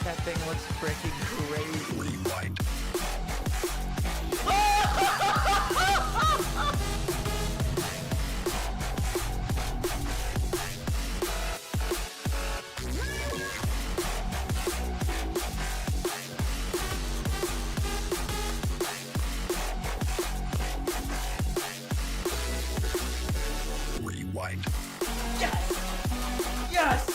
That thing looks freaking crazy. Rewind. Rewind. Yes! Yes!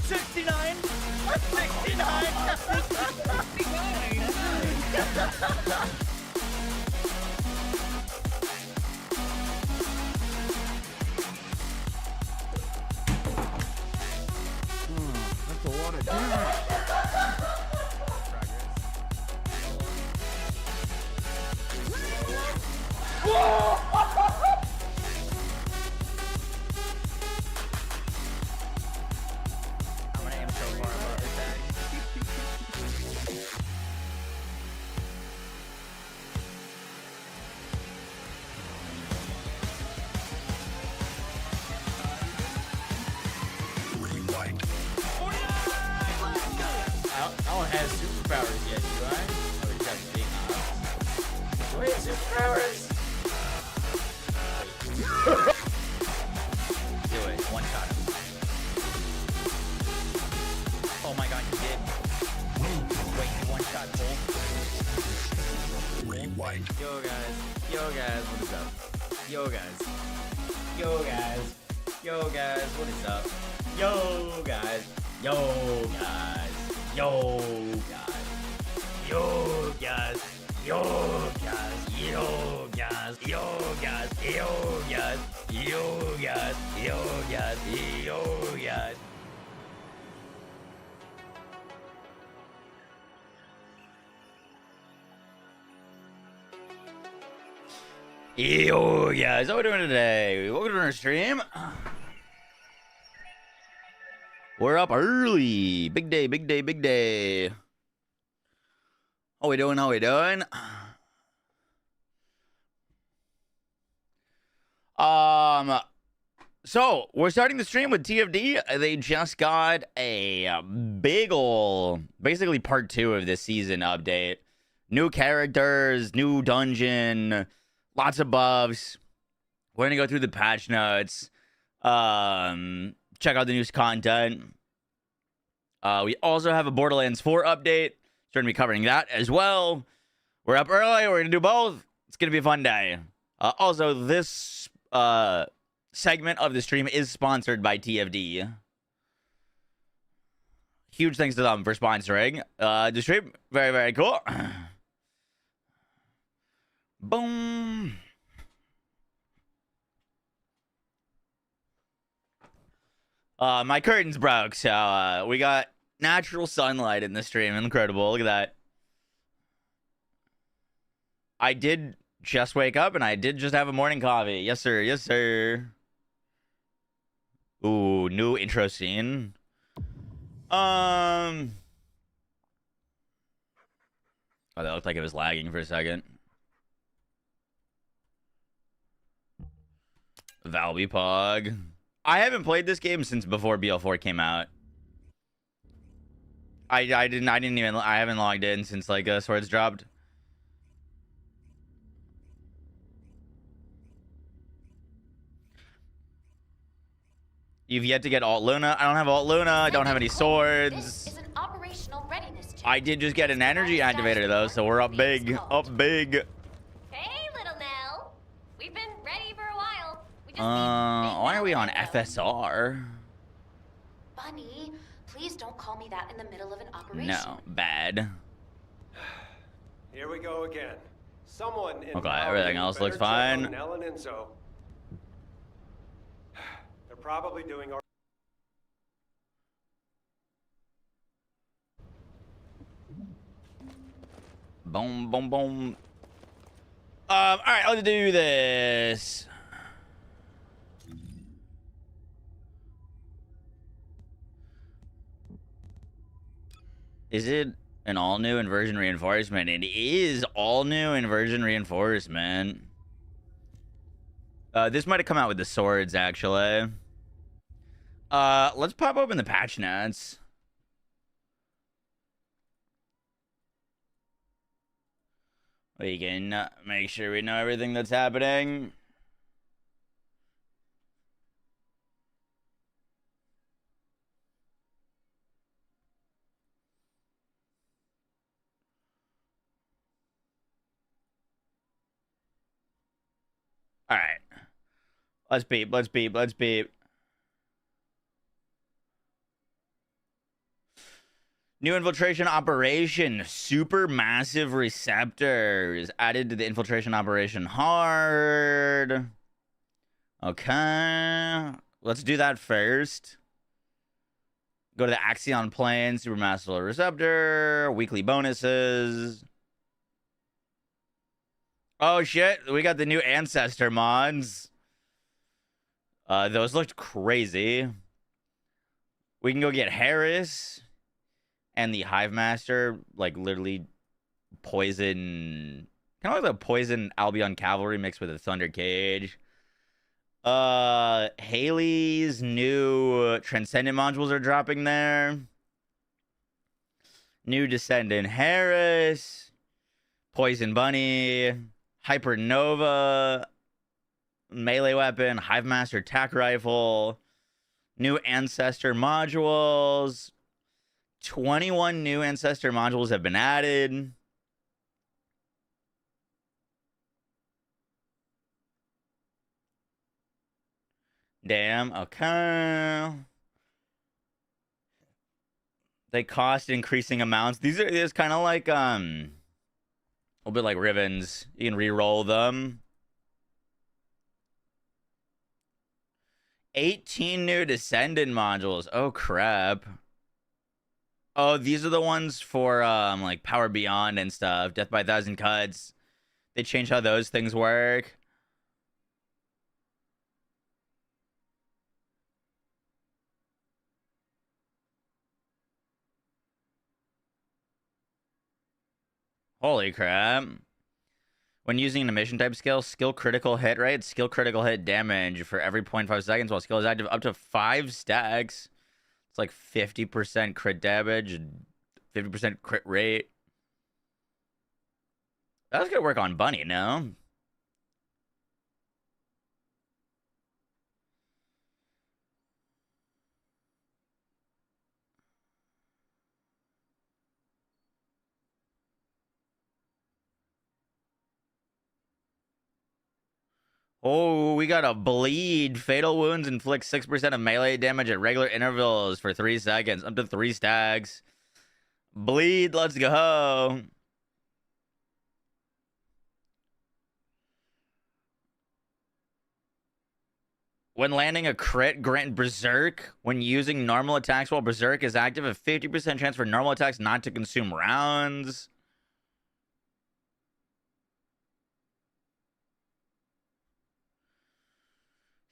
$69! That's a lot of damage. I'm gonna aim so far above his head. Rewind. I don't have superpowers yet, do I? Oh, he's got big arms. Wait, superpowers! Do it. One shot him. Oh my god, you did. Wait, you one shot Cole. Rewind. Yo guys, what is up? Yo guys, what is up? Yo guys, yo guys, yo guys, yo guys, yo guys, yo guys, yo guys, yo guys, yo guys, yo guys, yo guys. Yo guys, how we doing today? Welcome to our stream. We're up early. Big day, big day, big day. How we doing? How we doing? So we're starting the stream with TFD. They just got a big ol', basically part 2 of this season update. New characters, new dungeon, lots of buffs. We're gonna go through the patch notes. Check out the newest content. We also have a Borderlands 4 update. So we're gonna be covering that as well. We're up early. We're gonna do both. It's gonna be a fun day. Also, this segment of the stream is sponsored by TFD. Huge thanks to them for sponsoring the stream. Very, very cool. Boom. My curtains broke, so we got natural sunlight in the stream. Incredible. Look at that. I did just wake up and I did just have a morning coffee. Yes, sir. Yes, sir. Ooh, new intro scene. Oh, that looked like it was lagging for a second. Valby Pog. I haven't played this game since before BL4 came out. I haven't logged in since like Swords dropped. You've yet to get Alt Luna. I don't have Alt Luna. I don't have any swords. This is an operational readiness check. I did just get an energy activator though, so we're up big. Up big. Hey, little Nell. We've been ready for a while. We just Why are we on FSR? Bunny, please don't call me that in the middle of an operation. No, bad. Here we go again. Someone in Okay, everything else looks fine. Nell and Enzo. They're probably doing our Boom, boom, boom. All right, let's do this. Is it an all new inversion reinforcement? It is all new inversion reinforcement. This might have come out with the swords, actually. Let's pop open the patch notes. We can make sure we know everything that's happening. All right. Let's beep. New infiltration operation. Super massive receptors added to the infiltration operation hard. Okay. Let's do that first. Go to the Axion plane. Supermassive receptor. Weekly bonuses. Oh, shit. We got the new ancestor mods. Those looked crazy. We can go get Harris and the Hive Master, like literally poison, kind of like the poison Albion Cavalry mixed with a Thunder Cage. Haley's new Transcendent modules are dropping there. New Descendant Harris, Poison Bunny, Hypernova, melee weapon, Hive Master tack rifle, new ancestor modules. 21 new ancestor modules have been added. Damn, okay. They cost increasing amounts. These are it's kind of like a little bit like ribbons. You can re-roll them. 18 new Descendant modules. Oh crap. Oh, these are the ones for like Power Beyond and stuff. Death by 1,000 Cuts. They changed how those things work. Holy crap. When using an emission type skill, skill critical hit rate, skill critical hit damage for every 0.5 seconds while skill is active up to 5 stacks. It's like 50% crit damage, 50% crit rate. That's gonna work on Bunny, no? Oh, we got a bleed. Fatal wounds inflict 6% of melee damage at regular intervals for 3 seconds, up to 3 stacks. Bleed, let's go. When landing a crit, grant Berserk. When using normal attacks while Berserk is active, a 50% chance for normal attacks not to consume rounds.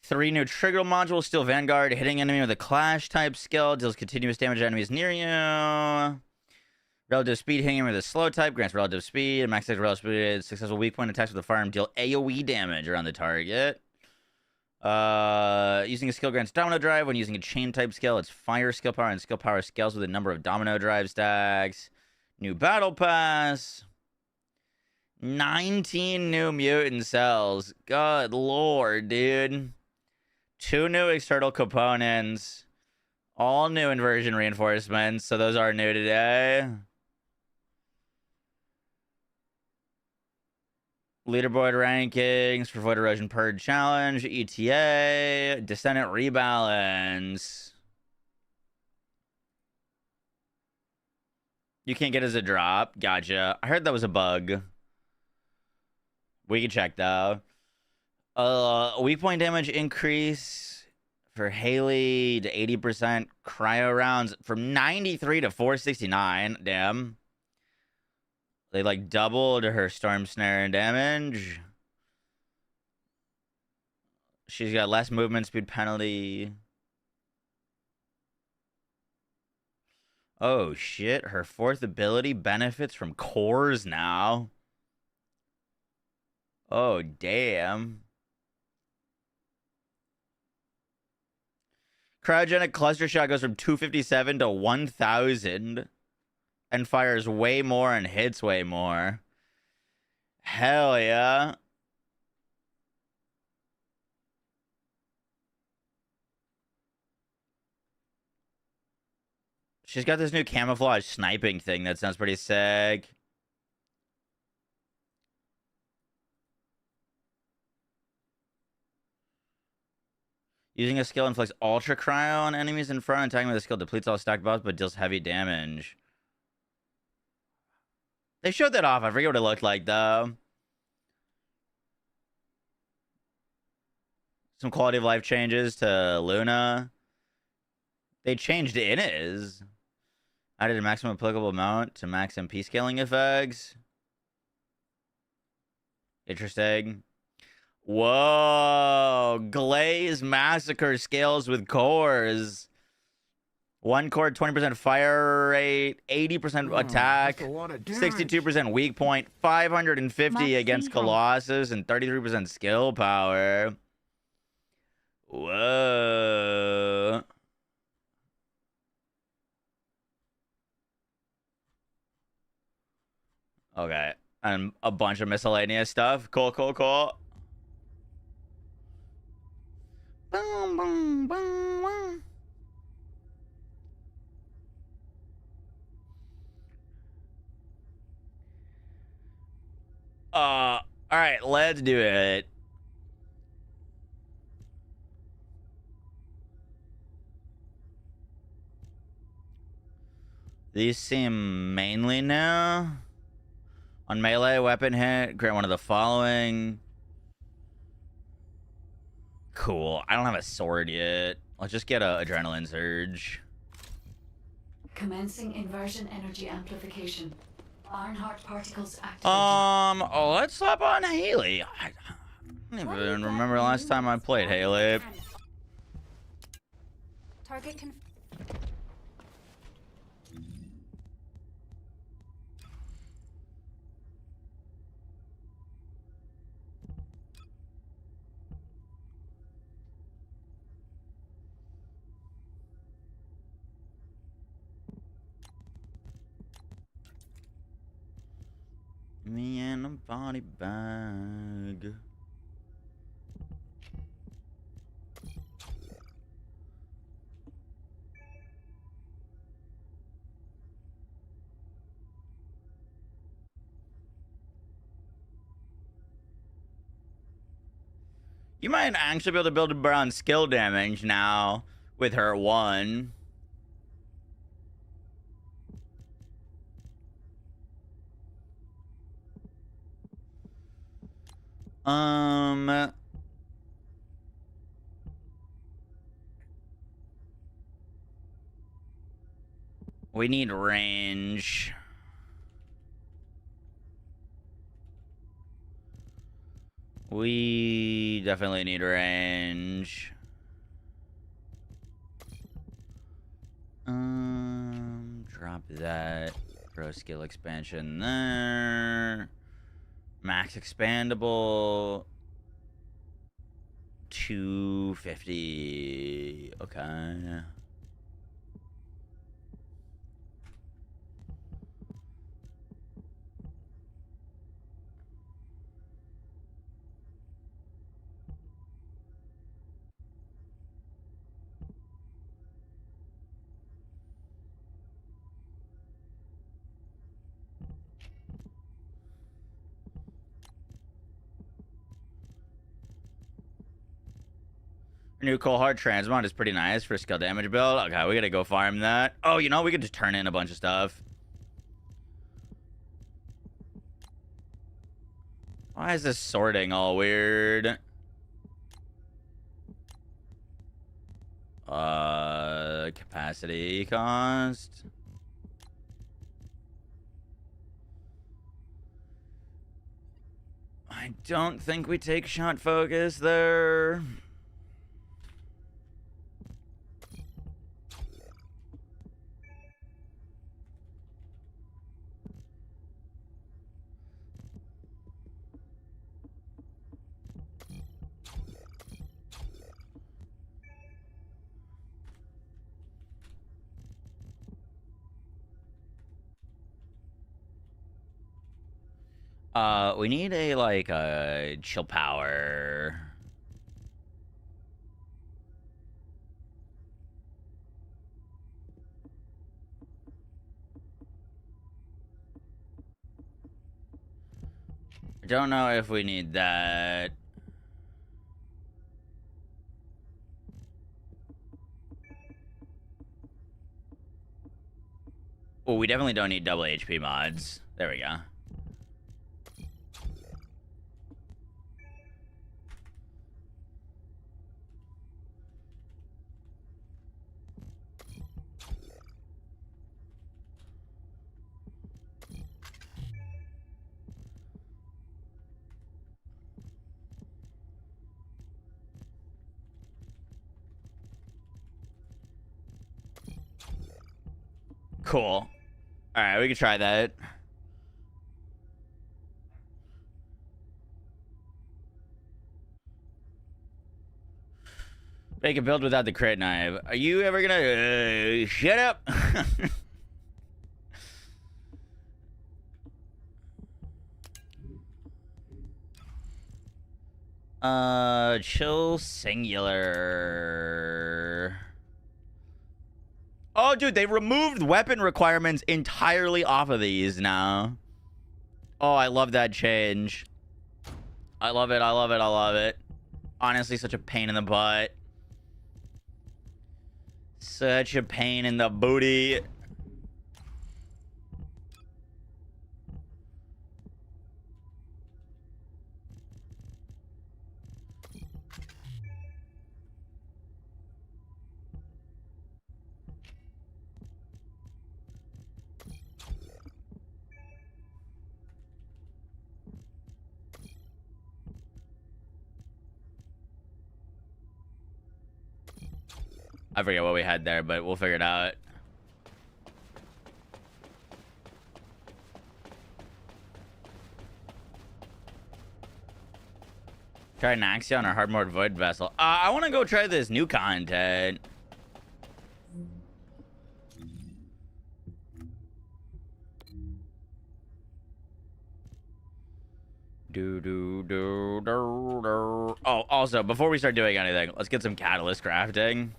Three new trigger modules. Steel Vanguard. Hitting enemy with a clash type skill deals continuous damage to enemies near you. Relative speed hitting him with a slow type grants relative speed. Max relative speed. Successful weak point attacks with the firearm deal AoE damage around the target. Using a skill grants domino drive. When using a chain type skill, it's fire skill power, and skill power scales with a number of domino drive stacks. New battle pass. 19 new mutant cells. Good lord, dude. 2 new external components. All new inversion reinforcements. So those are new today. Leaderboard rankings for Void Erosion Purge Challenge, ETA, Descendant Rebalance. You can't get as a drop. Gotcha. I heard that was a bug. We can check though. Weak point damage increase for Haley to 80%. Cryo rounds from 93 to 469. Damn. They like doubled her storm snare damage. She's got less movement speed penalty. Oh shit, her 4th ability benefits from cores now. Oh damn. Cryogenic cluster shot goes from 257 to 1,000 and fires way more and hits way more. Hell yeah. She's got this new camouflage sniping thing that sounds pretty sick. Using a skill inflicts ultra cryo on enemies in front. Attacking with a skill depletes all stacked buffs but deals heavy damage. They showed that off. I forget what it looked like though. Some quality of life changes to Luna. They changed Inez. Added a maximum applicable amount to max MP scaling effects. Interesting. Whoa. Glaze Massacre scales with cores. One core, 20% fire rate, 80% attack, 62% weak point, 550 against Colossus, and 33% skill power. Whoa. Okay. And a bunch of miscellaneous stuff. Cool, cool, cool. Boom, boom, boom, boom. All right, let's do it. These seem mainly new. On melee, weapon hit, grant one of the following. Cool. I don't have a sword yet. Let's just get a adrenaline surge. Commencing inversion energy amplification. Ironheart particles activated. Let's slap on Haley. I don't even remember the last time I played Haley. Target Me and a body bag. You might actually be able to build around skill damage now with her one. We need range. We definitely need range. Drop that. Pro skill expansion there. Max expandable. 250. Okay. New cold hard transmod is pretty nice for skill damage build. Okay, we gotta go farm that. Oh, you know, we could just turn in a bunch of stuff. Why is this sorting all weird? Capacity cost. I don't think we take shot focus there. We need a, like, a chill power. I don't know if we need that. Oh, we definitely don't need double HP mods. There we go. Cool. All right, we can try that. Make a build without the crit knife. Are you ever gonna shut up? Chill singular. Oh, dude, they removed weapon requirements entirely off of these now. Oh, I love that change. I love it, I love it, I love it. Honestly, such a pain in the butt. Such a pain in the booty. I forget what we had there, but we'll figure it out. Try an Axion or Hardmode Void Vessel. I want to go try this new content. Oh, also, before we start doing anything, let's get some catalyst crafting.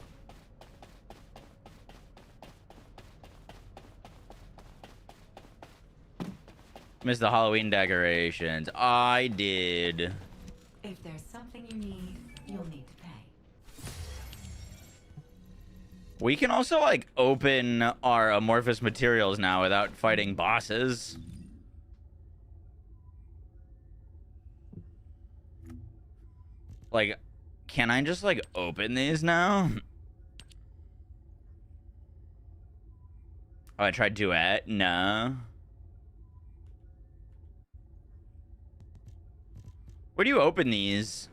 Missed the Halloween decorations. I did. If there's something you need, you'll need to pay. We can also, like, open our amorphous materials now without fighting bosses. Like, can I just, like, open these now? Oh, I tried Duet. No. Where do you open these?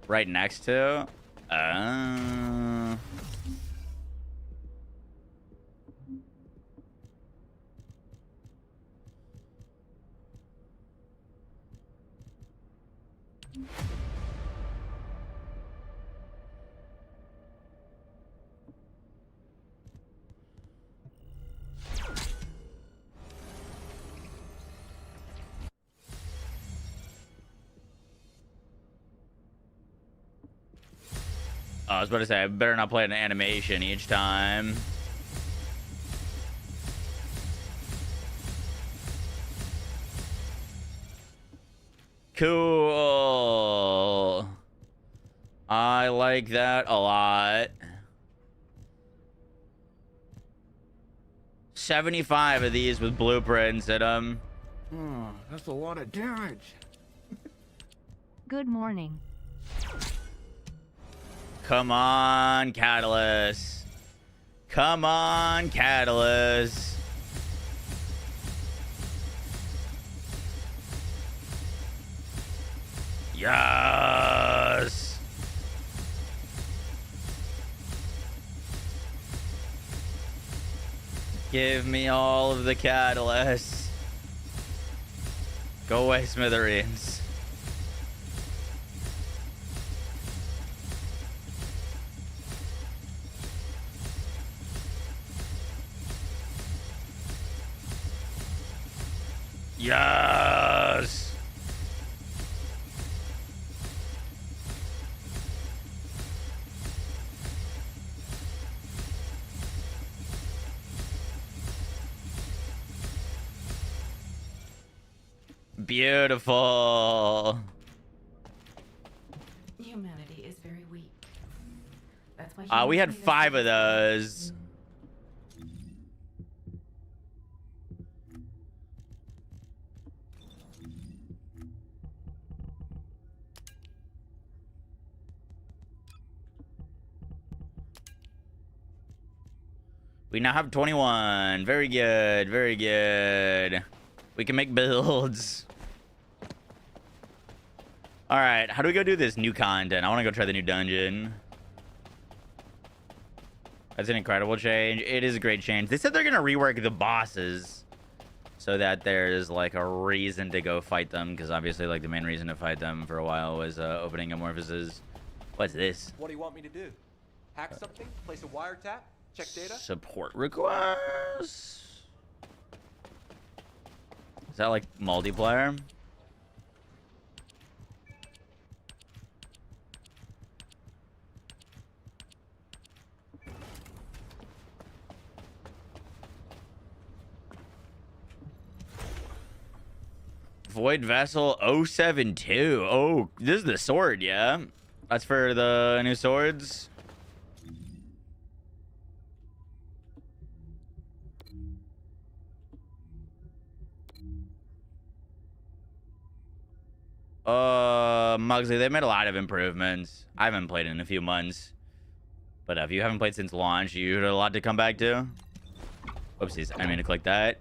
Right next to? I was about to say, I better not play an animation each time. Cool. I like that a lot. 75 of these with blueprints in them. Oh, that's a lot of damage. Good morning. Come on, Catalyst. Come on, Catalyst. Yes. Give me all of the catalysts. Go away, Smithereens. Yes. Beautiful. Humanity is very weak. That's why We had humans need 5 of us. those. We now have 21. Very good. Very good. We can make builds. All right. How do we go do this new content? I want to go try the new dungeon. That's an incredible change. It is a great change. They said they're going to rework the bosses so that there's like a reason to go fight them. Because obviously like the main reason to fight them for a while was opening amorphosis. What's this? What do you want me to do? Hack something? Place a wiretap? Check data? Support requests. Is that like multiplayer? Void Vessel 072. Oh, this is the sword, yeah? That's for the new swords. Mugsley, they made a lot of improvements. I haven't played in a few months. But if you haven't played since launch, you had a lot to come back to. Oopsies, I didn't mean to click that.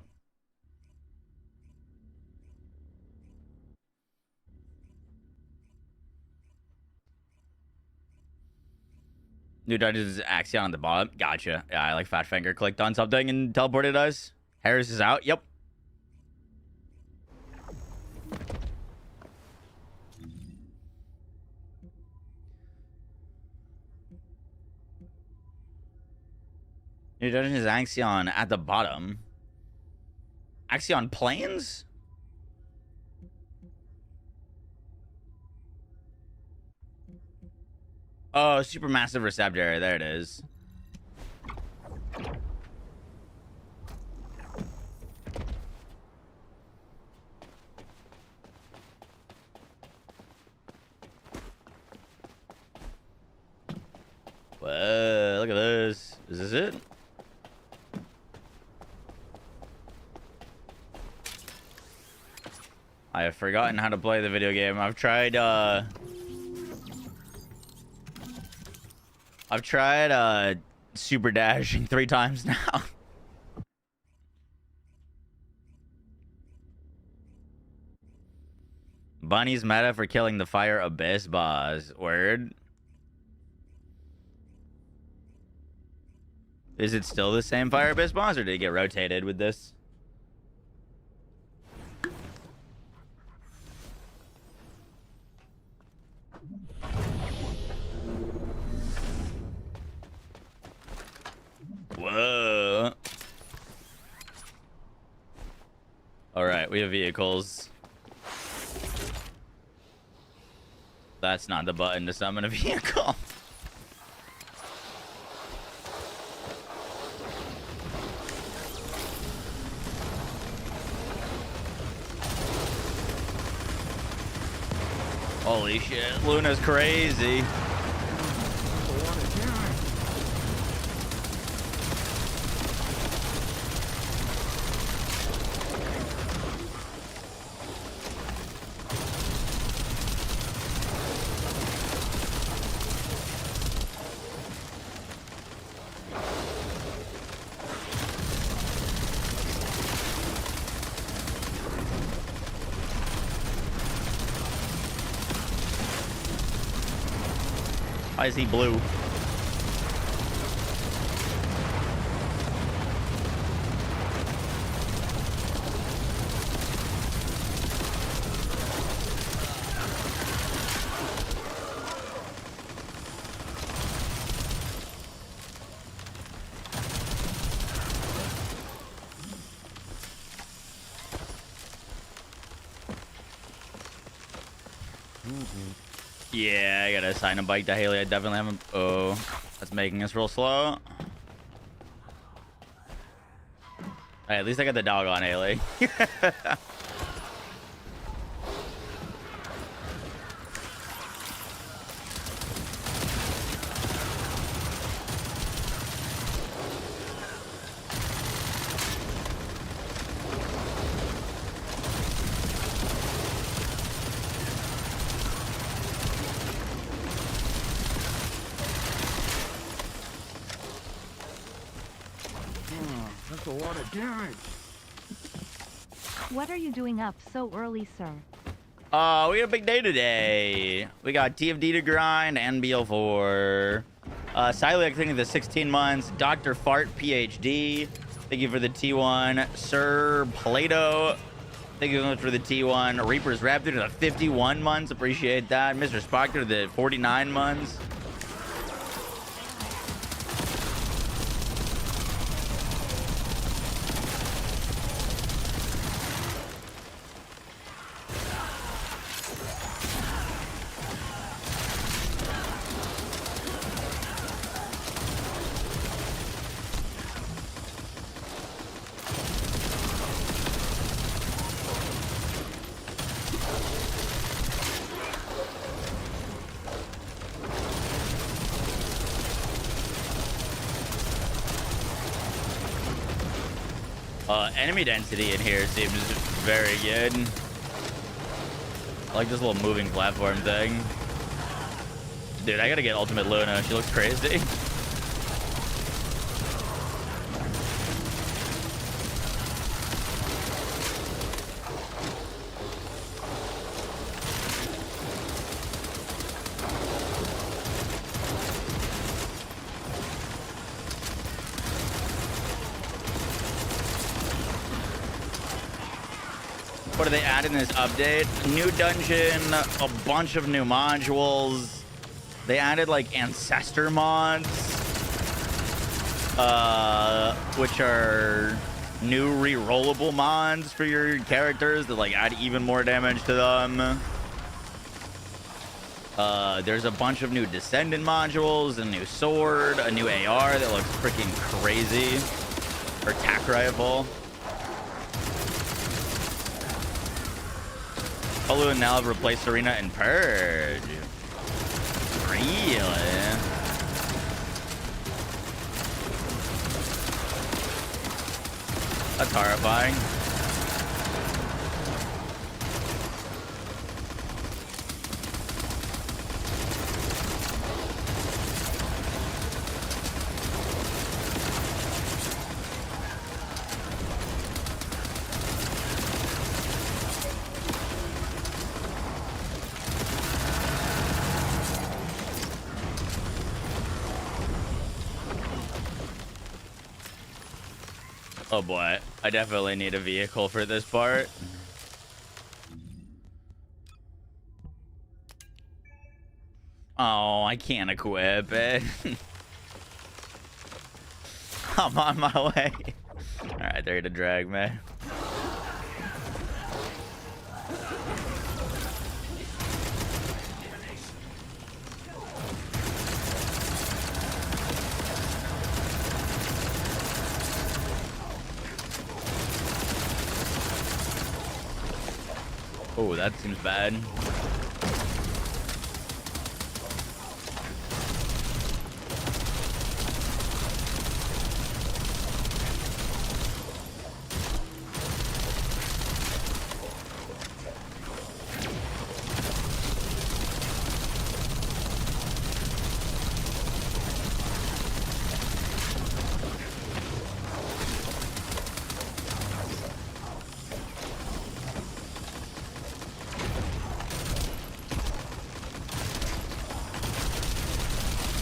New dungeons is Axion on the bottom. Gotcha. Yeah, I like Fat Finger clicked on something and teleported us. Harris is out. Yep. New dungeon is Axion at the bottom. Axion Plains? Oh, supermassive receptor. There it is. Whoa, look at this. Is this it? I have forgotten how to play the video game. I've tried super dashing 3 times now. Bunny's meta for killing the fire abyss boss. Word. Is it still the same fire abyss boss, or did it get rotated with this? Whoa. All right, we have vehicles. That's not the button to summon a vehicle. Holy shit, Luna's crazy. Why is he blue? Yeah, I gotta assign a bike to Haley. I definitely haven't. Oh, that's making us real slow. Hey, at least I got the dog on Haley. That's a lot of damage. What are you doing up so early, sir? We got a big day today. We got TFD to grind and BL4. Silex, thank you for the 16 months. Dr. Fart, PhD. Thank you for the T1. Sir Plato, thank you so much for the T1. Reaper's Raptor to the 51 months. Appreciate that. Mr. Spock to the 49 months. Enemy density in here seems very good. I like this little moving platform thing. Dude, I gotta get Ultimate Luna. She looks crazy. What do they add in this update? New dungeon, a bunch of new modules. They added like ancestor mods, which are new rerollable mods for your characters that like add even more damage to them. There's a bunch of new Descendant modules, a new sword, a new AR that looks freaking crazy, or tac rifle. Hulu and now have replaced Arena and Purge. Really? That's horrifying. Oh boy, I definitely need a vehicle for this part. Oh, I can't equip it. I'm on my way. Alright, they're gonna drag me. Oh, that seems bad.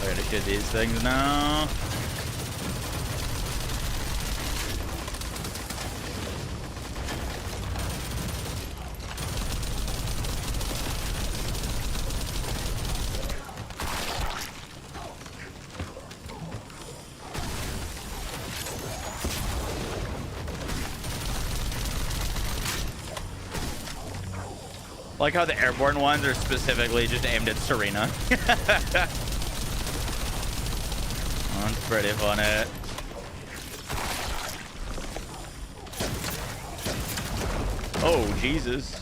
I gotta shoot these things now. Like how the airborne ones are specifically just aimed at Serena. That's pretty funny. Oh, Jesus.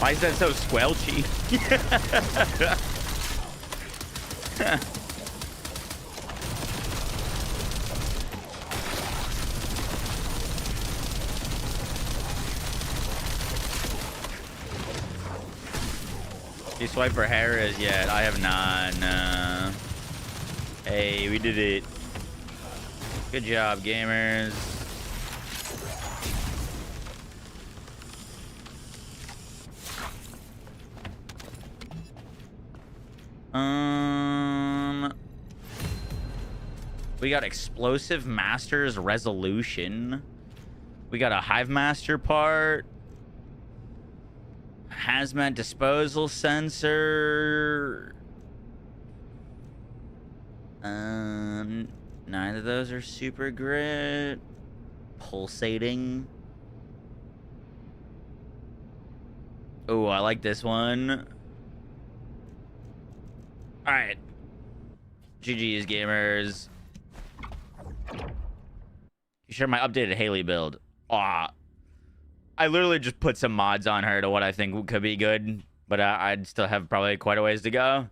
Why is that so squelchy? You swipe for Harris yet? I have not. No. Hey, we did it. Good job, gamers. We got explosive masters resolution. We got a hive master part. Hazmat disposal sensor. Neither of those are super great. Pulsating. Oh, I like this one. All right. GG's, gamers. You share my updated Haley build. Aw. I literally just put some mods on her to what I think could be good, but I'd still have probably quite a ways to go.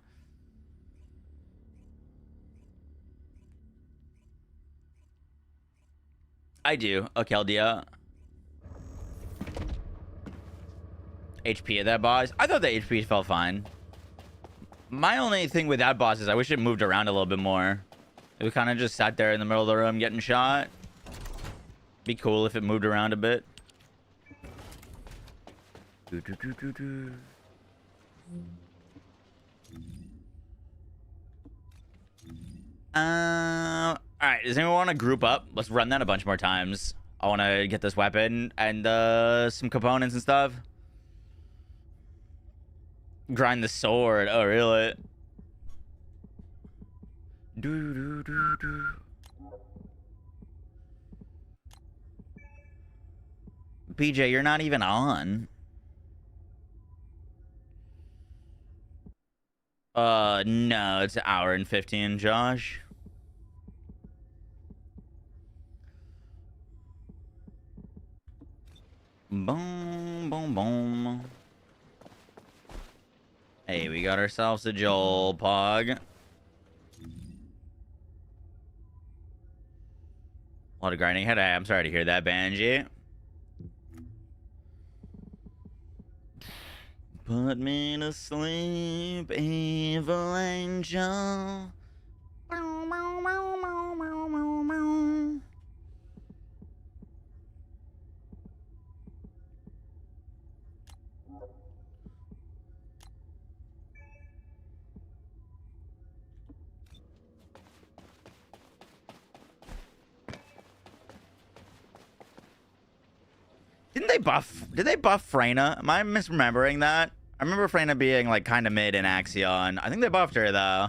I do. Okay, Keldia. HP of that boss. I thought the HP felt fine. My only thing with that boss is I wish it moved around a little bit more. It kind of just sat there in the middle of the room getting shot. Be cool if it moved around a bit. All right, does anyone want to group up? Let's run that a bunch more times. I want to get this weapon and some components and stuff. Grind the sword. Oh, really? PJ, you're not even on. No, it's an hour and 15, Josh. Boom, boom, boom. Hey, we got ourselves a Joel Pog. A lot of grinding head. I'm sorry to hear that, Banji. Put me to sleep, evil angel. Did they buff Freyna? Am I misremembering that? I remember Freyna being like kind of mid in Axion. I think they buffed her though.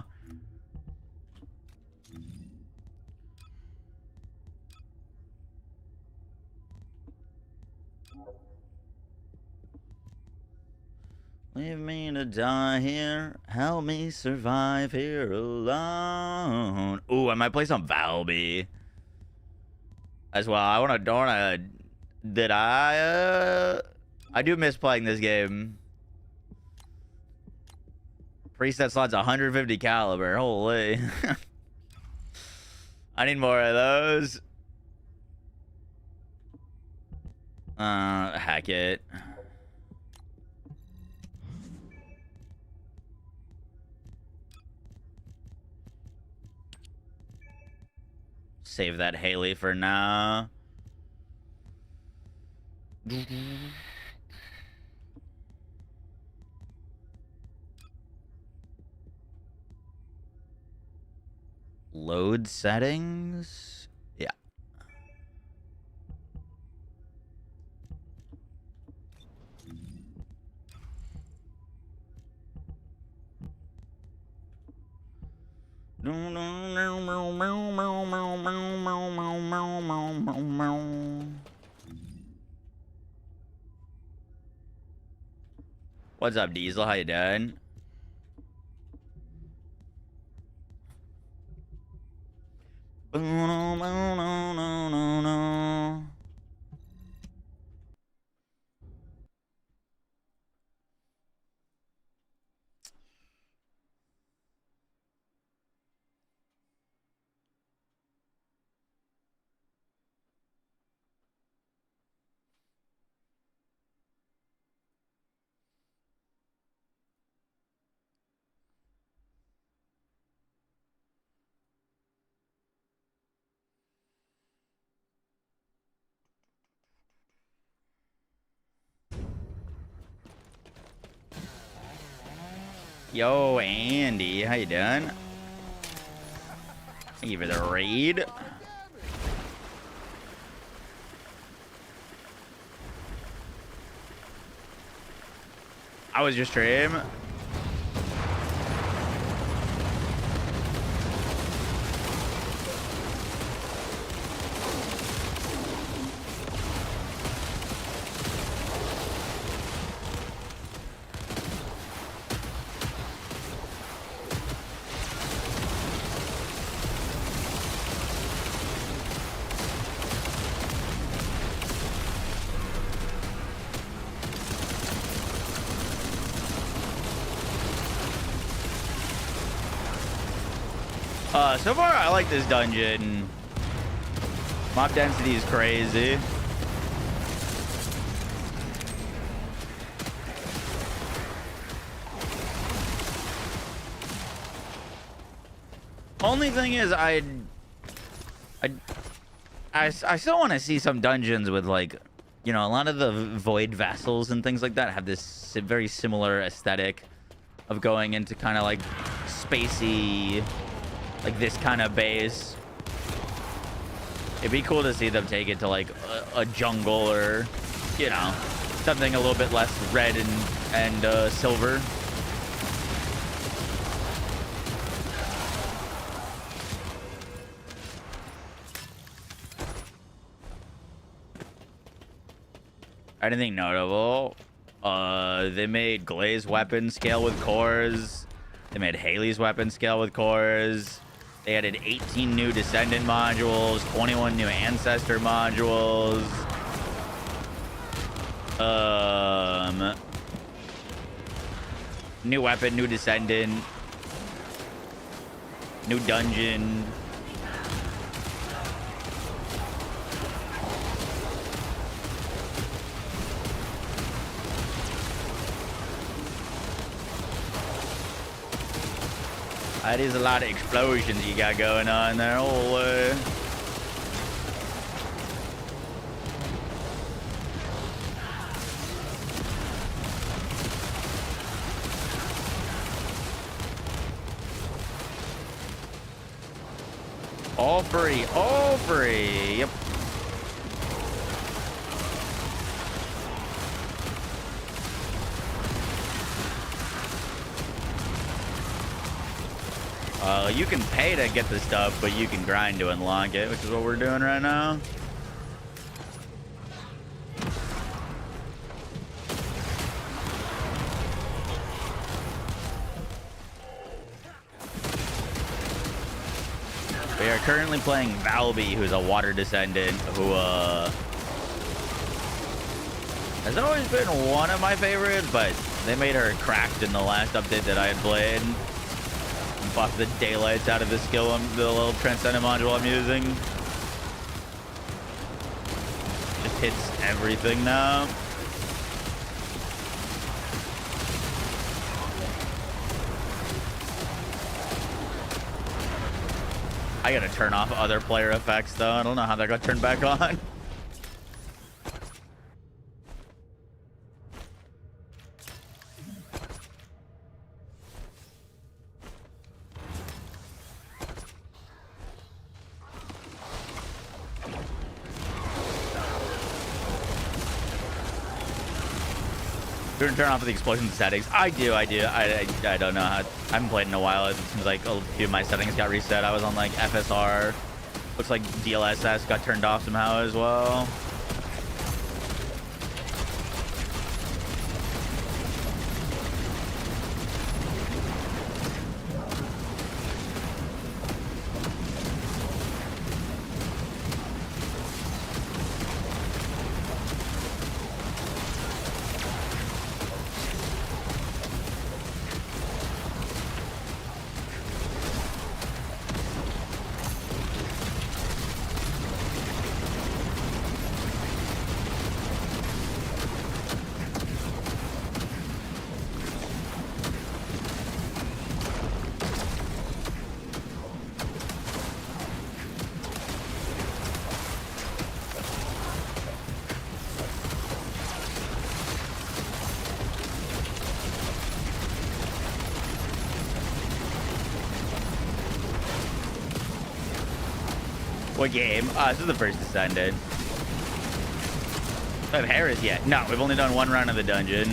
Leave me to die here. Help me survive here alone. Ooh, I might play some Valby as well. I do miss playing this game. Preset slot's 150 caliber. Holy. I need more of those. Hack it. Save that Haley for now. load settings. Yeah. What's up, Diesel? How you doing? Yo, Andy, how you doing? Thank you for the raid. How was your stream? So far, I like this dungeon. Mob density is crazy. Only thing is, I still want to see some dungeons with, like, you know, a lot of the void vassals and things like that have this very similar aesthetic of going into kind of like spacey, like this kind of base. It'd be cool to see them take it to like a jungle or, you know, something a little bit less red and silver. Anything notable? They made Glaze weapon scale with cores. They made Haley's weapon scale with cores. They added 18 new Descendant modules, 21 new Ancestor modules. New weapon, new Descendant, new dungeon. That is a lot of explosions you got going on there. Oh, all free, all free. Yep. You can pay to get the stuff, but you can grind to unlock it, which is what we're doing right now. We are currently playing Valby, who's a water descendant, who has always been one of my favorites, but they made her cracked in the last update that I had played. Buff the daylights out of the skill, the little transcendent module I'm using. Just hits everything now. I gotta turn off other player effects though. I don't know how that got turned back on. Do you turn off the explosion settings? I do. I don't know how. I haven't played in a while. It seems like a few of my settings got reset. I was on like FSR. Looks like DLSS got turned off somehow as well. What game? This is the First Descendant. Do I have Harris yet? No, we've only done one run of the dungeon.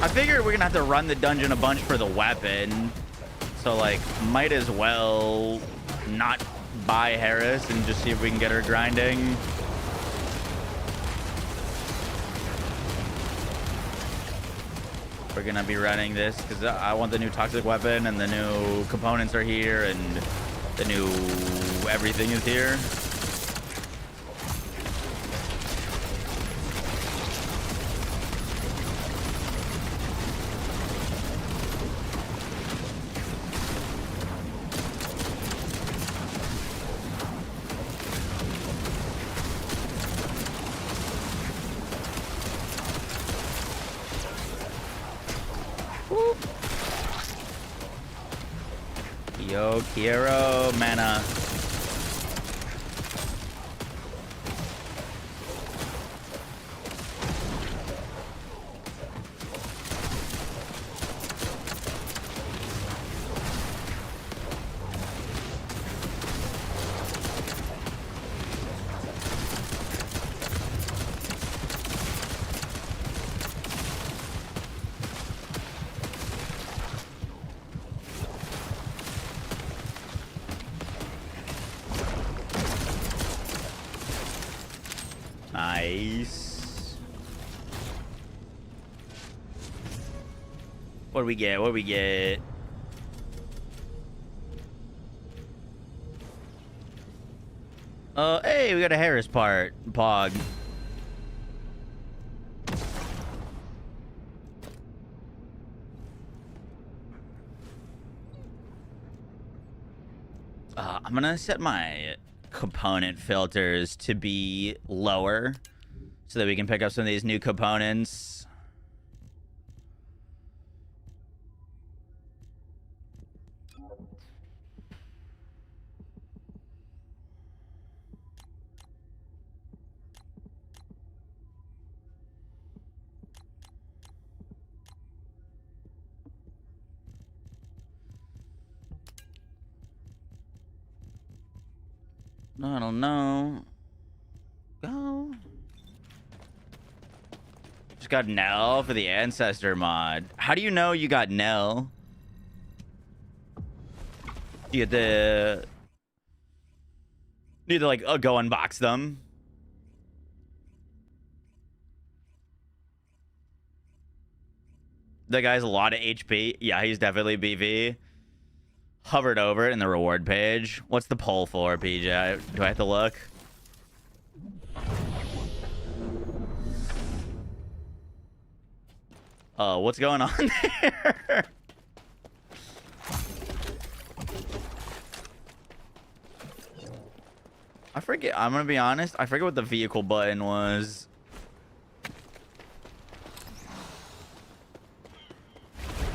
I figure we're gonna have to run the dungeon a bunch for the weapon. So, like, might as well not buy Harris and just see if we can get her grinding. We're gonna be running this because I want the new toxic weapon and the new components are here and the new everything is here. Yo, Kiero, mana. Nice. What do we get? What do we get? Hey, we got a Harris part. Pog. I'm gonna set my component filters to be lower so that we can pick up some of these new components. I don't know. Go. Just got Nell for the ancestor mod. How do you know you got Nell? You get the... You need to, like, go unbox them. That guy's a lot of HP. Yeah, he's definitely BV. Hovered over it in the reward page. What's the poll for, PJ? Do I have to look? Oh, what's going on there? I forget. I'm gonna be honest. I forget what the vehicle button was.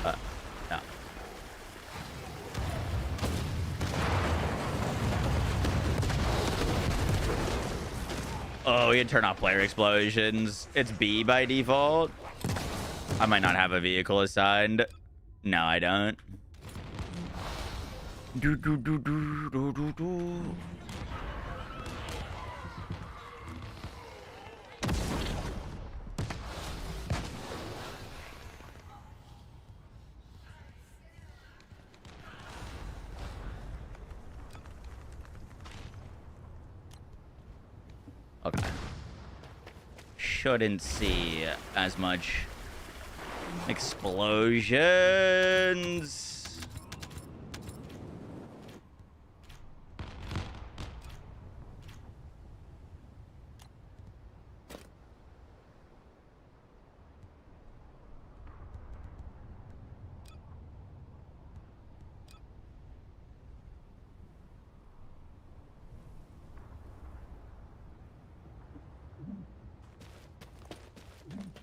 No. Oh, we can turn off player explosions. It's B by default. I might not have a vehicle assigned. No, I don't. shouldn't see as much explosions.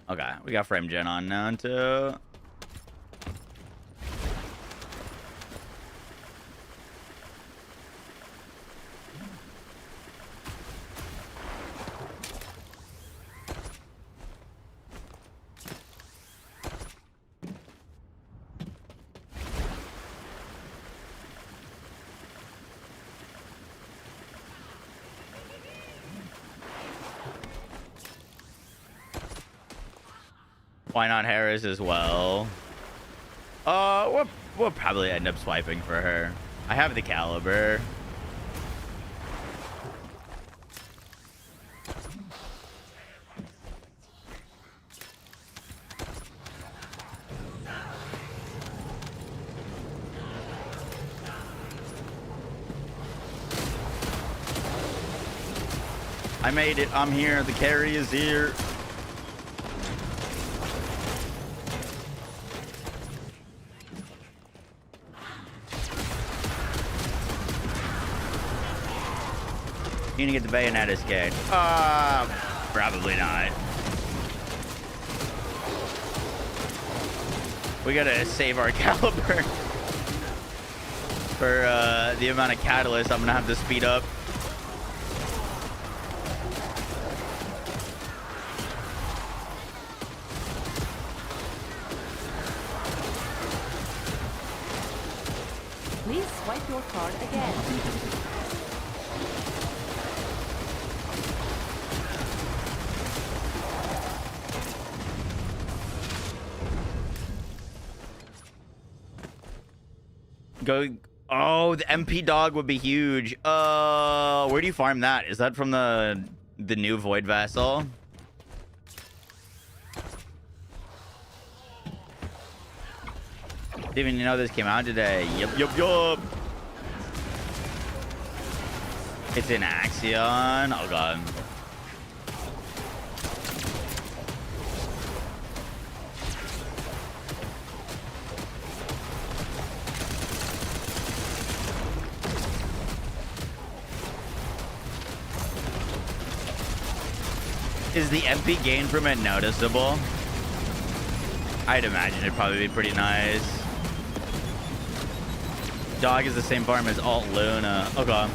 Okay, we got frame gen on now too. Why not Harris as well? We'll probably end up swiping for her. I have the caliber. I made it. I'm here. The carry is here. You gonna get the bayonet escape? Probably not. We gotta save our caliber for the amount of catalyst I'm gonna have to speed up. Please swipe your card again. Go. Oh, the MP dog would be huge. Where do you farm that? Is that from the new Void Vassal? Didn't even know this came out today. Yup. It's in Axion. Oh god. Is the MP gain from it noticeable? I'd imagine it'd probably be pretty nice. Dog is the same farm as Alt Luna. Oh god.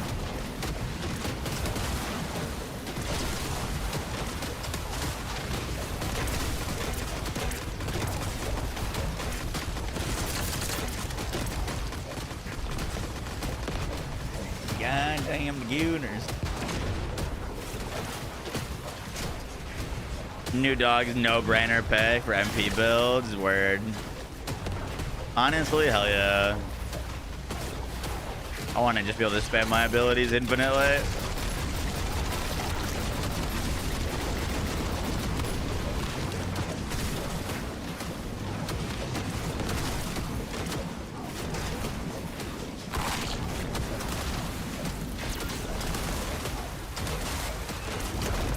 Goddamn gooners. New dogs, no brainer pay for MP builds. Word. Honestly, hell yeah. I want to just be able to spam my abilities infinitely.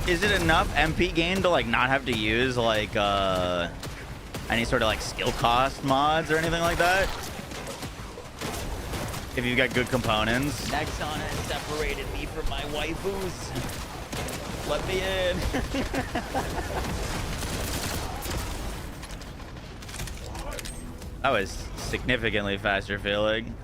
Is it enough MP gain to like not have to use like any sort of like skill cost mods or anything like that? If you've got good components. Nexon has separated me from my waifus. Let me in. That was significantly faster feeling.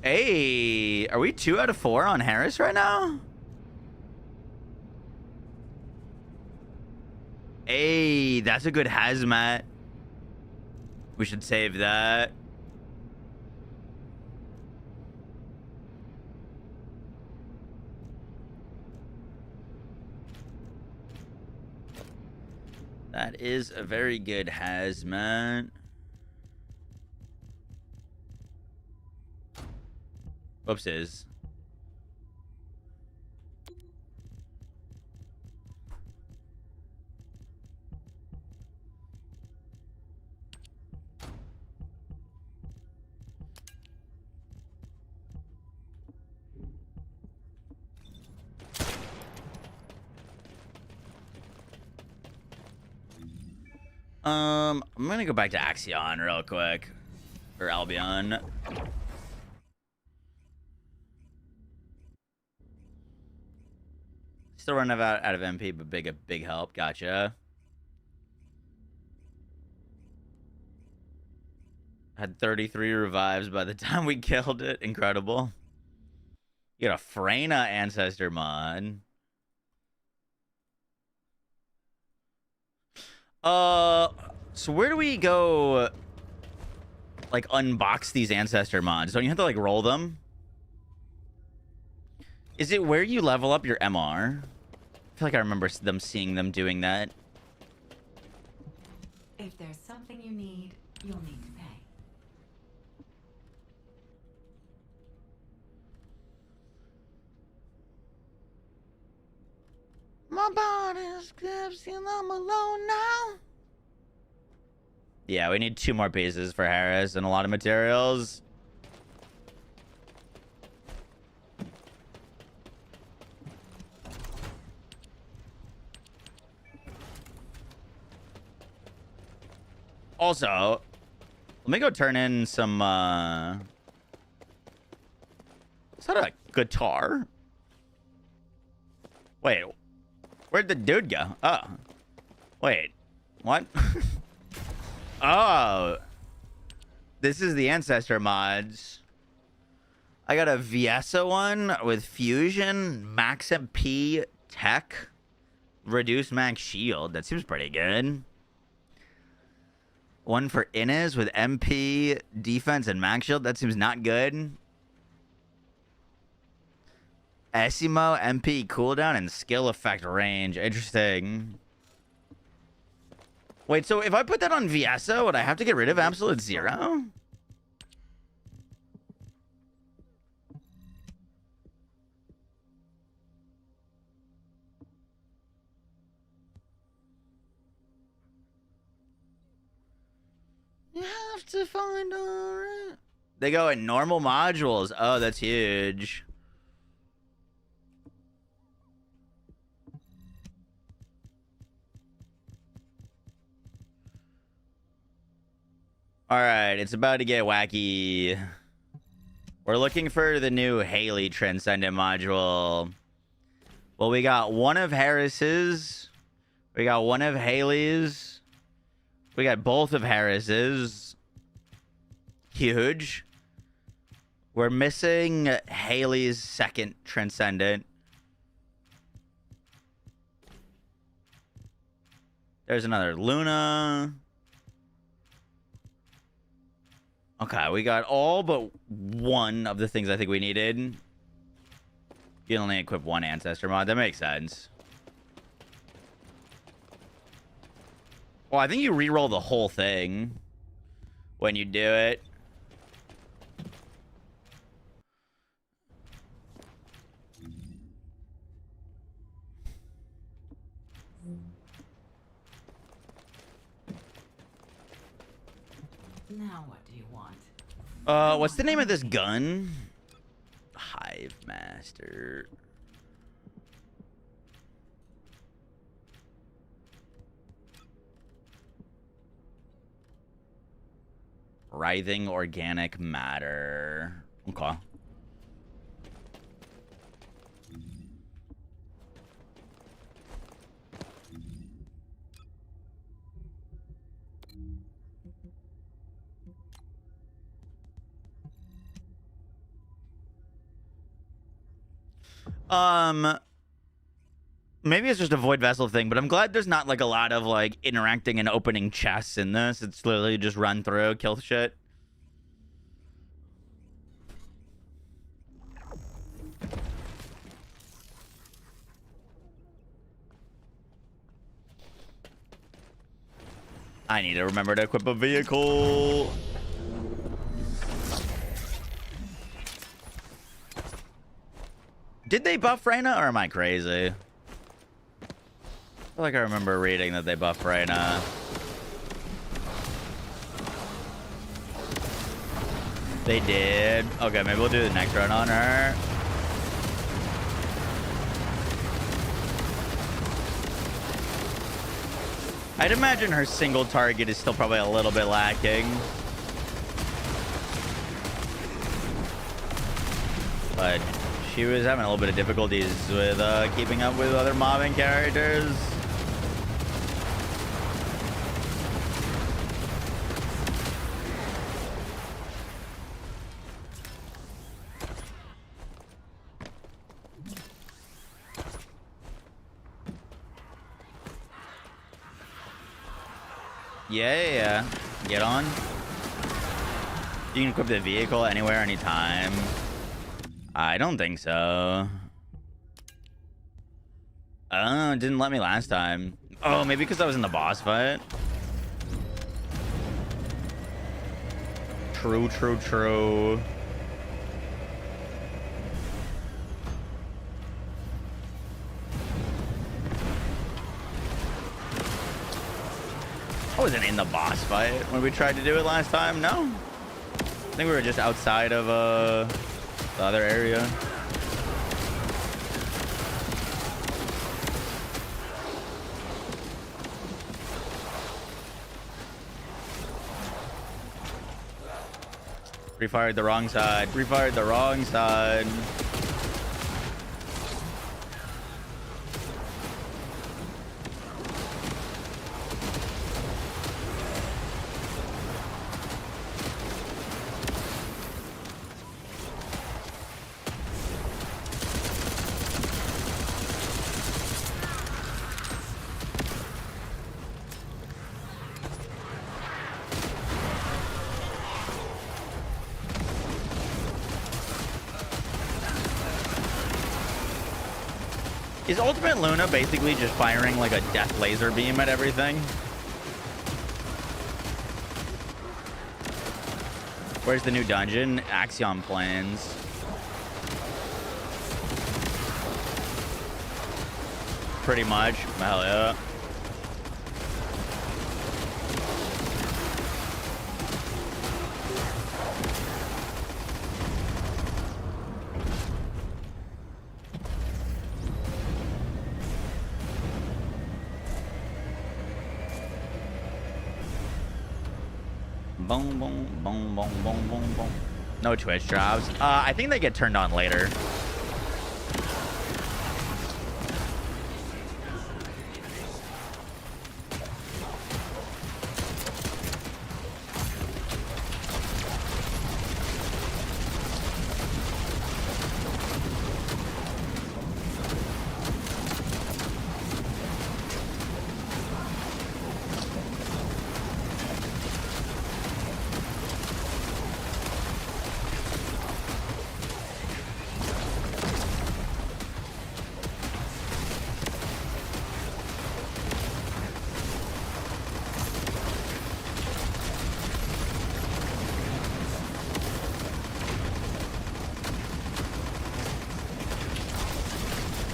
Hey, are we 2 out of 4 on Harris right now? Hey, that's a good hazmat. We should save that. That is a very good hazmat. Whoopsies. I'm gonna go back to Axion real quick. Or Albion. Still running out of MP, but big help. Gotcha. Had 33 revives by the time we killed it. Incredible. You got a Freyna ancestor mod. So where do we go, like, unbox these ancestor mods? Don't you have to, like, roll them? Is it where you level up your MR? I feel like I remember seeing them doing that. If there's something you need, you'll need to pay. My body's clips and I'm alone now. Yeah, we need 2 more pieces for Harris and a lot of materials. Also, let me go turn in some, is that a guitar? Wait, where'd the dude go? Oh. Wait, what? Oh. This is the ancestor mods. I got a Viesa one with fusion, max MP, tech, reduce max shield. That seems pretty good. One for Inez with MP, defense, and max shield. That seems not good. Esimo, MP, cooldown, and skill effect range. Interesting. Wait, so if I put that on Viesa, would I have to get rid of Absolute Zero? You have to find a... They go in normal modules. Oh, that's huge. All right, it's about to get wacky. We're looking for the new Haley Transcendent module. Well, we got one of Harris's. We got one of Haley's. We got both of Harris's. Huge. We're missing Haley's second Transcendent. There's another Luna. Okay, we got all but one of the things I think we needed. You can only equip one ancestor mod. That makes sense. Well, I think you re-roll the whole thing when you do it. Now what do you want? What's the name of this gun? Hive Master. Writhing organic matter. Okay. Maybe it's just a void vessel thing, but I'm glad there's not like a lot of like interacting and opening chests in this. It's literally just run through, kill shit. I need to remember to equip a vehicle. Did they buff Reyna, or am I crazy? I feel like I remember reading that they buffed Reyna. They did. Okay, maybe we'll do the next run on her. I'd imagine her single target is still probably a little bit lacking. But she was having a little bit of difficulties with keeping up with other mobbing characters. Yeah. Get on. You can equip the vehicle anywhere, anytime. I don't think so. Oh, it didn't let me last time. Oh, maybe because I was in the boss fight. True. I wasn't in the boss fight when we tried to do it last time, no? I think we were just outside of the other area. Refired the wrong side. Refired the wrong side. Is Ultimate Luna basically just firing like a death laser beam at everything? Where's the new dungeon? Axiom Plains. Pretty much. Hell yeah. Boom, boom, boom, boom, boom, boom, boom. No Twitch drops. I think they get turned on later.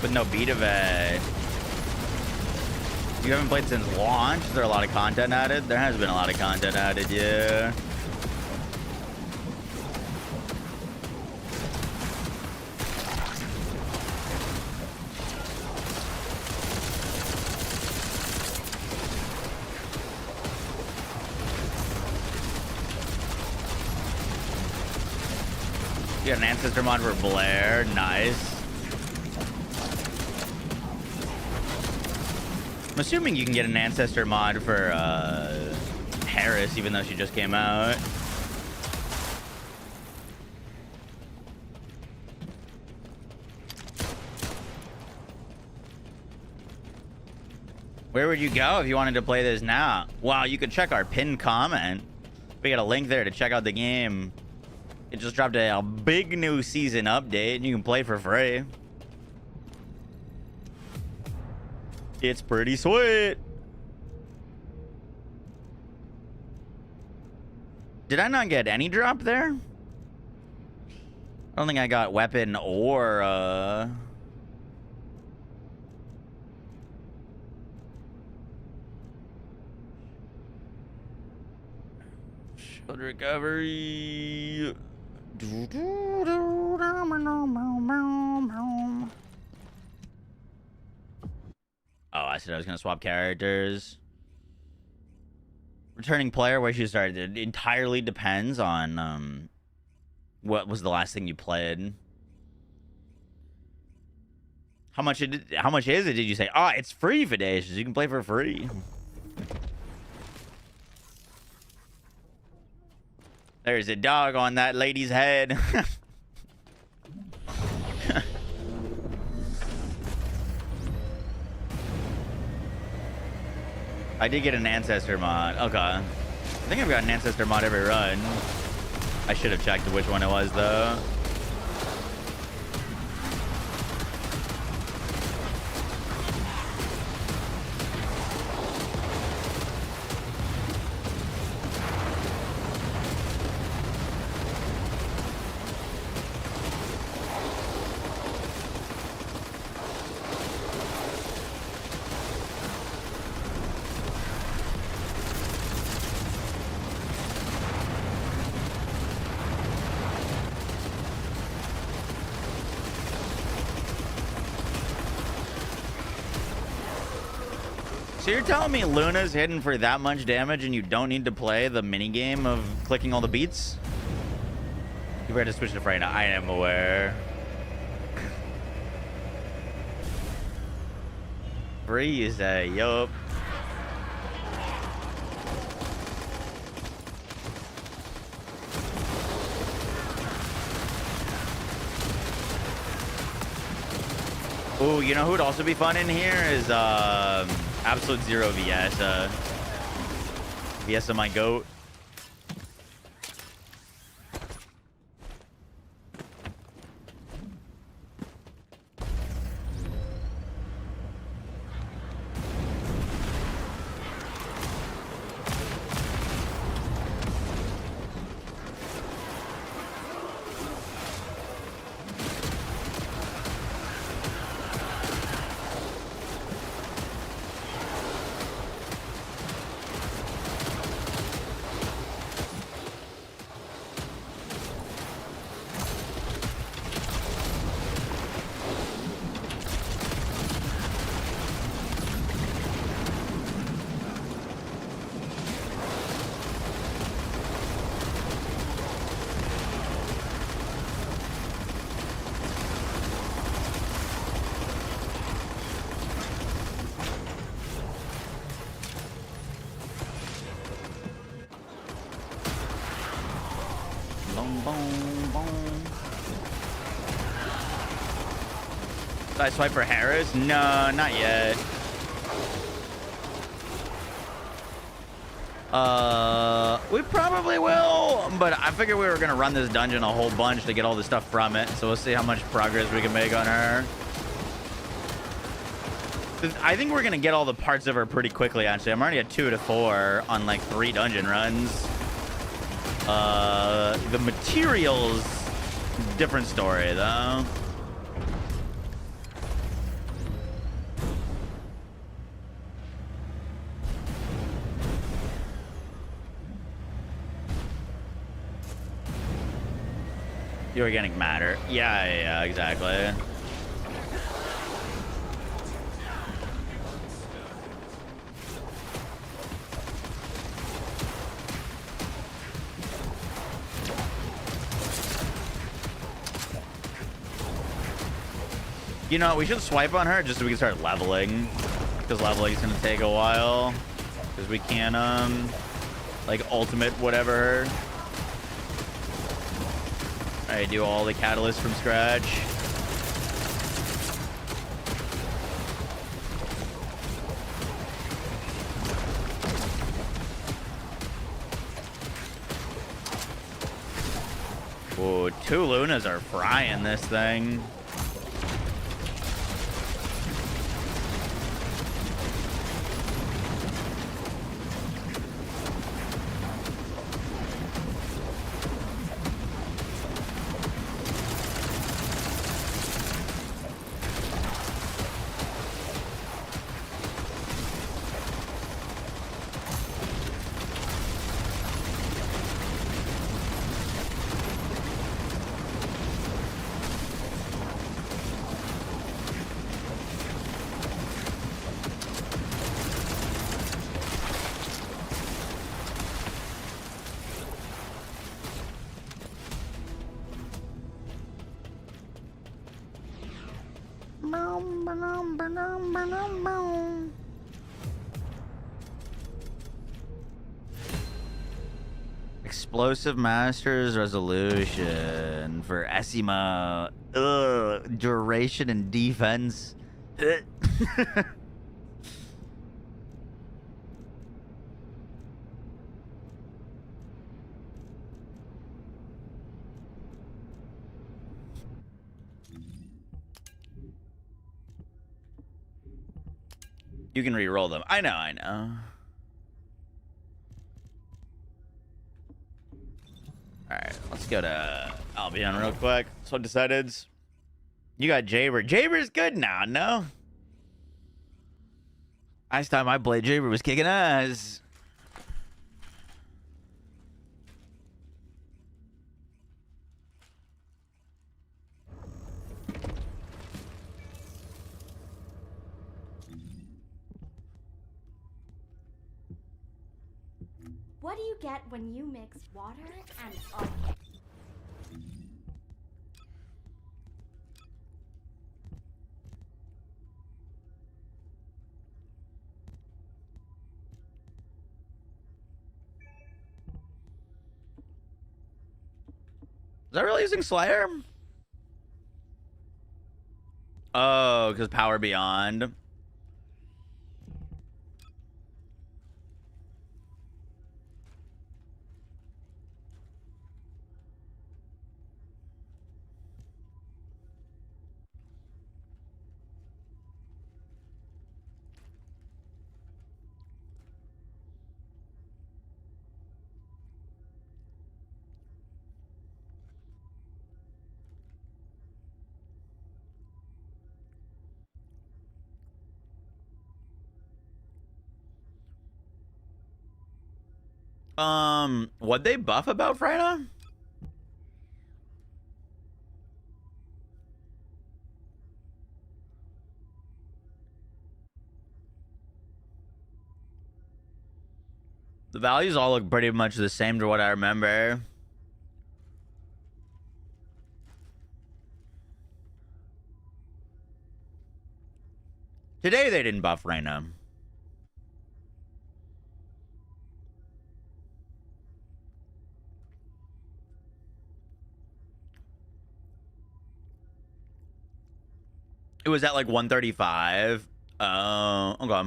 With no beat of it. You haven't played since launch? Is there a lot of content added? There has been a lot of content added, yeah. You got an ancestor mod for Blair. Nice. I'm assuming you can get an ancestor mod for Harris, even though she just came out. Where would you go if you wanted to play this now? Wow, you could check our pinned comment. We got a link there to check out the game. It just dropped a big new season update, and you can play for free. It's pretty sweet. Did I not get any drop there? I don't think I got weapon or Good recovery. Oh, I said I was gonna swap characters. Returning player, where she started. It entirely depends on what was the last thing you played. How much is it? Did you say? Oh, it's free for days. You can play for free. There's a dog on that lady's head. I did get an ancestor mod. Okay. I think I've got an ancestor mod every run. I should have checked which one it was, though. So you're telling me Luna's hidden for that much damage and you don't need to play the minigame of clicking all the beats? You better switch to Freyna. I am aware. Freeze, yup. Ooh, you know who would also be fun in here is Absolute Zero VS. VS of my goat. Did I swipe for Harris? No, not yet. We probably will, but I figured we were gonna run this dungeon a whole bunch to get all the stuff from it. So we'll see how much progress we can make on her. I think we're gonna get all the parts of her pretty quickly. Actually, I'm already at 2 to 4 on like 3 dungeon runs. The materials, different story though. The organic matter. Yeah, exactly. You know, we should swipe on her just so we can start leveling. Because leveling is going to take a while. Because we can, like, ultimate whatever her. Alright, do all the catalysts from scratch. Whoa, 2 Lunas are frying this thing. Explosive Masters resolution for Esima. Ugh, duration and defense. You can re-roll them. I know, I know. Alright, let's go to Albion real quick. So decided. You got Jaber. Jaber's good now, no? Last time I played, Jaber was kicking ass. What do you get when you mix water and onion? Is that really using Slayer? Oh, because Power Beyond. What'd they buff about Freyna? The values all look pretty much the same to what I remember. Today they didn't buff Reyna. It was at like 135. Okay.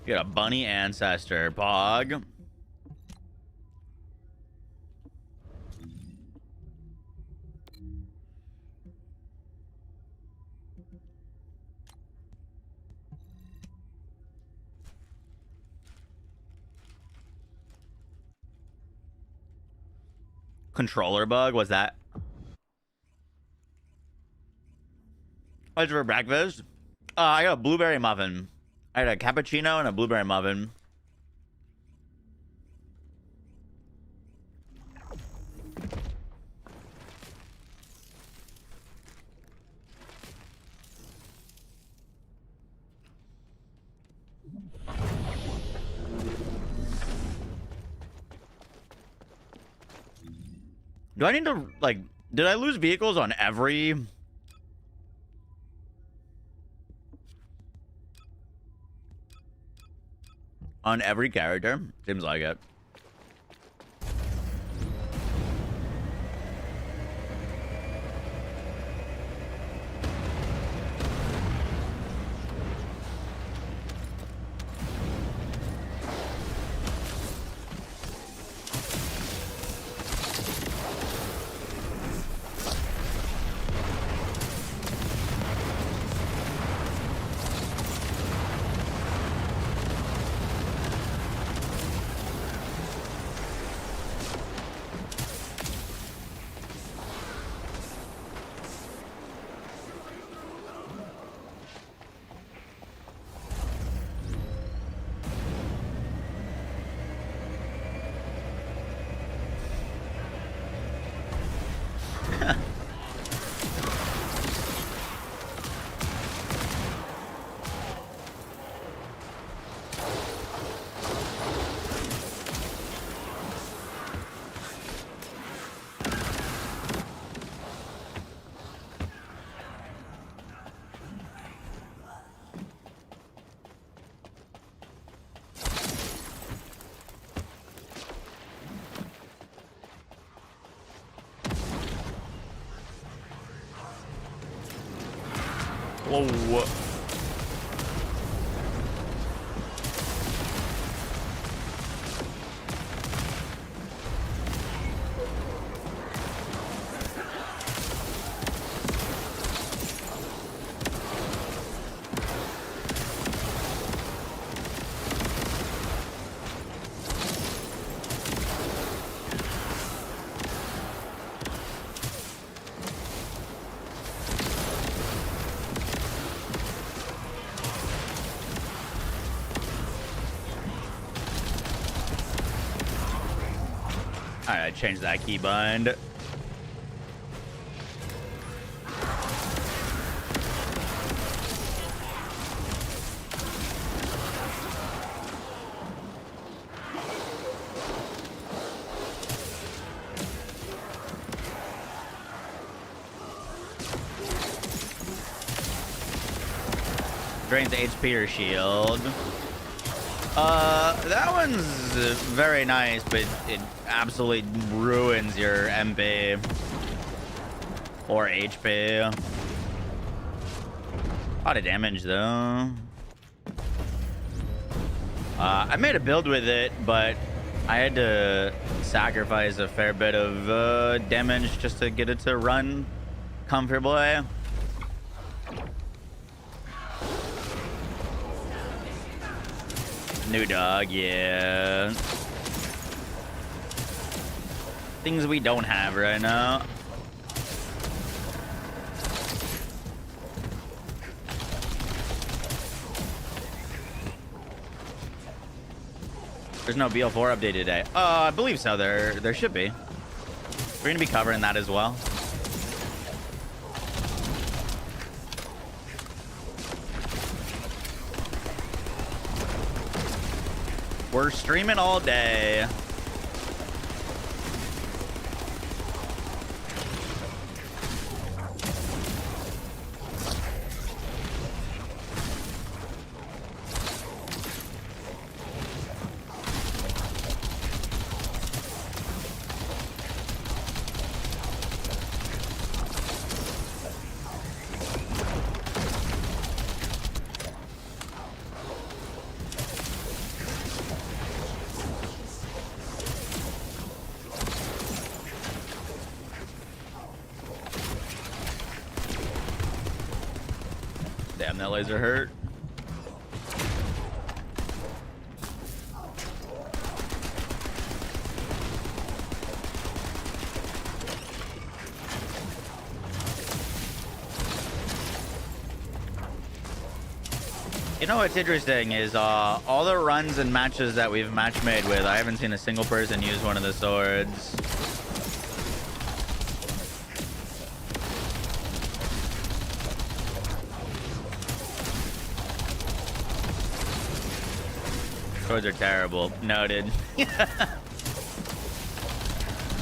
You got a bunny ancestor, Pog. Controller bug, what's that? What's for breakfast? I got a blueberry muffin. I had a cappuccino and a blueberry muffin. Do I need to, like, did I lose vehicles on every... on every character? Seems like it. Whoa. Alright, change that keybind. Drains HP or shield. That one's very nice, but it absolutely ruins your MP or HP. A lot of damage though. I made a build with it, but I had to sacrifice a fair bit of damage just to get it to run comfortably. New dog, yeah. Things we don't have right now. There's no BL4 update today. I believe so. There should be. We're gonna be covering that as well. We're streaming all day. Damn, that laser hurt. You know what's interesting is all the runs and matches that we've match made with, I haven't seen a single person use one of the swords. Swords are terrible. Noted.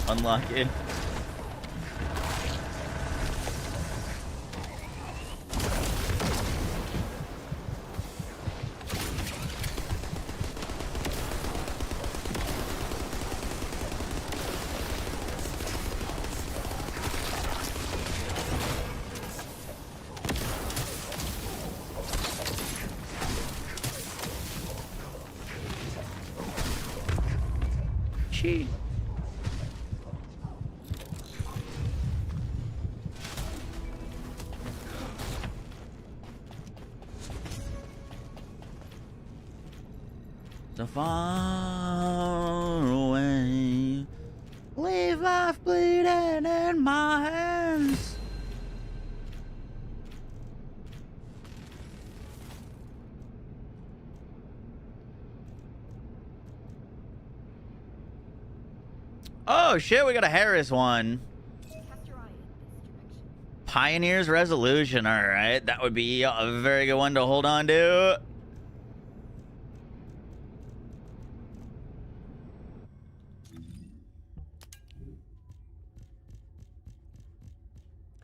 Unlucky. So far away, leave life bleeding in my hands. Oh shit, we got a Harris one. Pioneer's Resolution, alright. That would be a very good one to hold on to.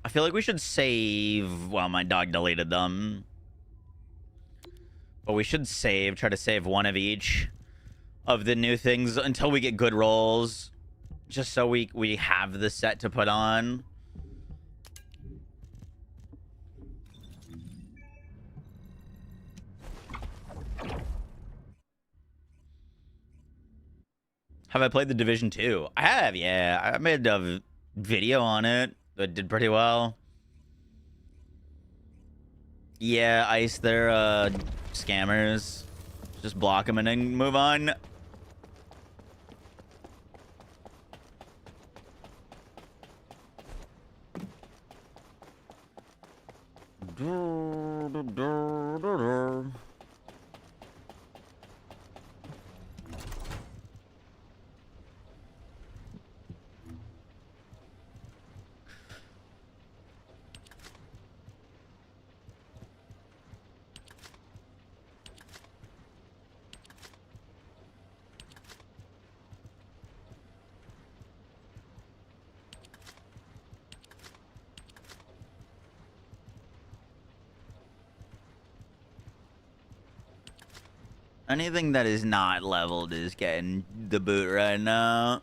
I feel like we should save... Well, my dog deleted them. But we should save, try to save one of each of the new things until we get good rolls. Just so we have the set to put on. Have I played the Division 2? I have, yeah. I made a video on it. It did pretty well. Yeah, ICE, they're scammers. Just block them and then move on. Anything that is not leveled is getting the boot right now.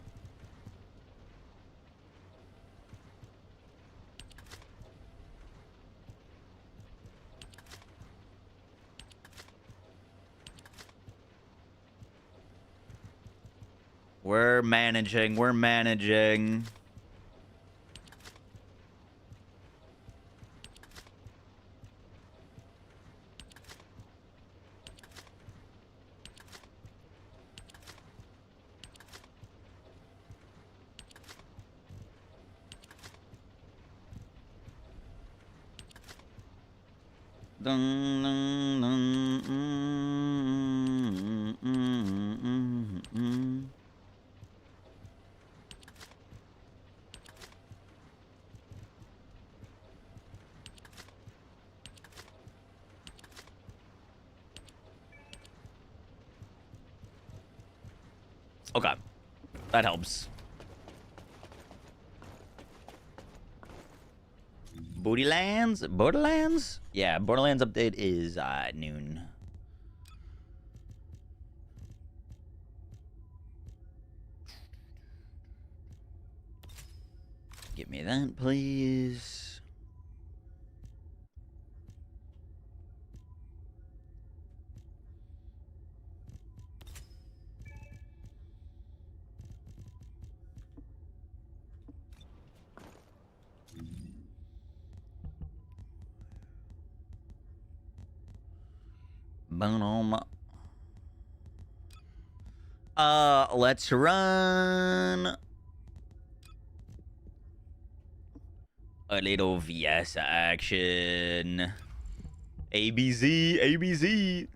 We're managing. We're managing. Dun, dun, dun, Okay, that helps. Borderlands? Yeah, Borderlands update is noon. Give me that, please. Boom. Let's run a little VS action. ABZ, ABZ.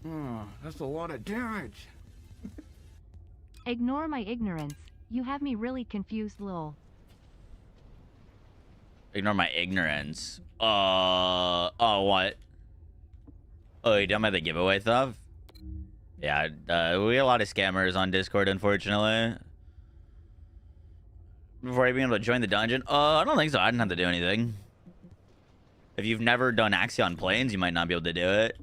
Oh, that's a lot of damage. Ignore my ignorance. You have me really confused, lol. Ignore my ignorance. Oh, what? Oh, you done by the giveaway stuff? Yeah, we have a lot of scammers on Discord, unfortunately. Before I being able to join the dungeon? I don't think so. I didn't have to do anything. If you've never done Axion Plains, you might not be able to do it.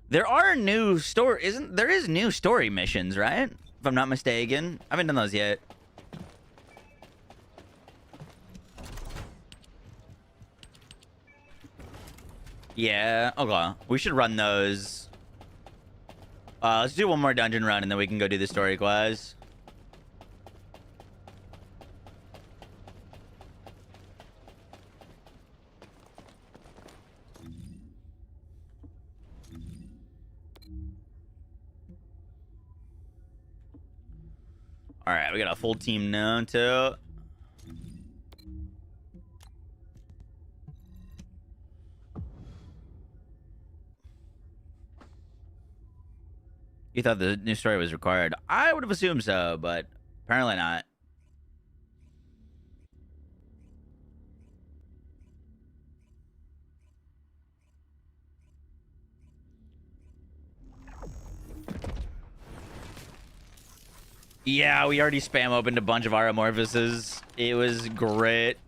There are new there is new story missions, right? If I'm not mistaken. I haven't done those yet. Yeah, okay. We should run those. Let's do one more dungeon run and then we can go do the story quest. All right, we got a full team now, too. You thought the new story was required? I would have assumed so, but apparently not. Yeah, we already spam opened a bunch of our amorphouses. It was great.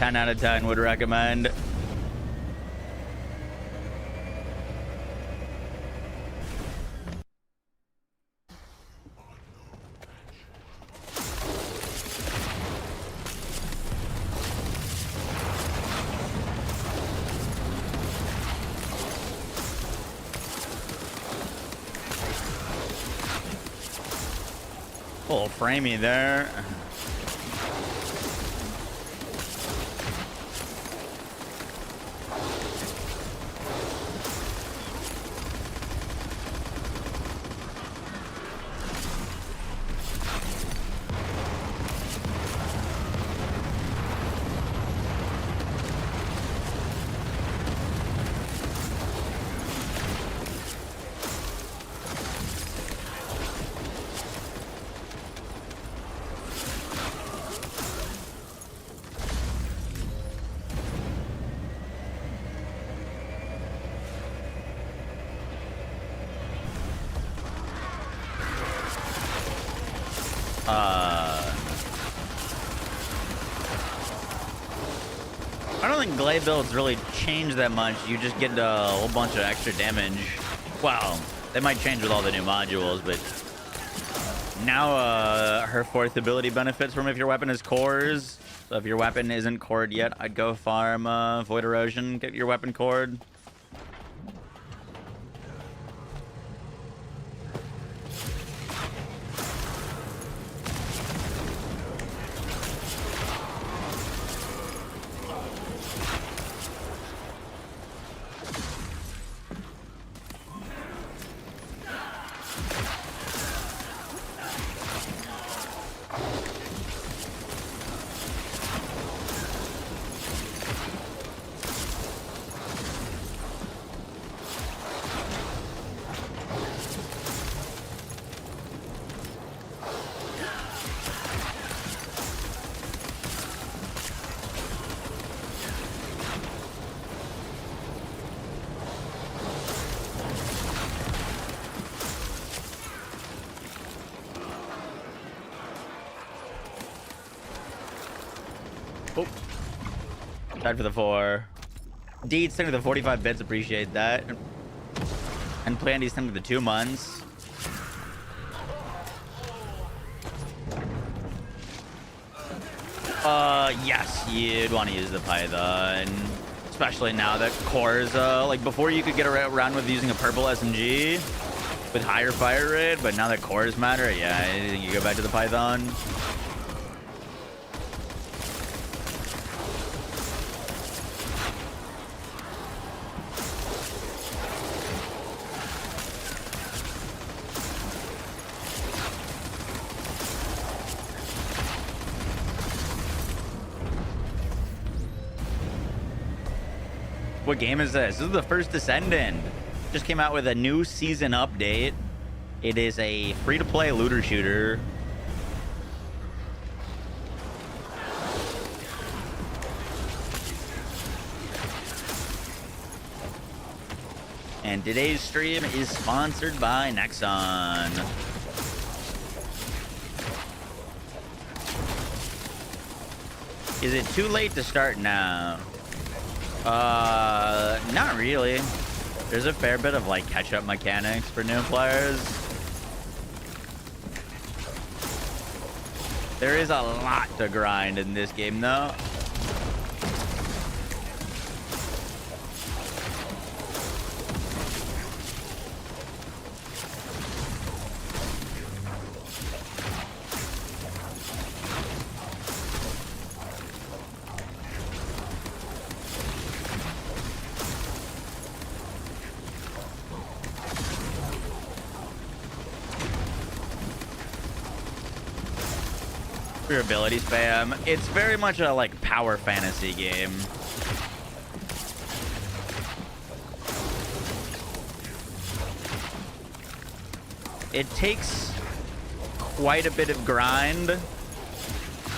10 out of 10 would recommend. Little framey there. I don't think glade builds really change that much. You just get a whole bunch of extra damage. Well, they might change with all the new modules, but now her fourth ability benefits from if your weapon is cores. So if your weapon isn't cored yet, I'd go farm Void Erosion, get your weapon cored. Oh, tried for the 4. Deeds sent to the 45 bits, appreciate that. And Plandy sent to the 2 months. Yes, you'd want to use the Python, especially now that cores, like before you could get around with using a purple SMG with higher fire rate, but now that cores matter, yeah, I think you go back to the Python. What game is this? This is the First Descendant. Just came out with a new season update. It is a free-to-play looter shooter. And today's stream is sponsored by Nexon. Is it too late to start now? Not really. There's a fair bit of like catch-up mechanics for new players. There is a lot to grind in this game though. Your ability spam. It's very much a like power fantasy game. It takes quite a bit of grind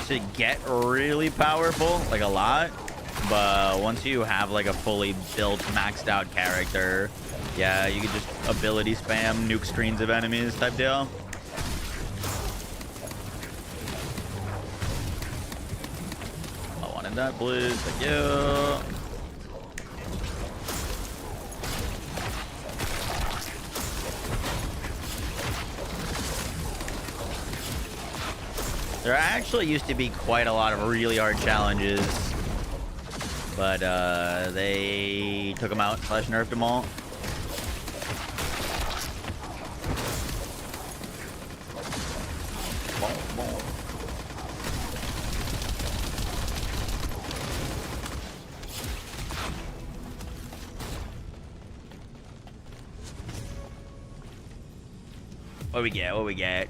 to get really powerful, like a lot. But once you have like a fully built, maxed out character, yeah, you can just ability spam, nuke screens of enemies type deal. want that, please. Thank you. There actually used to be quite a lot of really hard challenges, but they took them out / nerfed them all. What we get? What we get?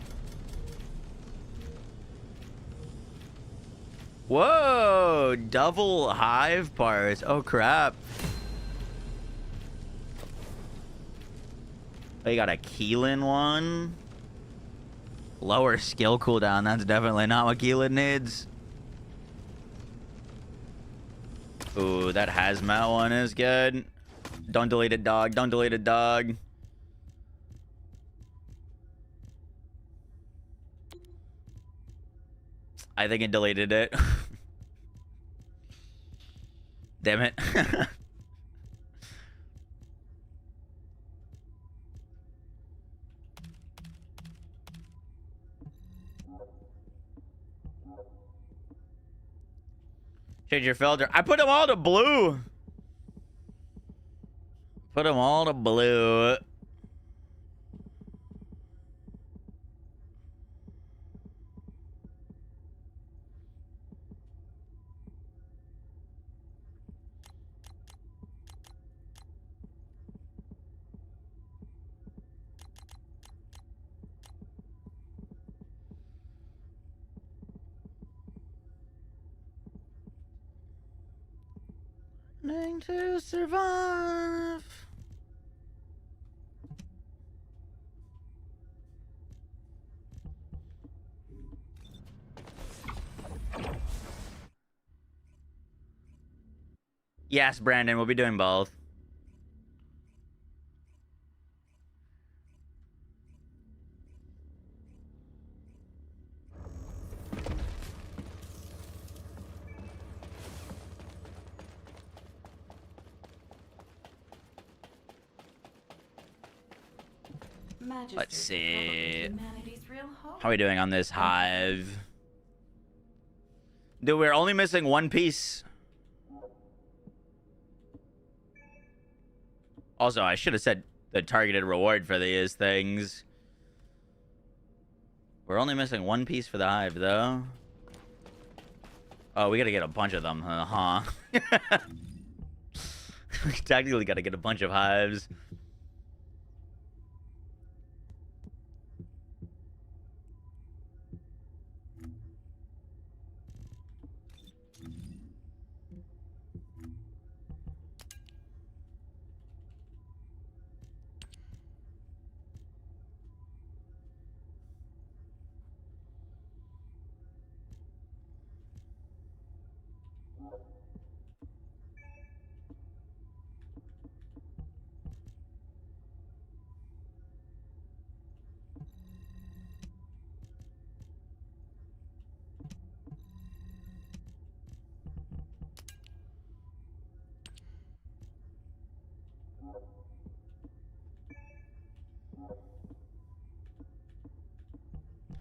Whoa! Double hive parts. Oh crap! Oh, you got a Keelan one. Lower skill cooldown. That's definitely not what Keelan needs. Ooh, that hazmat one is good. Don't delete it, dog. Don't delete it, dog. I think it deleted it. Damn it. Change your filter. I put them all to blue. Put them all to blue. Learning to survive. Yes, Brandon, we'll be doing both. Let's see. How are we doing on this hive? Dude, we're only missing one piece. Also, I should have said the targeted reward for these things. We're only missing one piece for the hive, though. Oh, we gotta get a bunch of them, huh? We technically gotta get a bunch of hives.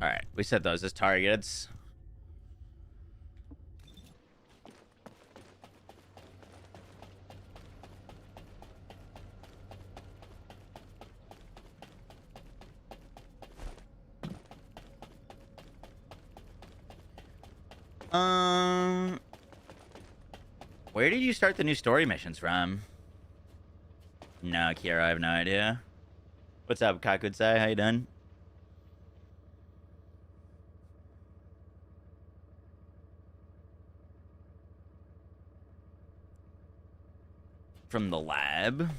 All right, we set those as targets. Where did you start the new story missions from? No, Kiara, I have no idea. What's up, Kakutsai? How you doing? From the lab.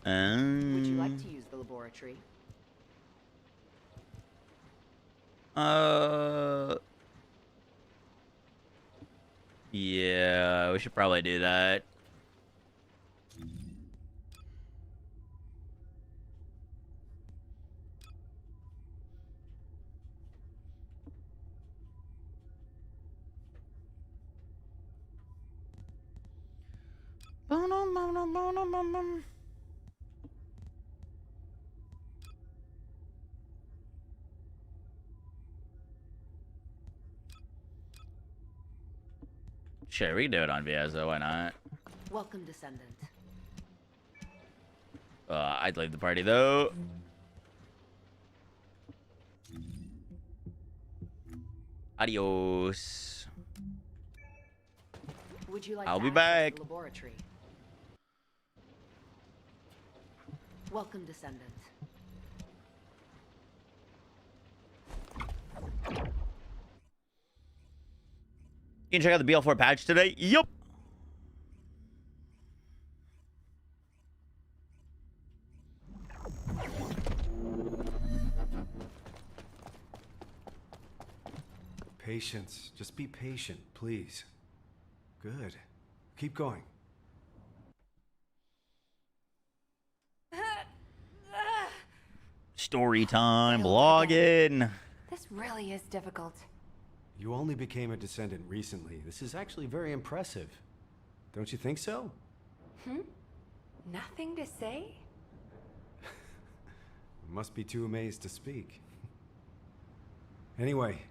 Would you like to use the laboratory? Yeah, we should probably do that. Sure, we can do it on VS though, why not? Welcome, Descendant. I'd leave the party though. Adios. Would you like I'll to be access back. the laboratory? Welcome, Descendant. You can check out the BL4 patch today. Yup. Patience. Just be patient, please. Good. Keep going. Story time. Login. This really is difficult. You only became a descendant recently. This is actually very impressive. Don't you think so? Nothing to say? Must be too amazed to speak. Anyway,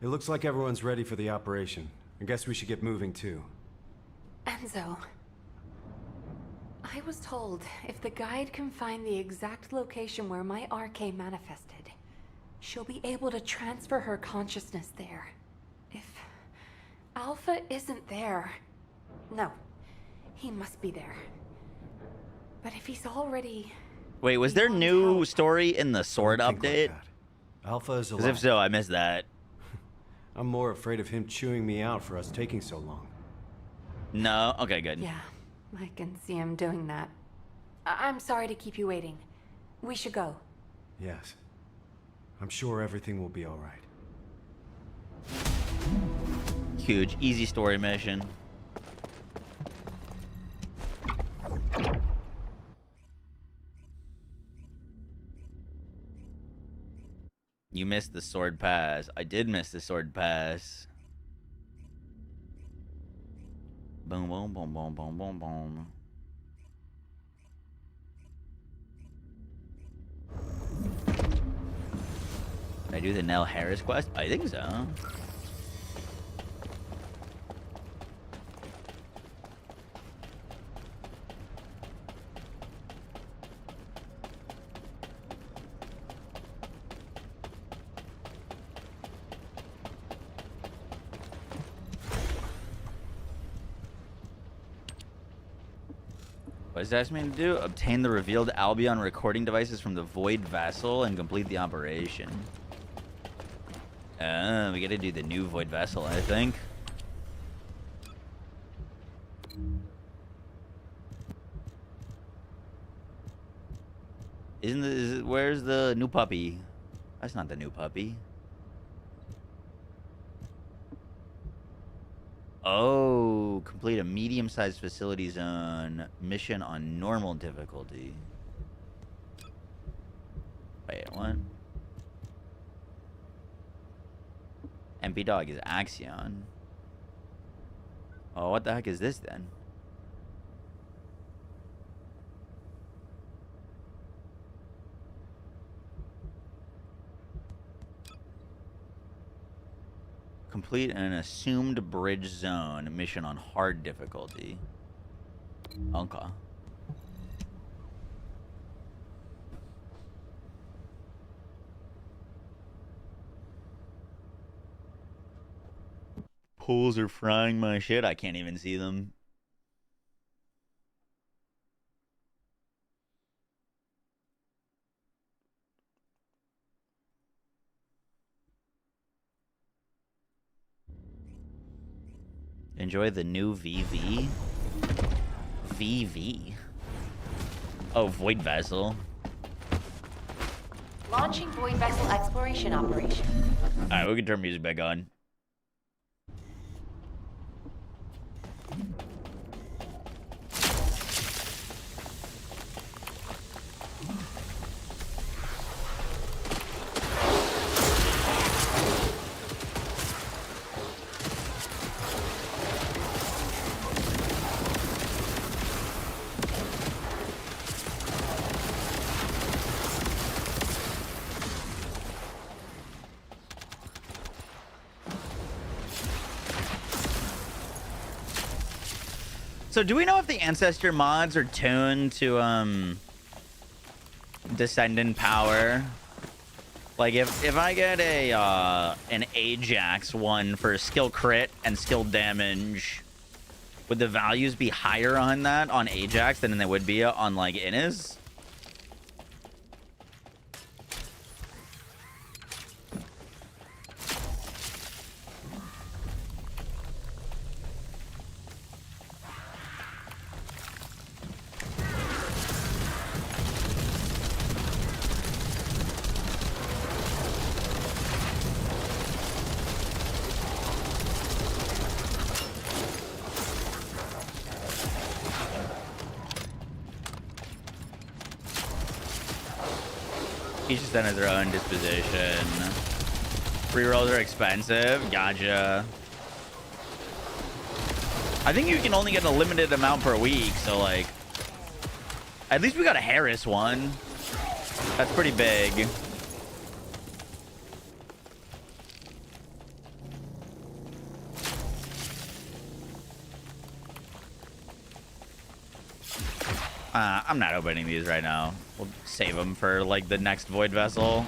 it looks like everyone's ready for the operation. I guess we should get moving too. Enzo. I was told if the guide can find the exact location where my RK manifested, she'll be able to transfer her consciousness there. If Alpha isn't there... No, he must be there. But if he's already... Wait, was there beyond new help- story in the sword Don't think like update? that. Alpha is Because alive. if so, I missed that. I'm more afraid of him chewing me out for us taking so long. No? Okay, good. Yeah, I can see him doing that. I'm sorry to keep you waiting. We should go. Yes. I'm sure everything will be all right. Huge, easy story mission. You missed the sword pass. I did miss the sword pass. Boom, boom, boom, boom, boom, boom, boom. Did I do the Nell Harris quest? I think so. What does that ask me to do? Obtain the revealed Albion recording devices from the Void Vessel and complete the operation. We gotta do the new Void Vessel, I think. Where's the new puppy? That's not the new puppy. Oh, complete a medium-sized facility zone mission on normal difficulty. Wait, what? MP Dog is Axion. Oh, what the heck is this then? Complete an assumed bridge zone mission on hard difficulty. Okay. Pools are frying my shit. I can't even see them. Enjoy the new VV. VV. Oh, Void Vessel. Launching Void Vessel exploration operation. Alright, we can turn music back on. So do we know if the ancestor mods are tuned to Descendant power? Like if I get a an Ajax one for skill crit and skill damage, would the values be higher on that on Ajax than they would be on like Innis? Each descent has their own disposition. Rerolls are expensive. Gotcha. I think you can only get a limited amount per week, so like... At least we got a Harris one. That's pretty big. I'm not opening these right now. We'll save them for like the next Void Vessel.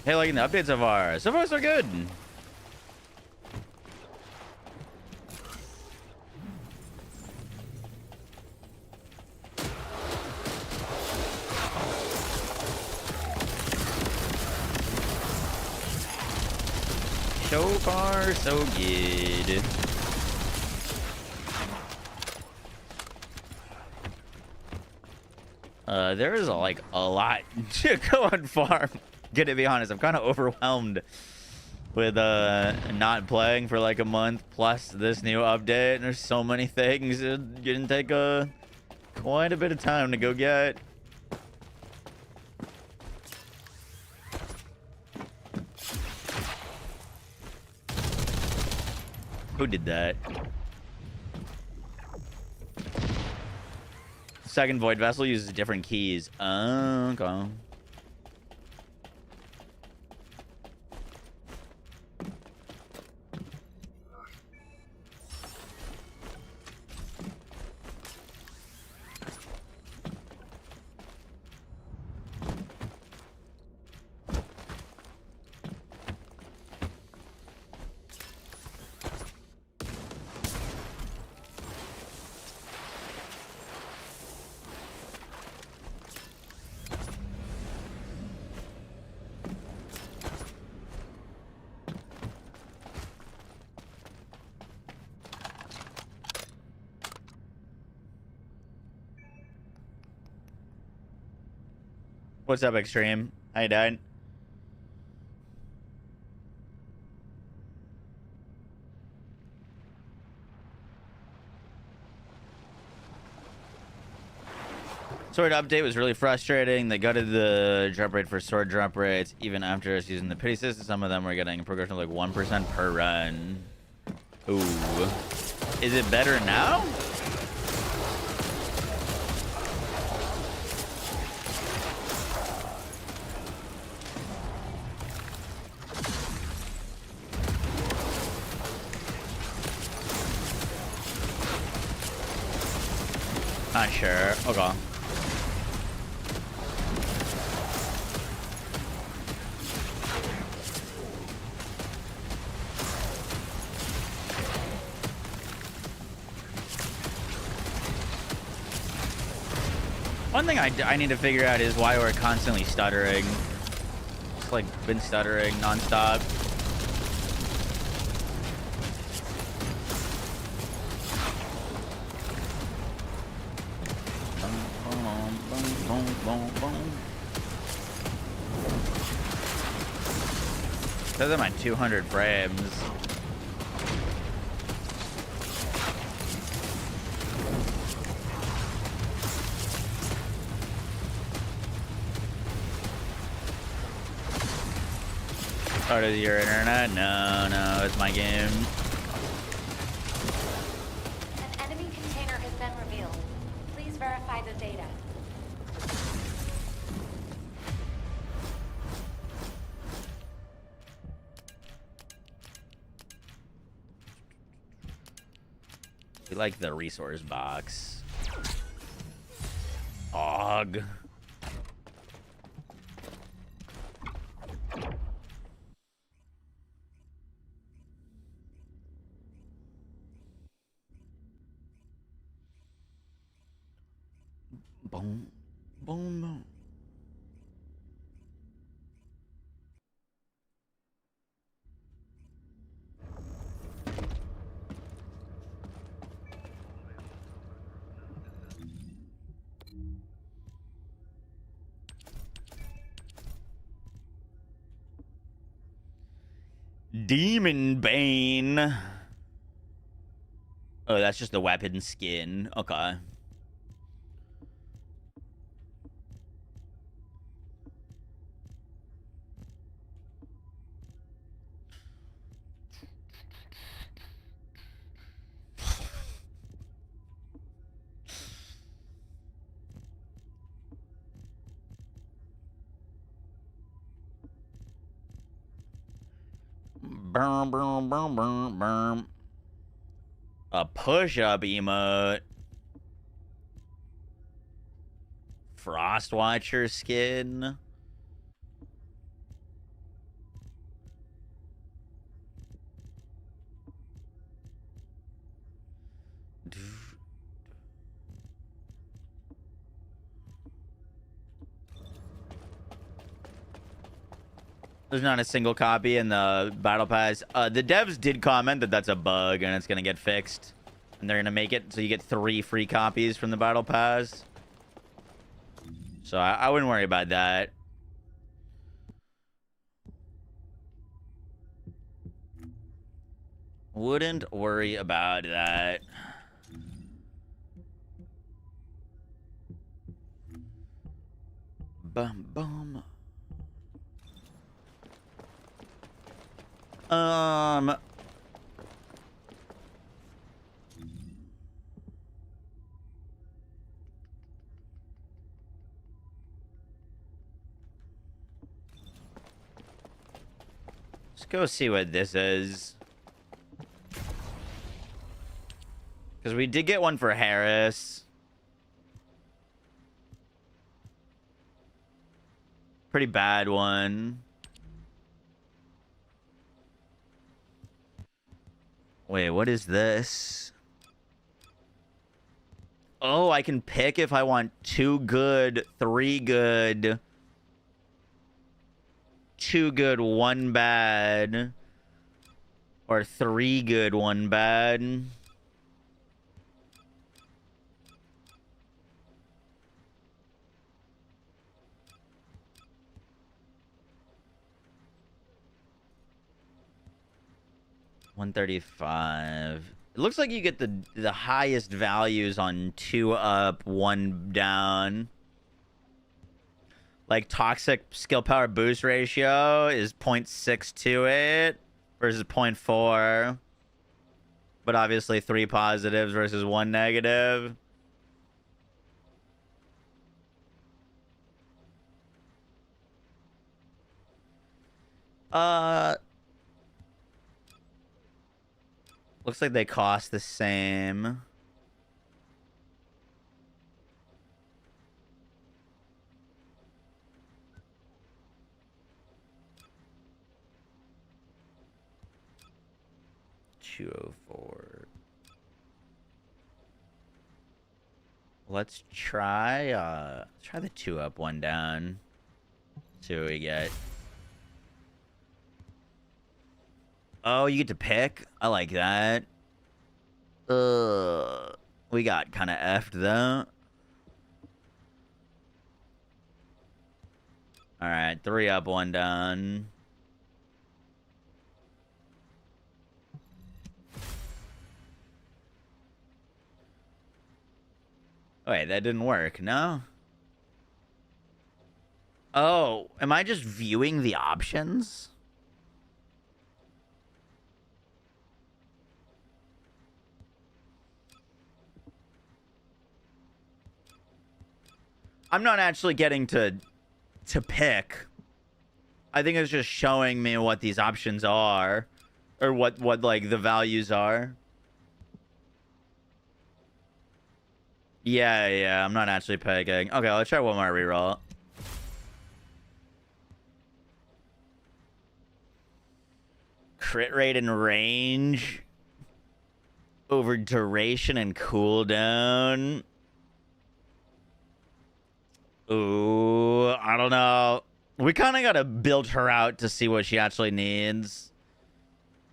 Hey, liking the updates so far? So far, so good. So far, so good. There is like a lot to go on farm. Gonna be honest, I'm kind of overwhelmed with not playing for like a month plus this new update. And there's so many things. It's gonna take quite a bit of time to go get. Who did that? Second Void Vessel uses different keys. Okay. What's up, Extreme? How you doing? Sword update was really frustrating. They gutted the drop rate for sword drop rates even after us using the pity system. Some of them were getting a progression of like 1% per run. Ooh. Is it better now? Not sure. Okay. One thing I need to figure out is why we're constantly stuttering. Just like been stuttering nonstop. boom, boom. Those are my 200 frames. Started your internet? No, it's my game. An enemy container has been revealed. Please verify the data. We like the resource box. Og. Boom, boom, boom. Demon Bane. Oh, that's just the weapon skin. Okay. Boom, boom, boom, boom, boom. A push-up emote. Frostwatcher skin. There's not a single copy in the battle pass. The devs did comment that that's a bug and it's gonna get fixed, and they're gonna make it so you get 3 free copies from the battle pass. So I wouldn't worry about that. Wouldn't worry about that. Bum bum. Let's go see what this is. Because we did get one for Harris. Pretty bad one. Wait, what is this? Oh, I can pick if I want 2 good, 3 good, 2 good, 1 bad, or 3 good, 1 bad. $135. It looks like you get the highest values on 2 up, 1 down. Like toxic skill power boost ratio is 0.628 versus 0.4. But obviously 3 positives versus 1 negative. Looks like they cost the same. $204. Let's try the 2 up, 1 down. See what we get. Oh, you get to pick? I like that. We got kind of effed though. All right, 3 up, 1 down. Wait, that didn't work, no? Oh, am I just viewing the options? I'm not actually getting to pick. I think it's just showing me what these options are, or what like the values are. Yeah, I'm not actually picking. Okay, let's try one more reroll. Crit rate and range over duration and cooldown. Ooh, I don't know. We kind of got to build her out to see what she actually needs.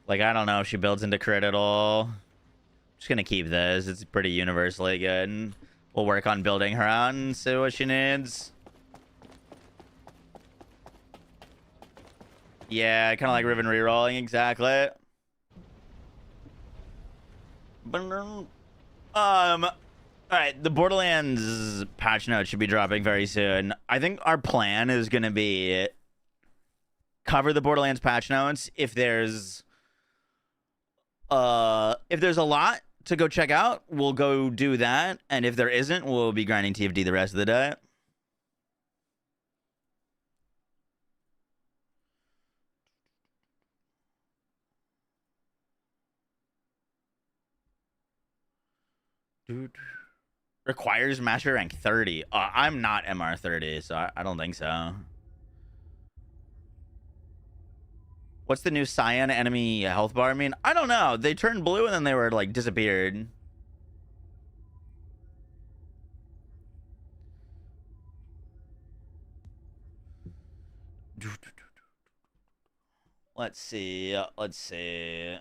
Like, I don't know if she builds into crit at all. Just going to keep this. It's pretty universally good. We'll work on building her out and see what she needs. Yeah, kind of like Riven rerolling, exactly. All right, the Borderlands patch note should be dropping very soon. I think our plan is going to be cover the Borderlands patch notes. If there's a lot to go check out, we'll go do that. And if there isn't, we'll be grinding TFD the rest of the day. Dude. Requires master rank 30. I'm not MR 30, so I don't think so. What's the new cyan enemy health bar mean? I don't know. They turned blue and then they were like disappeared. Let's see. Let's see.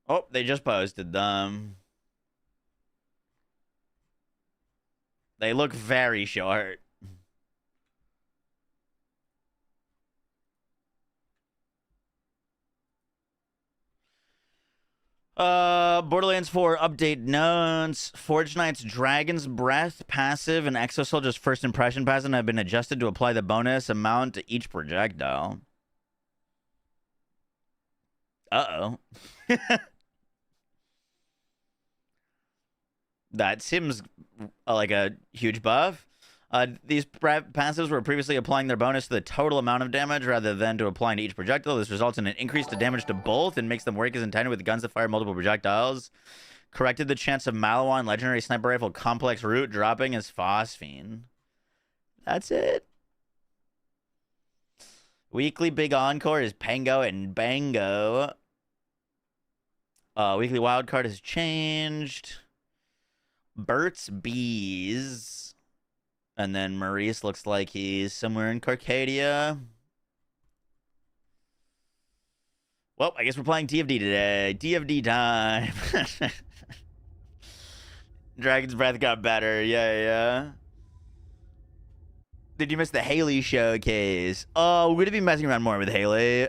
Oh, they just posted them. They look very short. Borderlands 4 update notes. Forge Knight's Dragon's Breath passive and Exo Soldier's First Impression passive have been adjusted to apply the bonus amount to each projectile. Uh-oh. That seems like a huge buff. These passives were previously applying their bonus to the total amount of damage rather than to applying to each projectile. This results in an increase to damage to both and makes them work as intended with guns that fire multiple projectiles. Corrected the chance of Malawan Legendary Sniper Rifle Complex Root dropping as Phosphine. That's it. Weekly big encore is Pango and Bango. Weekly wild card has changed. Burt's Bees. And then Maurice looks like he's somewhere in Carcadia. Well, I guess we're playing TFD today. TFD time. Dragon's Breath got better. Yeah. Did you miss the Haley showcase? Oh, we're going to be messing around more with Haley.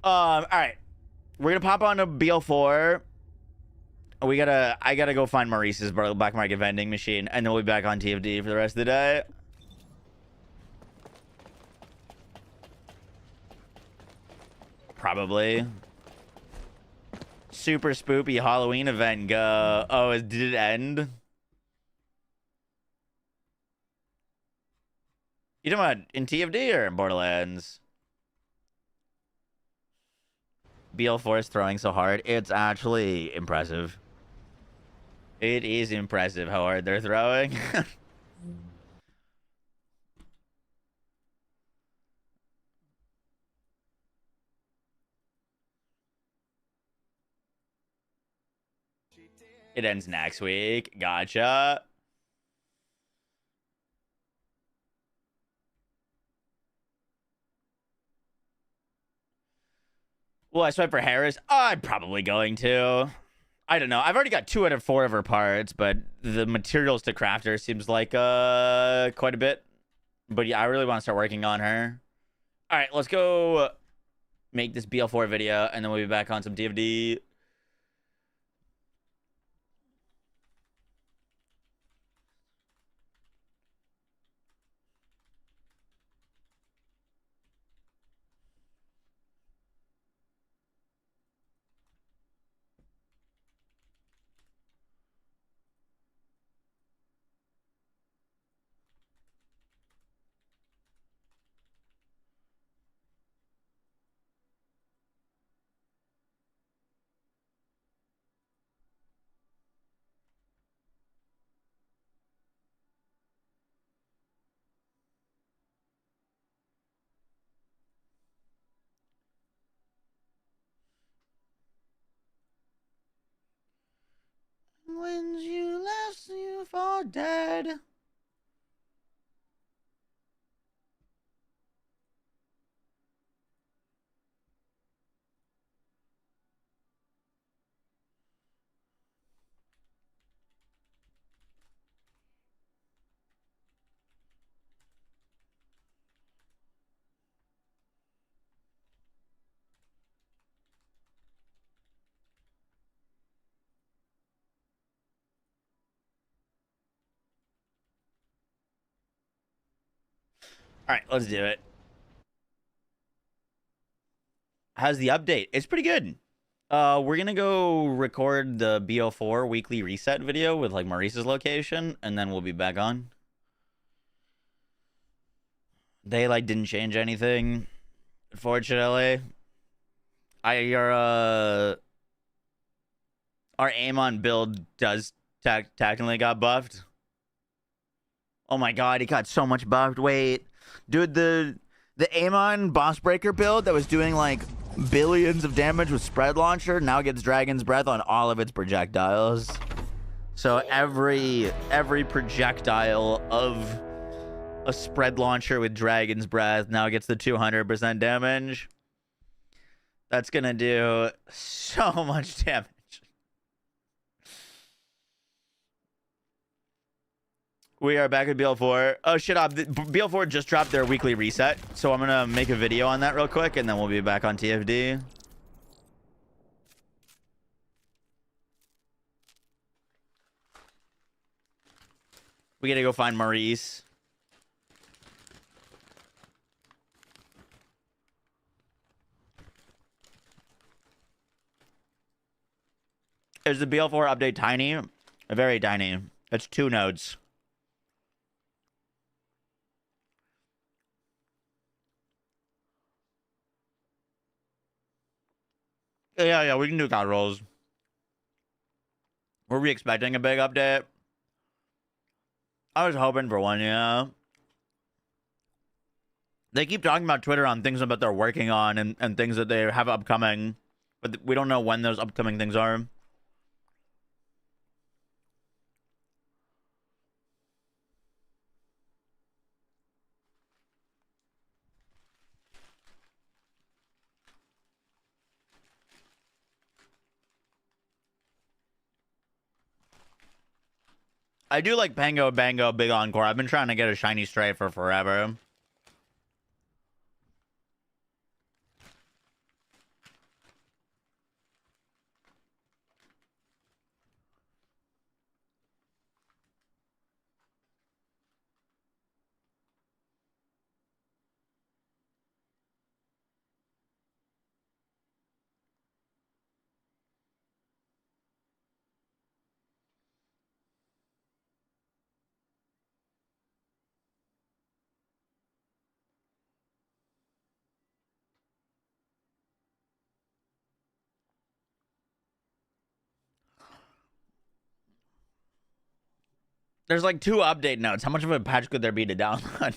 All right. We're going to pop on to BL4. I gotta go find Maurice's black market vending machine, and then we'll be back on TFD for the rest of the day. Probably. Super spoopy Halloween event go. Oh, did it end? You talking about in TFD or in Borderlands? BL4 is throwing so hard. It's actually impressive. It is impressive how hard they're throwing. It ends next week. Gotcha. Will I swipe for Harris? I'm probably going to. I don't know. I've already got 2 out of 4 of her parts, but the materials to craft her seems like quite a bit. But yeah, I really want to start working on her. All right, let's go make this BL4 video, and then we'll be back on some TFD. When you left, you fall dead. All right, let's do it. How's the update? It's pretty good. We're gonna go record the BO4 weekly reset video with like Maurice's location, and then we'll be back on. They like didn't change anything, unfortunately. Our Amon build does technically got buffed. Oh my god, it got so much buffed. Wait, dude, the Amon boss breaker build that was doing like billions of damage with spread launcher now gets dragon's breath on all of its projectiles. So every projectile of a spread launcher with dragon's breath now gets the 200% damage. That's gonna do so much damage. We are back at BL4. Oh shit, BL4 just dropped their weekly reset, so I'm gonna make a video on that real quick, and then we'll be back on TFD. We gotta go find Maurice. Is the BL4 update tiny? Very tiny. It's 2 nodes. Yeah, we can do god rolls. Were we expecting a big update? I was hoping for one, yeah. They keep talking about Twitter on things that they're working on and things that they have upcoming, but we don't know when those upcoming things are. I do like Pango Bango Big Encore. I've been trying to get a shiny stray for forever. There's like 2 update notes. How much of a patch could there be to download?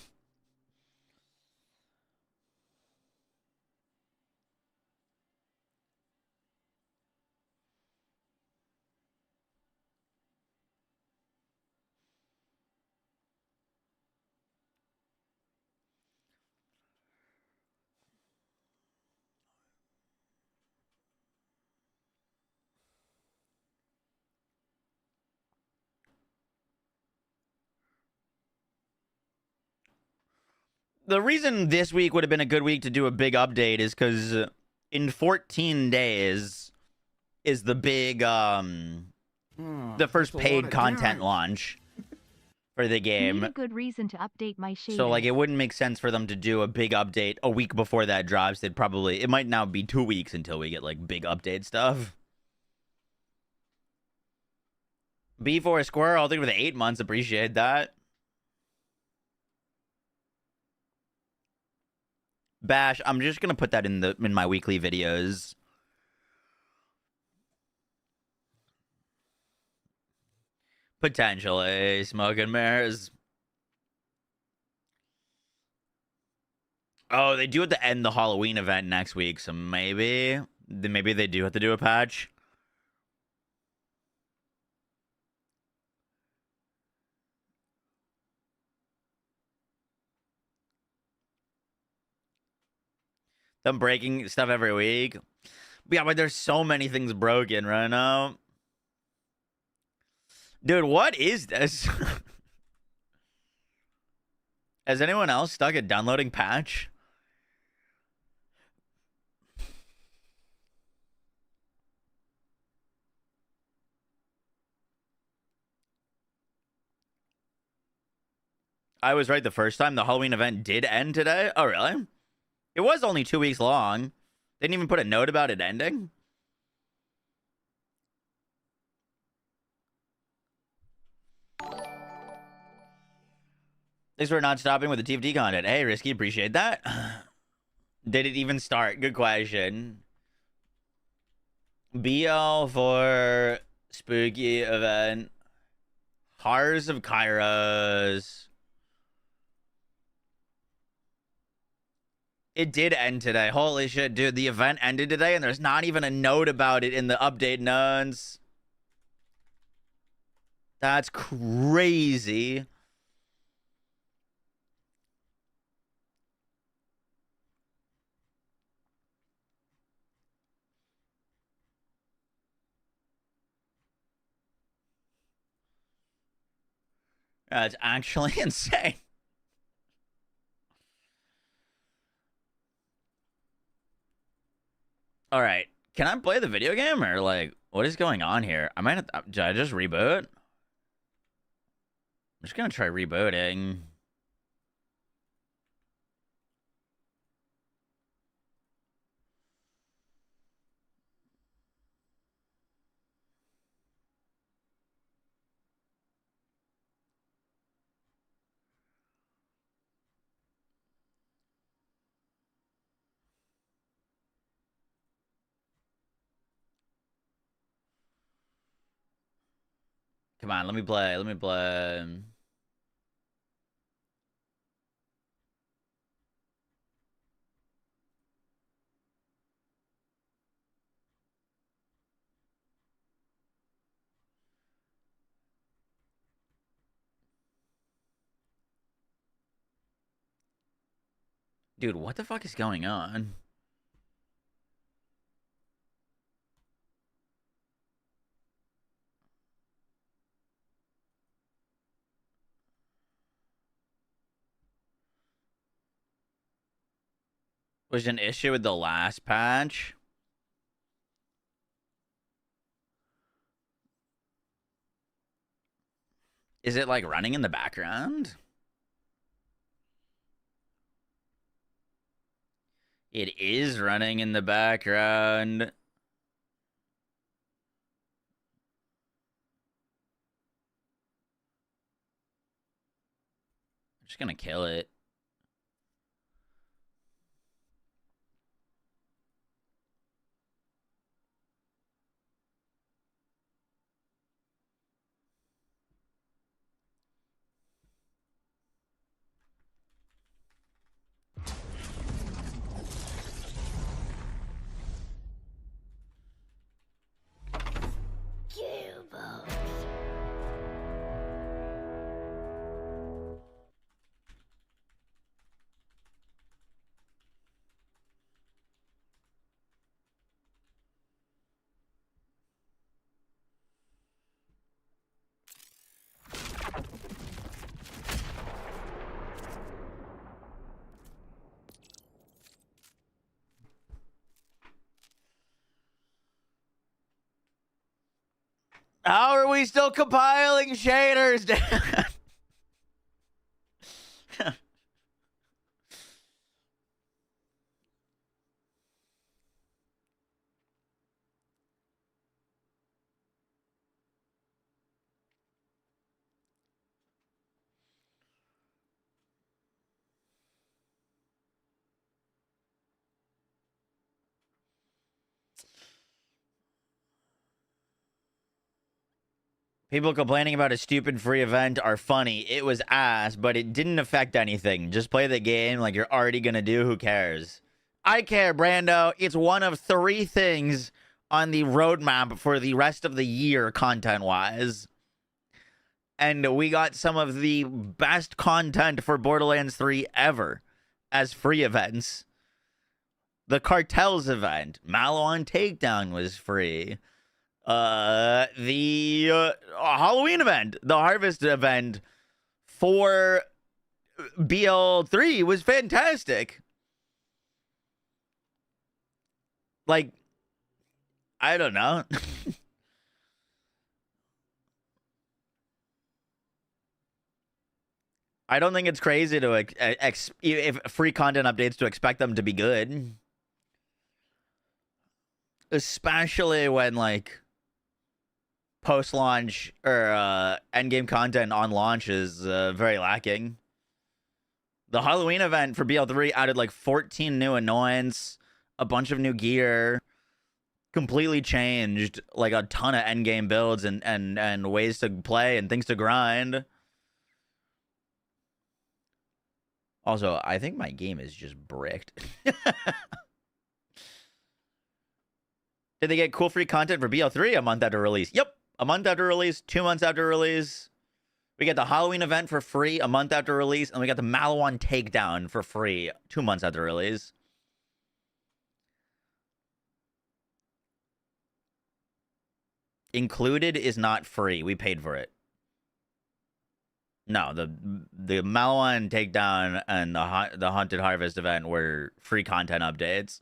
The reason this week would have been a good week to do a big update is because in 14 days is the big, the first that's a lot paid of content damage. launch for the Need game. a good reason to update my shaders. So, like, it wouldn't make sense for them to do a big update a week before that drops. It might now be 2 weeks until we get, like, big update stuff. B4 Squirrel, I think with 8 months, appreciate that. Bash, I'm just gonna put that in my weekly videos. Potentially, Smoke and Mirrors. Oh, they do have to end the Halloween event next week, so maybe they do have to do a patch. Them breaking stuff every week. But yeah, but there's so many things broken right now. Dude, what is this? Has anyone else stuck at downloading patch? I was right the first time. The Halloween event did end today. Oh, really? It was only 2 weeks long. They didn't even put a note about it ending. Thanks for not stopping with the TFD content. Hey, Risky, appreciate that. Did it even start? Good question. BL for spooky event. Hearts of Kairos. It did end today. Holy shit, dude. The event ended today, and there's not even a note about it in the update notes. That's crazy. That's actually insane. All right. Can I play the video game or like what is going on here? I might have to, did I just reboot? I'm just gonna try rebooting. Come on, let me play. Let me play. Dude, what the fuck is going on? Was an issue with the last patch? Is it like running in the background? It is running in the background. I'm just gonna kill it. How are we still compiling shaders, Dan? People complaining about a stupid free event are funny. It was ass, but it didn't affect anything. Just play the game like you're already gonna do. Who cares? I care, Brando. It's one of 3 things on the roadmap for the rest of the year, content-wise. And we got some of the best content for Borderlands 3 ever as free events. The Cartels event, Maliwan Takedown was free. The Halloween event, the Harvest event for BL3 was fantastic. Like, I don't know. I don't think it's crazy to if free content updates to expect them to be good. Especially when, like, post-launch or endgame content on launch is very lacking. The Halloween event for BL3 added like 14 new annoyance, a bunch of new gear, completely changed like a ton of endgame builds and ways to play and things to grind. Also, I think my game is just bricked. Did they get cool free content for BL3 a month after release? Yep. A month after release, 2 months after release. We get the Halloween event for free a month after release, and we got the Maliwan Takedown for free 2 months after release. Included is not free. We paid for it. No, the Maliwan Takedown and the Haunted Harvest event were free content updates.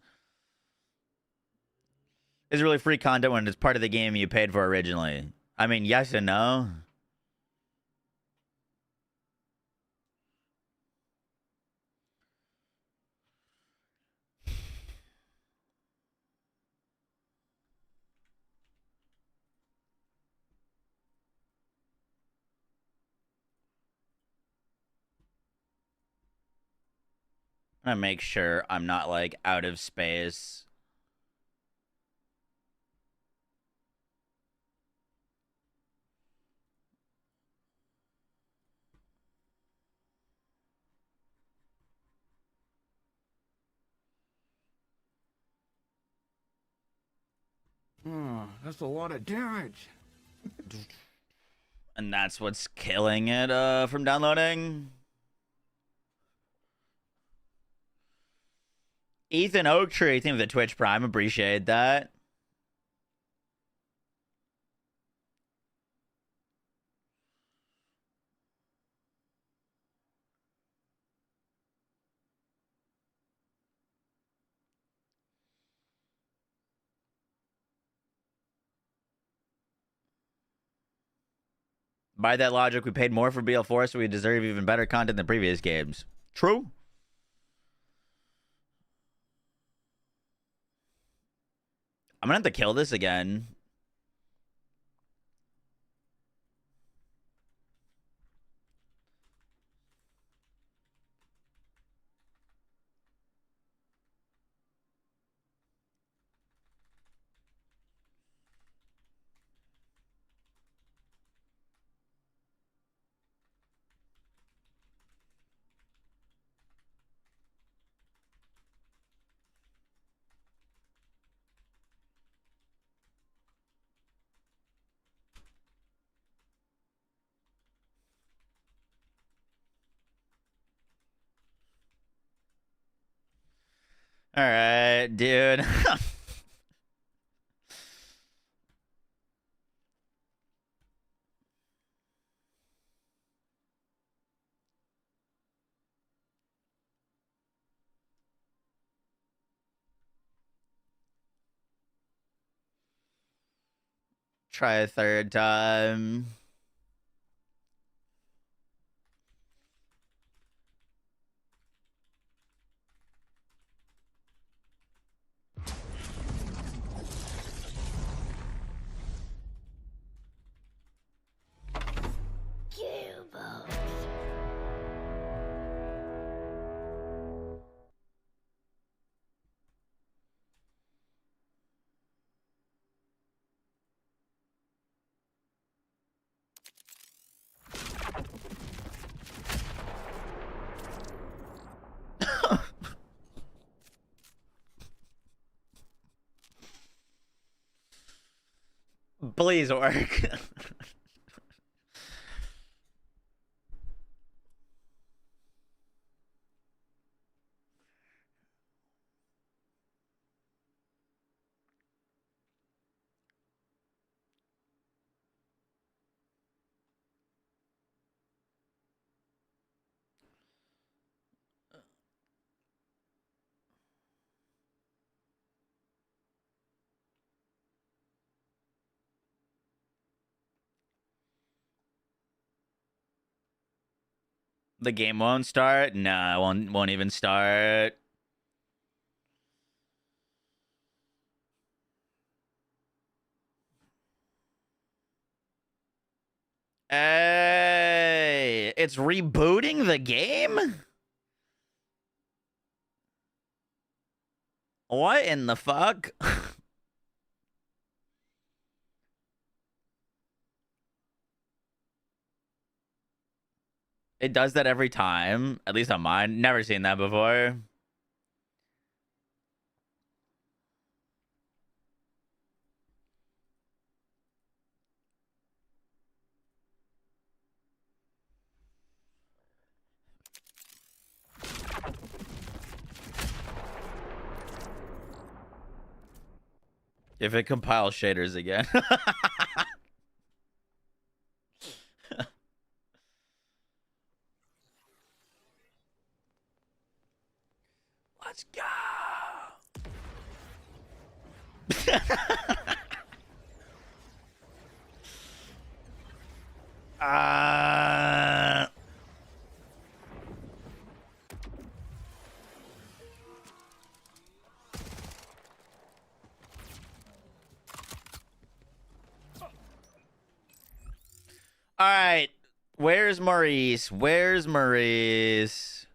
It's really free content when it's part of the game you paid for originally. I mean, yes and no. I'm gonna make sure I'm not like out of space. Oh, that's a lot of damage. And that's what's killing it from downloading. Ethan Oaktree, thank you for the Twitch Prime. Appreciate that. By that logic, we paid more for BL4, so we deserve even better content than previous games. True. I'm gonna have to kill this again. All right, dude. Try a third time. Please work. The game won't start? No, it won't even start. Hey, it's rebooting the game? What in the fuck? It does that every time, at least on mine. Never seen that before. If it compiles shaders again. Let's go. All right. Where's Maurice? Where's Maurice?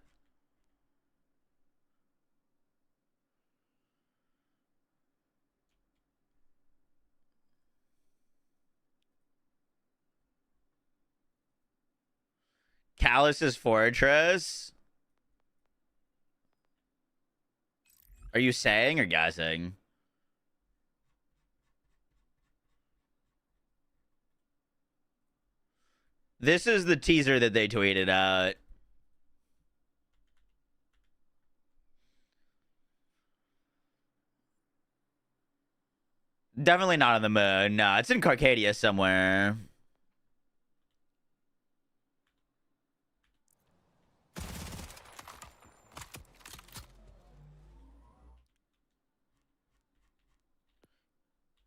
Callus's Fortress? Are you saying or guessing? This is the teaser that they tweeted out. Definitely not on the moon. No, it's in Carcadia somewhere.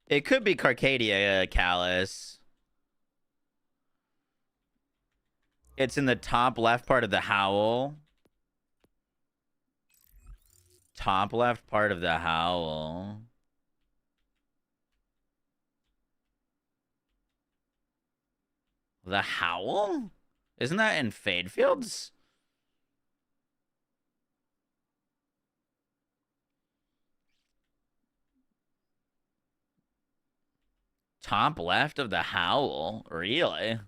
It could be Carcadia, Callus. It's in the top left part of the Howl. Top left part of the Howl. The Howl? Isn't that in Fadefields? Top left of the Howl? Really?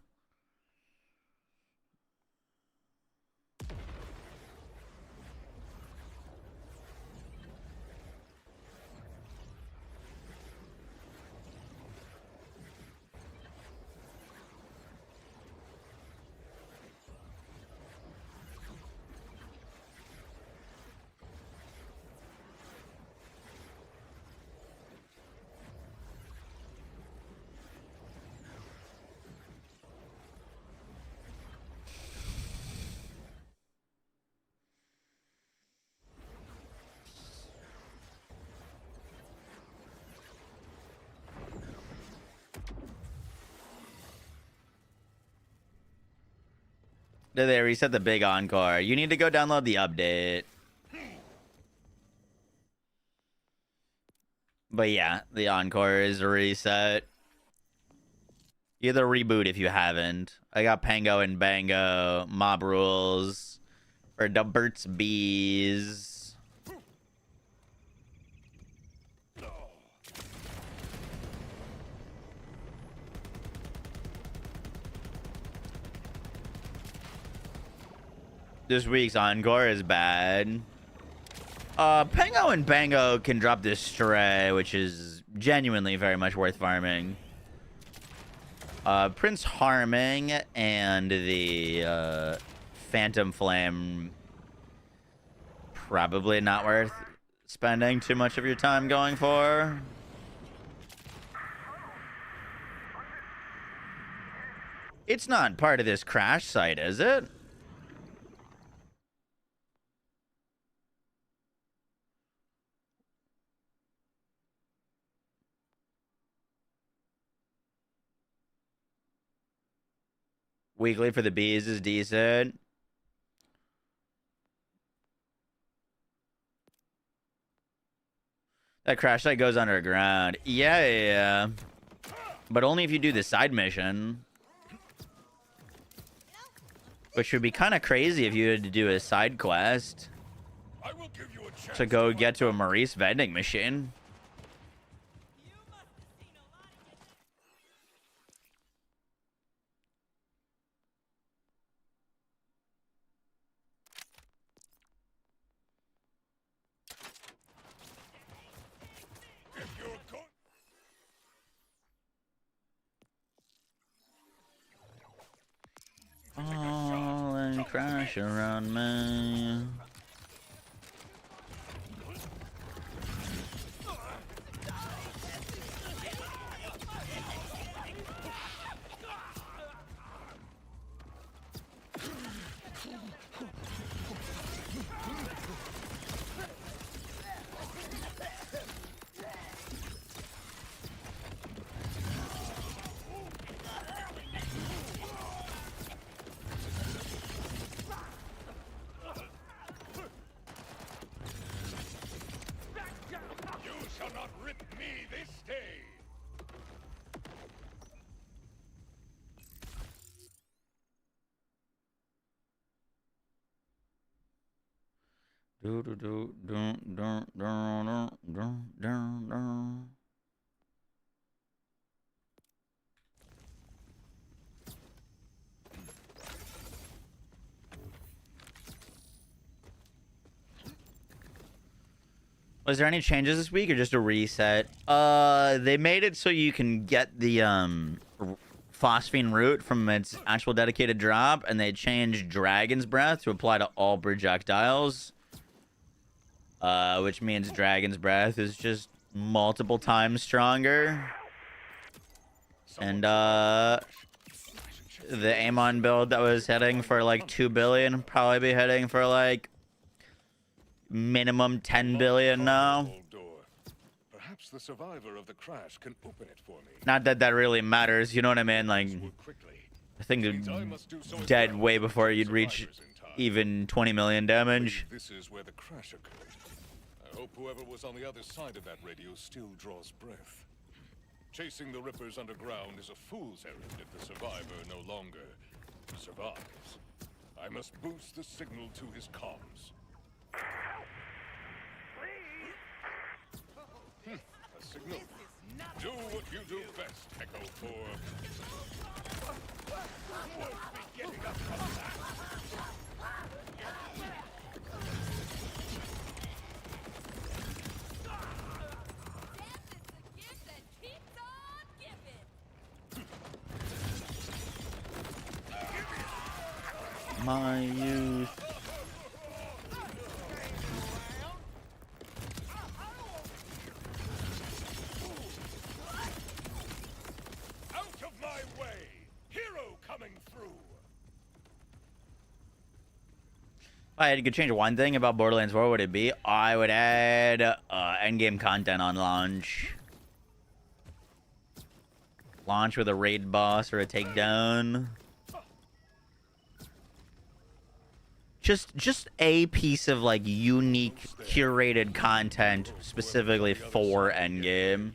Did they reset the big encore? You need to go download the update. But yeah, the encore is reset. Either reboot if you haven't. I got Pango and Bango, Mob Rules, or the Burt's Bees. This week's encore is bad. Pango and Bango can drop this Stray, which is genuinely very much worth farming. Prince Harming and the Phantom Flame, probably not worth spending too much of your time going for. It's not part of this crash site, is it? Weekly for the bees is decent. That crash site goes underground. Yeah. But only if you do the side mission. Which would be kind of crazy if you had to do a side quest. I will give you a chance To go get to a Maurice vending machine. if you're going. All and crash around me. You shall not rip me this day. Do do do do do do do do do. Was there any changes this week or just a reset? They made it so you can get the phosphine root from its actual dedicated drop, and they changed Dragon's Breath to apply to all projectiles. Which means Dragon's Breath is just multiple times stronger. And the Amon build that was heading for like 2 billion probably be heading for like minimum 10 billion now. Perhaps the survivor of the crash can open it for me. Not that that really matters, you know what I mean? Like, I think it's dead way before you'd reach even 20 million damage. This is where the crash occurred. I hope whoever was on the other side of that radio still draws breath. Chasing the Rippers underground is a fool's errand if the survivor no longer survives. I must boost the signal to his comms. A signal. Do what you do best, Echo 4. Won't be getting up from that. My youth. Out of my way! Hero coming through! If I had to change one thing about Borderlands 4, what would it be? I would add endgame content on launch. Launch with a raid boss or a takedown. just a piece of like unique curated content specifically for Endgame.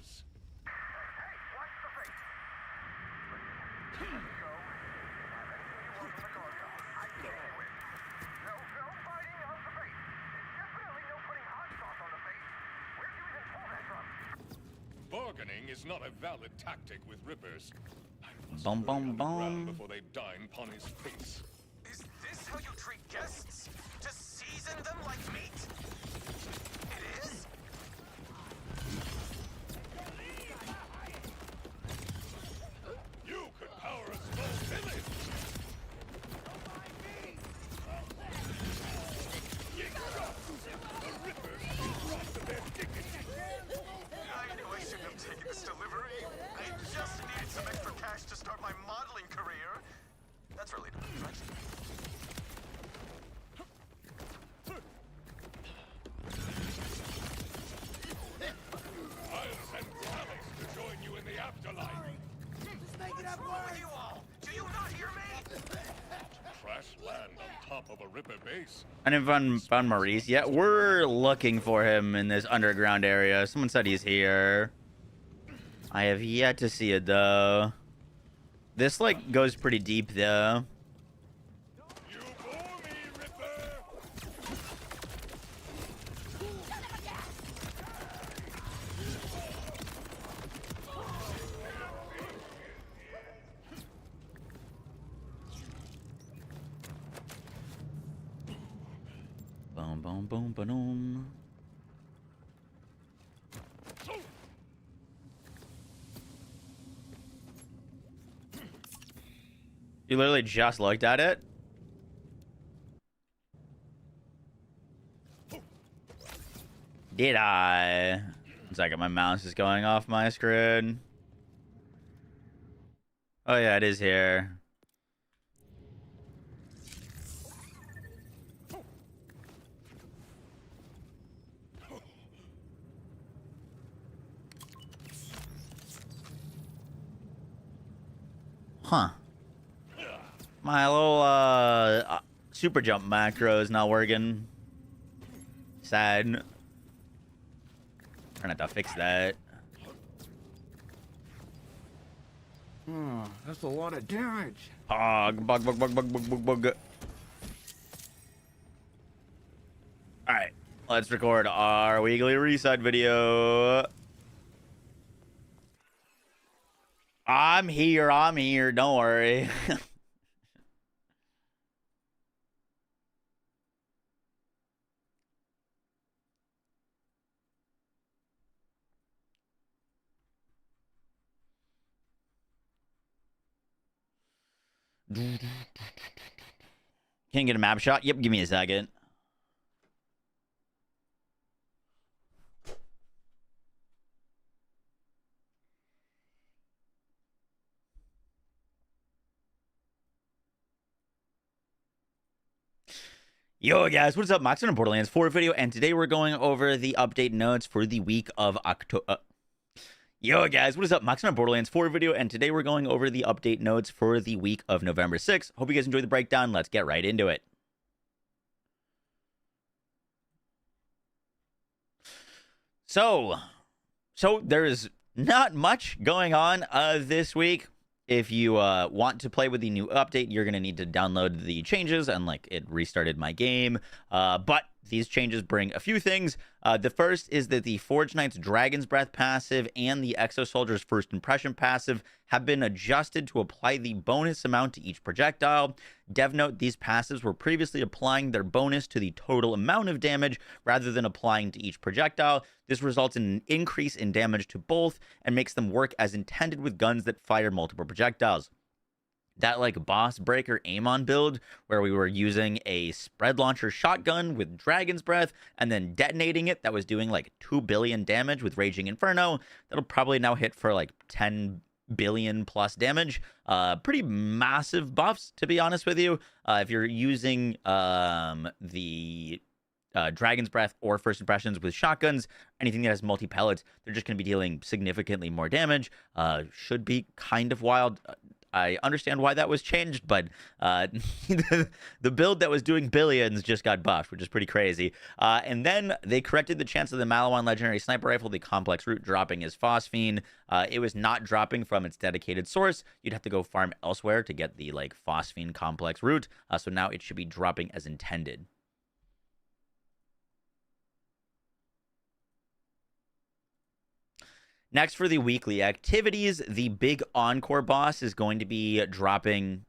Bargaining is not a valid tactic with Rippers. Bum bum bum. Before they dine upon his face. Is this how you treat guests? To season them like meat? It is? You could power a small village! The Rippers brought to their dignity! I knew I shouldn't have taken this delivery. I just needed some extra cash to start my modeling career. That's really not impressive. I'll send Alice to join you in the afterlife! What's wrong with you all? Do you not hear me? Crash land on top of a Ripper base. I haven't found Maurice yet. We're looking for him in this underground area. Someone said he's here. I have yet to see it though. This like goes pretty deep though. You bore me, Ripper! Boom boom boom boom. You literally just looked at it? Did I? One second, my mouse is going off my screen. Oh yeah, it is here. Huh. My little super jump macro is not working. Sad. Trying to fix that. Oh, that's a lot of damage. Bug. Alright, let's record our weekly reset video. I'm here, don't worry. Can't get a map shot? Yep, give me a second. Yo guys, what's up? Max on Borderlands 4 video, and today we're going over the update notes for the week of October. Yo guys, what is up? Max on Borderlands 4 video, and today we're going over the update notes for the week of November 6th. Hope you guys enjoyed the breakdown. Let's get right into it. So there is not much going on this week. If you want to play with the new update, you're going to need to download the changes, and like it restarted my game. But these changes bring a few things. The first is that the Forge Knight's Dragon's Breath passive and the Exo Soldier's First Impression passive have been adjusted to apply the bonus amount to each projectile. Dev note, these passives were previously applying their bonus to the total amount of damage rather than applying to each projectile. This results in an increase in damage to both and makes them work as intended with guns that fire multiple projectiles. That like boss breaker Amon build where we were using a spread launcher shotgun with Dragon's Breath and then detonating it, that was doing like 2 billion damage with Raging Inferno. That'll probably now hit for like 10 billion plus damage. Pretty massive buffs, to be honest with you. If you're using the Dragon's Breath or First Impressions with shotguns, anything that has multi-pellets, they're just going to be dealing significantly more damage. Should be kind of wild. I understand why that was changed, but the build that was doing billions just got buffed, which is pretty crazy. And then they corrected the chance of the Malawan Legendary Sniper Rifle, the complex root, dropping as phosphine. It was not dropping from its dedicated source. You'd have to go farm elsewhere to get the like phosphine complex root. So now it should be dropping as intended. Next, for the weekly activities, the big Encore boss is going to be dropping.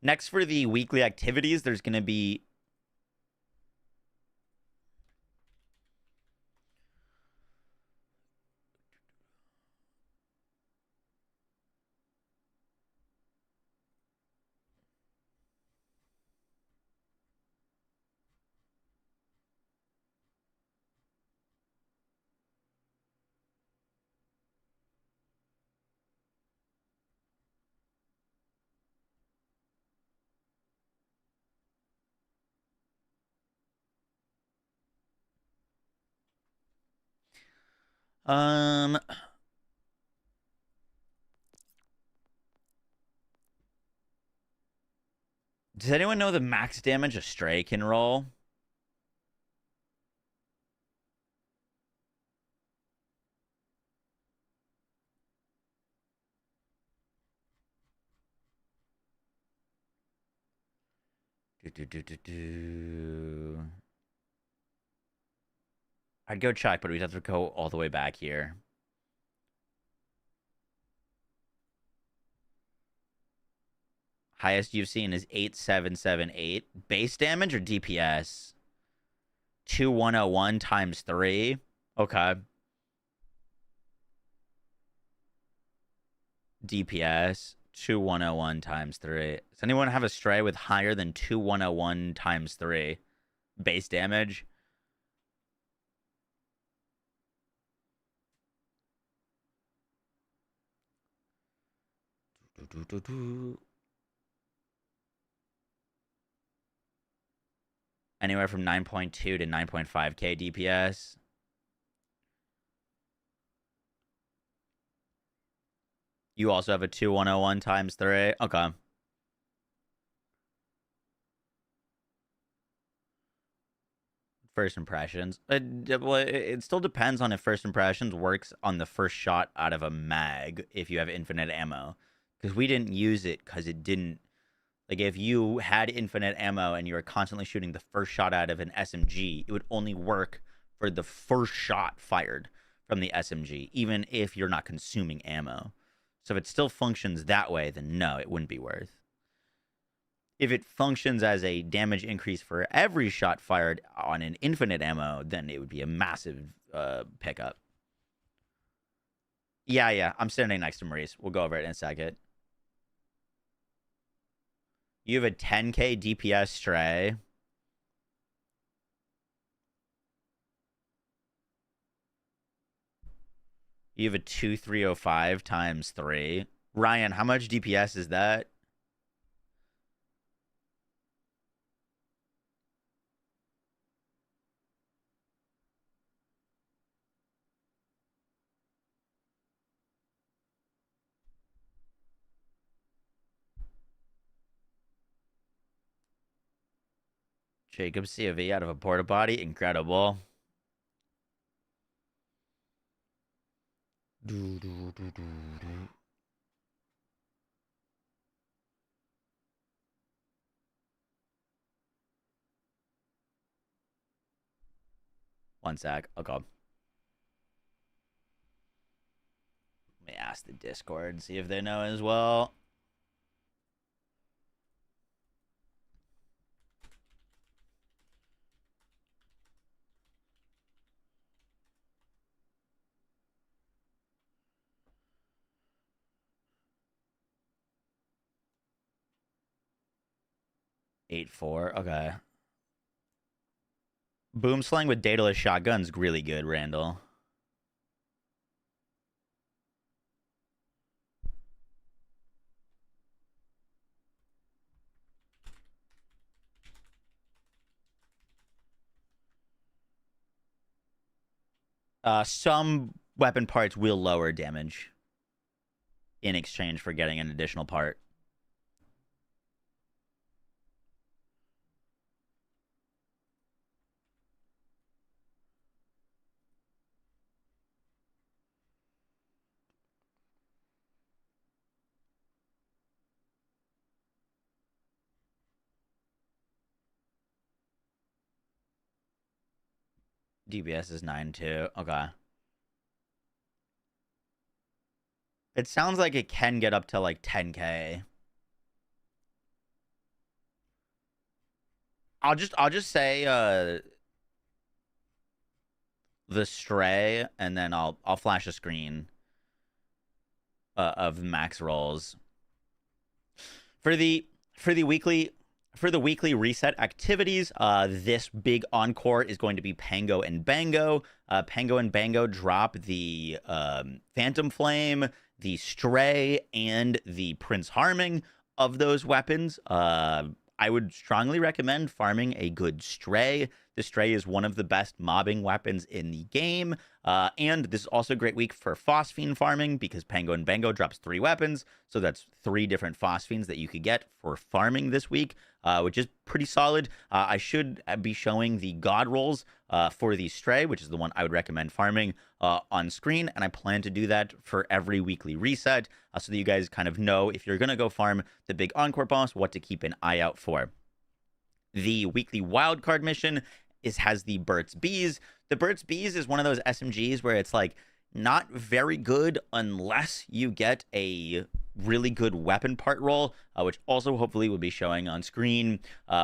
Next, for the weekly activities, there's going to be. Does anyone know the max damage a stray can roll? I'd go check, but we'd have to go all the way back here. Highest you've seen is 8778. Base damage or DPS? 2101 times 3. Okay. DPS 2101 times 3. Does anyone have a stray with higher than 2101 times 3 base damage? Anywhere from 9.2 to 9.5k DPS. You also have a 2101 times 3. Okay. First impressions. It still depends on if first impressions works on the first shot out of a mag if you have infinite ammo. Because we didn't use it because it didn't. Like, if you had infinite ammo and you were constantly shooting the first shot out of an SMG, it would only work for the first shot fired from the SMG, even if you're not consuming ammo. So if it still functions that way, then no, it wouldn't be worth. If it functions as a damage increase for every shot fired on an infinite ammo, then it would be a massive pickup. Yeah, I'm standing next to Maurice. We'll go over it in a second. You have a 10k DPS stray. You have a 2305 times 3. Ryan, how much DPS is that? Jacob COV out of a porta potty. Incredible. One sec. I'll go. Let me ask the Discord and see if they know as well. Eight four. Okay. Boom slang with dataless shotguns really good, Randall. Some weapon parts will lower damage in exchange for getting an additional part. DBS is 9 too. Okay. It sounds like it can get up to like 10K. I'll just say the stray, and then I'll flash a screen of max rolls. For the weekly reset activities, this big encore is going to be Pango and Bango. Pango and Bango drop the Phantom Flame, the Stray, and the Prince Harming of those weapons. I would strongly recommend farming a good Stray. The Stray is one of the best mobbing weapons in the game. And this is also a great week for Phosphine farming because Pango and Bango drops 3 weapons. So that's 3 different Phosphines that you could get for farming this week, which is pretty solid. I should be showing the God rolls for the Stray, which is the one I would recommend farming on screen. And I plan to do that for every weekly reset so that you guys kind of know if you're going to go farm the big Encore boss, what to keep an eye out for. The weekly wildcard mission has the Burt's Bees. The Burt's Bees is one of those SMGs where it's like not very good unless you get a really good weapon part roll, which also hopefully will be showing on screen.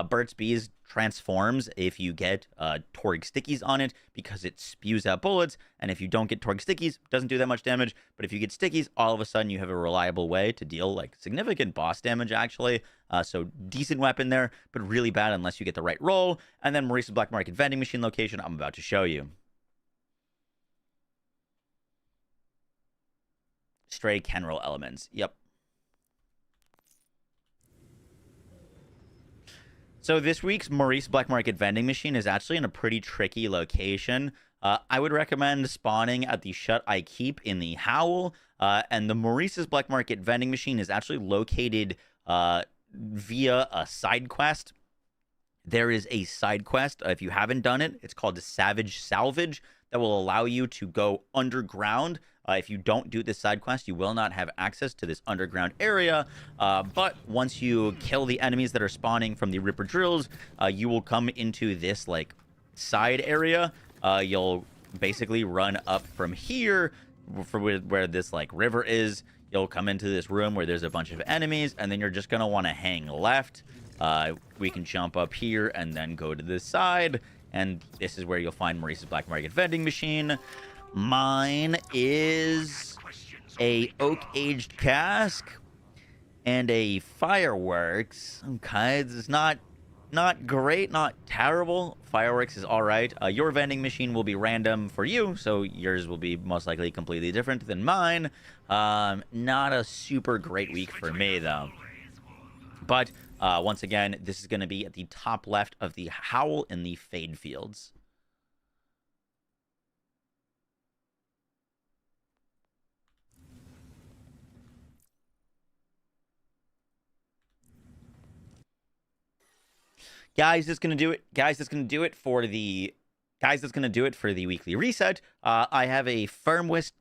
Burt's Bees transforms if you get Torg stickies on it because it spews out bullets, and if you don't get Torg stickies, it doesn't do that much damage, but if you get stickies, all of a sudden you have a reliable way to deal like significant boss damage actually. So decent weapon there, but really bad unless you get the right roll. And then Maurice's Black Market vending machine location I'm about to show you. Stray can roll elements. Yep. So this week's Maurice Black Market vending machine is actually in a pretty tricky location. I would recommend spawning at the Shut I Keep in the Howl. And the Maurice's Black Market vending machine is actually located via a side quest. There is a side quest, if you haven't done it, it's called Savage Salvage, that will allow you to go underground. If you don't do this side quest, you will not have access to this underground area. But once you kill the enemies that are spawning from the Ripper drills, you will come into this like side area. You'll basically run up from here for where this like river is. You'll come into this room where there's a bunch of enemies, and then you're just gonna want to hang left. We can jump up here and then go to this side, and this is where you'll find Maurice's Black Market vending machine. Mine is a oak-aged cask and a fireworks. Okay, this is not great, not terrible. Fireworks is all right. Your vending machine will be random for you, so yours will be most likely completely different than mine. Not a super great week for me, though. But once again, this is going to be at the top left of the Howl in the Fade Fields. Guys, that's gonna do it. Guys, that's gonna do it for the weekly reset. I have a firmware.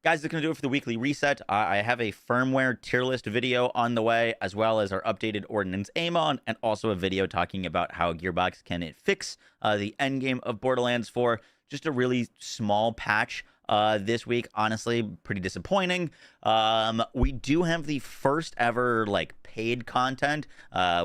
Guys, that's gonna do it for the weekly reset. I have a firmware tier list video on the way, as well as our updated Ordnance Amon, and also a video talking about how Gearbox can fix the end game of Borderlands 4. Just a really small patch this week, honestly, pretty disappointing. We do have the first ever like paid content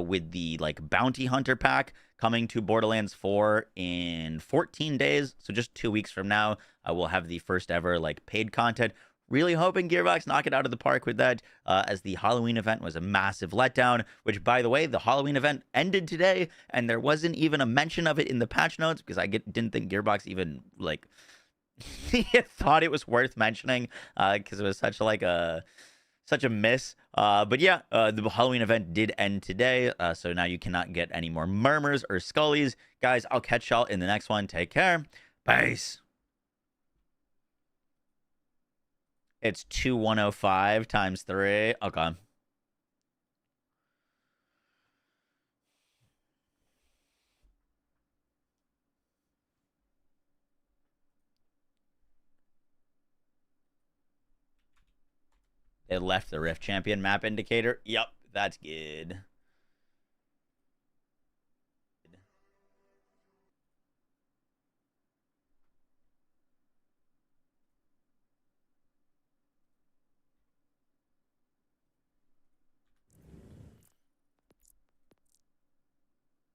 with the like Bounty Hunter pack coming to Borderlands 4 in 14 days. So just 2 weeks from now, we'll have the first ever like paid content. Really hoping Gearbox knock it out of the park with that, as the Halloween event was a massive letdown, which, by the way, the Halloween event ended today, and there wasn't even a mention of it in the patch notes because I didn't think Gearbox even like thought it was worth mentioning because it was such a miss. But yeah, the Halloween event did end today, so now you cannot get any more murmurs or scullies. Guys, I'll catch y'all in the next one. Take care. Peace. It's 2105 times 3. Okay. They left the Rift Champion map indicator. Yep, that's good.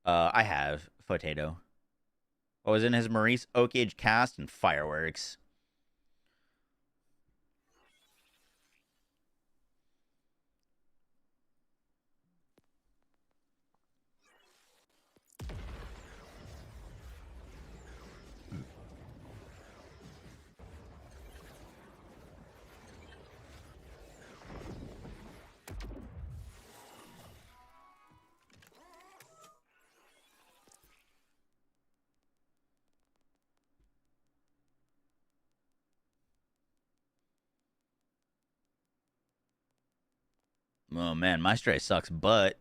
I have potato. What was in his Maurice Oak Age cast and fireworks? Oh man, my stray sucks butt.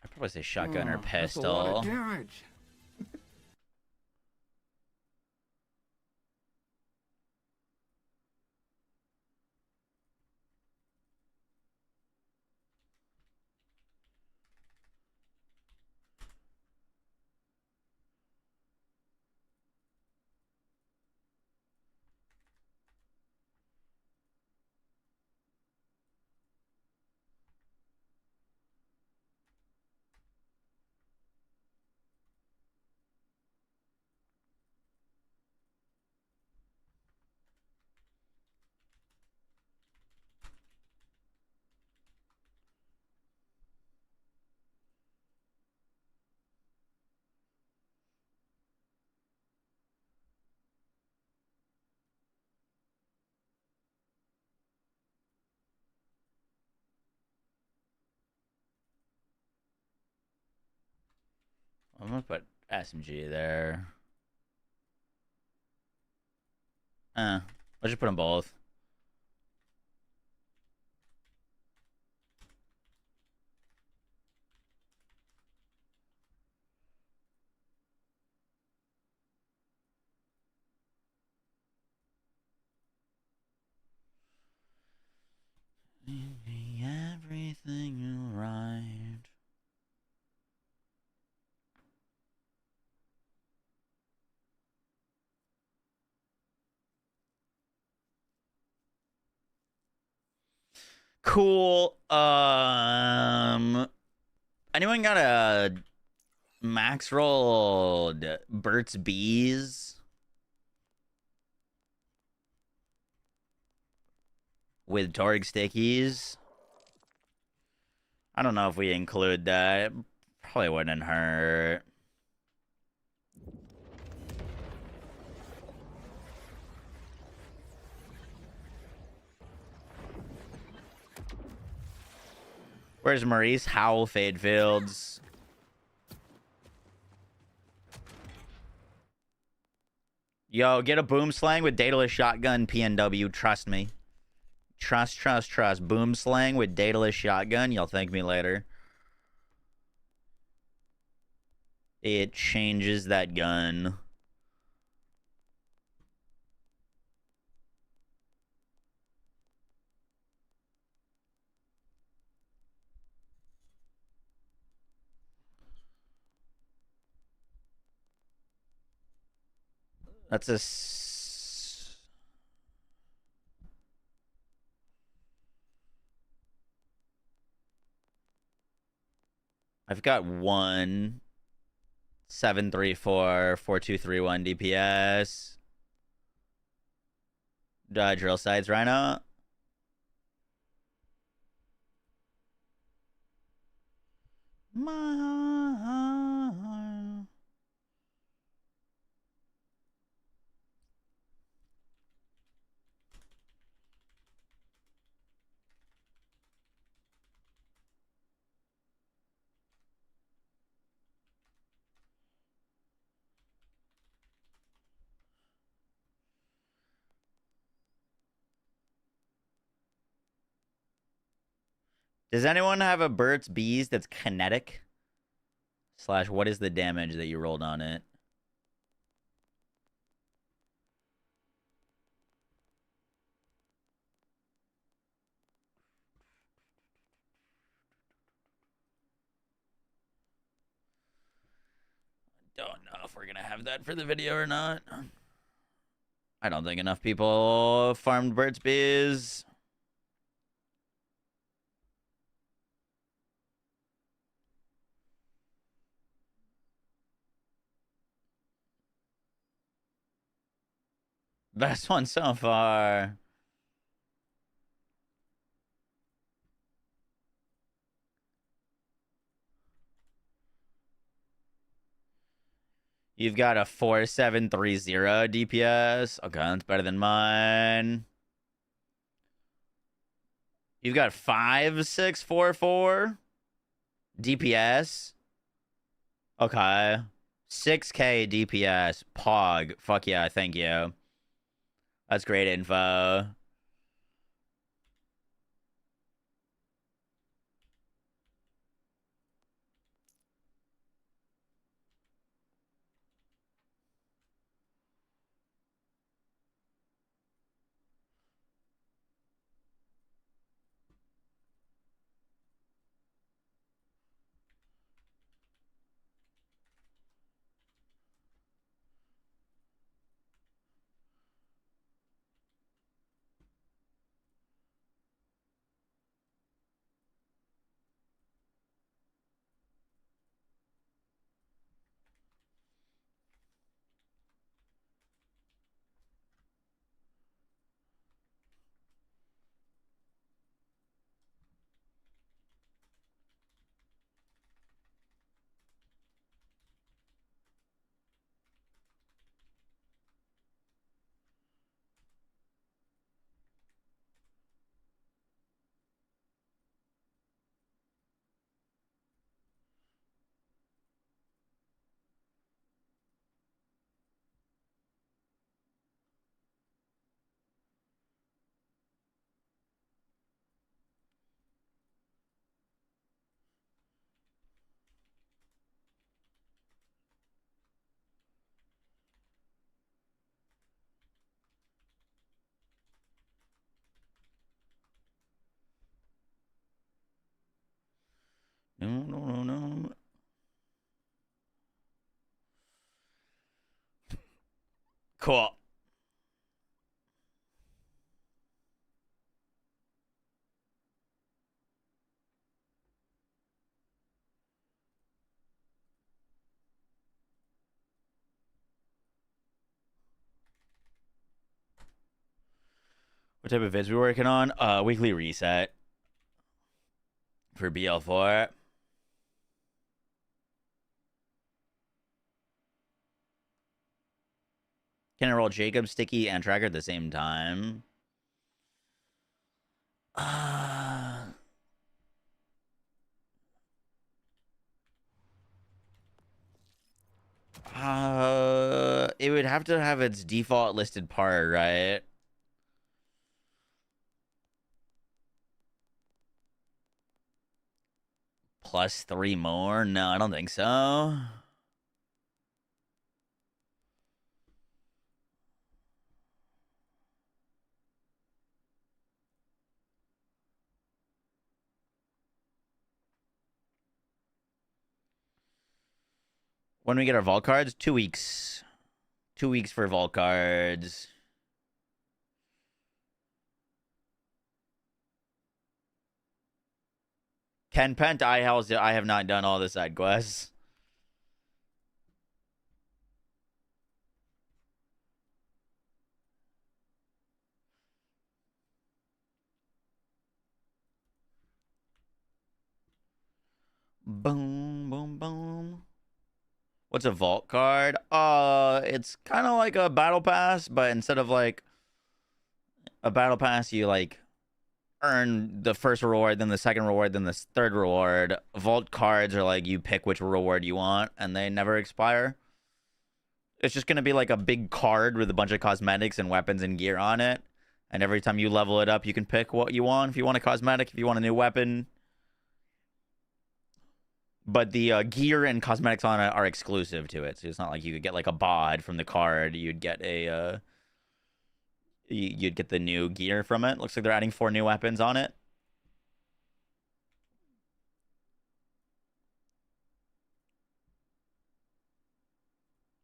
I'd probably say shotgun or That's a lot of pistol. damage. I'm gonna put SMG there. Let's just put them both. Everything right. Cool. Anyone got a max rolled Burt's Bees with Torg stickies? I don't know if we include that. It probably wouldn't hurt. Where's Maurice? Howl Fade Fields. Yo, get a boom slang with dataless shotgun PNW. Trust me. Trust. Boom slang with dataless shotgun. You'll thank me later. It changes that gun. That's a... I've got 1-734-4231 DPS. Drill sights, Rhino. Does anyone have a Burt's Bees that's kinetic? / what is the damage that you rolled on it? Don't know if we're gonna have that for the video or not. I don't think enough people farmed Burt's Bees. Best one so far. You've got a 4730 DPS. Okay, that's better than mine. You've got 5644 DPS. Okay. 6K DPS. Pog. Fuck yeah, thank you. That's great info. No. Cool. What type of vids we working on? Weekly reset for BL4. Can I roll Jacob, Sticky, and Tracker at the same time? It would have to have its default listed part, right? Plus 3 more? No, I don't think so. When we get our vault cards? 2 weeks. 2 weeks for vault cards. Ken Pent, I have not done all the side quests. Boom, boom, boom. What's a vault card? It's kind of like a battle pass, but instead of like a battle pass, you like earn the first reward, then the second reward, then the third reward. Vault cards are like you pick which reward you want, and they never expire. It's just gonna be like a big card with a bunch of cosmetics and weapons and gear on it, and every time you level it up, you can pick what you want. If you want a cosmetic, if you want a new weapon. But the gear and cosmetics on it are exclusive to it, so it's not like you could get like a bod from the card. You'd get a you'd get the new gear from it. Looks like they're adding 4 new weapons on it.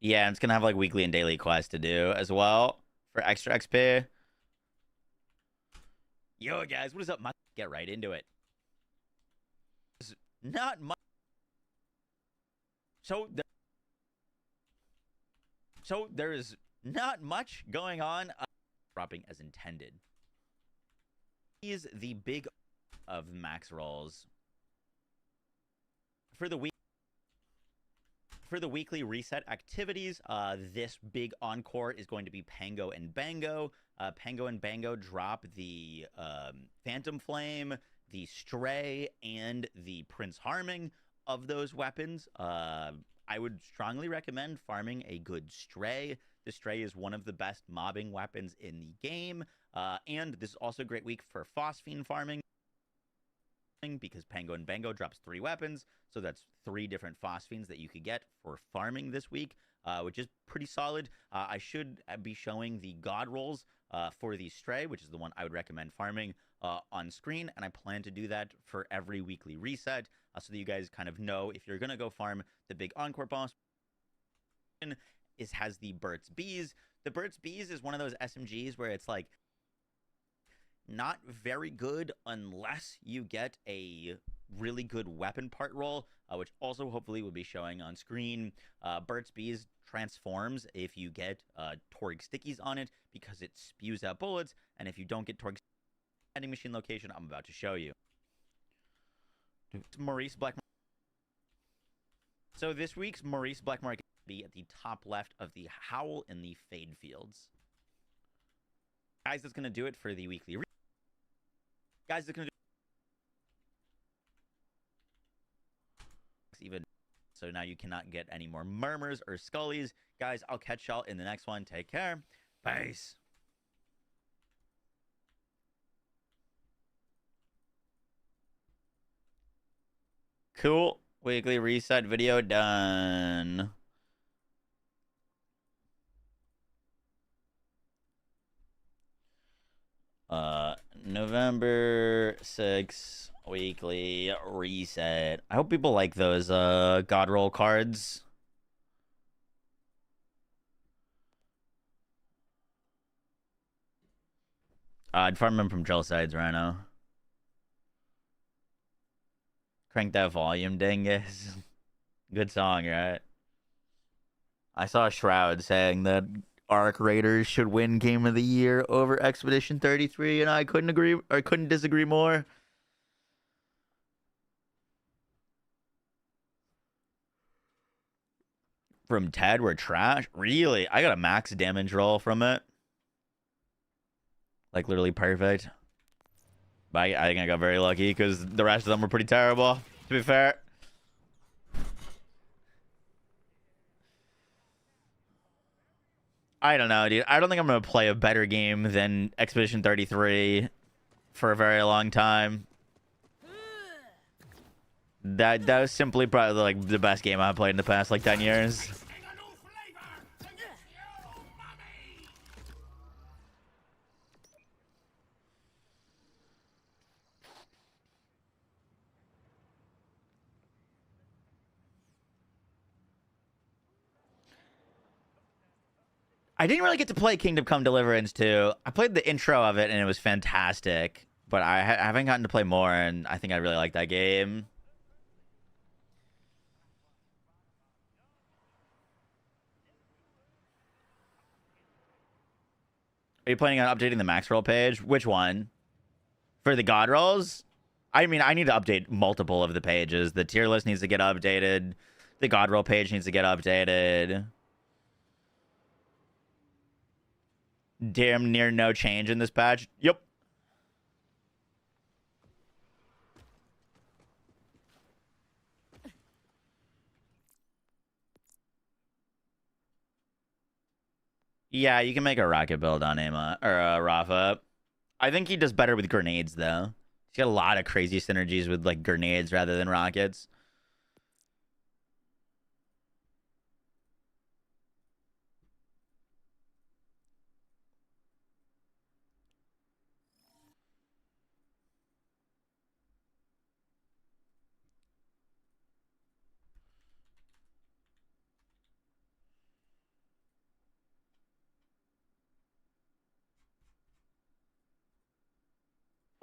Yeah, and it's gonna have like weekly and daily quests to do as well for extra XP. Yo guys, what is up? Get right into it. Not much. So there is not much going on. Dropping as intended. Is the big of max rolls for the week. For the weekly reset activities, this big encore is going to be Pango and Bango. Pango and Bango drop the Phantom Flame, the Stray, and the Prince Harming. Of those weapons, I would strongly recommend farming a good Stray. The Stray is one of the best mobbing weapons in the game, and this is also a great week for Phosphine farming because Pango and Bango drops 3 weapons, so that's 3 different Phosphines that you could get for farming this week, which is pretty solid. I should be showing the God rolls for the Stray, which is the one I would recommend farming on screen, and I plan to do that for every weekly reset so that you guys kind of know if you're going to go farm the big Encore boss. Has the Burt's Bees. The Burt's Bees is one of those SMGs where it's like not very good unless you get a really good weapon part roll, which also hopefully will be showing on screen. Burt's Bees transforms if you get Torg Stickies on it because it spews out bullets, and if you don't get Torg vending machine location, I'm about to show you. Maurice Black. So this week's Maurice Black Market will be at the top left of the Howl in the Fade Fields. Guys, that's going to do it for the weekly. Guys, that's going to do even. So now you cannot get any more murmurs or scullies. Guys, I'll catch y'all in the next one. Take care. Peace. Cool. Weekly reset video done. November 6th, weekly reset. I hope people like those God roll cards. I'd farm them from drill sides right now. Crank that volume, dingus. Good song, right? I saw Shroud saying that Arc Raiders should win Game of the Year over Expedition 33, and I couldn't disagree more. From Ted, we're trash. Really? I got a max damage roll from it. Like, literally perfect. But I think I got very lucky because the rest of them were pretty terrible, to be fair. I don't know, dude. I don't think I'm going to play a better game than Expedition 33 for a very long time. That was simply probably like the best game I've played in the past like 10 years. I didn't really get to play Kingdom Come Deliverance 2. I played the intro of it and it was fantastic, but I haven't gotten to play more, and I think I really like that game. Are you planning on updating the max roll page? Which one? For the god rolls? I mean, I need to update multiple of the pages. The tier list needs to get updated. The god roll page needs to get updated. Damn near no change in this patch. Yep. Yeah, you can make a rocket build on Ama or Rafa. I think he does better with grenades though. He's got a lot of crazy synergies with like grenades rather than rockets.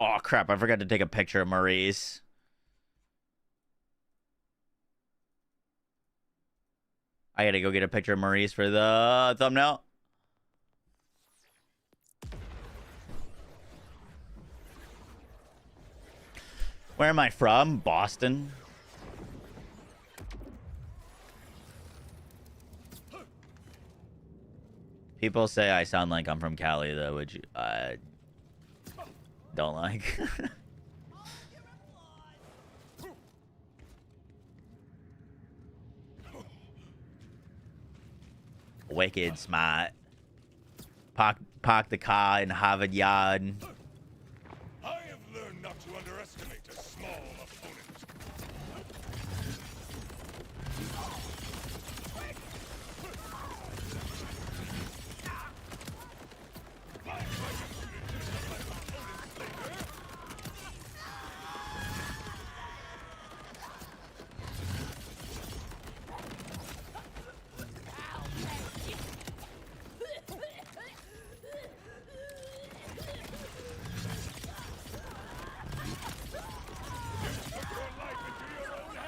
Oh crap, I forgot to take a picture of Maurice. I gotta go get a picture of Maurice for the thumbnail. Where am I from? Boston. People say I sound like I'm from Cali though, which I don't like. Wicked smart. Park the car in Harvard Yard. I have learned not to underestimate a small opponent.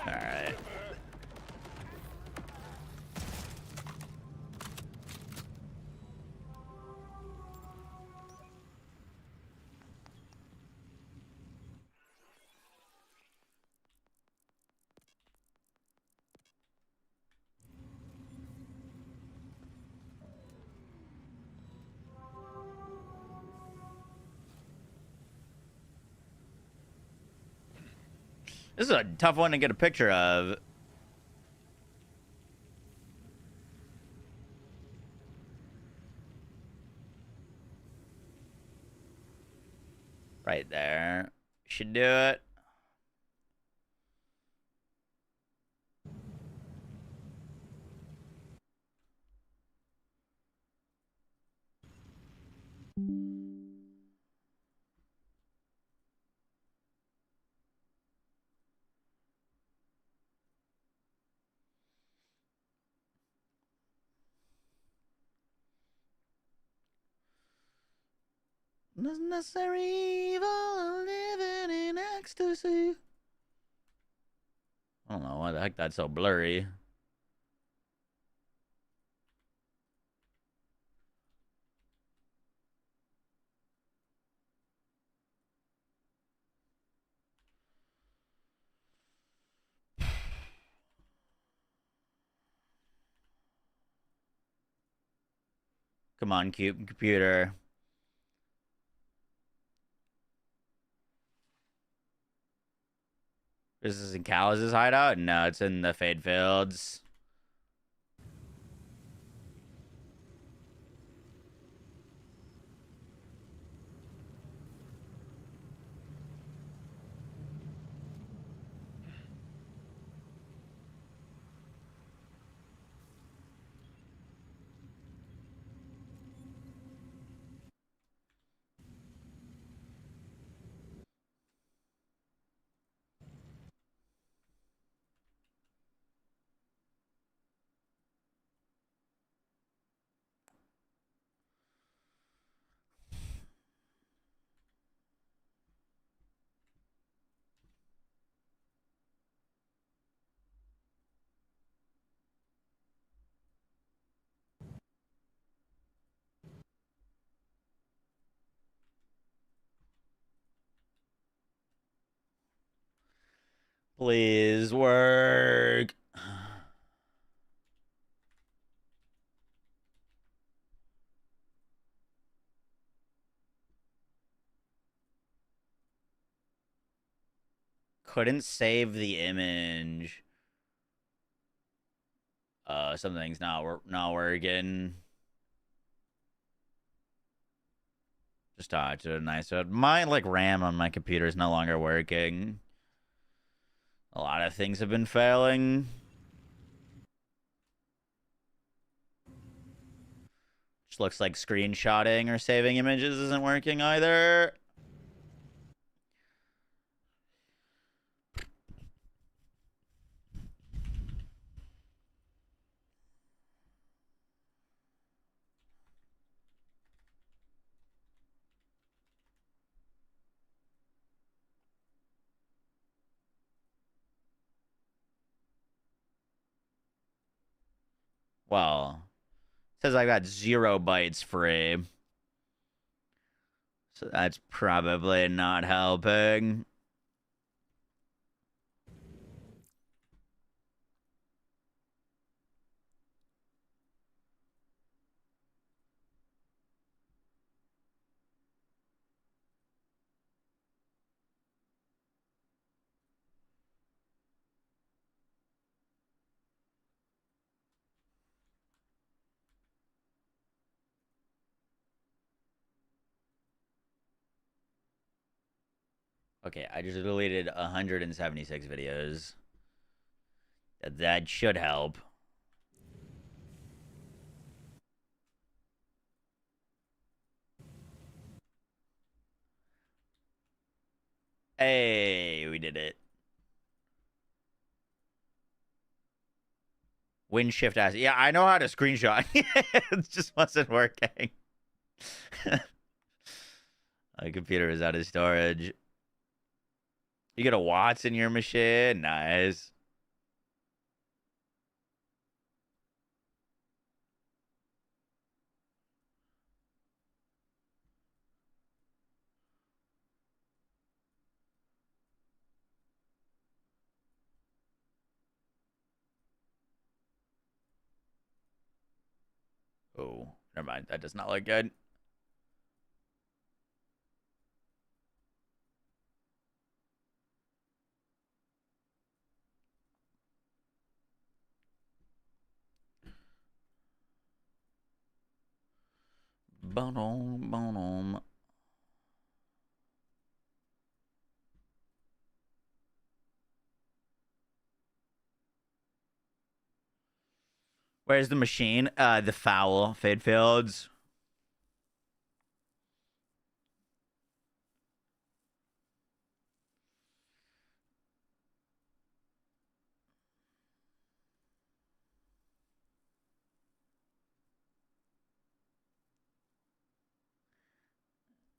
Alright. This is a tough one to get a picture of. Right there. Should do it. Necessary evil living in ecstasy. I don't know why the heck that's so blurry. Come on, computer. Is this in Cal's hideout? No, it's in the Fade Fields. Please work. Couldn't save the image. Something's not working. Just talk to it nice. So my RAM on my computer is no longer working. A lot of things have been failing. Just looks like screenshotting or saving images isn't working either. Well, it says I got 0 bytes free. So that's probably not helping. Okay, I just deleted 176 videos. That should help. Hey, we did it. Win shift as. Yeah, I know how to screenshot. It just wasn't working. My computer is out of storage. You get a Watts in your machine? Nice. Oh, never mind. That does not look good. Boom, boom. Where's the machine? The foul Fade Fields.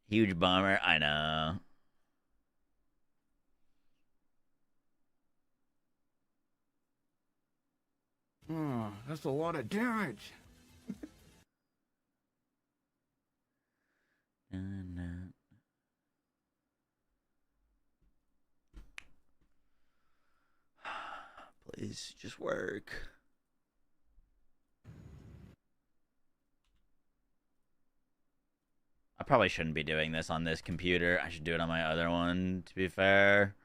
Huge bummer. I know. Oh, that's a lot of damage. Please just work. probably shouldn't be doing this on this computer. I should do it on my other one, to be fair.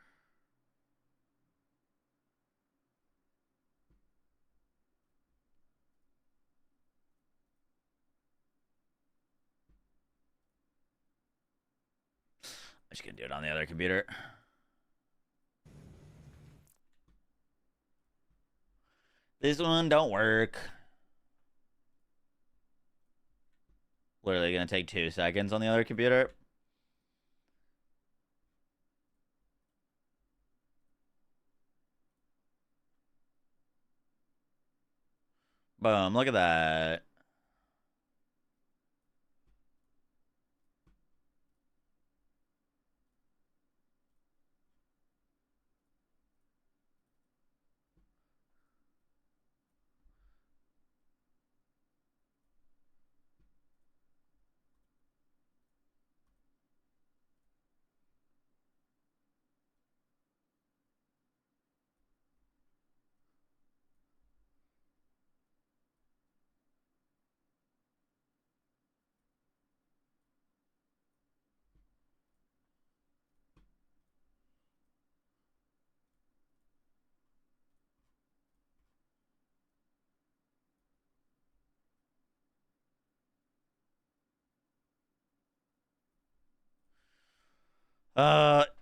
I'm just gonna do it on the other computer. This one don't work. Literally gonna take 2 seconds on the other computer. Boom, look at that.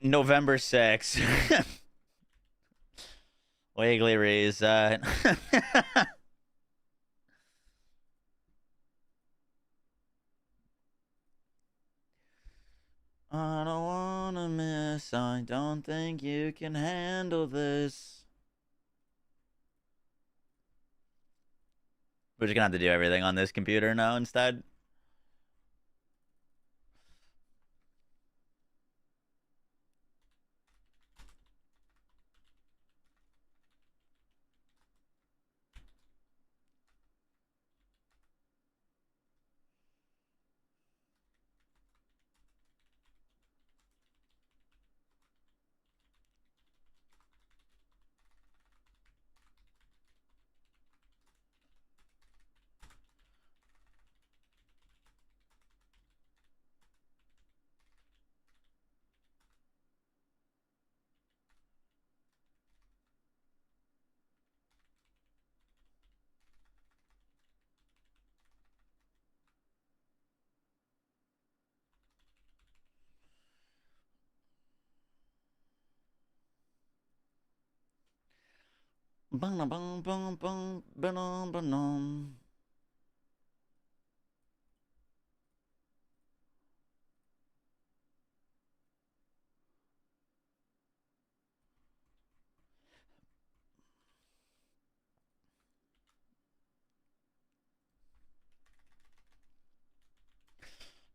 November 6th. Wiggly reset. I don't wanna miss. I don't think you can handle this. We're just gonna have to do everything on this computer now instead. Bum bum bum bum bum bum.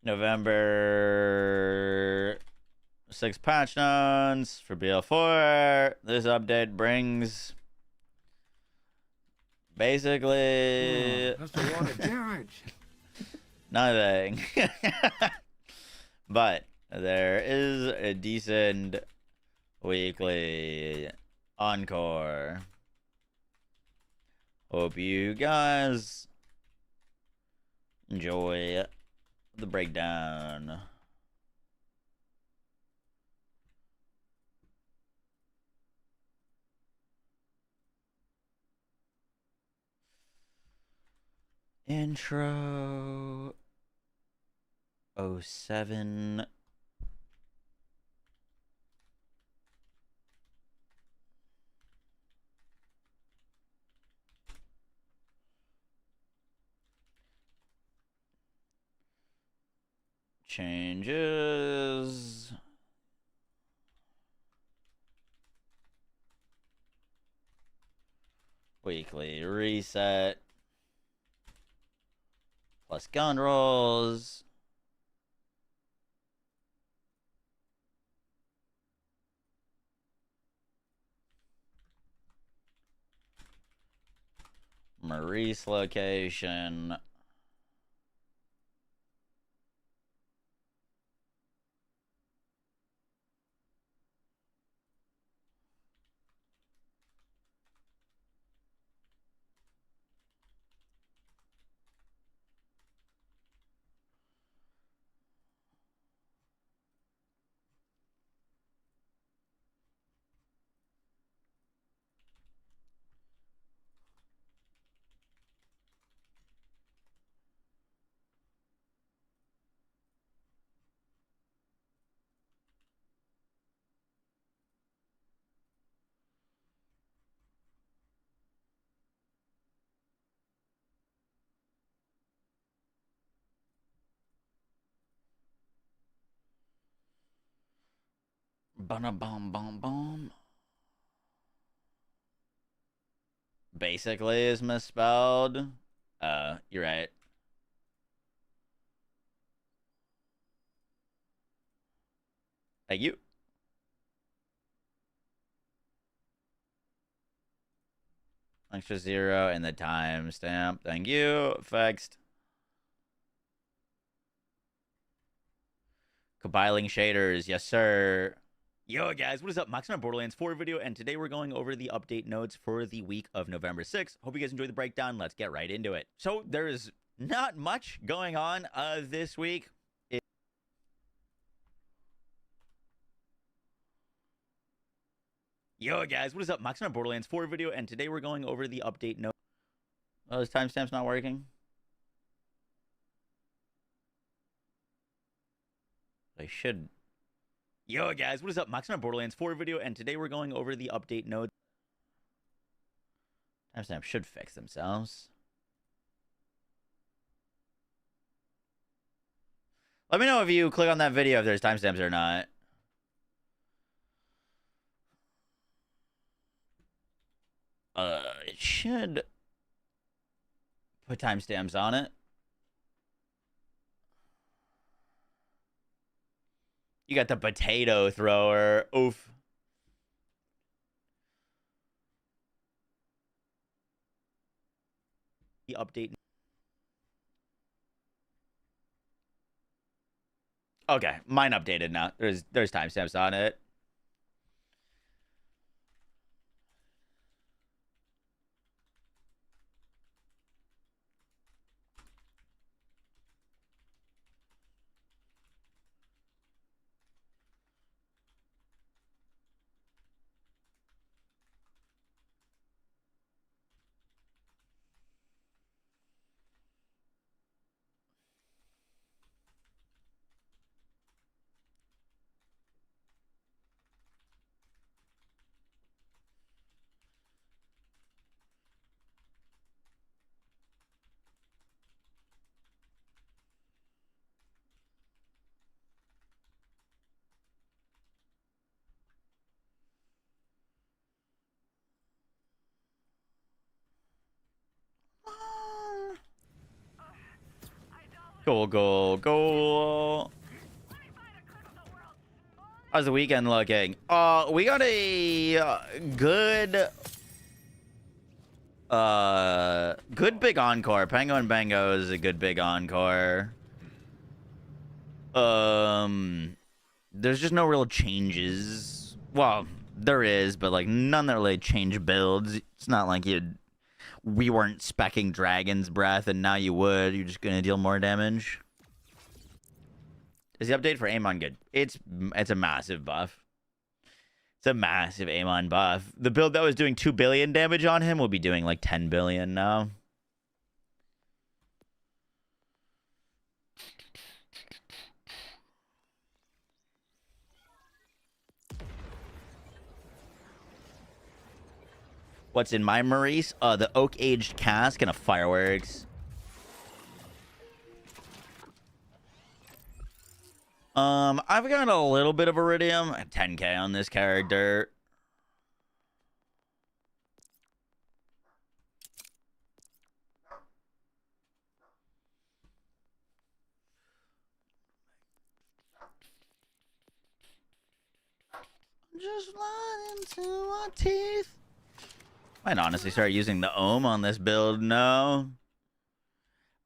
November 6 patch notes for BL4. This update brings basically That's a lot of damage. nothing. But there is a decent weekly encore. Hope you guys enjoy the breakdown. Intro 07. Changes. Weekly reset. Plus gun rolls. Maurice location. Bum. Basically is misspelled. You're right. Thank you. Extra 0 and the timestamp. Thank you. Fixed. Compiling shaders. Yes, sir. Yo, guys. What is up? Max on a Borderlands 4 video, and today we're going over the update notes for the week of November 6th. Hope you guys enjoyed the breakdown. Let's get right into it. So, there's not much going on this week. Yo, guys. What is up? Max on a Borderlands 4 video, and today we're going over the update notes. Oh, this timestamp's not working? I should. Yo, guys, what is up? Max on a Borderlands 4 video, and today we're going over the update notes. Timestamps should fix themselves. Let me know if you click on that video if there's timestamps or not. It should put timestamps on it. You got the potato thrower. Oof. The update. Okay, mine updated now. There's timestamps on it. Go. How's the weekend looking? We got a good big encore. Pango and Bango is a good big encore. There's just no real changes. Well, there is, but like none that really change builds. It's not like we weren't specking Dragon's Breath, and now you would. You're just gonna deal more damage. Is the update for Amon good? It's a massive buff. It's a massive Amon buff. The build that was doing 2 billion damage on him will be doing like 10 billion now. What's in my Maurice? The oak-aged cask and a fireworks. I've got a little bit of iridium. 10k on this character. Just lying into our teeth. Might honestly start using the ohm on this build. No.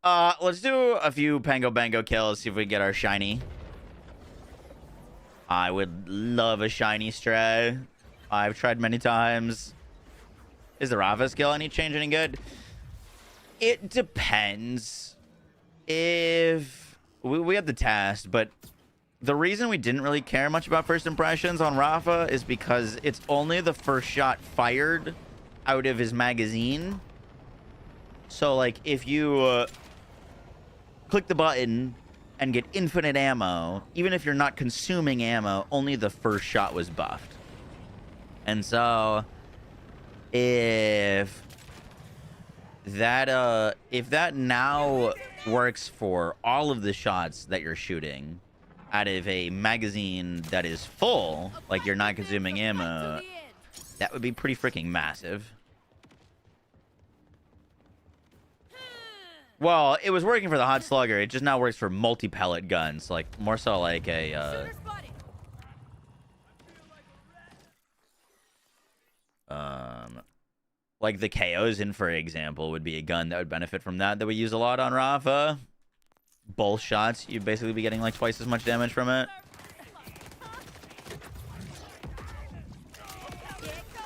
Let's do a few Pango Bango kills, see if we get our shiny. I would love a shiny stray. I've tried many times. Is the Rafa skill change any good? It depends. If we had the test, but the reason we didn't really care much about first impressions on Rafa is because it's only the first shot fired out of his magazine. So like if you click the button and get infinite ammo, even if you're not consuming ammo, only the first shot was buffed. And so if that now works for all of the shots that you're shooting, out of a magazine that is full, like you're not consuming ammo, that would be pretty freaking massive. Well, it was working for the hot slugger. It just now works for multi-pellet guns, like more so like a like the KOs in, for example, would be a gun that would benefit from that we use a lot on Rafa. Both shots, you'd basically be getting like twice as much damage from it.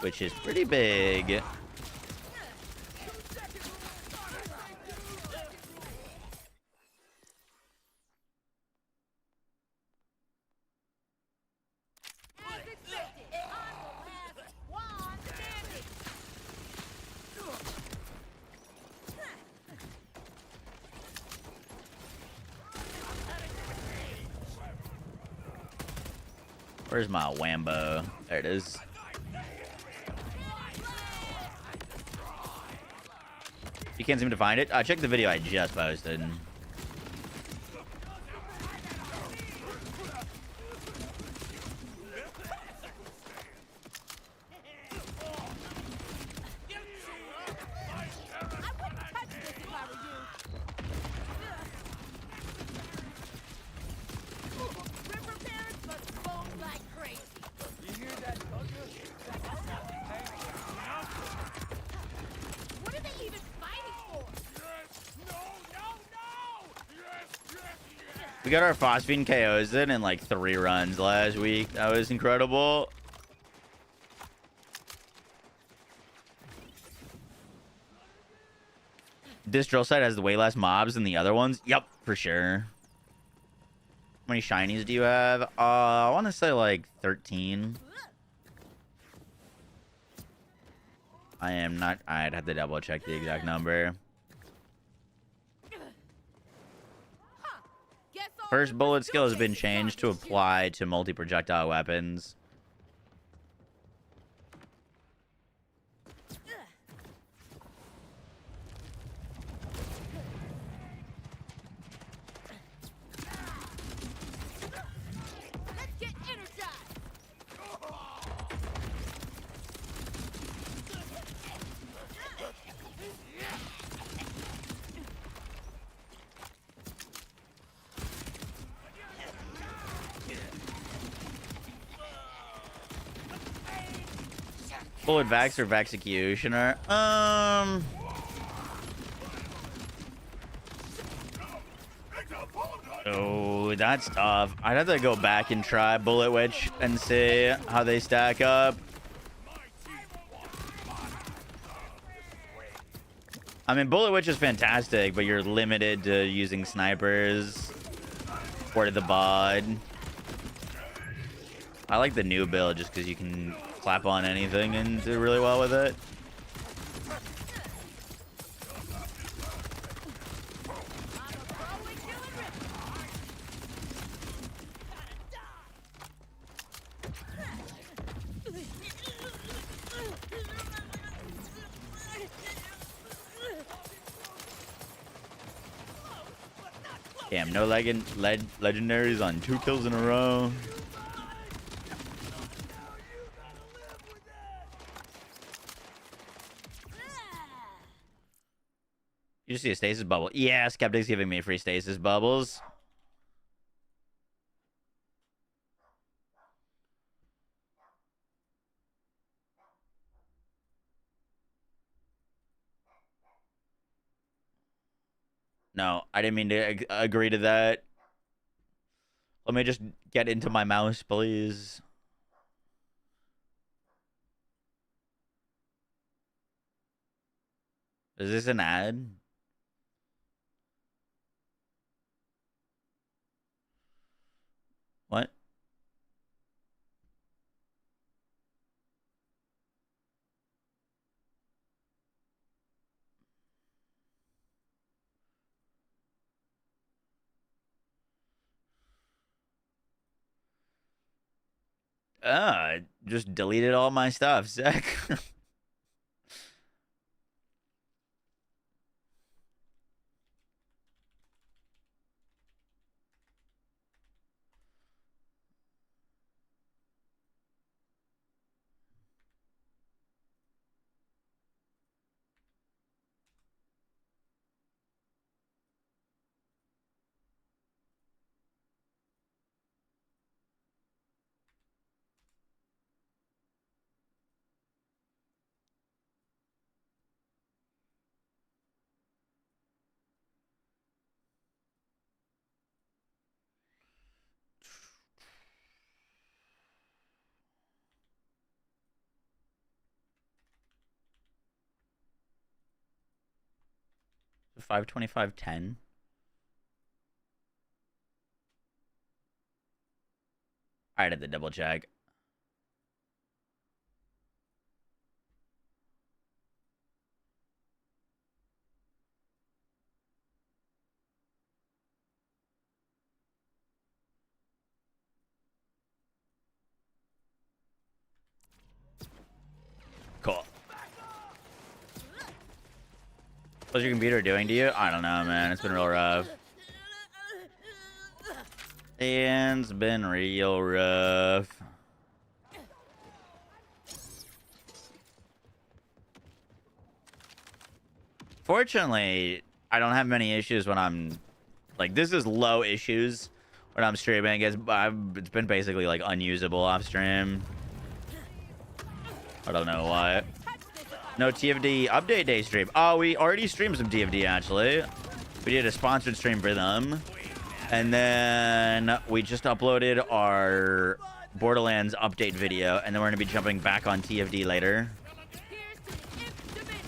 Which is pretty big. Where's my Wambo? There it is. You can't seem to find it? Check the video I just posted. We got our phosphine KOs in like 3 runs last week. That was incredible. This drill site has way less mobs than the other ones. Yep, for sure. How many shinies do you have? I want to say like 13. I am not. I'd have to double check the exact number. First bullet skill has been changed to apply to multi-projectile weapons. Bullet Vax or Vaxecutioner? Oh, that's tough. I'd have to go back and try Bullet Witch and see how they stack up. I mean, Bullet Witch is fantastic, but you're limited to using snipers or the bod. I like the new build just because you can clap on anything and do really well with it. Damn, no legendaries on 2 kills in a row. You just see a stasis bubble. Yeah, Skeptic's giving me free stasis bubbles. No, I didn't mean to agree to that. Let me just get into my mouse, please. Is this an ad? What? Just deleted all my stuff, Zach. 525.10. I had to double check. Cool. What's your computer doing to you? I don't know, man. It's been real rough. It's been real rough. Fortunately, I don't have many issues when I'm like, this is low issues when I'm streaming. It's been basically like unusable off stream. I don't know why. No TFD update day stream. Oh, we already streamed some TFD actually. We did a sponsored stream for them. And then we just uploaded our Borderlands update video. And then we're going to be jumping back on TFD later.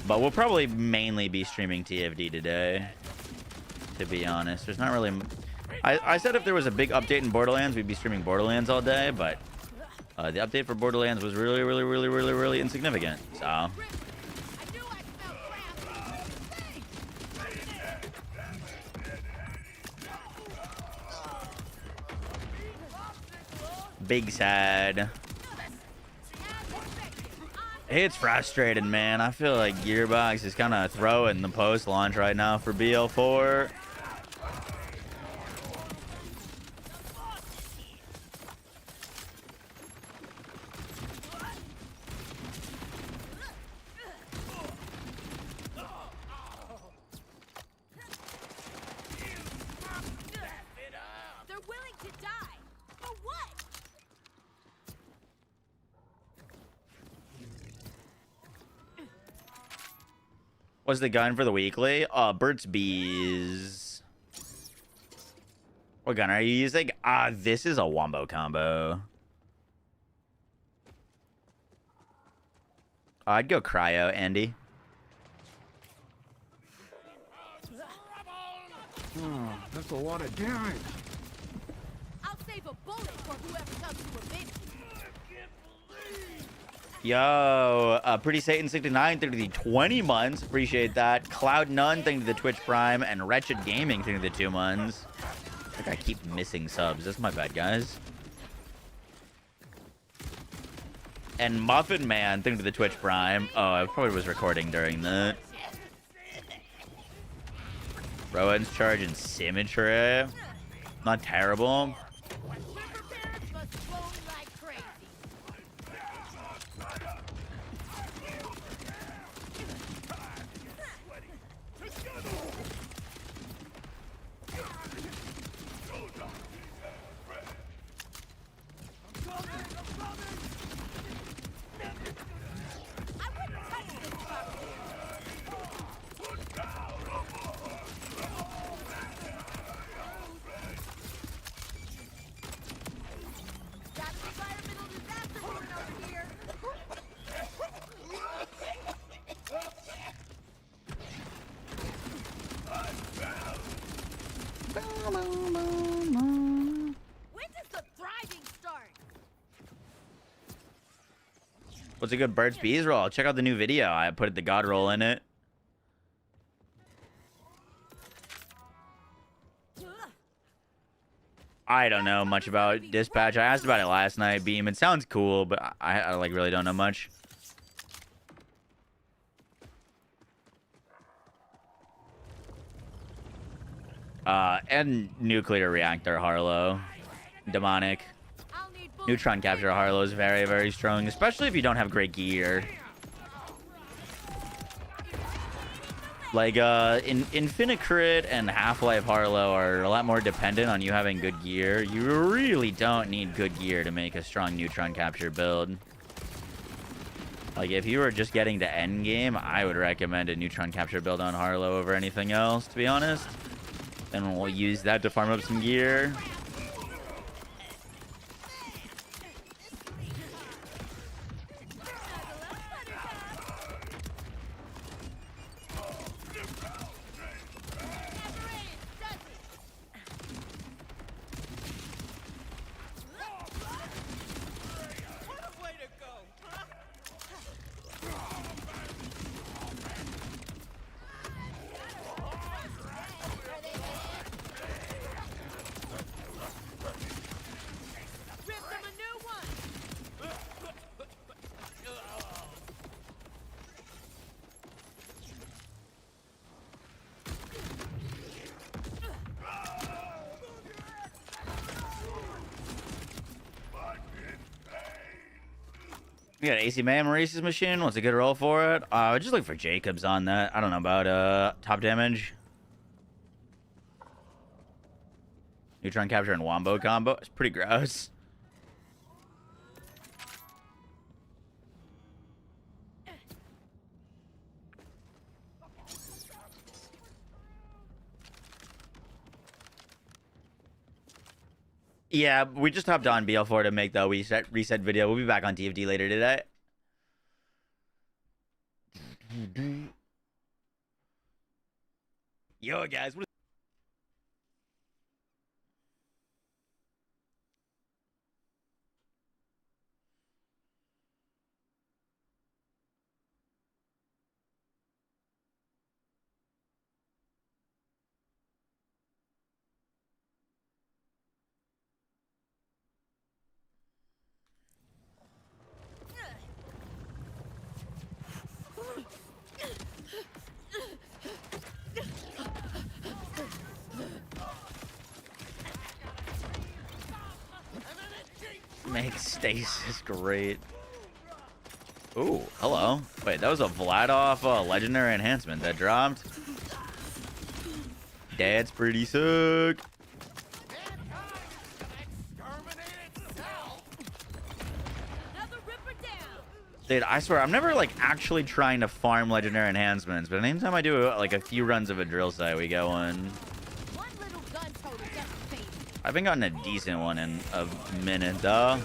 But we'll probably mainly be streaming TFD today. To be honest. There's not really... I said if there was a big update in Borderlands, we'd be streaming Borderlands all day. But the update for Borderlands was really insignificant. So... big sad. It's frustrating, man. I feel like Gearbox is kind of throwing the post launch right now for BL4. They're willing to die. For what? What's the gun for the weekly? Burt's Bees. What gun are you using? This is a wombo combo. I'd go cryo, Andy. Oh, that's a lot of damage. I'll save a bullet for whoever comes to avenge me. Yo, Pretty Satan 69 through the 20 months. Appreciate that. Cloud None, thank you to the Twitch Prime, and Wretched Gaming, thank you to the 2 months. I think I keep missing subs. That's my bad, guys. And Muffin Man, thank you to the Twitch Prime. Oh, I probably was recording during that. Rowan's charging symmetry. Not terrible. What's a good Bird's Bees roll? Check out the new video. I put the God roll in it. I don't know much about Dispatch. I asked about it last night, Beam. It sounds cool, but I like really don't know much. And Nuclear Reactor Harlow. Demonic. Neutron Capture Harlow is very, very strong, especially if you don't have great gear. Like, Infinicrit and Half-Life Harlow are a lot more dependent on you having good gear. You really don't need good gear to make a strong Neutron Capture build. Like, if you were just getting to endgame, I would recommend a Neutron Capture build on Harlow over anything else, to be honest. And we'll use that to farm up some gear. We got AC Man Maurice's machine. What's a good roll for it? Just look for Jacobs on that. I don't know about top damage. Neutron capture and wombo combo. It's pretty gross. Yeah, we just hopped on BL4 to make the reset video. We'll be back on TFD later today. Yo, guys. What makes stasis great. Ooh, hello. Wait, that was a Vladoff legendary enhancement that dropped. That's pretty sick. Dude, I swear, I'm never like actually trying to farm legendary enhancements, but anytime I do like a few runs of a drill site, we get one. I haven't gotten a decent one in a minute though.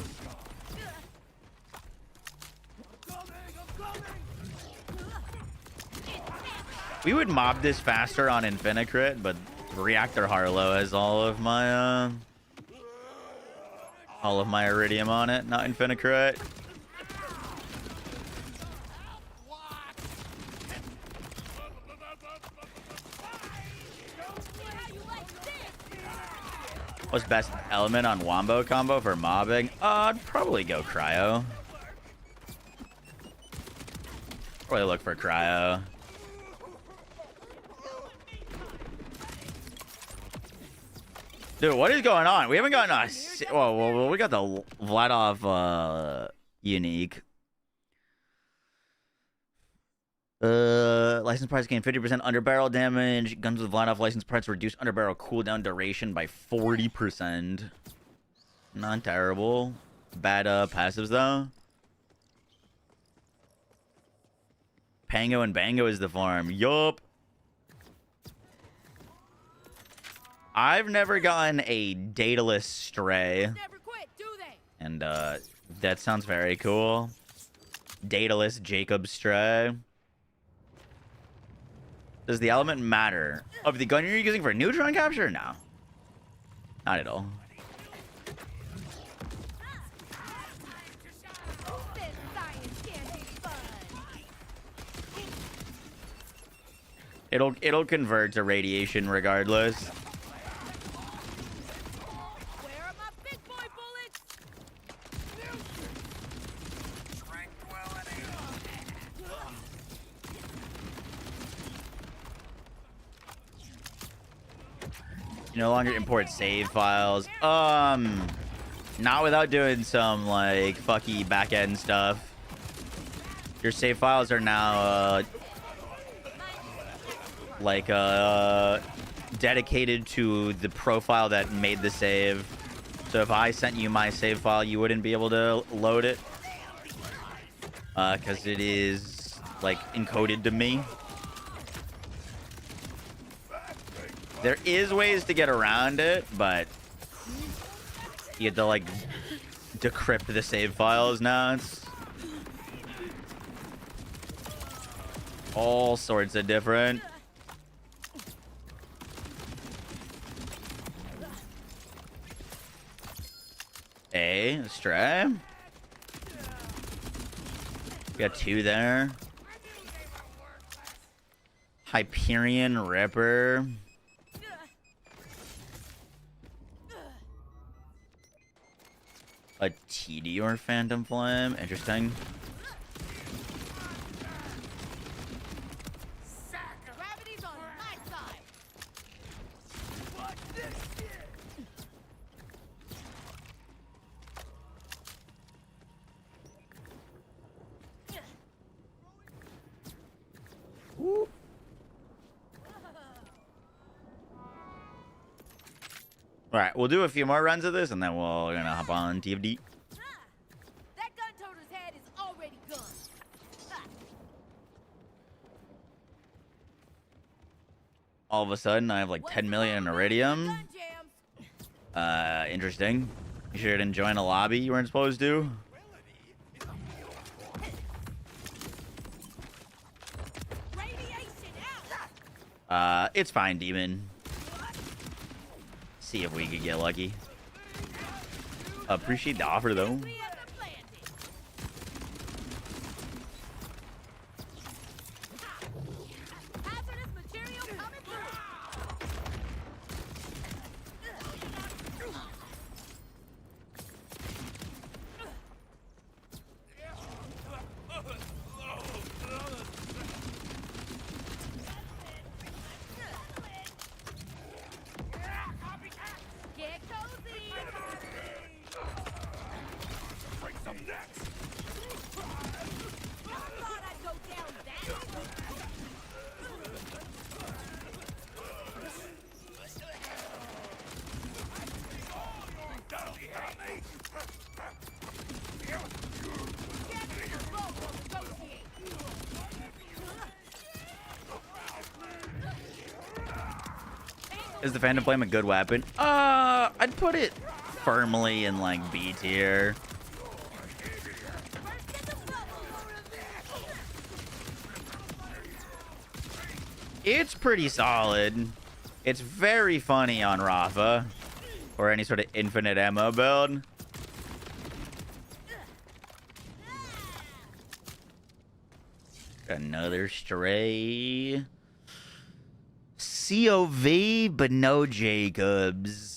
We would mob this faster on Infinicrit, but Reactor Harlow has all of my Iridium on it, not Infinicrit. What's best element on Wombo combo for mobbing? I'd probably go Cryo. Probably look for Cryo. Dude, what is going on? We haven't gotten a... Well, we got the Vladoff unique. License parts gain 50% under barrel damage. Guns with Vladoff license parts reduce under barrel cooldown duration by 40%. Not terrible. Bad passives though. Pango and Bango is the farm. Yup. I've never gotten a dataless stray. Never quit, do they? And that sounds very cool. Dataless Jacob stray. Does the element matter? Of the gun you're using for neutron capture? No. Not at all. It'll convert to radiation regardless. Where are my big boy bullets? You no longer import save files. Not without doing some like fucky backend stuff. Your save files are now dedicated to the profile that made the save. So if I sent you my save file, you wouldn't be able to load it because it is like encoded to me. There is ways to get around it, but you have to like decrypt the save files now. It's all sorts of different. A stray. We got two there. Hyperion Ripper. A TD or Phantom Flame. Interesting. Gravity's on my side. Watch this shit. All right, we'll do a few more runs of this, and then we're gonna hop on TFD. That gun toter's head is already gone. All of a sudden, I have like 10 million iridium. Interesting. You sure didn't join a lobby you weren't supposed to? It's fine, demon. See if we could get lucky. Appreciate the offer, though. Is the Phantom Flame a good weapon? I'd put it firmly in like B tier. It's pretty solid. It's very funny on Rafa or any sort of infinite ammo build. Another stray. COV, but no Jacobs.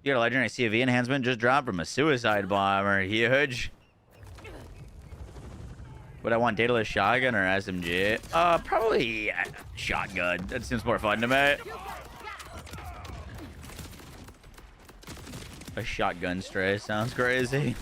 You got a legendary COV enhancement just dropped from a suicide bomber. Huge. Would I want dataless shotgun or SMG? Probably shotgun. That seems more fun to me. A shotgun stray sounds crazy.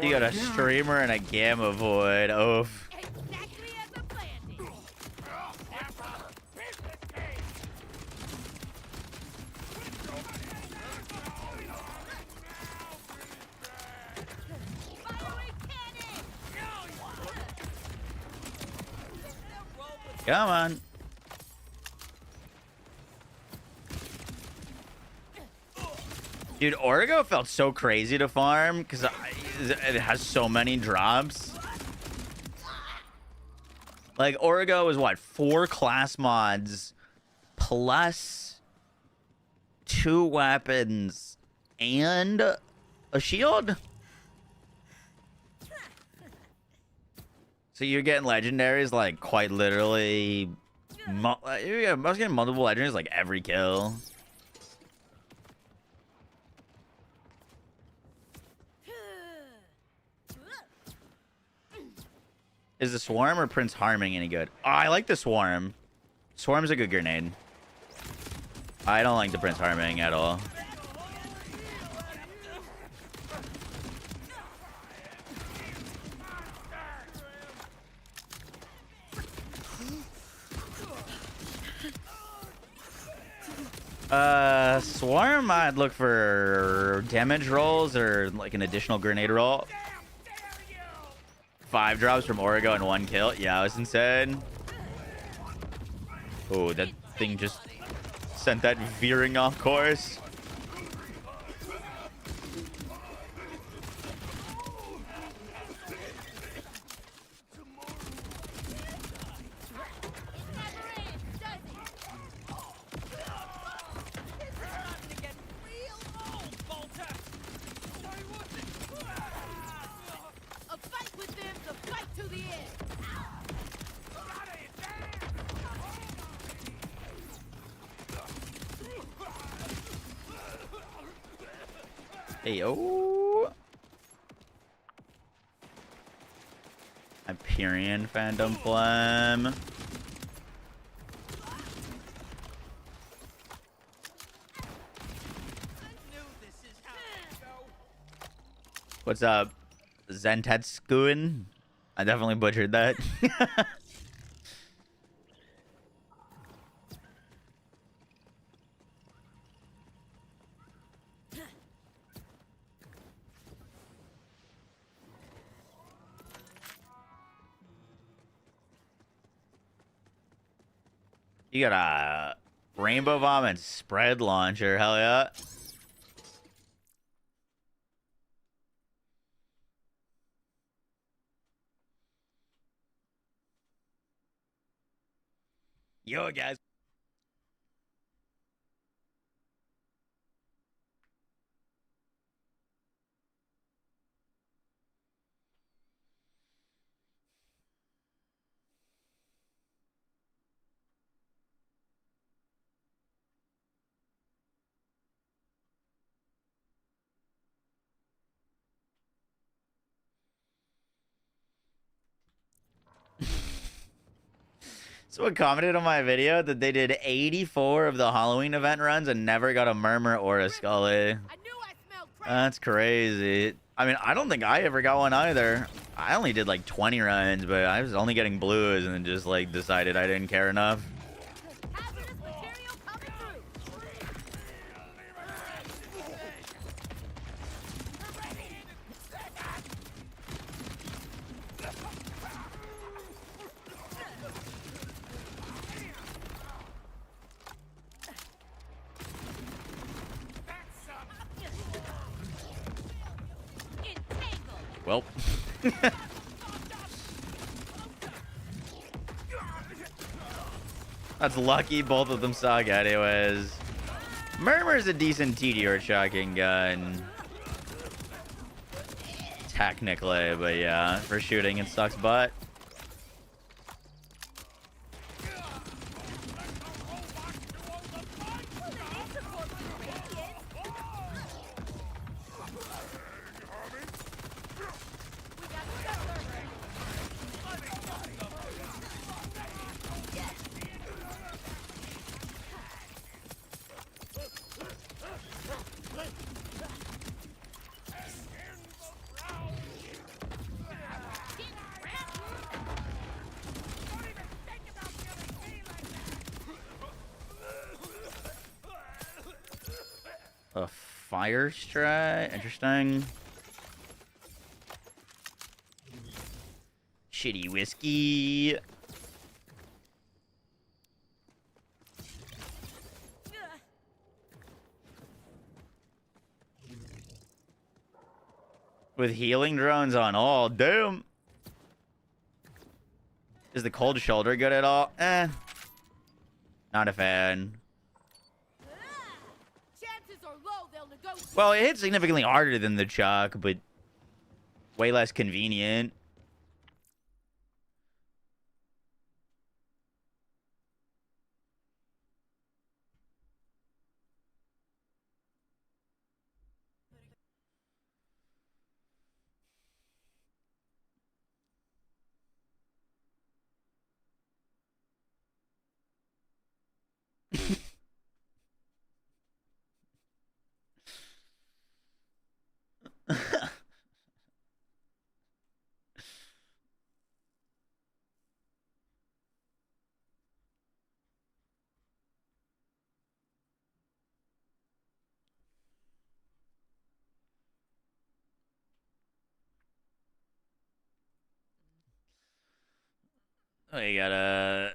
You got a streamer and a gamma void. Oof. Come on. Dude, Origo felt so crazy to farm because it has so many drops. Like, Origo is what? 4 class mods plus 2 weapons and a shield? So you're getting legendaries like quite literally. I was getting multiple legendaries like every kill. Is the Swarm or Prince Harming any good? Oh, I like the Swarm. Swarm's a good grenade. I don't like the Prince Harming at all. Swarm, I'd look for damage rolls or like an additional grenade roll. 5 drops from Origo and 1 kill. Yeah, it was insane. Oh, that thing just sent that veering off course. Hey, oh. Hyperion Phantom Flame. What's up, Zentetskuen? I definitely butchered that. You got a Rainbow Bomb and Spread Launcher. Hell yeah. Yo, guys. Someone commented on my video that they did 84 of the Halloween event runs and never got a Murmur or a Scully. That's crazy. I mean, I don't think I ever got one either. I only did like 20 runs, but I was only getting blues and then just like decided I didn't care enough. Well. That's lucky both of them suck anyways. Murmur's a decent TD or shotgun gun. Technically, but yeah, for shooting it sucks butt. A fire strike, interesting. Shitty whiskey. With healing drones on all, damn. Is the cold shoulder good at all? Eh. Not a fan. Well, it hits significantly harder than the Chuck, but way less convenient. Oh, you gotta...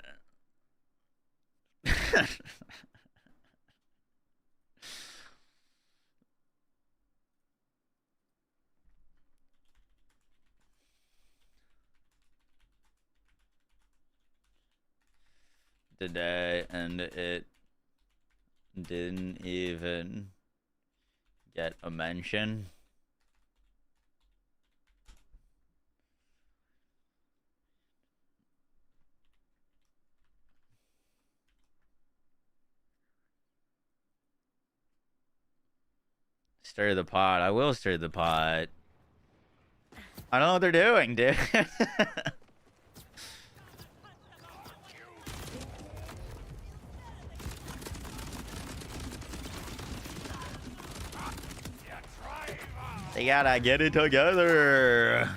Today, and it didn't even get a mention. Stir the pot. I will stir the pot. I don't know what they're doing, dude. They gotta get it together.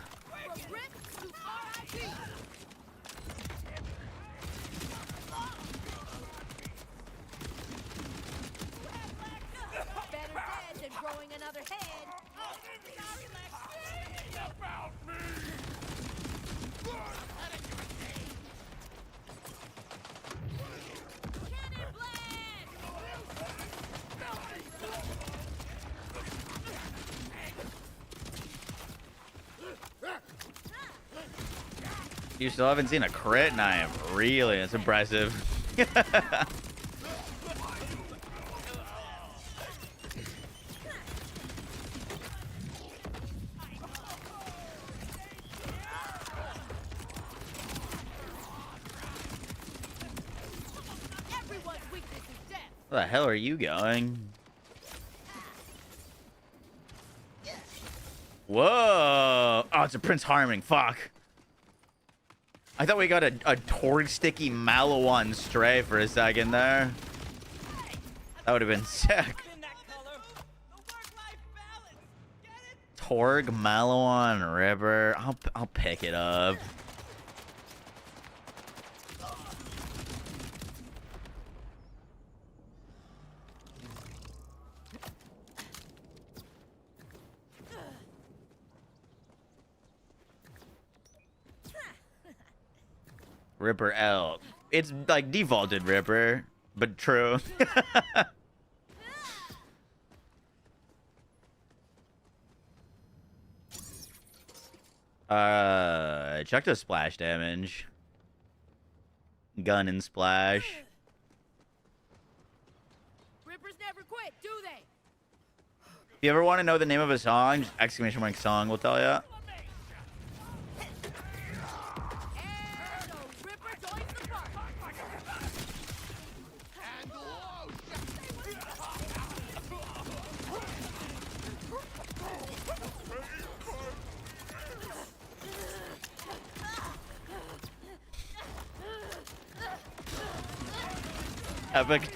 You still haven't seen a crit? And I am really, it's impressive. Where the hell are you going? Whoa! Oh, it's a Prince Harming. Fuck. I thought we got a Torg Sticky Malawan stray for a second there. That would have been sick. Torg Malawan River. I'll pick it up. Ripper L. It's like defaulted Ripper, but true. Check the splash damage. Gun and splash. Rippers never quit, do they? If you ever want to know the name of a song, just exclamation mark song will tell you.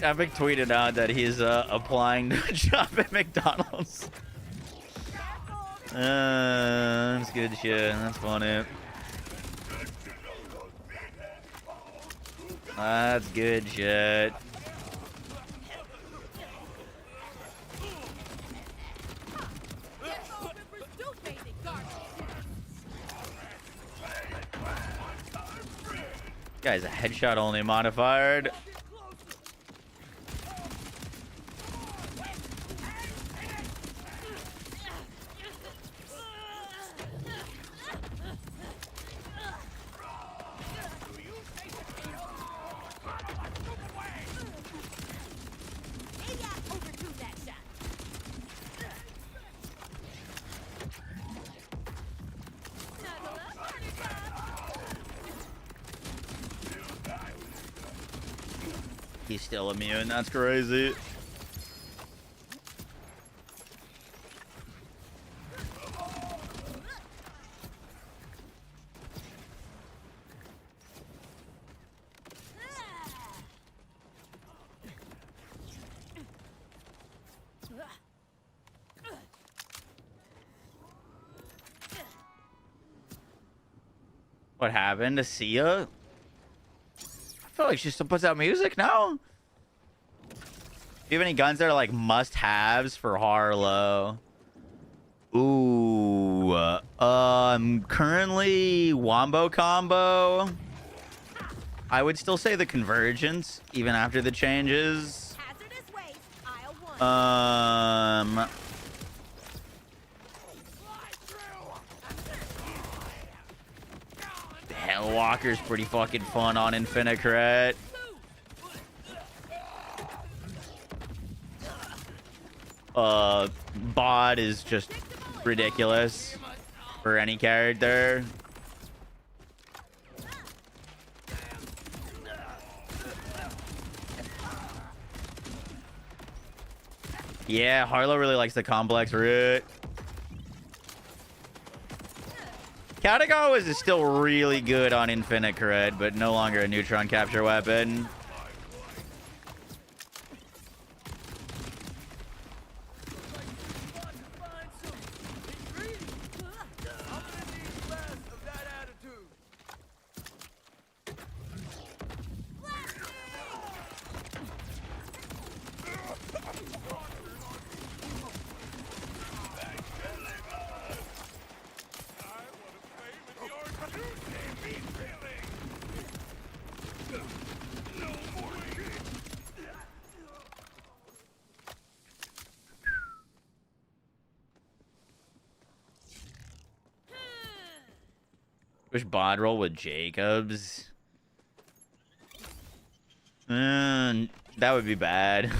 Epic tweeted out that he's applying to a job at McDonald's. That's good shit. That's funny. That's good shit. Guy's a headshot only modified. He's still immune. That's crazy. What happened to Sia? I feel like she still puts out music now. Do you have any guns that are like must-haves for Harlow? Ooh, currently Wombo Combo. I would still say the Convergence, even after the changes. Hellwalker's pretty fucking fun on Infinicret. Bot is just ridiculous for any character. Yeah, Harlow really likes the complex route. Katagawa is still really good on infinite crit, but no longer a neutron capture weapon. Wish bod roll with Jacobs. That would be bad.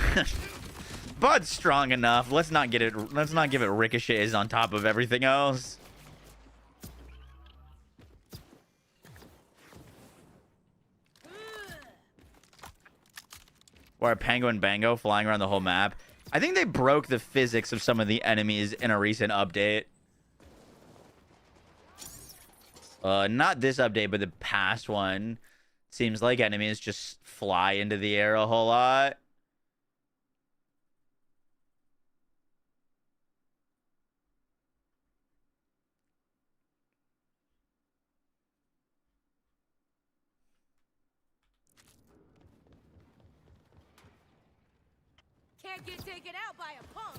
Bod's strong enough. Let's not get it. Let's not give it ricochets on top of everything else. Or a Penguin Bango flying around the whole map. I think they broke the physics of some of the enemies in a recent update. Not this update, but the past one. Seems like enemies just fly into the air a whole lot. Can't get taken out by a punk.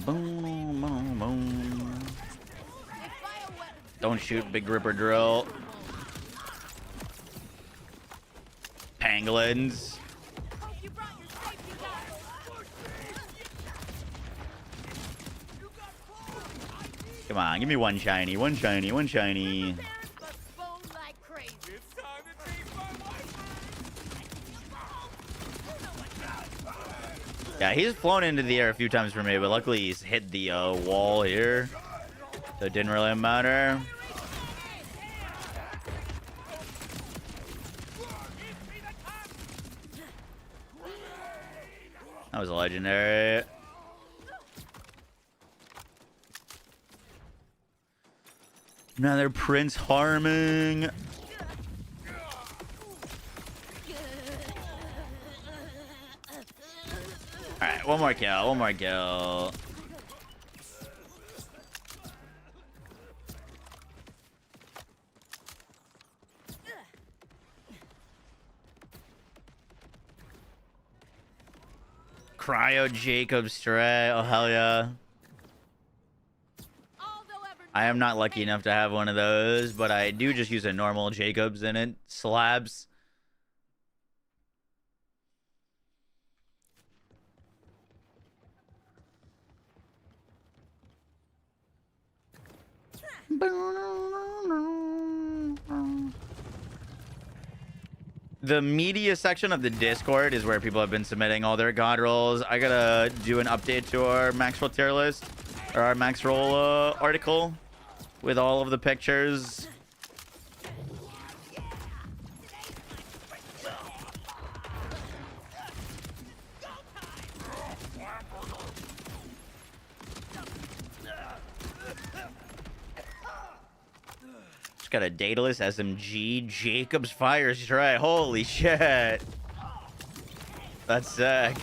Boom, boom, boom. Don't shoot, Big Ripper drill. Pangolins. Come on, give me one shiny, one shiny, one shiny. Yeah, he's flown into the air a few times for me, but luckily he's hit the wall here. So it didn't really matter. That was legendary. Another Prince harming. Alright, one more kill, one more kill. Cryo Jacob stray. Oh, hell yeah. I am not lucky enough to have one of those, but I do just use a normal Jacobs in it. Slabs. The media section of the Discord is where people have been submitting all their god rolls. I gotta do an update to our max roll tier list, or our max roll article with all of the pictures. Just got a Daedalus SMG Jacobs Fire Strike. Holy shit. That's sick.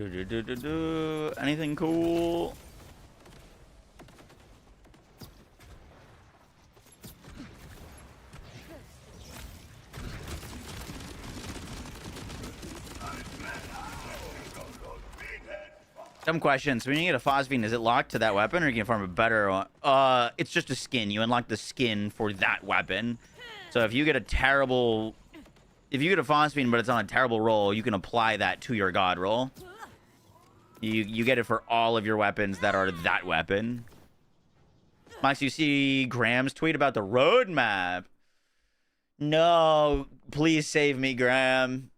Anything cool? Some questions. When you get a phosphine, is it locked to that weapon, or you can farm a better one? It's just a skin. You unlock the skin for that weapon. So if you get a terrible... If you get a phosphine, but it's on a terrible roll, you can apply that to your god roll. You get it for all of your weapons that are that weapon. Max, you see Graham's tweet about the roadmap? No, please save me, Graham.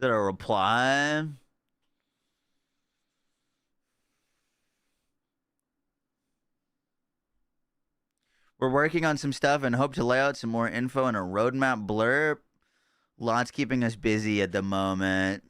Is that a reply? We're working on some stuff and hope to lay out some more info in a roadmap blurb. Lots keeping us busy at the moment.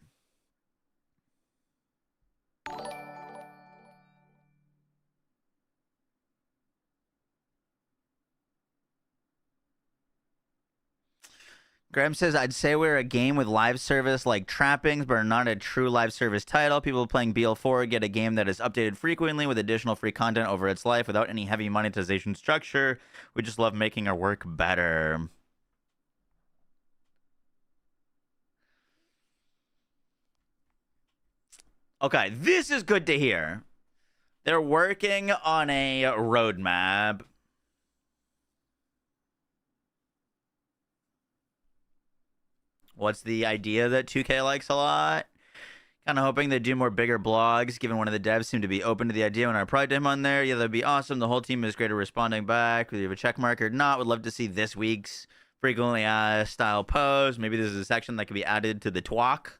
Graham says, I'd say we're a game with live service like trappings, but are not a true live service title. People playing BL4 get a game that is updated frequently with additional free content over its life without any heavy monetization structure. We just love making our work better. Okay, this is good to hear. They're working on a roadmap. What's the idea that 2K likes a lot? Kind of hoping they do more bigger blogs, given one of the devs seemed to be open to the idea when I pried him on there. Yeah, that'd be awesome. The whole team is great at responding back. Whether you have a check mark or not, would love to see this week's frequently asked style pose. Maybe this is a section that could be added to the twalk.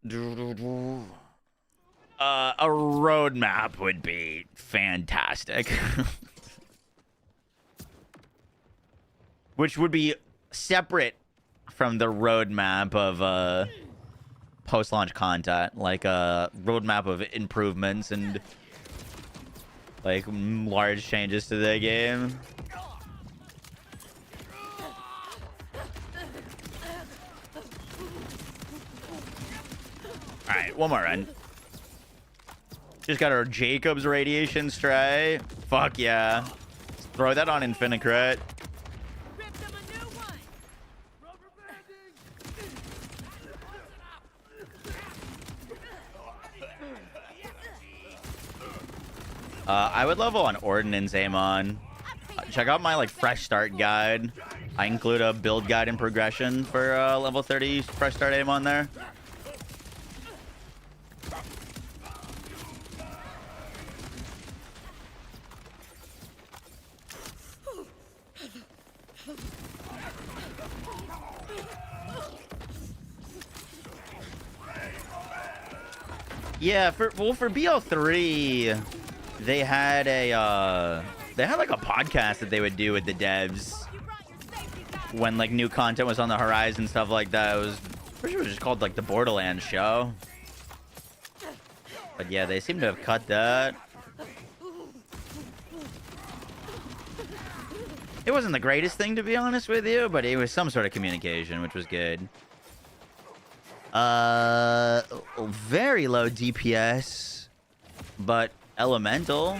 A roadmap would be fantastic. Which would be separate from the roadmap of post-launch content, like a roadmap of improvements and like large changes to the game. All right, one more run. Just got our Jacob's radiation stray. Fuck yeah. Let's throw that on Infinicrit. I would level on Ordnance Amon. Check out my like fresh start guide. I include a build guide and progression for level 30 fresh start Amon there. Yeah, for BL3, they had like a podcast that they would do with the devs when like new content was on the horizon, stuff like that. It was pretty sure it was just called like the Borderlands show. But yeah, they seem to have cut that. It wasn't the greatest thing, to be honest with you, but it was some sort of communication, which was good. Very low DPS, but elemental.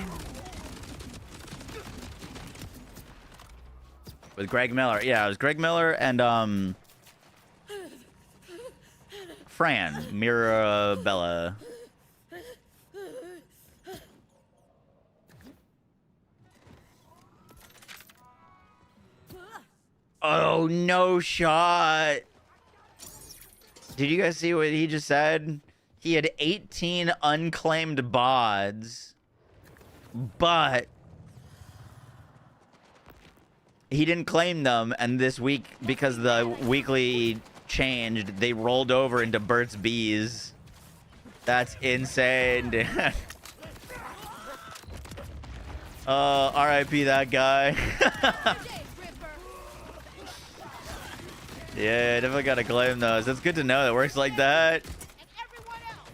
With Greg Miller. Yeah, it was Greg Miller and Fran Mirabella. Oh, no shot. Did you guys see what he just said? He had 18 unclaimed bods, but he didn't claim them, and this week, because the weekly changed, they rolled over into Burt's Bees. That's insane, dude. RIP that guy. Yeah, definitely gotta claim those. That's good to know that it works like that. And everyone else.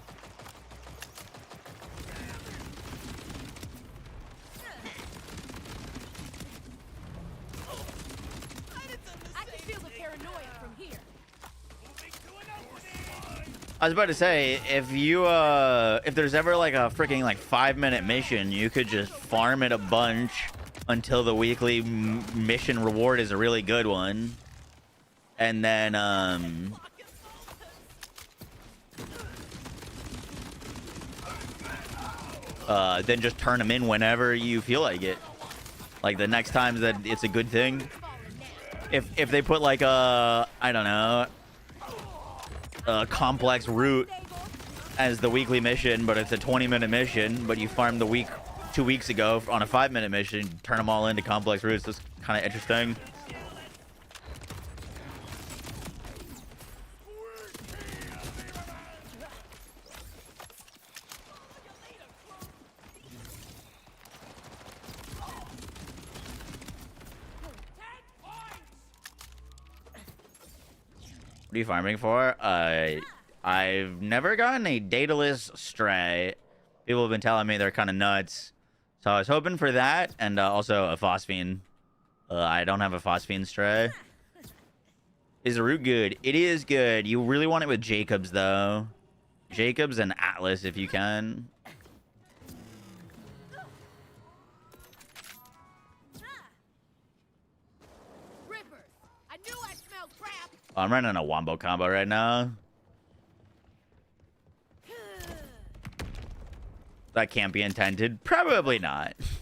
I can feel the paranoia from here. I was about to say, if you if there's ever like a freaking like 5-minute mission, you could just farm it a bunch until the weekly mission reward is a really good one, and then just turn them in whenever you feel like it. Like the next time that it's a good thing. If they put like a, I don't know, a complex route as the weekly mission, but it's a 20-minute mission, but you farmed the week 2 weeks ago on a 5-minute mission, turn them all into complex routes. That's kind of interesting. What are you farming for? I've never gotten a dataless stray. People have been telling me they're kind of nuts. So I was hoping for that, and also a phosphine. I don't have a phosphine stray. Is the root good? It is good. You really want it with Jacobs, though. Jacobs and Atlas, if you can. Rippers. I knew I smelled crap. Oh, I'm running a wombo combo right now. That can't be intended. Probably not. Shooting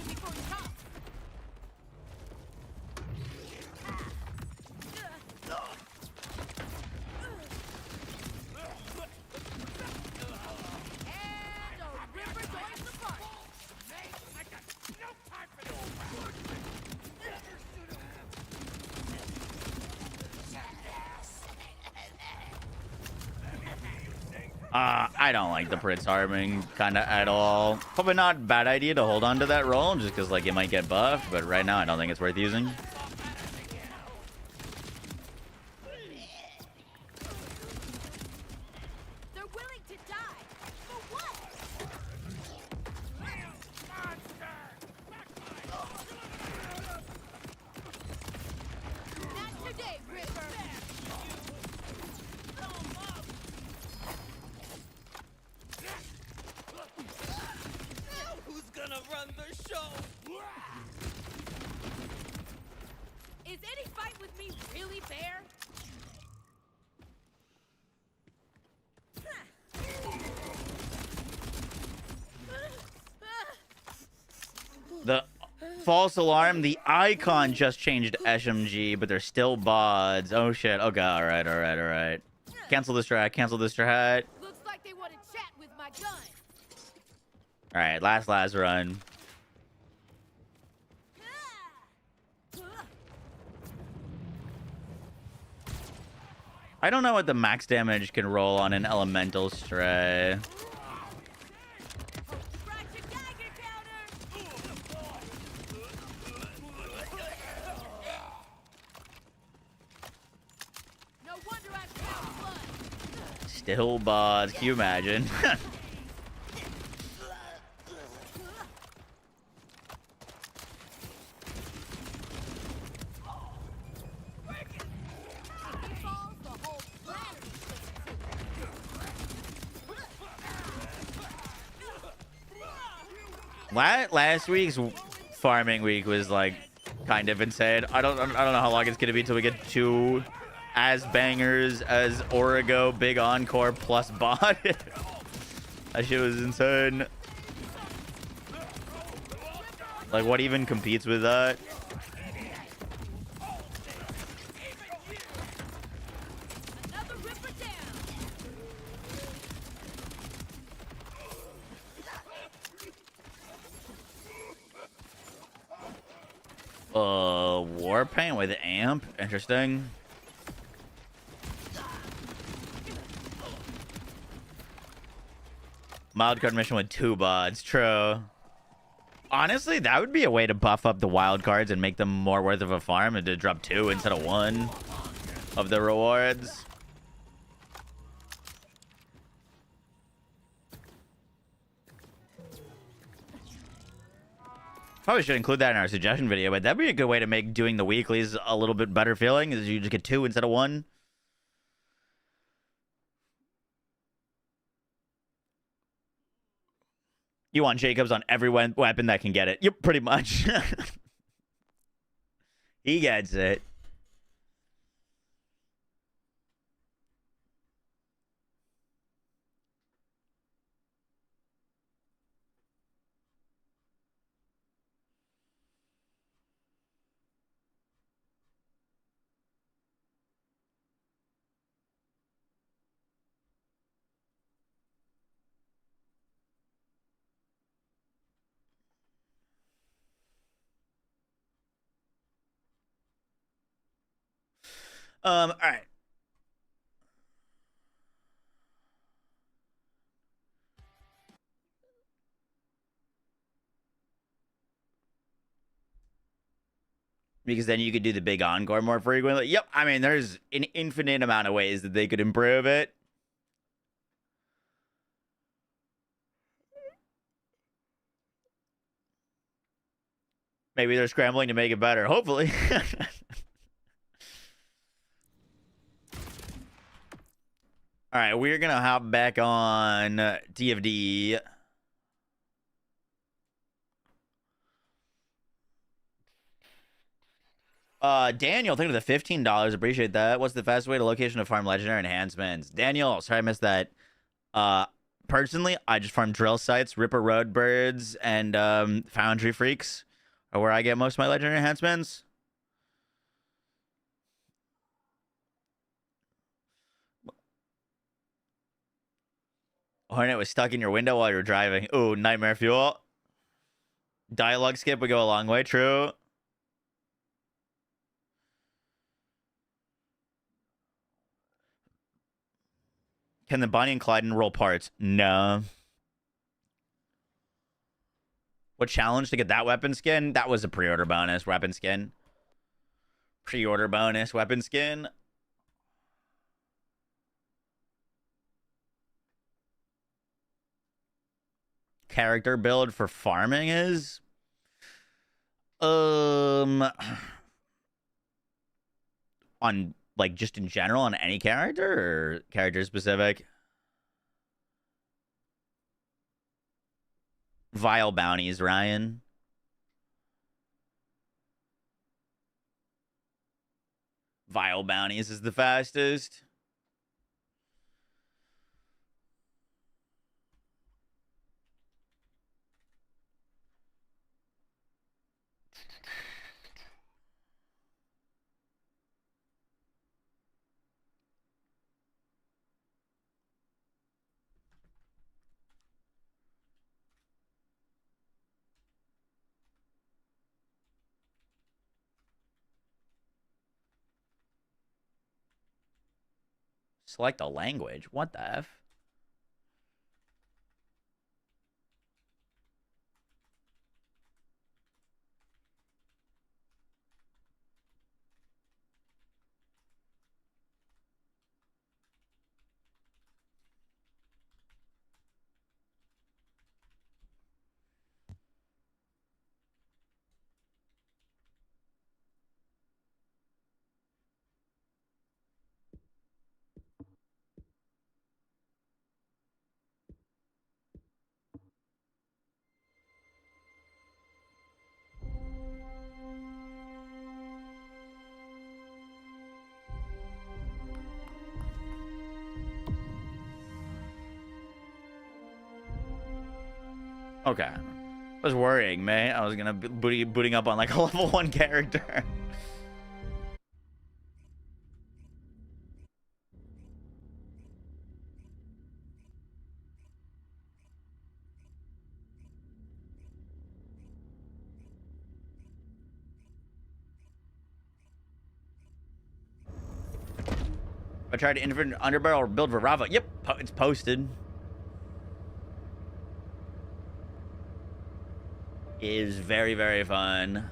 before you talk. And a ripper joins the party. I got no time for this. I don't like the Pritz harming kind of at all. Probably not a bad idea to hold on to that roll just because like it might get buffed, but right now I don't think it's worth using. They're willing to die. For what? Not today, Ripper. Who's gonna run the show? Is any fight with me really fair? The false alarm, the icon just changed to SMG, but they're still bods. Oh shit. Oh god. Alright. Cancel this strat. Looks like they want to chat with my gun. Alright, last run. I don't know what the max damage can roll on an elemental stray. No wonder I smell blood. Still bods. Can you imagine? Falls, the whole planet is Last week's farming week was like kind of insane. I don't know how long it's gonna be till we get 2 as bangers as Origo big encore plus bot. That shit was insane. Like what even competes with that? another ripper down. War paint with amp. Interesting. Mild card mission with 2 bots. True. Honestly, that would be a way to buff up the wild cards and make them more worth of a farm, and to drop 2 instead of 1 of the rewards. Probably should include that in our suggestion video, but that'd be a good way to make doing the weeklies a little bit better feeling, is you just get 2 instead of 1. You want Jacobs on every weapon that can get it. Yep, pretty much. He gets it. All right. Because then you could do the big encore more frequently. Yep, I mean, there's an infinite amount of ways that they could improve it. Maybe they're scrambling to make it better. Hopefully. All right, we're going to hop back on TFD. Daniel, thank you for the $15. Appreciate that. What's the fastest way to location to farm legendary enhancements? Daniel, sorry I missed that. Personally, I just farm drill sites, Ripper Road Birds, and Foundry Freaks are where I get most of my legendary enhancements. Hornet was stuck in your window while you were driving. Ooh, nightmare fuel. Dialogue skip would go a long way. True. Can the Bonnie and Clyde roll parts? No. What challenge to get that weapon skin? That was a pre-order bonus weapon skin. Pre-order bonus weapon skin. Character build for farming is on like just in general on any character or character specific? Vile bounties, Ryan. Vile bounties is the fastest. Select a language. What the F? Okay. I was worrying, man. I was gonna be booting up on like a level 1 character. I tried to infinite underbarrel build for Rava. Yep, it's posted. is very, very fun.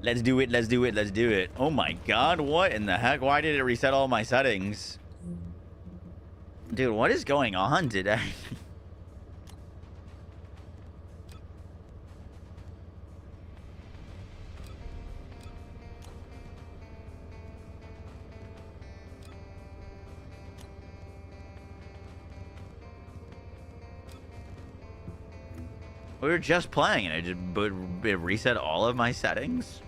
Let's do it, let's do it, let's do it. Oh my god, what in the heck? Why did it reset all my settings? Dude, what is going on today? We were just playing and it reset all of my settings.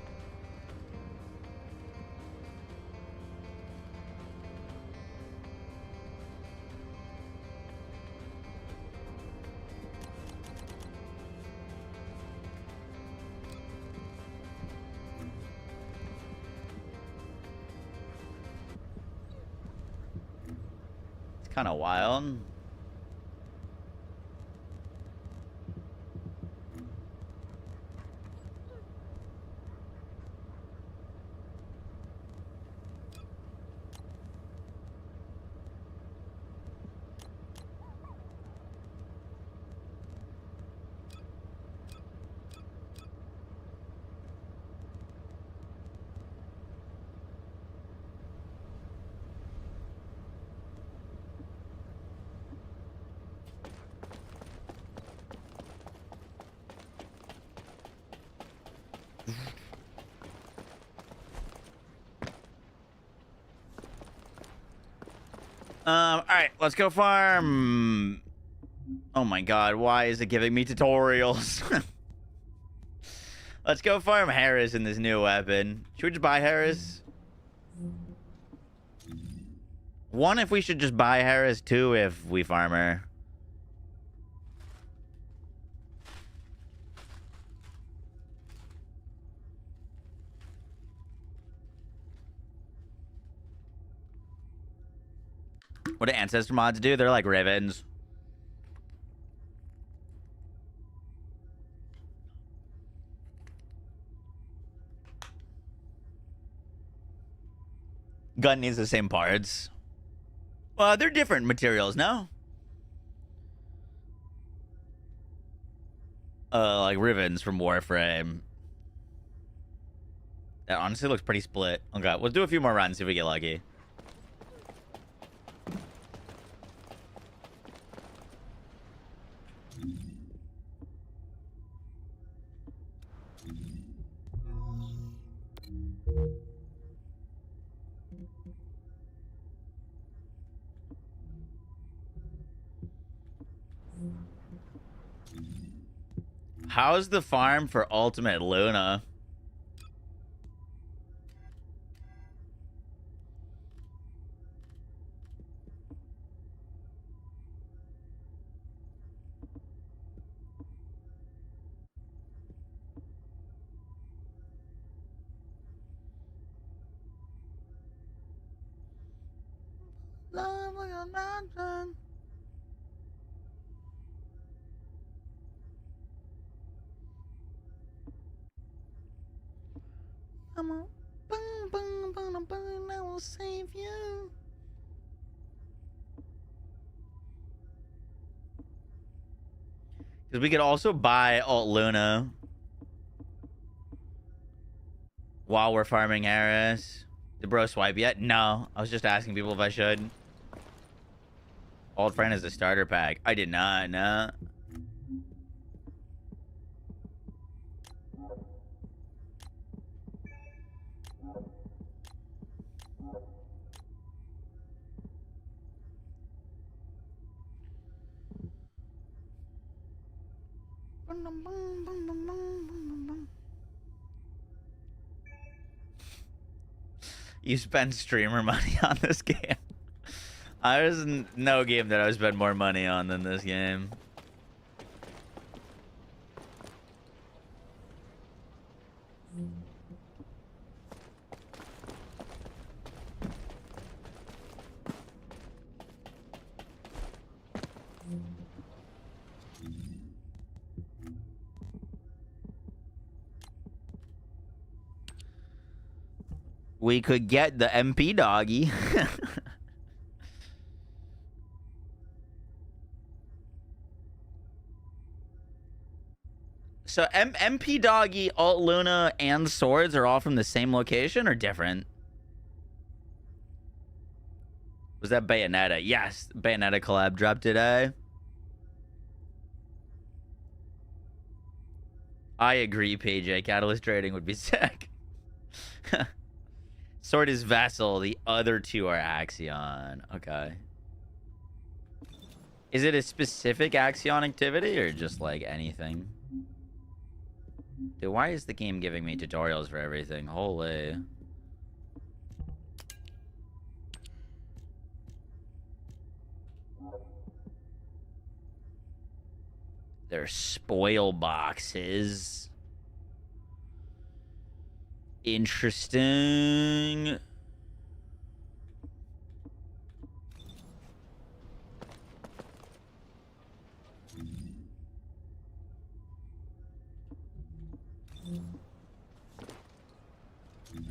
Kind of wild. All right, let's go farm. Oh my god, why is it giving me tutorials? Let's go farm Harris in this new weapon. Should we just buy Harris? One, if we should just buy Harris. Two, if we farm her. What do ancestor mods do? They're like ribbons. Gun needs the same parts. Well, they're different materials, no? Like ribbons from Warframe. That honestly looks pretty split. Okay, we'll do a few more runs, see if we get lucky. How's the farm for Ultimate Luna? Love like a mountain. I'm a boom, boom, boom, boom, I will save you. Because we could also buy Alt Luna while we're farming Harris. Did bro swipe yet? No. I was just asking people if I should. Old friend is a starter pack. I did not, no. You spend streamer money on this game. There's no game that I would spend more money on than this game. We could get the MP doggy. So MP doggy, Alt Luna, and swords are all from the same location or different? Was that Bayonetta? Yes, Bayonetta collab dropped today. I agree, PJ. Catalyst trading would be sick. Sword is Vassal. The other two are Axion. Okay. Is it a specific Axion activity or just like anything? Dude, why is the game giving me tutorials for everything? Holy. They're spoil boxes. Interesting.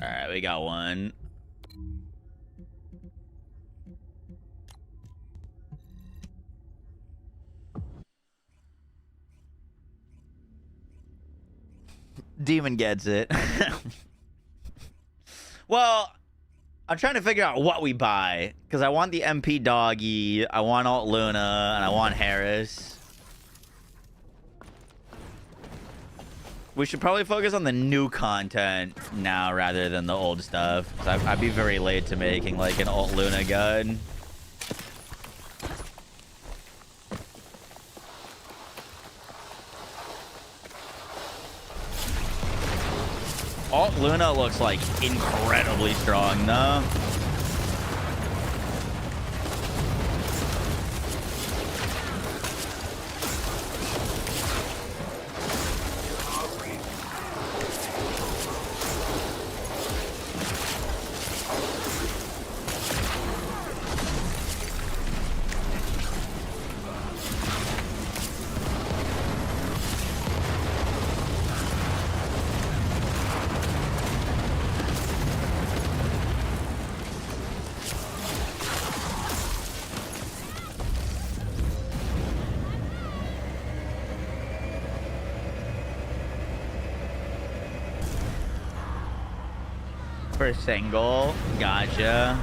All right, we got one. Demon gets it. Well, I'm trying to figure out what we buy because I want the MP doggy, I want Alt Luna, and I want Harris. We should probably focus on the new content now rather than the old stuff. 'Cause I'd be very late to making like an Alt Luna gun. Alt Luna looks like incredibly strong though. For single, gotcha.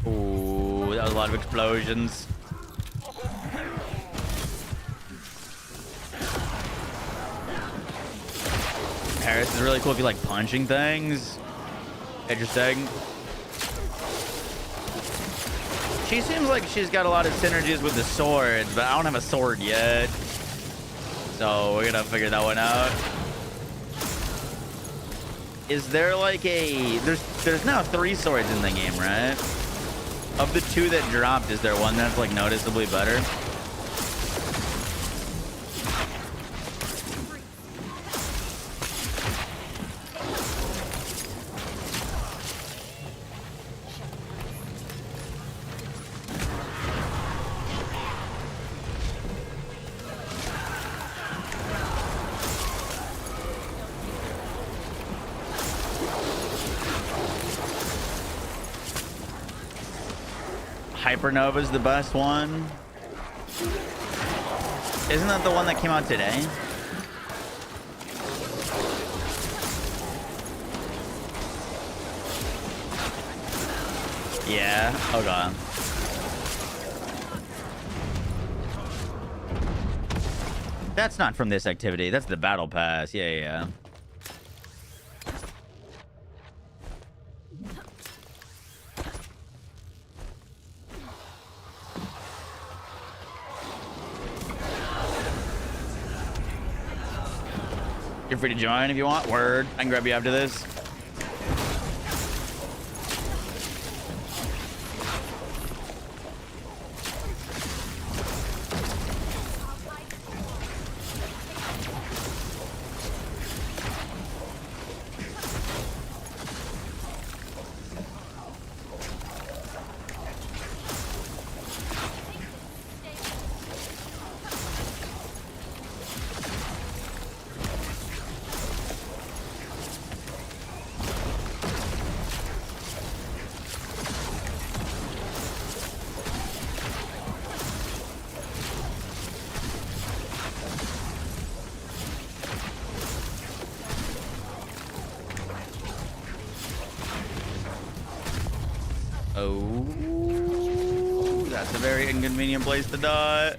Ooh, that was a lot of explosions. Harris is really cool if you like punching things. Interesting. She seems like she's got a lot of synergies with the swords, but I don't have a sword yet. So we're gonna figure that one out. Is there like a... There's now 3 swords in the game, right? Of the 2 that dropped, is there one that's like noticeably better? Hypernova's the best one. Isn't that the one that came out today? Yeah. Oh god. That's not from this activity. That's the battle pass. Yeah, yeah. You're free to join if you want. Word. I can grab you after this. Oh, that's a very inconvenient place to die.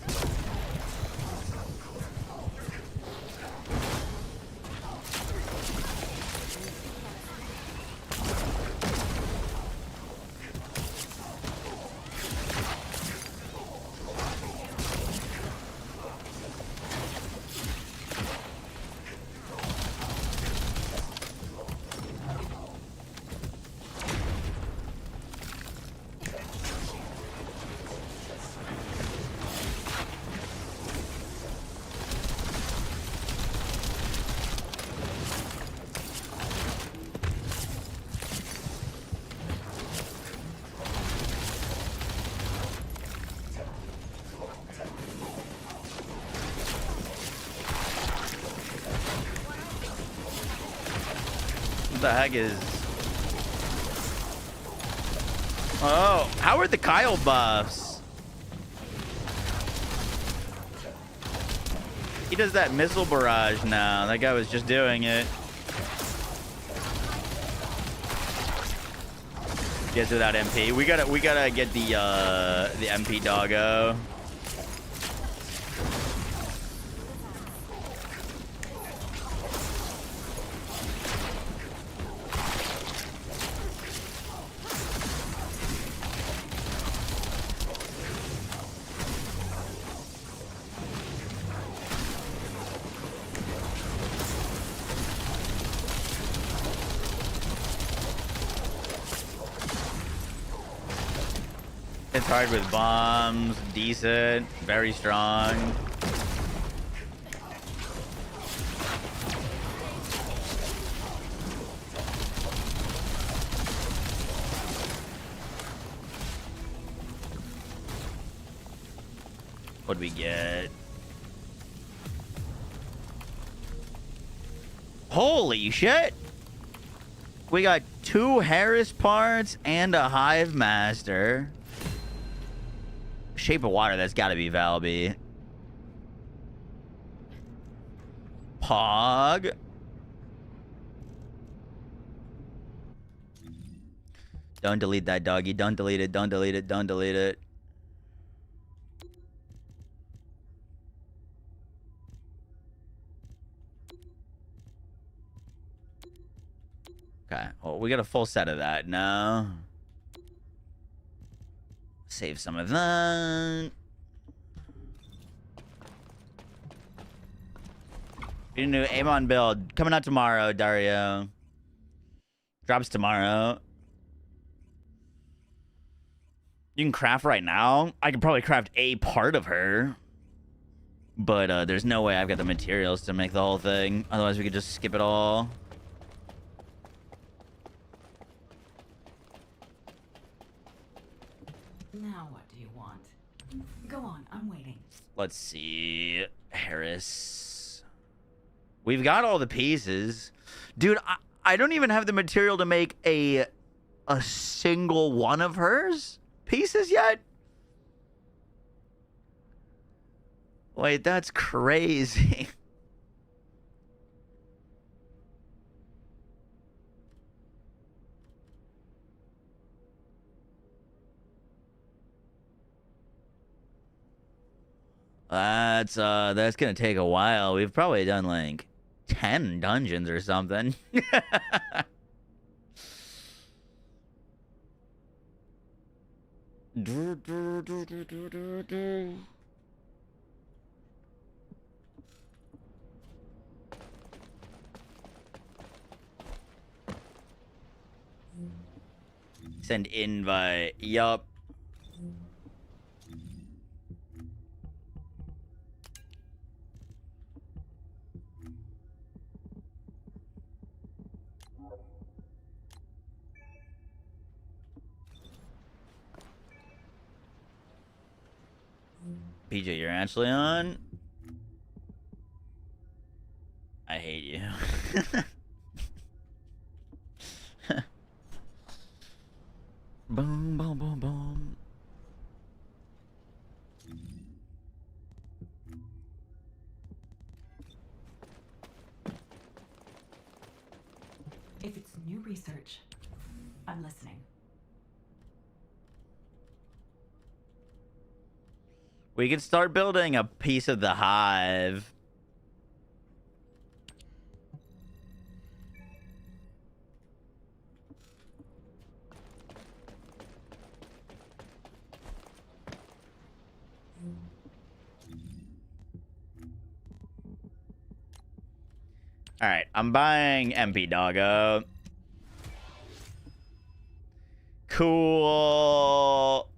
What the heck is... Oh, how are the Kyle buffs? He does that missile barrage now. That guy was just doing it. Gets without MP. We gotta get the MP doggo. It's hard with bombs, decent, very strong. What'd we get? Holy shit! We got 2 Harris parts and a Hive Master. Shape of Water, that's gotta be Valby. Pog. Don't delete that, doggy. Don't delete it. Don't delete it. Don't delete it. Okay. Well, we got a full set of that now. Save some of that. Need a new Amon build coming out tomorrow, Dario. Drops tomorrow. You can craft right now. I could probably craft a part of her. But there's no way I've got the materials to make the whole thing. Otherwise, we could just skip it all. Now what do you want? Go on, I'm waiting. Let's see. Harris. We've got all the pieces. Dude, I don't even have the material to make a single one of hers pieces yet. Wait, that's crazy. That's gonna take a while. We've probably done like 10 dungeons or something. Send invite. Yup. PJ, you're actually on? I hate you. Boom, boom, boom, boom. If it's new research, I'm listening. We could start building a piece of the hive. All right, I'm buying MP Doggo. Cool.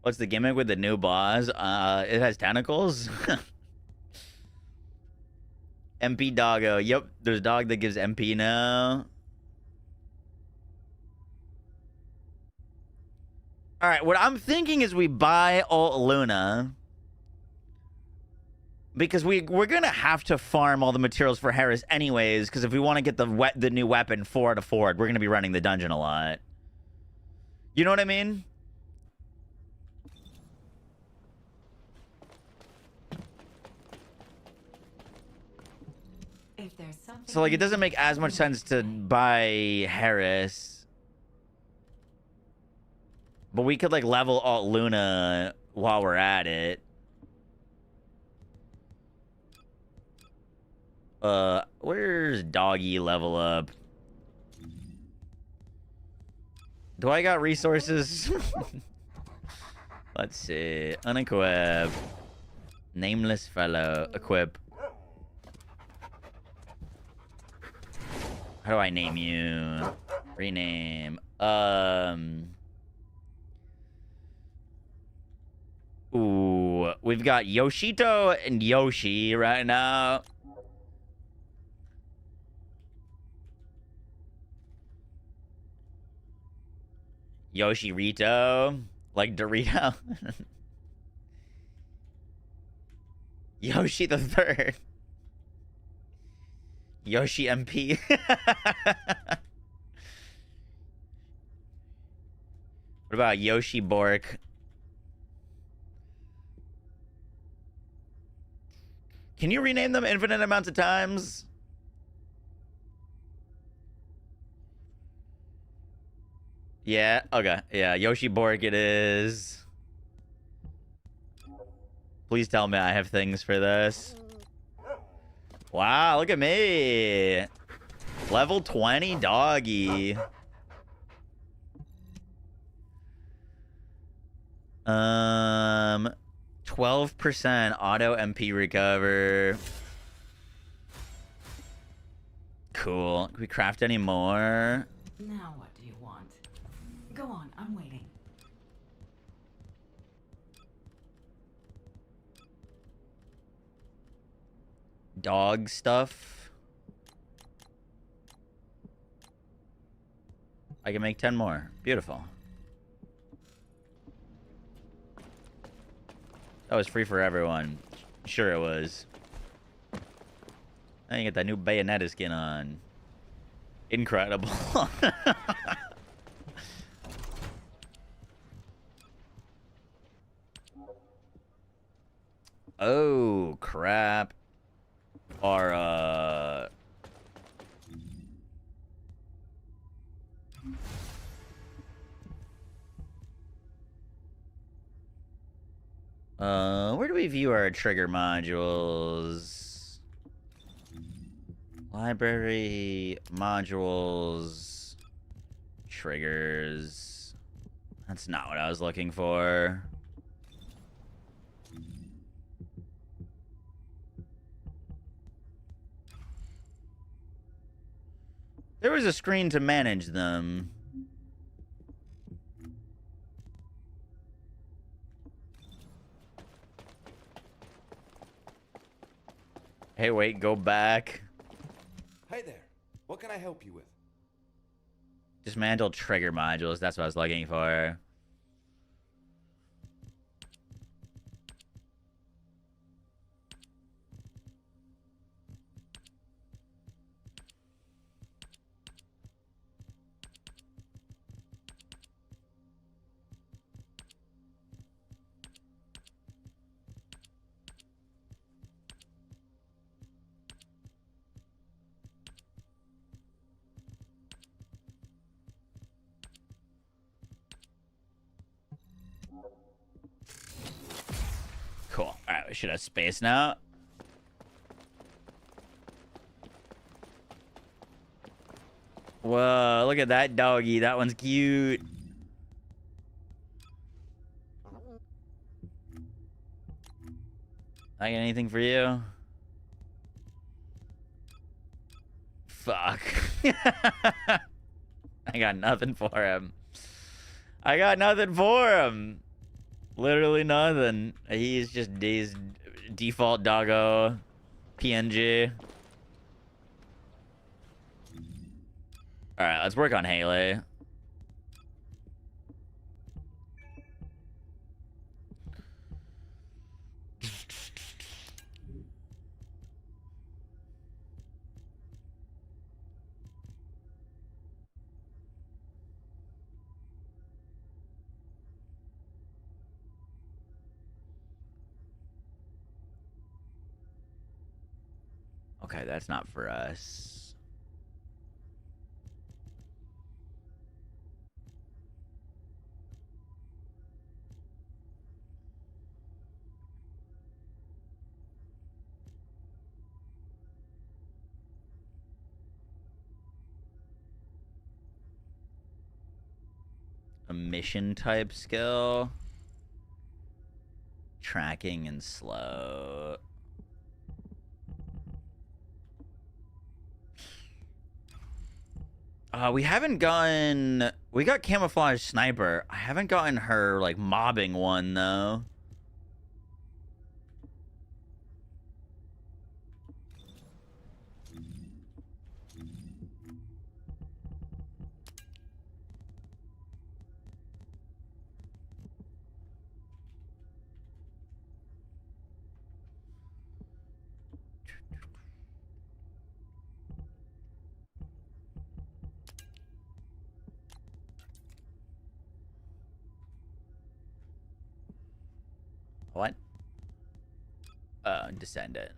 What's the gimmick with the new boss? It has tentacles. MP Doggo. Yep, there's a dog that gives MP now. All right, what I'm thinking is we buy Alt Luna. Because we're going to have to farm all the materials for Harris anyways, because if we want to get the new weapon Ford, we're going to be running the dungeon a lot. You know what I mean? If there's something So, like, it doesn't make as much sense to buy Harris. But we could, like, level Alt Luna while we're at it. Where's Doggy level up? Do I got resources? Let's see. Unequip. Nameless fellow. Equip. How do I name you? Rename. Ooh, we've got Yoshito and Yoshi right now. Yoshi Rito, like Dorito. Yoshi the third. Yoshi MP. What about Yoshi Bork? Can you rename them infinite amounts of times? Yeah, okay. Yeah, Yoshi Bork it is. Please tell me I have things for this. Wow, look at me. Level 20 doggy. 12% auto MP recover. Cool. Can we craft any more? Now what do you want? Go on, I'm waiting. Dog stuff. I can make 10 more. Beautiful. That was free for everyone. Sure it was. I can get that new Bayonetta skin on. Incredible. Oh, crap. Our, where do we view our trigger modules? Library, modules, triggers. That's not what I was looking for. There was a screen to manage them. Hey, wait, go back. Hey there. What can I help you with? Dismantle trigger modules. That's what I was looking for. Cool. All right, we should have space now. Whoa, look at that doggy. That one's cute. I got anything for you? Fuck. I got nothing for him. I got nothing for him. Literally nothing. He's just his default doggo PNG. Alright, let's work on Haley. Okay, that's not for us. A mission type skill. Tracking and slow. We haven't gotten... We got camouflage sniper. I haven't gotten her, like, mobbing one, though. What? Descendant.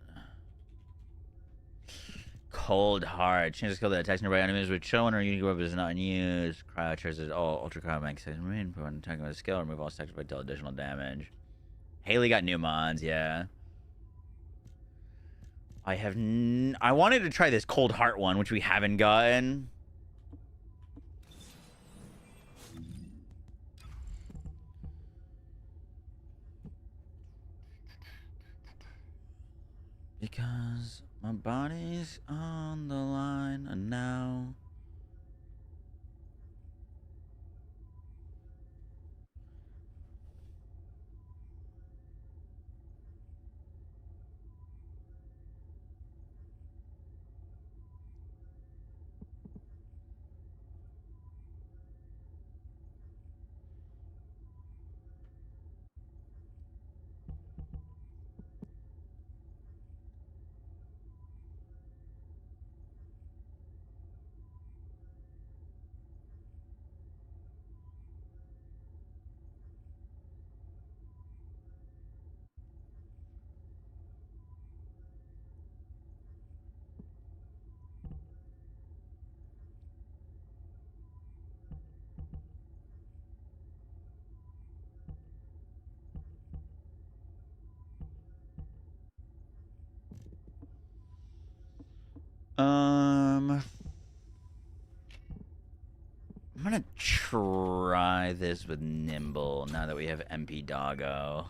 Cold hard. Change the skill that attacks nearby enemies with shown or unique weapons is not in use. Crouchers is all ultra combat makes it remain for when attacking with a skill. Remove all stacks by deal additional damage. Haley got new mods, yeah. I have I wanted to try this cold heart one, which we haven't gotten. Because my body's on the line and now. I'm gonna try this with Nimble now that we have MP Doggo.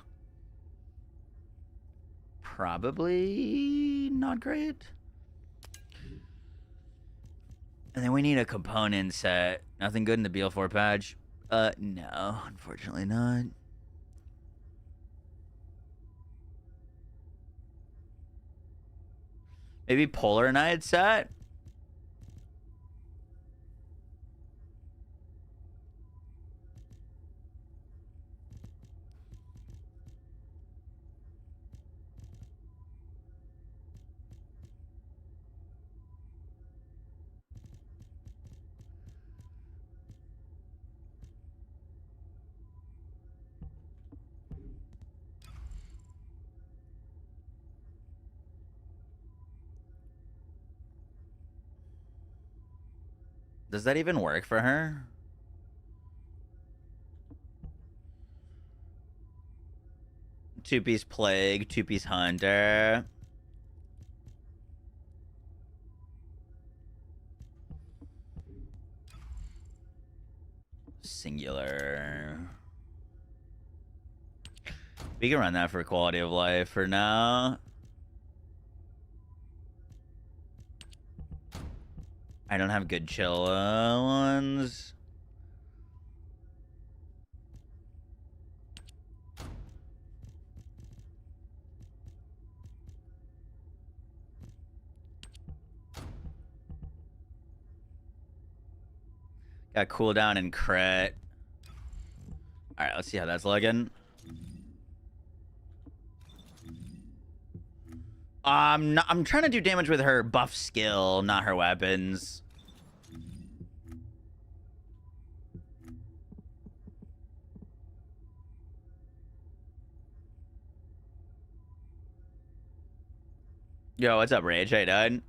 Probably not great. And then we need a component set. Nothing good in the BL4 patch? No, unfortunately not. Maybe Polar Night set? Does that even work for her? Two-piece Plague, two-piece Hunter. Singular. We can run that for quality of life for now. I don't have good chill ones. Got cooldown and crit. All right, let's see how that's looking. I'm trying to do damage with her buff skill, not her weapons. Yo, what's up, Rage? How you doing?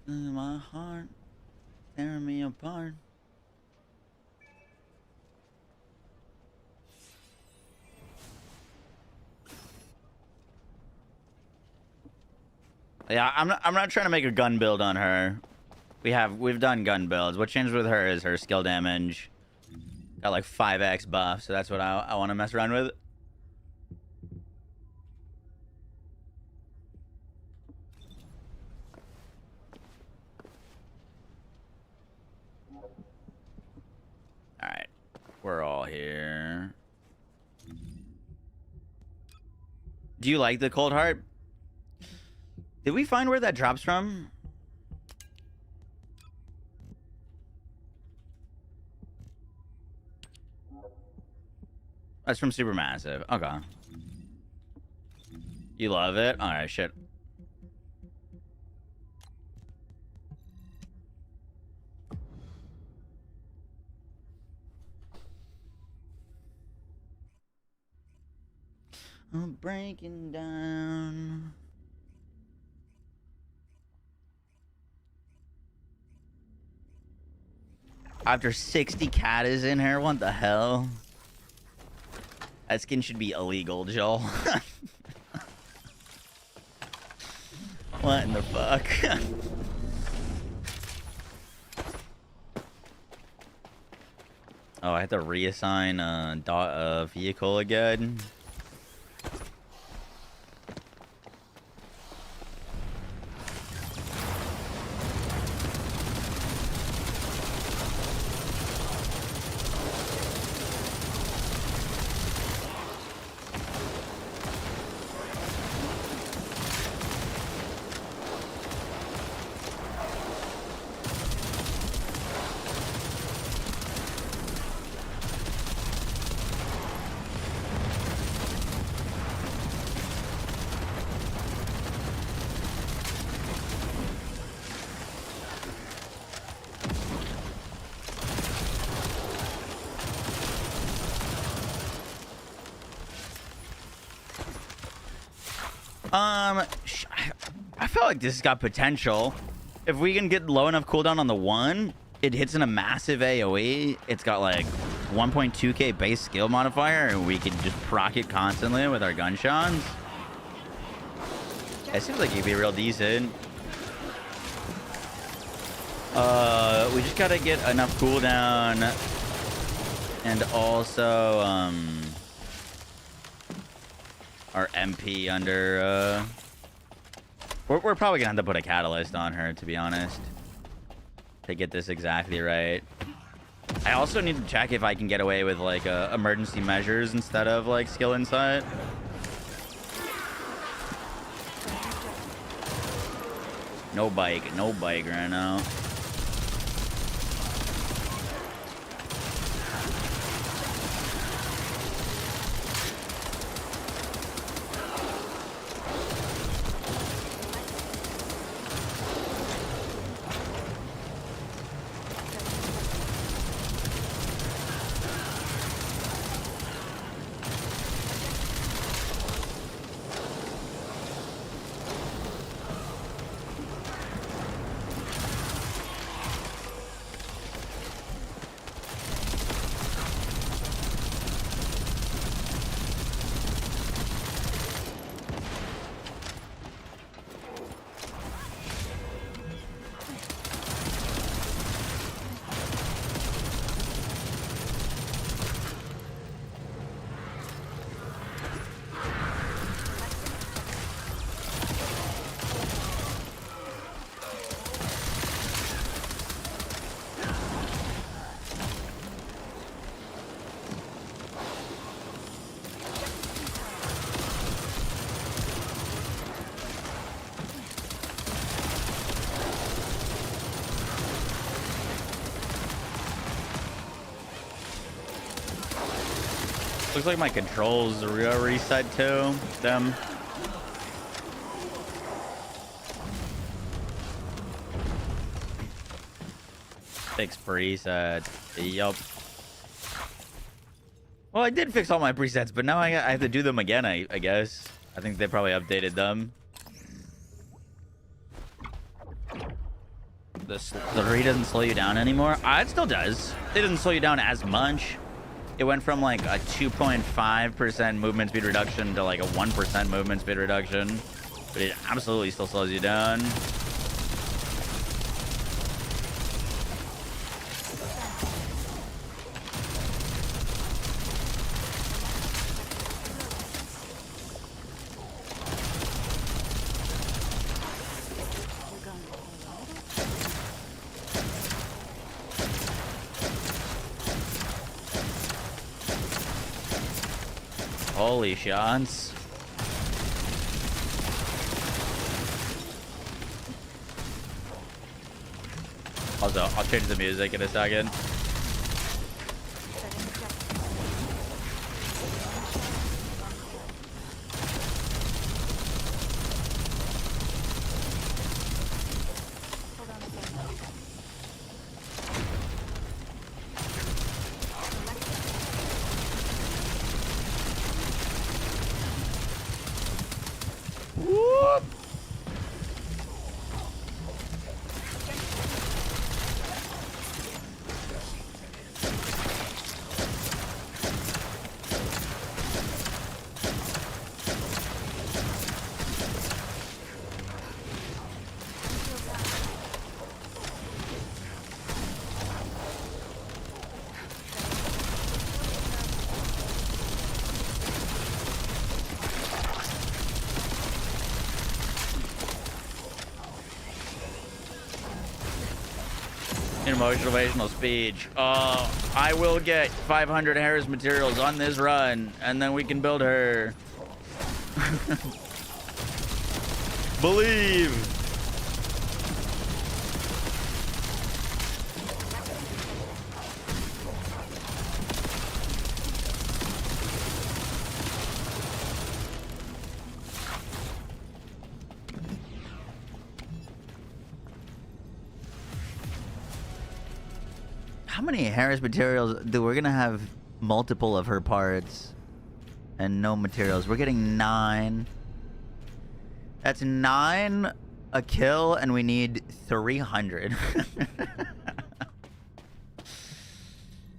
My heart tearing me apart. Yeah, I'm not trying to make a gun build on her. We've done gun builds. What changed with her is her skill damage. Got like 5x buff, so that's what I want to mess around with. Alright. We're all here. Do you like the Cold Heart? Did we find where that drops from? That's from Supermassive. Okay. You love it? Alright, shit. I'm breaking down. After 60 cat is in here, what the hell? That skin should be illegal, Joel. What in the fuck? Oh, I have to reassign a vehicle again. I feel like this has got potential. If we can get low enough cooldown on the one, it hits in a massive AoE. It's got like 1.2k base skill modifier, and we can just proc it constantly with our gunshots. It seems like it'd be real decent. We just gotta get enough cooldown, and also our MP under. We're probably gonna have to put a catalyst on her, to be honest, to get this exactly right. I also need to check if I can get away with like emergency measures instead of like skill insight. No bike right now. Looks like my controls reset to them. Fix preset. Yup. Well, I did fix all my presets, but now I have to do them again, I guess. I think they probably updated them. The tree doesn't slow you down anymore. It still does. It doesn't slow you down as much. It went from like a 2.5% movement speed reduction to like a 1% movement speed reduction. But it absolutely still slows you down. Holy shots. Also, I'll change the music in a second. Motivational speech. I will get 500 Harris materials on this run, and then we can build her. Believe. How many Harris materials do we're gonna have? Multiple of her parts and no materials. We're getting 9. That's 9 a kill, and we need 300.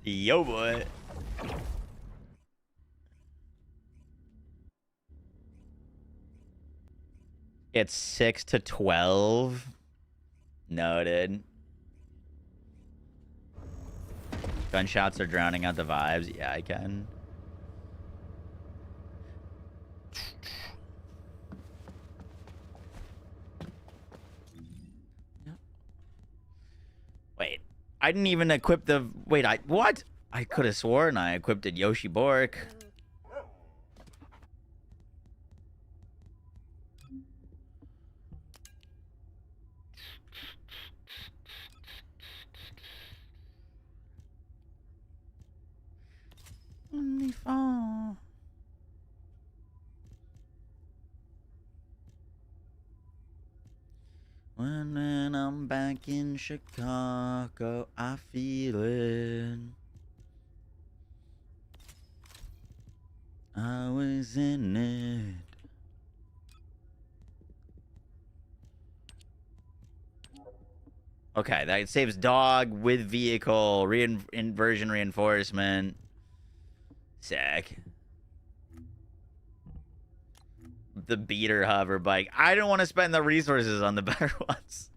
Yo, boy. It's 6 to 12. Noted. Gunshots are drowning out the vibes. Yeah, I can. Wait, I didn't even equip the... Wait, what? I could have sworn I equipped it Yoshi Bork. Only fall. When I'm back in Chicago, I feel it. I was in it. Okay, that saves dog with vehicle, inversion reinforcement. Sick. The beater hover bike. I don't want to spend the resources on the better ones.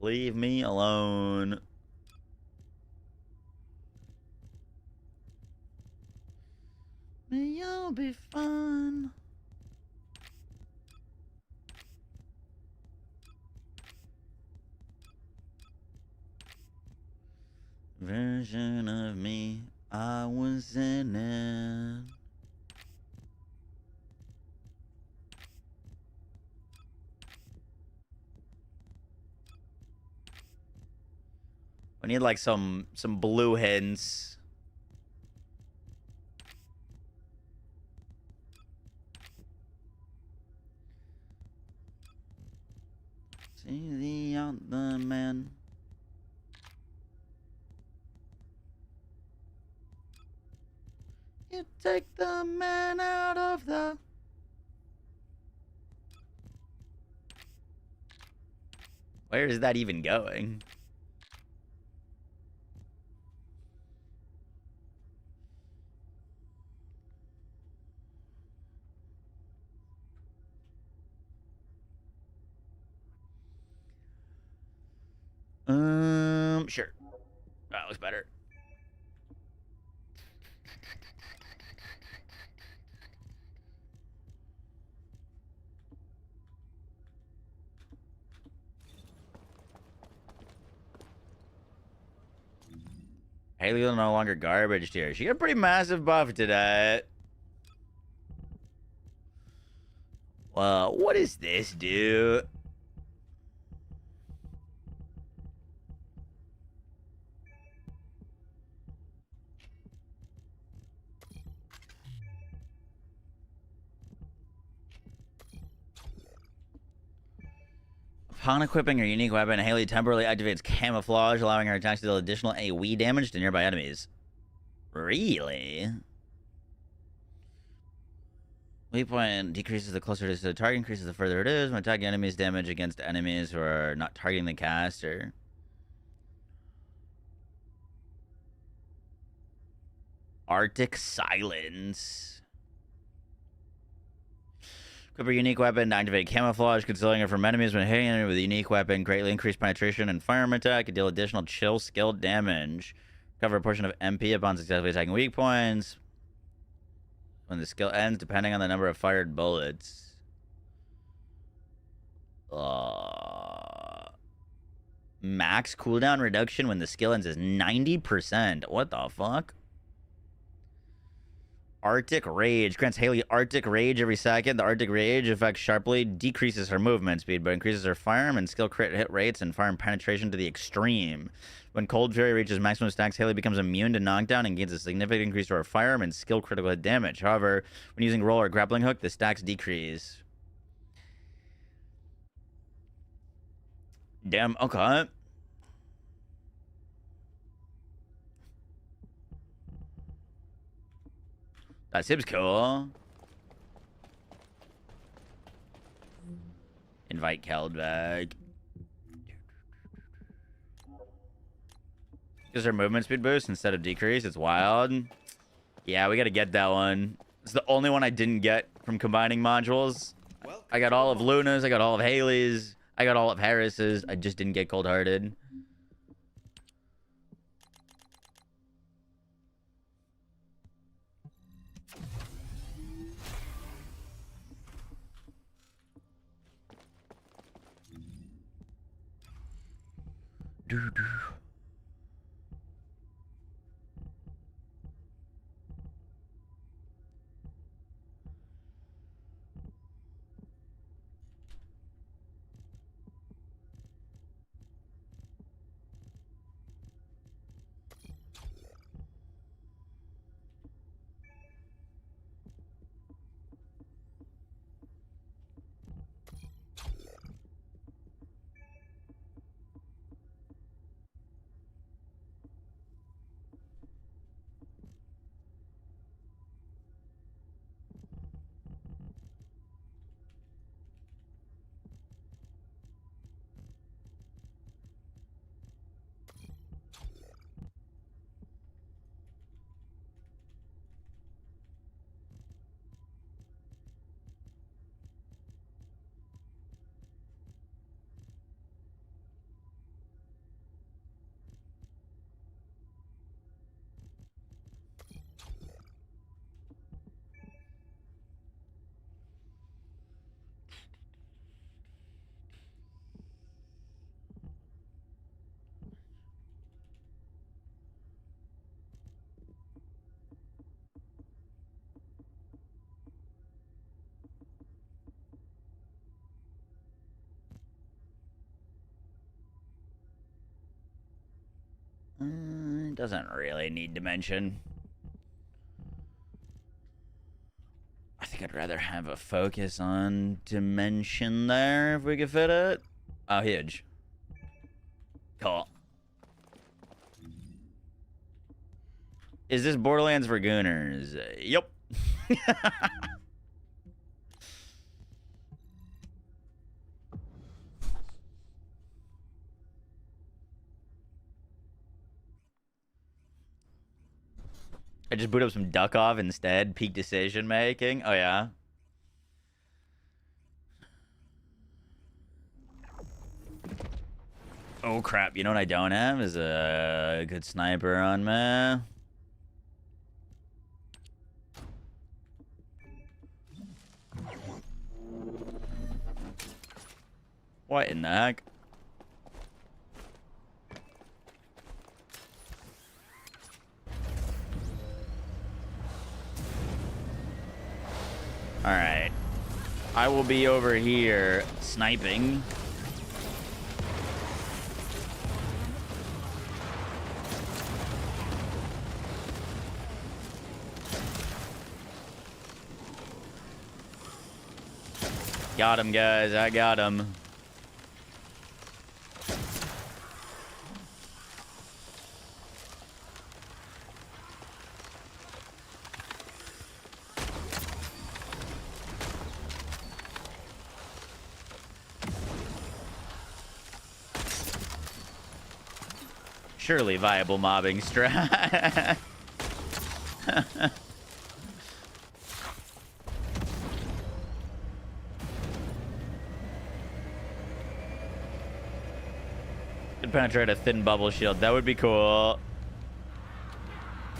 Leave me alone. You'll be fun. Version of me, I was in it. We need like some blue hints. See the other man. You take the man out of the... Where is that even going? Sure. That looks better. Haley's no longer garbage tier. She got a pretty massive buff today. Well, what does this do? Upon equipping her unique weapon, Haley temporarily activates camouflage, allowing her attacks to deal additional AoE damage to nearby enemies. Really? Weak point decreases the closer it is to the target, increases the further it is. When attacking enemies, damage against enemies who are not targeting the caster. Arctic Silence. Equip her unique weapon to activate camouflage, concealing her from enemies when hitting an enemy with a unique weapon. Greatly increase penetration and firearm attack and deal additional chill skill damage. Cover a portion of MP upon successfully attacking weak points. When the skill ends, depending on the number of fired bullets. Max cooldown reduction when the skill ends is 90%. What the fuck? Arctic Rage. Grants Haley Arctic Rage every second. The Arctic Rage effect sharply decreases her movement speed, but increases her firearm and skill crit hit rates and firearm penetration to the extreme. When Cold Fury reaches maximum stacks, Haley becomes immune to knockdown and gains a significant increase to her firearm and skill critical hit damage. However, when using roll or grappling hook, the stacks decrease. Damn, okay. That seems cool. Invite Keld back. Gives her movement speed boost instead of decrease. It's wild. Yeah, we got to get that one. It's the only one I didn't get from combining modules. I got all of Luna's. I got all of Haley's. I got all of Harris's. I just didn't get cold-hearted. Doo-doo. Doesn't really need dimension. I think I'd rather have a focus on dimension there if we could fit it. Oh, huge. Cool. Is this Borderlands for Gooners? Yep. I just boot up some duck off instead. Peak decision making. Oh yeah. Oh crap! You know what I don't have is a good sniper on me. What in the heck? Alright. I will be over here sniping. Got him, guys. I got him. Surely viable mobbing strat. Could penetrate a thin bubble shield. That would be cool.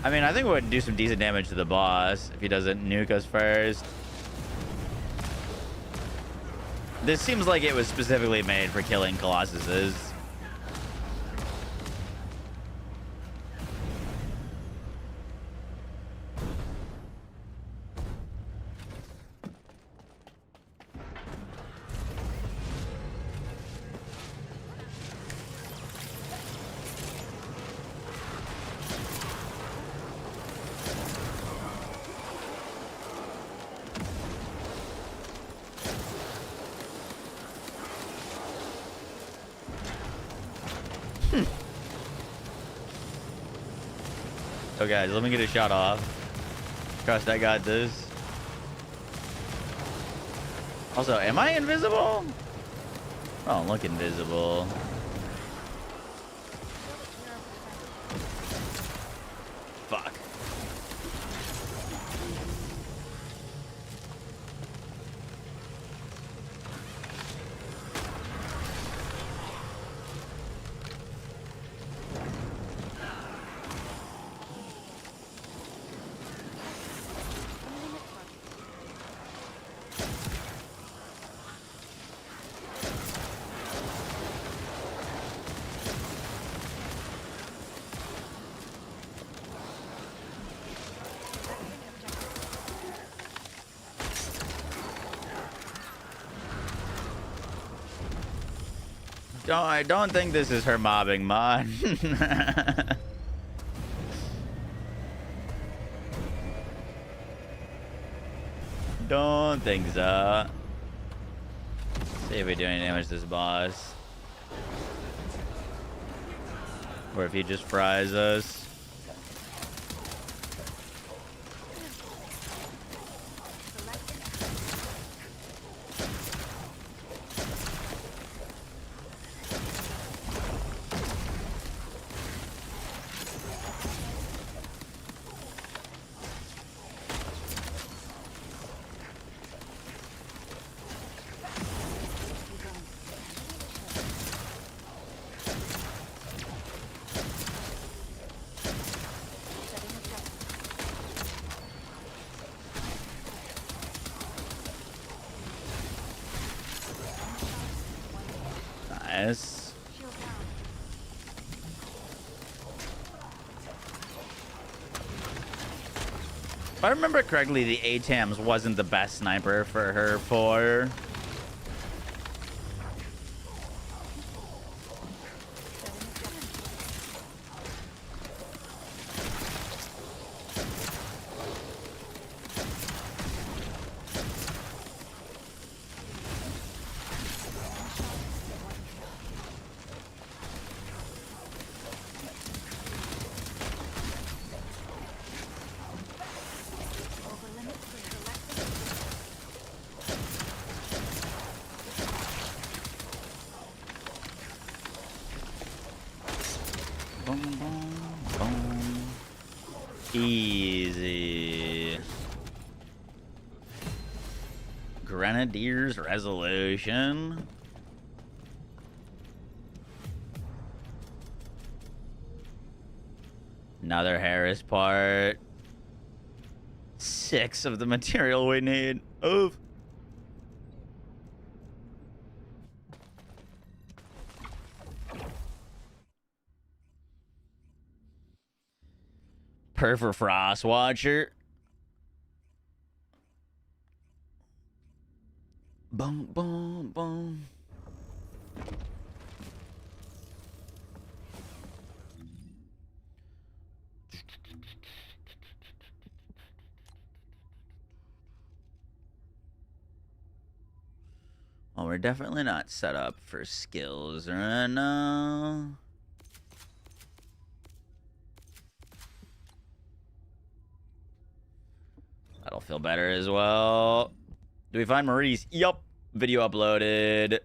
I mean, I think we would do some decent damage to the boss if he doesn't nuke us first. This seems like it was specifically made for killing Colossuses. Oh, guys, let me get a shot off. Trust I got this. Also, am I invisible? Oh, look invisible. I don't think this is her mobbing mod. Don't think so. See if we do any damage to this boss. Or if he just fries us. Nice. If I remember correctly, the ATAMs wasn't the best sniper for her for. Boom, boom, boom. Easy. Grenadier's Resolution. Another Harris part. 6 of the material we need. Oof. Permafrost Watcher. Boom, boom, boom. Well, we're definitely not set up for skills right now. That'll feel better as well. Do we find Maurice? Yup. Video uploaded.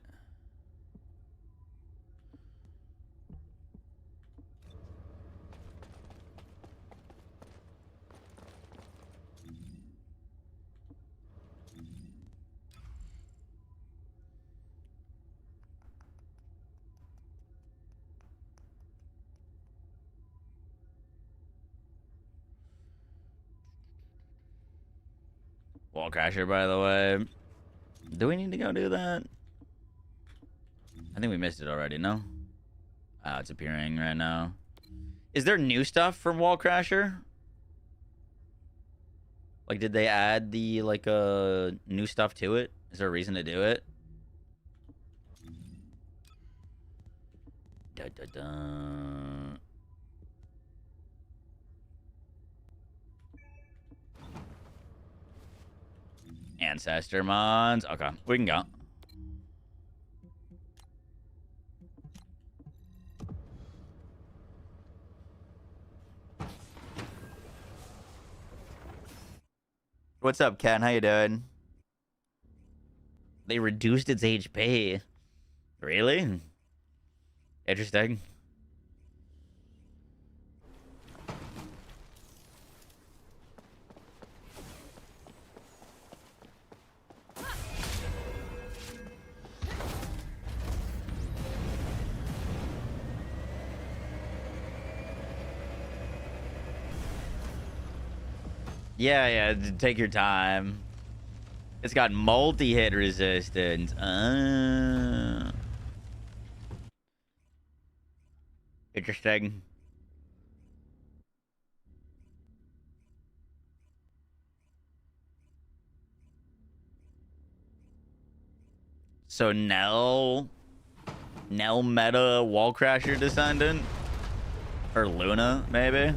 Wall crasher, by the way. Do we need to go do that? I think we missed it already, no? Oh, it's appearing right now. Is there new stuff from Wall Crasher? Like, did they add the, like, new stuff to it? Is there a reason to do it? Da, da, da. Ancestor mods. Okay, we can go. What's up, Ken? How you doing? They reduced its HP. Really? Interesting. Yeah, take your time. It's got multi-hit resistance. Interesting. So Nell Nell Meta Wall Crasher Descendant? Or Luna, maybe?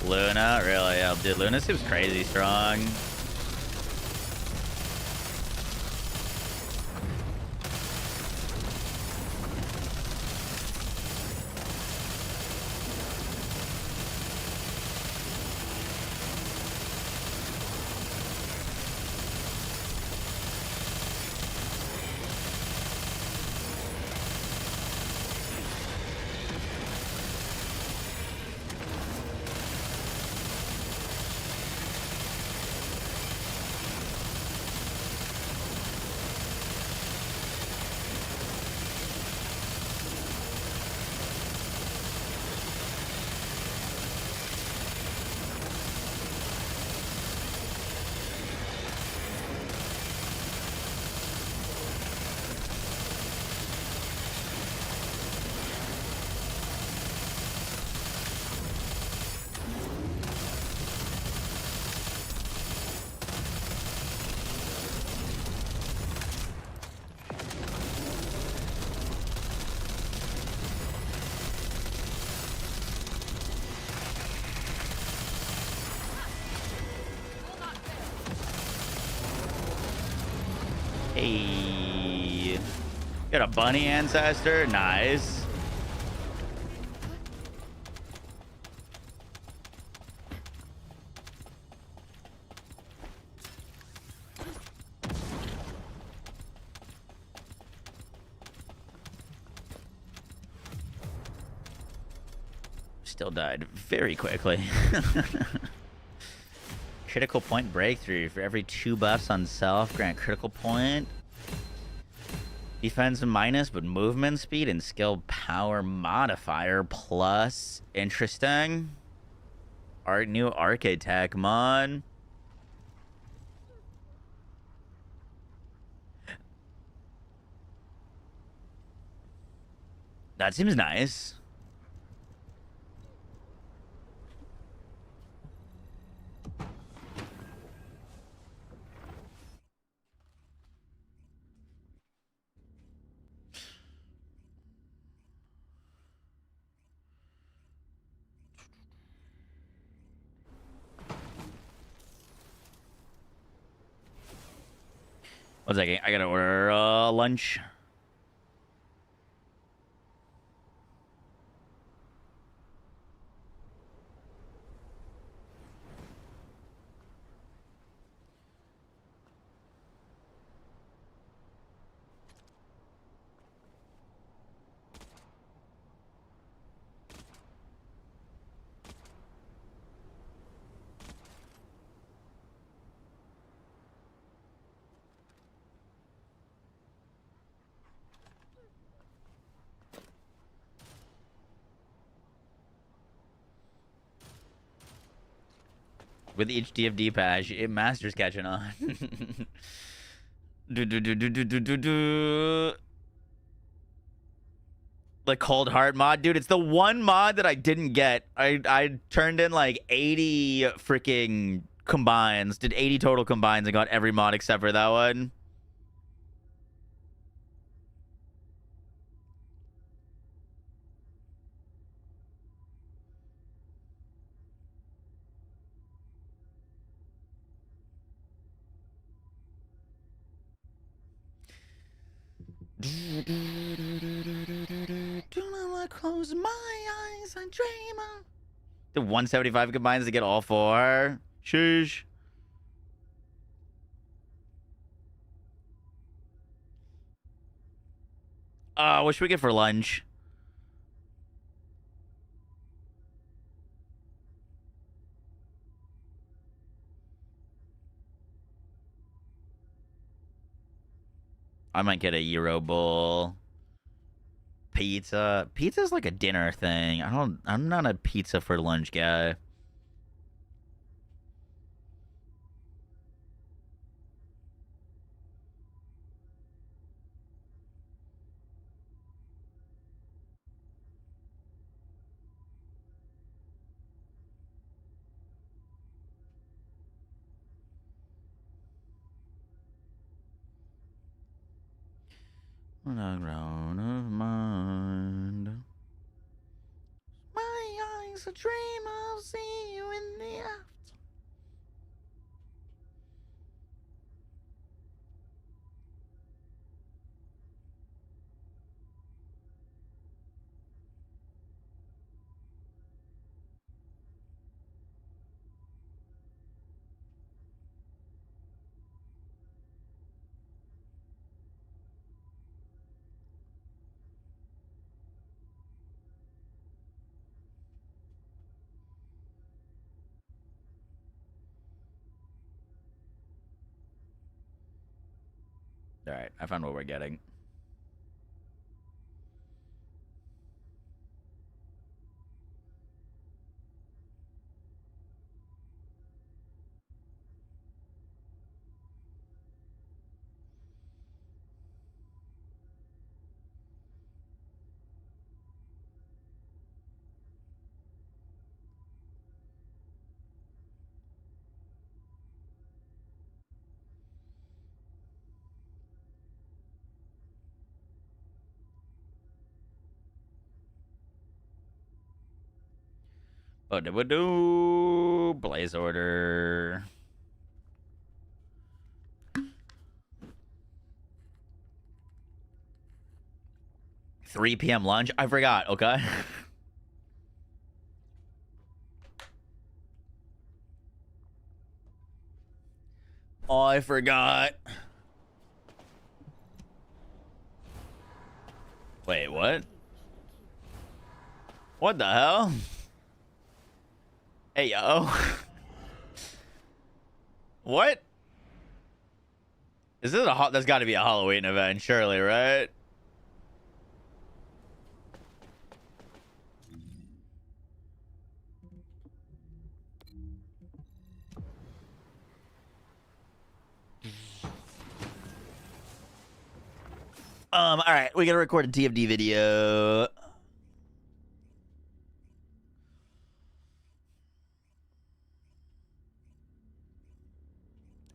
Luna, really? Yeah, dude, Luna seems crazy strong. Hey. Got a bunny ancestor. Nice. Still died very quickly. Critical point breakthrough. For every 2 buffs on self, grant critical point. Defense minus, but movement speed and skill power modifier plus. Interesting. New architect mod. That seems nice. One second, I gotta order lunch. With each TFD patch, it masters catching on. The Cold Heart mod, dude. It's the one mod that I didn't get. I turned in like 80 freaking combines, did 80 total combines, and got every mod except for that one. Do not want to close my eyes and dream of. The 175 combines to get all 4. Sheesh. What should we get for lunch? I might get a Euro bowl. Pizza. Pizza's like a dinner thing. I'm not a pizza for lunch guy. On a ground of mind. My eyes a dream, I'll see you in the after. All right, I found what we're getting. Ba-da-ba-doo. Blaze order. $3 p.m. lunch? I forgot, okay? Oh, I forgot. Wait, what? What the hell? Hey, yo. What? Is this a that's got to be a Halloween event, surely, right? All right, we gotta record a TFD video.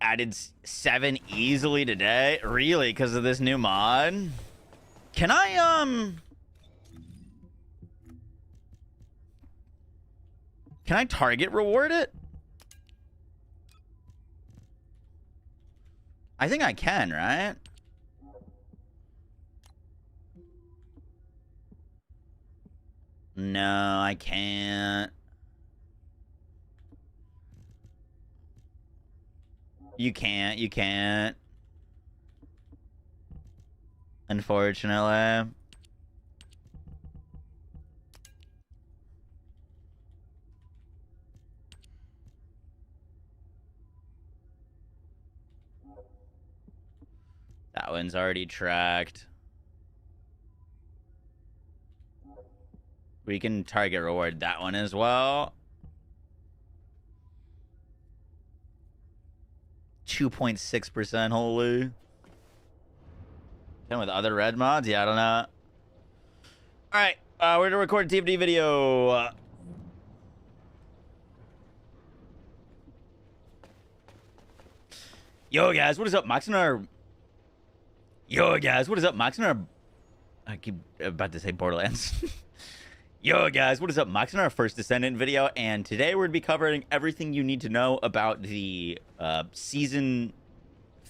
Added 7 easily today? Really? Because of this new mod? Can I, Can I target reward it? I think I can, right? No, I can't. You can't. Unfortunately. That one's already tracked. We can target reward that one as well. 2.6%, holy. And with other red mods? Yeah, I don't know. Alright, we're gonna record a TFD video. Yo, guys, what is up? Yo, guys, what is up? I keep about to say Borderlands. Yo, guys, what is up? Mox in our First Descendant video, and today we're going to be covering everything you need to know about the Season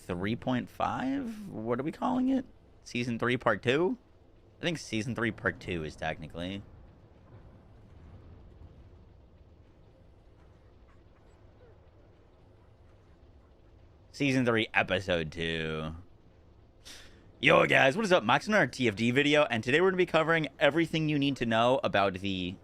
3.5? What are we calling it? Season 3 Part 2? I think Season 3 Part 2 is technically. Season 3 Episode 2. Yo, guys, what is up? Mox in our TFD video, and today we're going to be covering everything you need to know about the...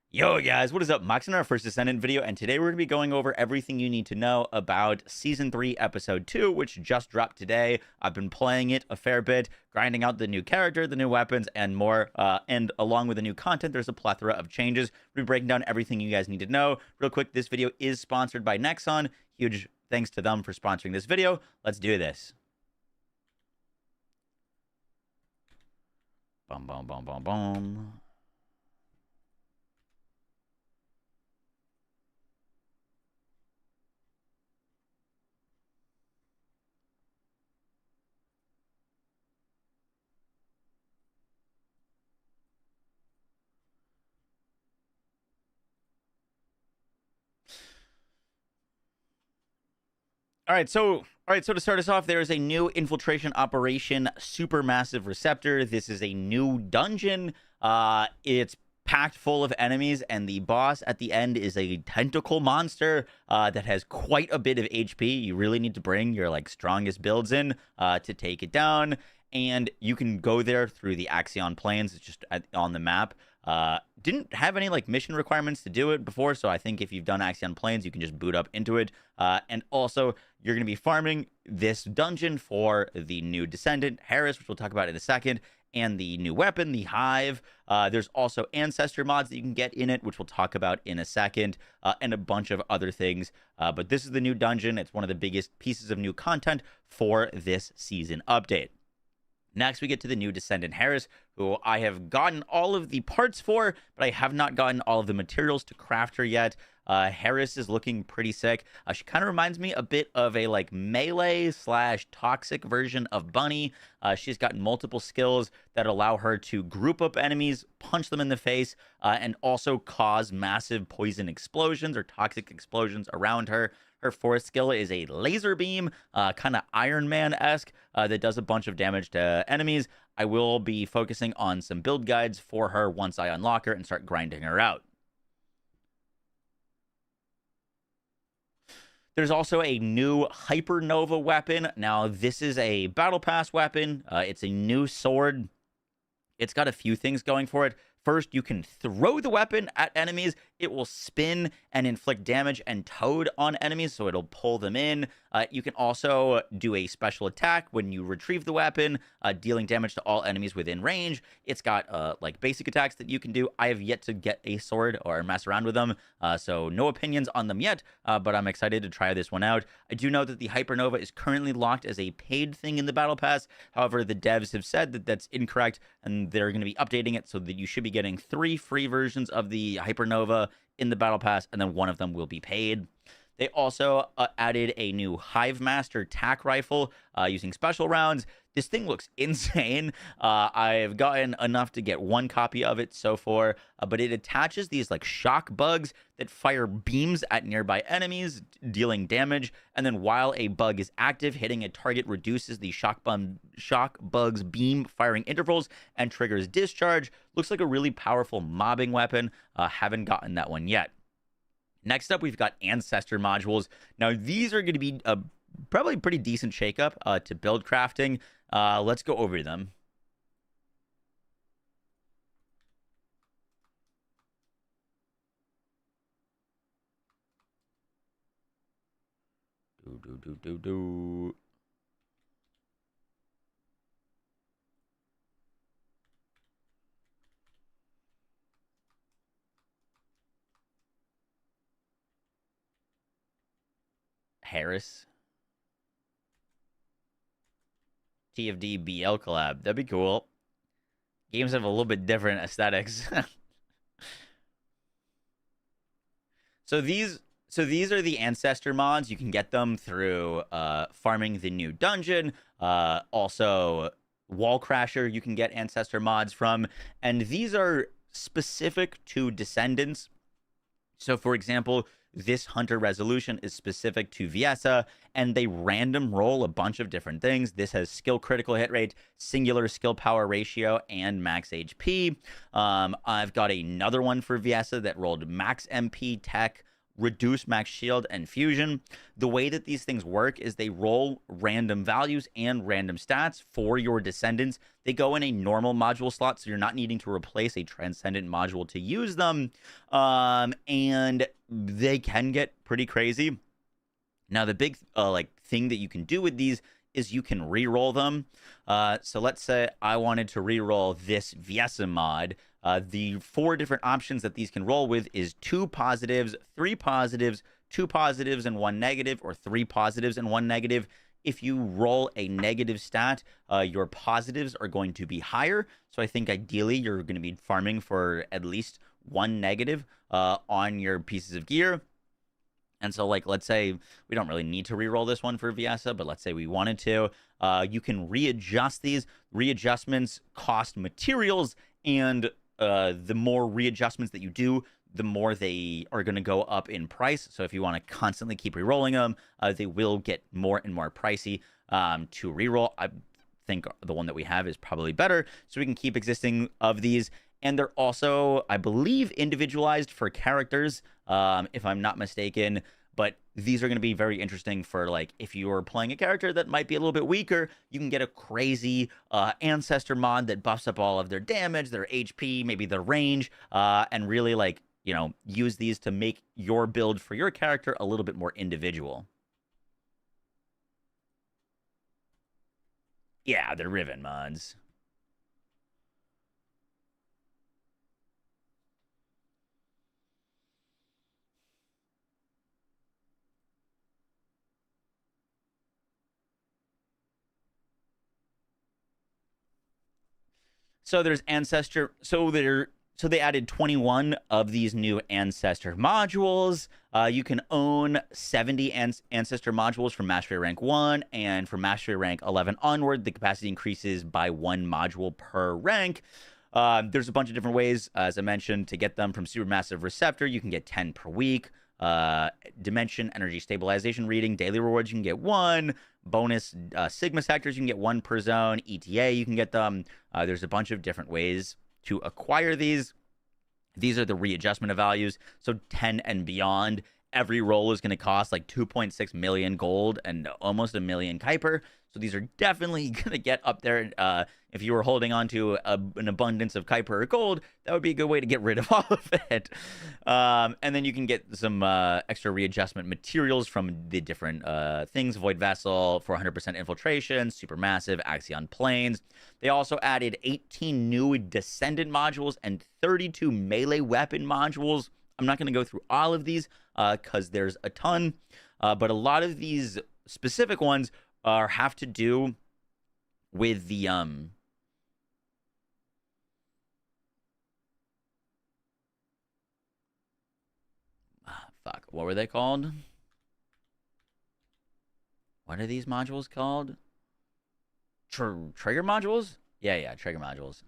Yo, guys, what is up? Mox in our First Descendant video, and today we're going to be going over everything you need to know about Season 3, Episode 2, which just dropped today. I've been playing it a fair bit, grinding out the new character, the new weapons, and more. And along with the new content, there's a plethora of changes. We'll be breaking down everything you guys need to know. Real quick, this video is sponsored by Nexon. Huge thanks to them for sponsoring this video. Let's do this. Bum, bum, bum, bum, bum. All right, so to start us off, there is a new infiltration operation, supermassive receptor. This is a new dungeon. It's packed full of enemies, and the boss at the end is a tentacle monster that has quite a bit of HP. You really need to bring your like strongest builds in to take it down, and you can go there through the Axion Plains. It's just on the map. Didn't have any like mission requirements to do it before, so I think if you've done Axion Plains, you can just boot up into it. And also, you're going to be farming this dungeon for the new Descendant, Harris, which we'll talk about in a second, and the new weapon, the Hive. There's also ancestor mods that you can get in it, which we'll talk about in a second, and a bunch of other things. But this is the new dungeon. It's one of the biggest pieces of new content for this season update. Next, we get to the new Descendant Harris, who I have gotten all of the parts for, but I have not gotten all of the materials to craft her yet. Harris is looking pretty sick. She kind of reminds me a bit of a like melee / toxic version of Bunny. She's got multiple skills that allow her to group up enemies, punch them in the face, and also cause massive poison explosions or toxic explosions around her. Her fourth skill is a laser beam, kind of Iron Man-esque, that does a bunch of damage to enemies. I will be focusing on some build guides for her once I unlock her and start grinding her out. There's also a new Hypernova weapon. Now, this is a Battle Pass weapon. It's a new sword. It's got a few things going for it. First, you can throw the weapon at enemies. It will spin and inflict damage and toad on enemies, so it'll pull them in. You can also do a special attack when you retrieve the weapon, dealing damage to all enemies within range. It's got like basic attacks that you can do. I have yet to get a sword or mess around with them, so no opinions on them yet, but I'm excited to try this one out. I do know that the Hypernova is currently locked as a paid thing in the Battle Pass. However, the devs have said that that's incorrect, and they're going to be updating it so that you should be getting 3 free versions of the Hypernova in the Battle Pass, and then one of them will be paid. They also added a new Hive Master tack rifle using special rounds. This thing looks insane. I've gotten enough to get 1 copy of it so far, but it attaches these like shock bugs that fire beams at nearby enemies, dealing damage. And then while a bug is active, hitting a target reduces the shock bug's beam firing intervals and triggers discharge. Looks like a really powerful mobbing weapon. Haven't gotten that one yet. Next up, we've got ancestor modules. Now, these are going to be probably a pretty decent shakeup to build crafting. Let's go over them. Harris. TFD BL collab. That'd be cool. Games have a little bit different aesthetics. So these are the ancestor mods. You can get them through farming the new dungeon. Also, Wall Crasher you can get ancestor mods from. And these are specific to Descendants. So, for example, this Hunter Resolution is specific to Viessa, and they random roll a bunch of different things. This has skill critical hit rate, singular skill power ratio, and max HP. I've got another one for Viessa that rolled max MP, tech, reduce max shield, and fusion. The way that these things work is they roll random values and random stats for your Descendants. They go in a normal module slot, so you're not needing to replace a Transcendent module to use them. And they can get pretty crazy. Now, the big thing that you can do with these is you can re-roll them. So let's say I wanted to re-roll this Viessa mod. The 4 different options that these can roll with is 2 positives, 3 positives, 2 positives and 1 negative, or 3 positives and 1 negative. If you roll a negative stat, your positives are going to be higher. So I think ideally you're going to be farming for at least 1 negative on your pieces of gear. And so, like, let's say we don't really need to re-roll this one for Viessa, but let's say we wanted to. You can readjust these. Readjustments cost materials, and the more readjustments that you do, the more they are going to go up in price. So if you want to constantly keep re-rolling them, they will get more and more pricey to re-roll. I think the one that we have is probably better, so we can keep existing of these. And they're also, I believe, individualized for characters, if I'm not mistaken. But these are going to be very interesting for, like, if you're playing a character that might be a little bit weaker, you can get a crazy ancestor mod that buffs up all of their damage, their HP, maybe their range, and really, like, you know, use these to make your build for your character a little bit more individual. Yeah, they're Riven mods. So there's ancestor. So they added 21 of these new ancestor modules. You can own 70 ancestor modules from mastery rank 1, and from mastery rank 11 onward, the capacity increases by 1 module per rank. There's a bunch of different ways, as I mentioned, to get them. From supermassive receptor, you can get 10 per week. Dimension energy stabilization reading, daily rewards, you can get 1. Bonus sigma sectors, you can get 1 per zone. ETA, you can get them. There's a bunch of different ways to acquire these. These are the readjustment of values. So 10 and beyond, every roll is going to cost like 2.6 million gold and almost 1 million Kuiper. So these are definitely going to get up there. If you were holding on to an abundance of Kuiper or gold, that would be a good way to get rid of all of it. And then you can get some extra readjustment materials from the different things. Void Vessel for 100% infiltration, Supermassive, Axion Planes. They also added 18 new Descendant modules and 32 melee weapon modules. I'm not going to go through all of these because there's a ton. But a lot of these specific ones have to do with the what were they called? What are these modules called? Trigger modules? Yeah, trigger modules.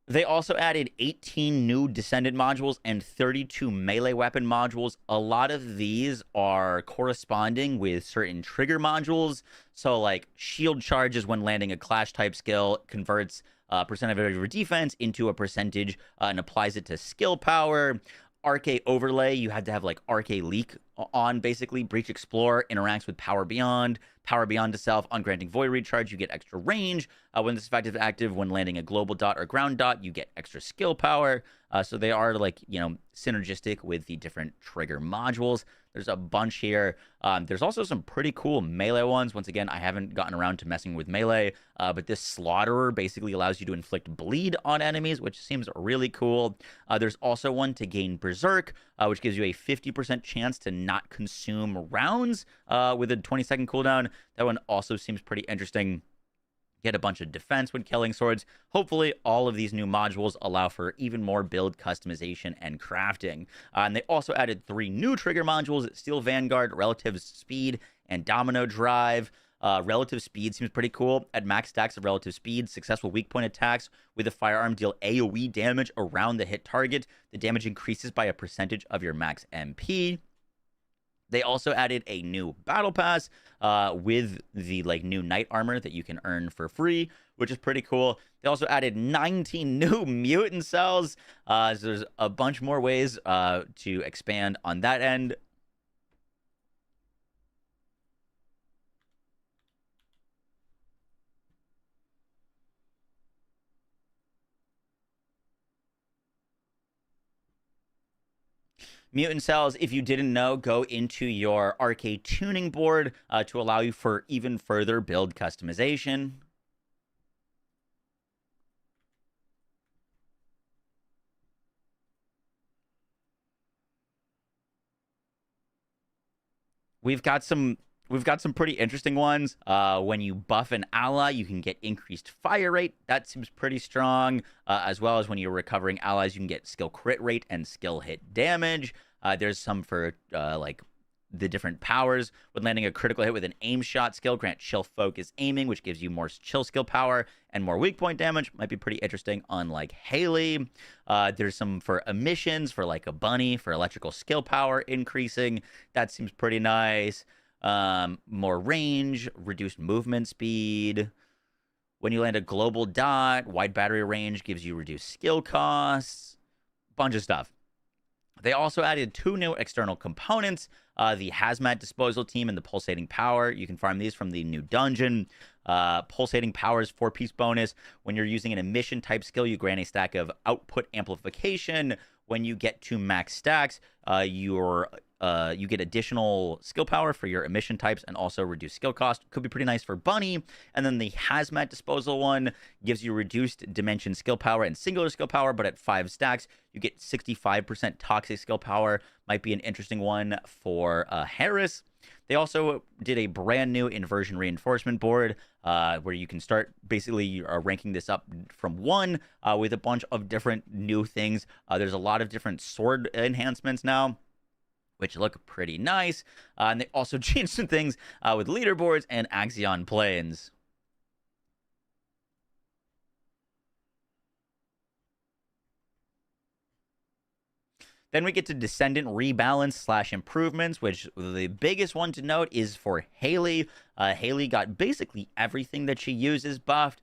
They also added 18 new Descendant modules and 32 melee weapon modules. A lot of these are corresponding with certain trigger modules. So, like, shield charges when landing a clash type skill converts percent of your defense into a percentage and applies it to skill power. Arcade overlay, you had to have like Arcade leak on, basically. Breach Explorer interacts with Power Beyond to self. On granting Void Recharge, you get extra range. When this effect is active, when landing a global dot or ground dot, you get extra skill power. So they are, like, you know, synergistic with the different trigger modules. There's a bunch here. There's also some pretty cool melee ones. Once again, I haven't gotten around to messing with melee, but this Slaughterer basically allows you to inflict bleed on enemies, which seems really cool. There's also one to gain Berserk, which gives you a 50% chance to not consume rounds with a 20-second cooldown. That one also seems pretty interesting. Get a bunch of defense when killing swords. Hopefully, all of these new modules allow for even more build customization and crafting. And they also added 3 new trigger modules: Steel Vanguard, Relative Speed, and Domino Drive. Relative Speed seems pretty cool. At max stacks of Relative Speed, successful weak point attacks with a firearm deal AoE damage around the hit target. The damage increases by a percentage of your max MP. They also added a new battle pass with the, like, new knight armor that you can earn for free, which is pretty cool. They also added 19 new mutant cells. So there's a bunch more ways to expand on that end. Mutant cells, if you didn't know, go into your arcade tuning board to allow you for even further build customization. We've got some pretty interesting ones. When you buff an ally, you can get increased fire rate. That seems pretty strong. As well as when you're recovering allies, you can get skill crit rate and skill hit damage. There's some for like the different powers. When landing a critical hit with an aim shot skill, grant chill focus aiming, which gives you more chill skill power and more weak point damage. Might be pretty interesting, unlike Haley. There's some for emissions, for like a bunny, for electrical skill power increasing. That seems pretty nice. More range, reduced movement speed. When you land a global dot, wide battery range gives you reduced skill costs. Bunch of stuff. They also added 2 new external components, the Hazmat Disposal Team and the Pulsating Power. You can farm these from the new dungeon. Pulsating Power's 4-piece bonus. When you're using an emission type skill, you grant a stack of output amplification. When you get to max stacks, you get additional skill power for your emission types and also reduced skill cost. Could be pretty nice for Bunny. And then the Hazmat Disposal one gives you reduced dimension skill power and singular skill power, but at 5 stacks, you get 65% toxic skill power. Might be an interesting one for Harris. They also did a brand new inversion reinforcement board where you can start basically ranking this up from 1 with a bunch of different new things. There's a lot of different sword enhancements now, which look pretty nice. And they also changed some things with leaderboards and Axion planes. Then we get to Descendant Rebalance / improvements, which the biggest one to note is for Haley. Haley got basically everything that she uses buffed.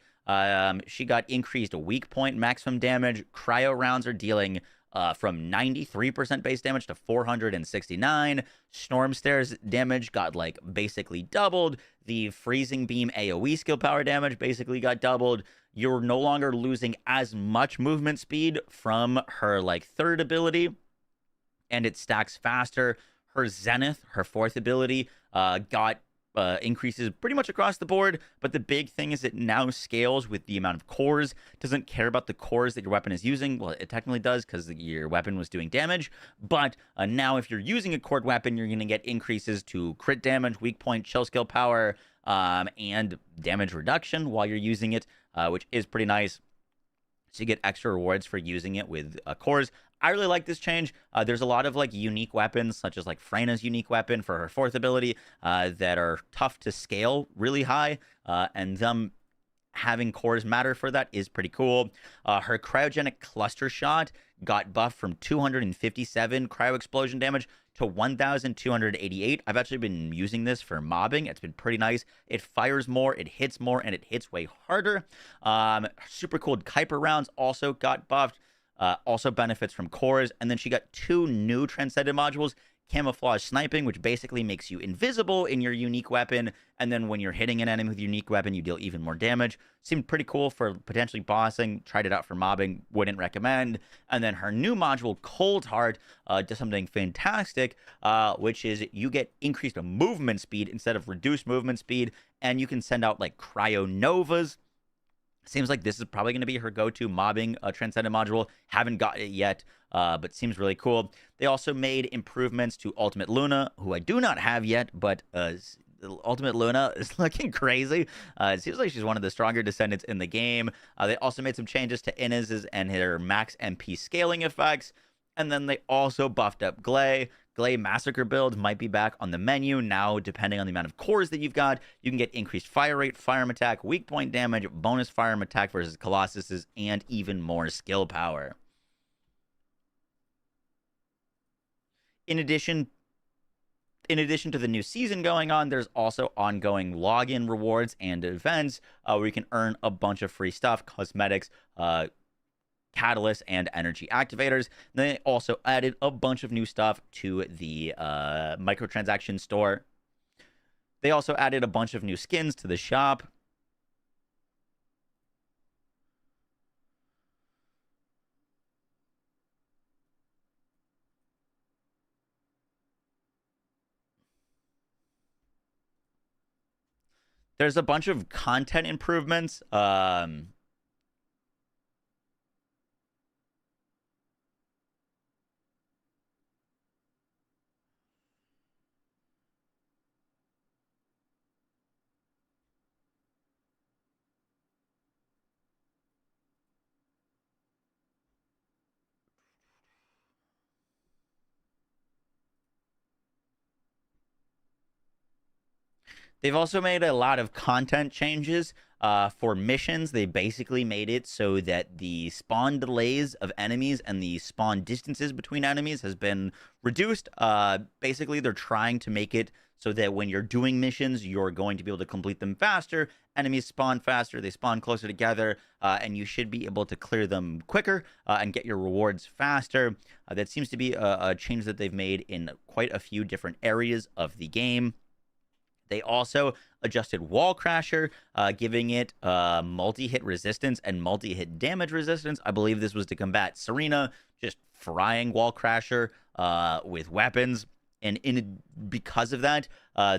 She got increased weak point maximum damage. Cryo rounds are dealing from 93% base damage to 469. Storm Stairs damage got like basically doubled. The Freezing Beam AoE skill power damage basically got doubled. You're no longer losing as much movement speed from her like 3rd ability, and it stacks faster. Her Zenith, her 4th ability, got increases pretty much across the board, but the big thing is it now scales with the amount of cores. Doesn't care about the cores that your weapon is using. Well, it technically does because your weapon was doing damage, but now if you're using a cored weapon, you're going to get increases to crit damage, weak point, chill skill power, and damage reduction while you're using it, which is pretty nice. So you get extra rewards for using it with cores. I really like this change. There's a lot of like unique weapons, such as like Freyna's unique weapon for her 4th ability, that are tough to scale really high, and them having cores matter for that is pretty cool. Her cryogenic cluster shot got buffed from 257 cryo explosion damage to 1,288. I've actually been using this for mobbing. It's been pretty nice. It fires more, it hits more, and it hits way harder. Super cool Kuiper rounds also got buffed. Also benefits from cores. And then she got 2 new Transcendent modules. Camouflage sniping, which basically makes you invisible in your unique weapon, and then when you're hitting an enemy with your unique weapon, you deal even more damage. Seemed pretty cool for potentially bossing. Tried it out for mobbing, wouldn't recommend. And then her new module, Cold Heart, does something fantastic, which is you get increased movement speed instead of reduced movement speed, and you can send out like Cryo Novas. Seems like this is probably going to be her go-to mobbing Transcendent module. Haven't got it yet, but seems really cool. They also made improvements to Ultimate Luna, who I do not have yet, but Ultimate Luna is looking crazy. It seems like she's one of the stronger Descendants in the game. They also made some changes to Inez's and her max MP scaling effects. And then they also buffed up Glay. Glay Massacre build might be back on the menu now. Depending on the amount of cores that you've got, you can get increased fire rate, firearm attack, weak point damage, bonus firearm attack versus Colossuses, and even more skill power. In addition to the new season going on, there's also ongoing login rewards and events where you can earn a bunch of free stuff, cosmetics, catalysts, and energy activators. They also added a bunch of new stuff to the microtransaction store. They also added a bunch of new skins to the shop. There's a bunch of content improvements. They've also made a lot of content changes for missions. They basically made it so that the spawn delays of enemies and the spawn distances between enemies has been reduced. Basically, they're trying to make it so that when you're doing missions, you're going to be able to complete them faster. Enemies spawn faster, they spawn closer together, and you should be able to clear them quicker and get your rewards faster. That seems to be a change that they've made in quite a few different areas of the game. They also adjusted Wall Crasher, giving it multi-hit resistance and multi-hit damage resistance. I believe this was to combat Serena just frying Wall Crasher with weapons. And because of that,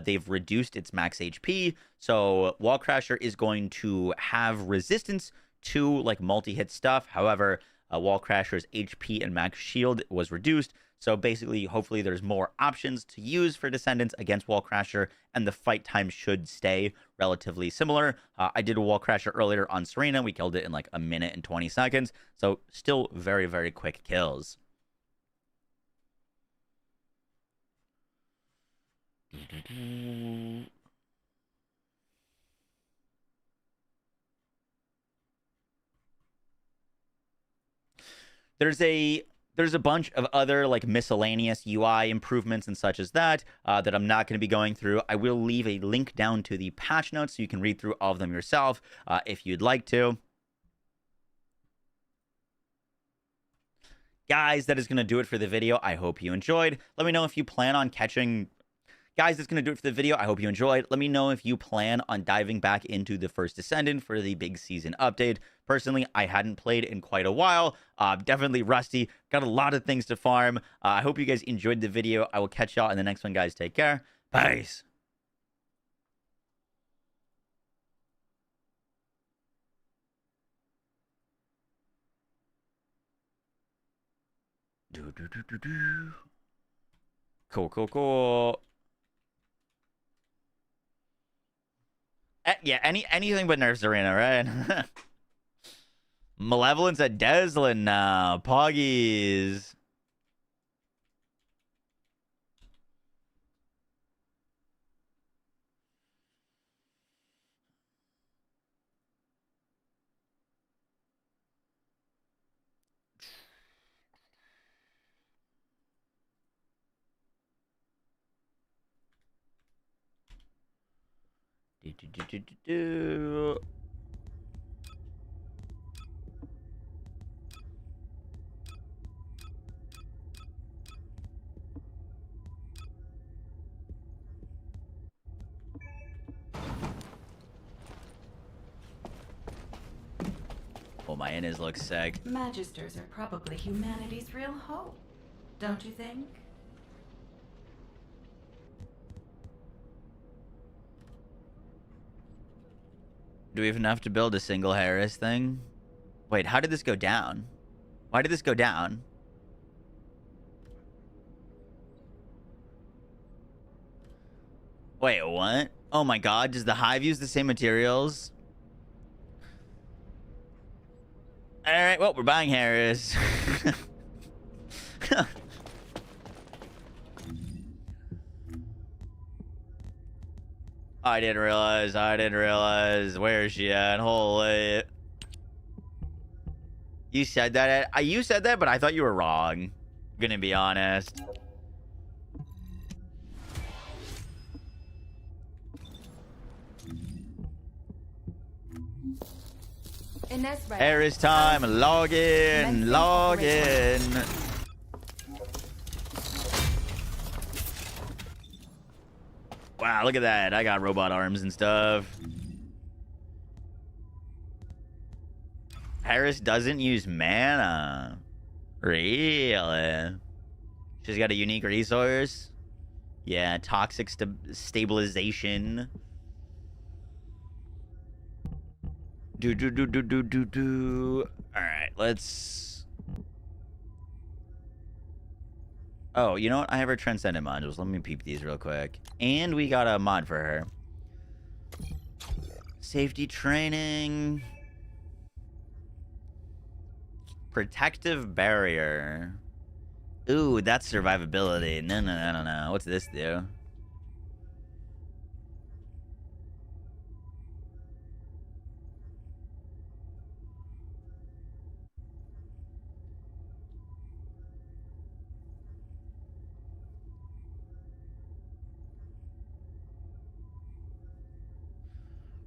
they've reduced its max HP. So Wall Crasher is going to have resistance to like multi-hit stuff. However, Wall Crasher's HP and max shield was reduced. So basically, hopefully there's more options to use for Descendants against Wall Crasher, and the fight time should stay relatively similar. I did a Wall Crasher earlier on Serena. We killed it in like 1 minute and 20 seconds. So still very, very quick kills. There's a bunch of other like miscellaneous UI improvements and such as that that I'm not going to be going through. I will leave a link down to the patch notes so you can read through all of them yourself if you'd like to. Guys, that is going to do it for the video. I hope you enjoyed. Let me know if you plan on catching... Guys, that's going to do it for the video. I hope you enjoyed. Let me know if you plan on diving back into the First Descendant for the big season update. Personally, I hadn't played in quite a while. Definitely rusty. Got a lot of things to farm. I hope you guys enjoyed the video. I will catch y'all in the next one, guys. Take care. Peace. Cool. Yeah, anything but Nerf's Arena, right? Malevolence at Deslin now. Poggies. Oh, my innes look sick. Magisters are probably humanity's real hope, don't you think? Do we have enough to build a single Harris thing? Wait, how did this go down? Why did this go down? Wait, what? Oh my god, does the hive use the same materials? Alright, well, we're buying Harris. I didn't realize. Where is she at? Holy. You said that. You said that, but I thought you were wrong. Gonna be honest. Harris time. Log in. Wow, look at that. I got robot arms and stuff. Harris doesn't use mana. Really? She's got a unique resource. Yeah, toxic stabilization. Alright, let's... Oh, you know what? I have her Transcendent modules. Let me peep these real quick. And we got a mod for her. Safety training. Protective barrier. Ooh, that's survivability. No. What's this do?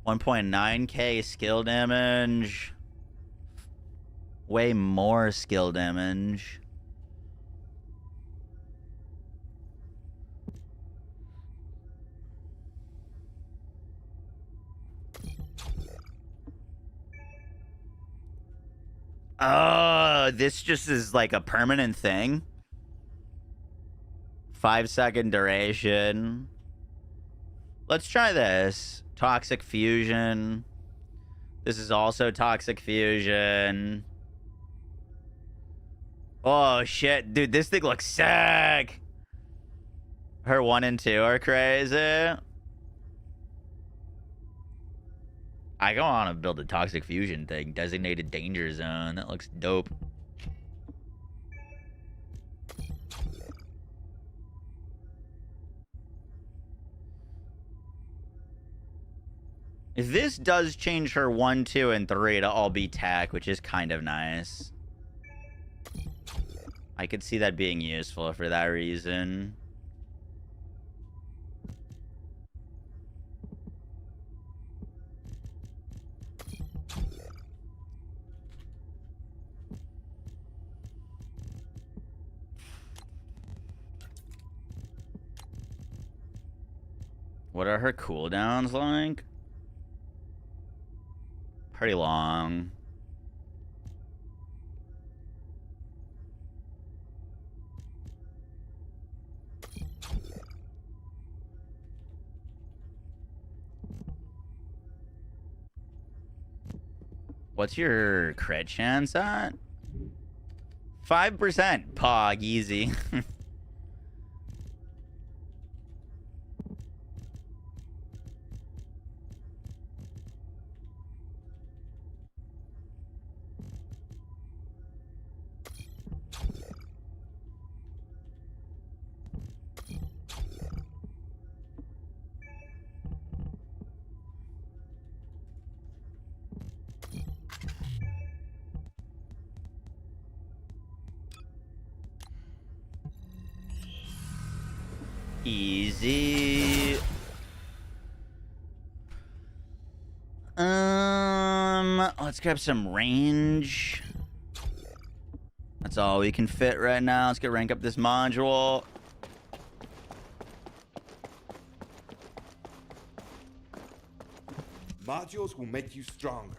1.9k skill damage. Way more skill damage. This just is like a permanent thing. 5-second duration. Let's try this. Toxic fusion. This is also toxic fusion. Oh shit, dude, this thing looks sick. Her 1 and 2 are crazy. I go on to build a toxic fusion thing. Designated danger zone. That looks dope. This does change her 1, 2, and 3 to all be tech, which is kind of nice. I could see that being useful for that reason. What are her cooldowns like? Pretty long. What's your crit chance at? 5%. Pog, easy. Easy. Let's grab some range. That's all we can fit right now. Let's get rank up this module. Modules will make you stronger.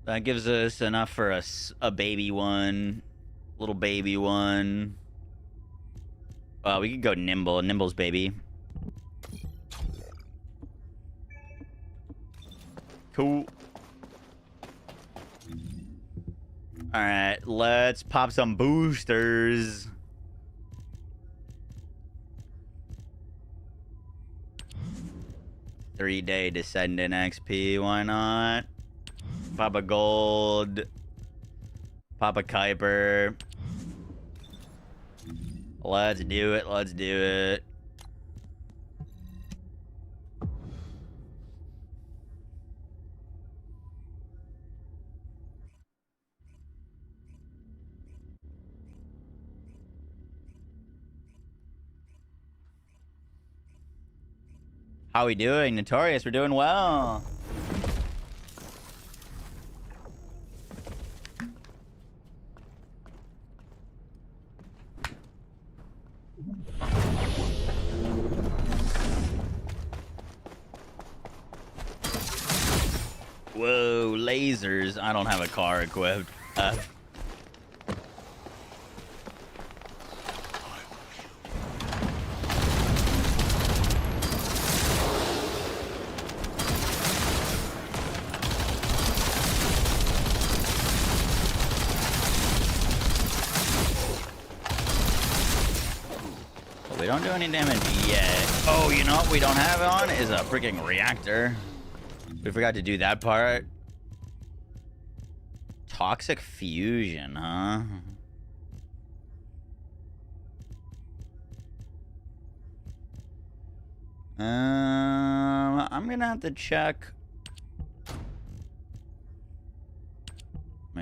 That gives us enough for a baby one. Little baby one. We could go nimble. Nimble's baby. Cool. Alright, let's pop some boosters. Three-day Descendant XP, why not? Pop a gold. Pop a Kuiper. Let's do it, let's do it. How we doing? Notorious, we're doing well. Whoa, lasers. I don't have a car equipped. We don't do any damage yet. Oh, you know what we don't have on is a freaking reactor. We forgot to do that part. Toxic fusion, huh? I'm gonna have to check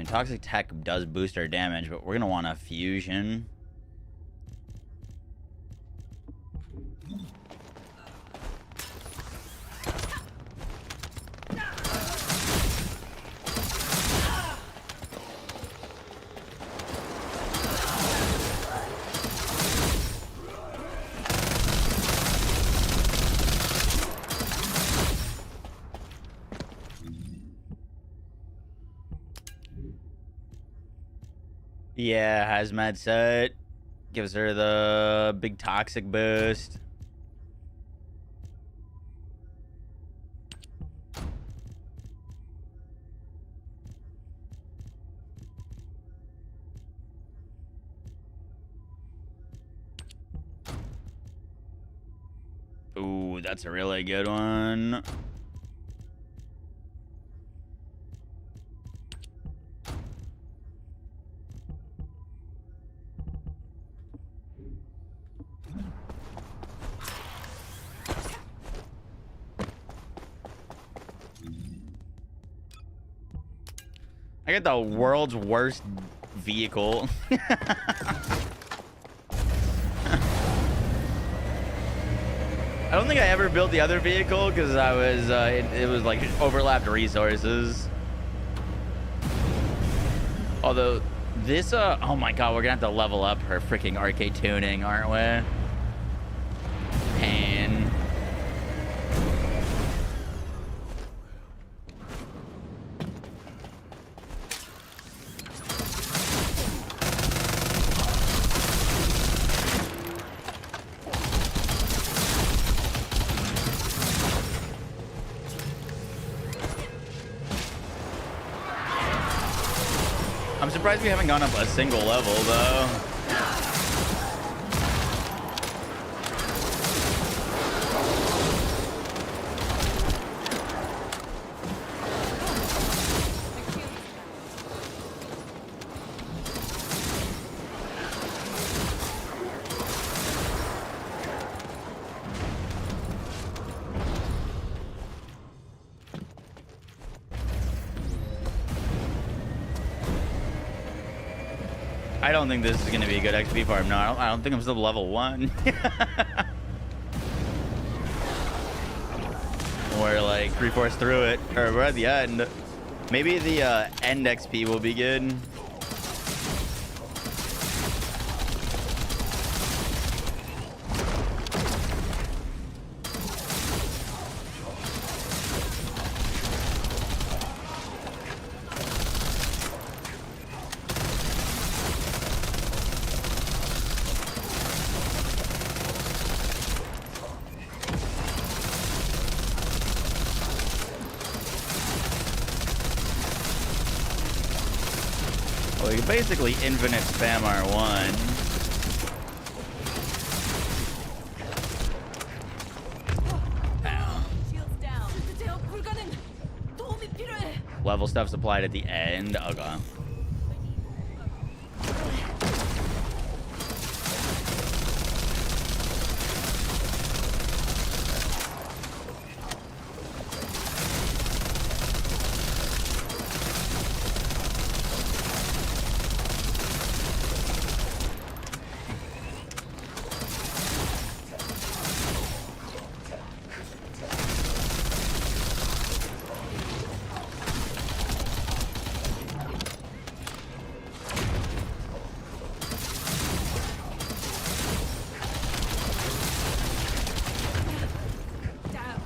toxic tech does boost our damage, but we're gonna want a fusion. Yeah, hazmat set gives her the big toxic boost. Ooh, that's a really good one. I got the world's worst vehicle. I don't think I ever built the other vehicle because I was it was like overlapped resources. Although this oh my god, we're gonna have to level up her freaking arcade tuning, aren't we? Pain. I'm surprised we haven't gone up a single level, though. I don't think this is going to be a good XP farm. No, I don't think I'm still level 1. We're like 3/4 through it, or we're at the end. Maybe the end XP will be good. Well, you can basically infinite spam R1. Level stuff's applied at the end. Okay.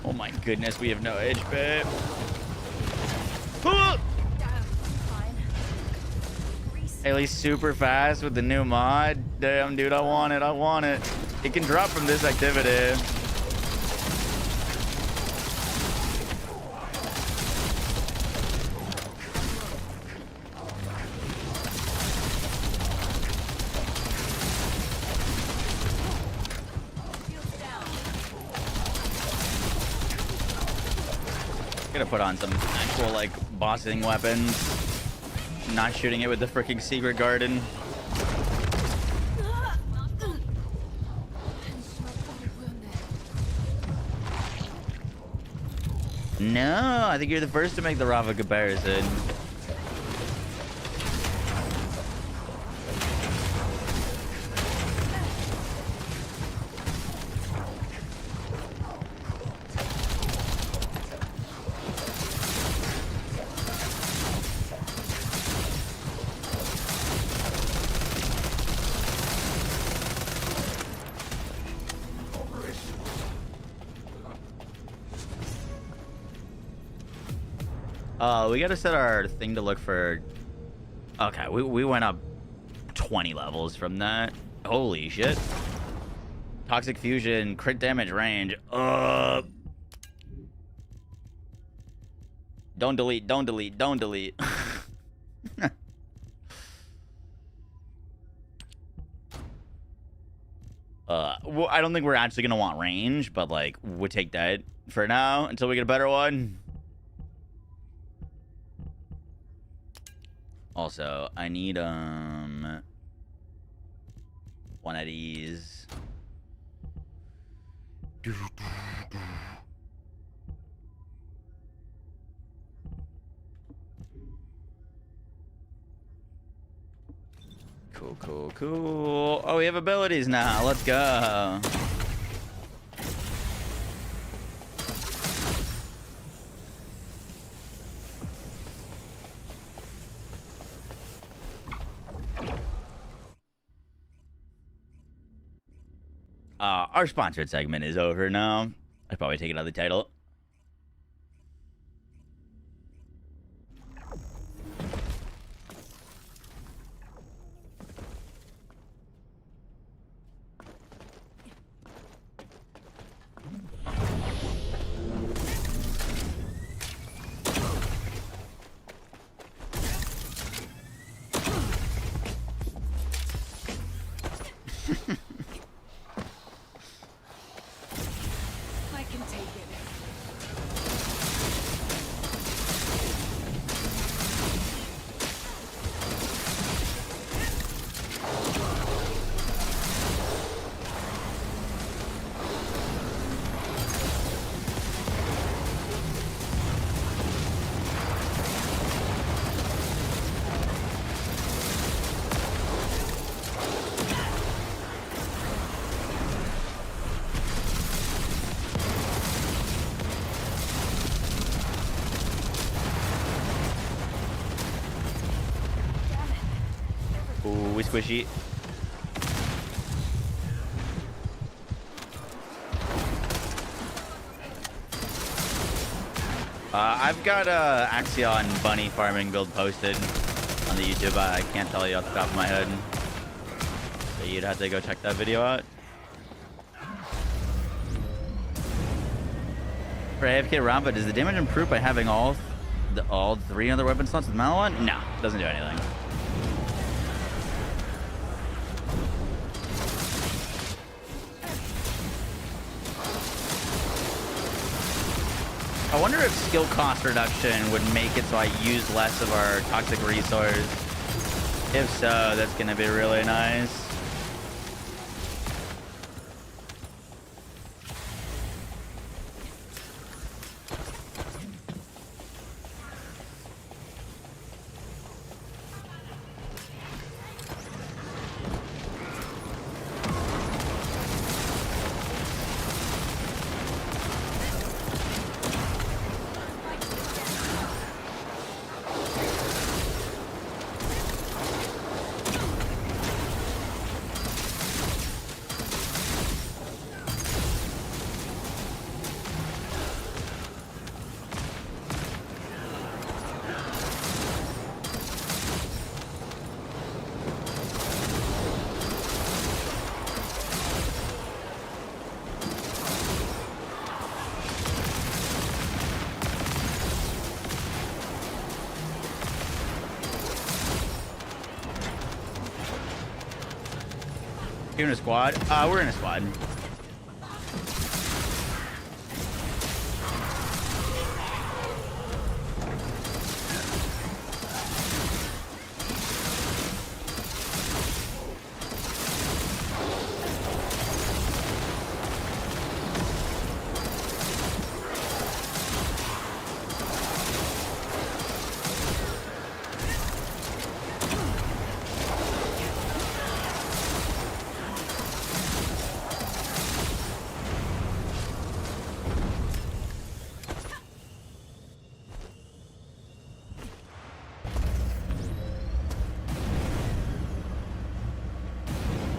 Oh my goodness, we have no HP. At least super fast with the new mod. Damn, dude, I want it. I want it. It can drop from this activity. Gotta put on some actual, like, bossing weapons. Not shooting it with the freaking secret garden. No, I think you're the first to make the Rafa comparison. We gotta set our thing to look for. Okay, we went up 20 levels from that. Holy shit. Toxic fusion, crit damage range. Don't delete, don't delete, don't delete. Well, I don't think we're actually gonna want range, but like we'll take that for now until we get a better one. Also, I need one of these. Cool, cool, cool. Oh, we have abilities now. Let's go. Our sponsored segment is over now. I'd probably take another title. I can take it. Ooh, we squishy. I've got Axion bunny farming build posted on the YouTube. I can't tell you off the top of my head. So you'd have to go check that video out. For AFK Ramba, does the damage improve by having all three other weapon slots with Malon? No, doesn't do anything. I wonder if skill cost reduction would make it so I use less of our toxic resource. If so, that's gonna be really nice. You in a squad? We're in a squad.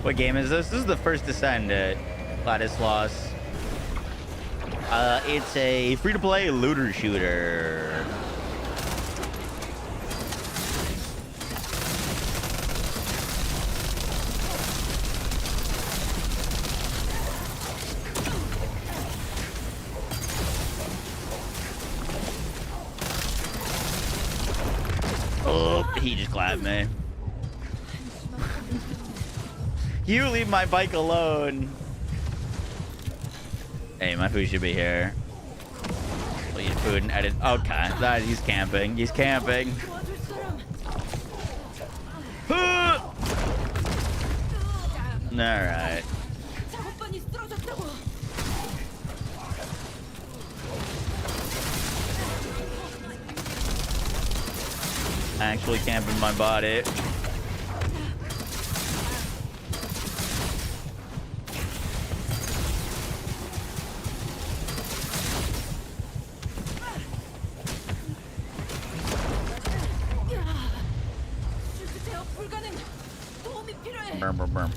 What game is this? This is the First Descendant Ladislas. It's a free-to-play looter shooter. He just clapped me. You leave my bike alone. Hey, my food should be here. We'll eat food and edit. Okay, that he's camping. He's camping. Alright. Actually camping my body.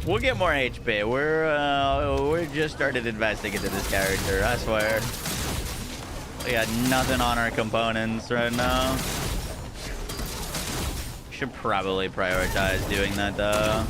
We'll get more HP. We're just started investing into this character, I swear. We got nothing on our components right now. Should probably prioritize doing that though.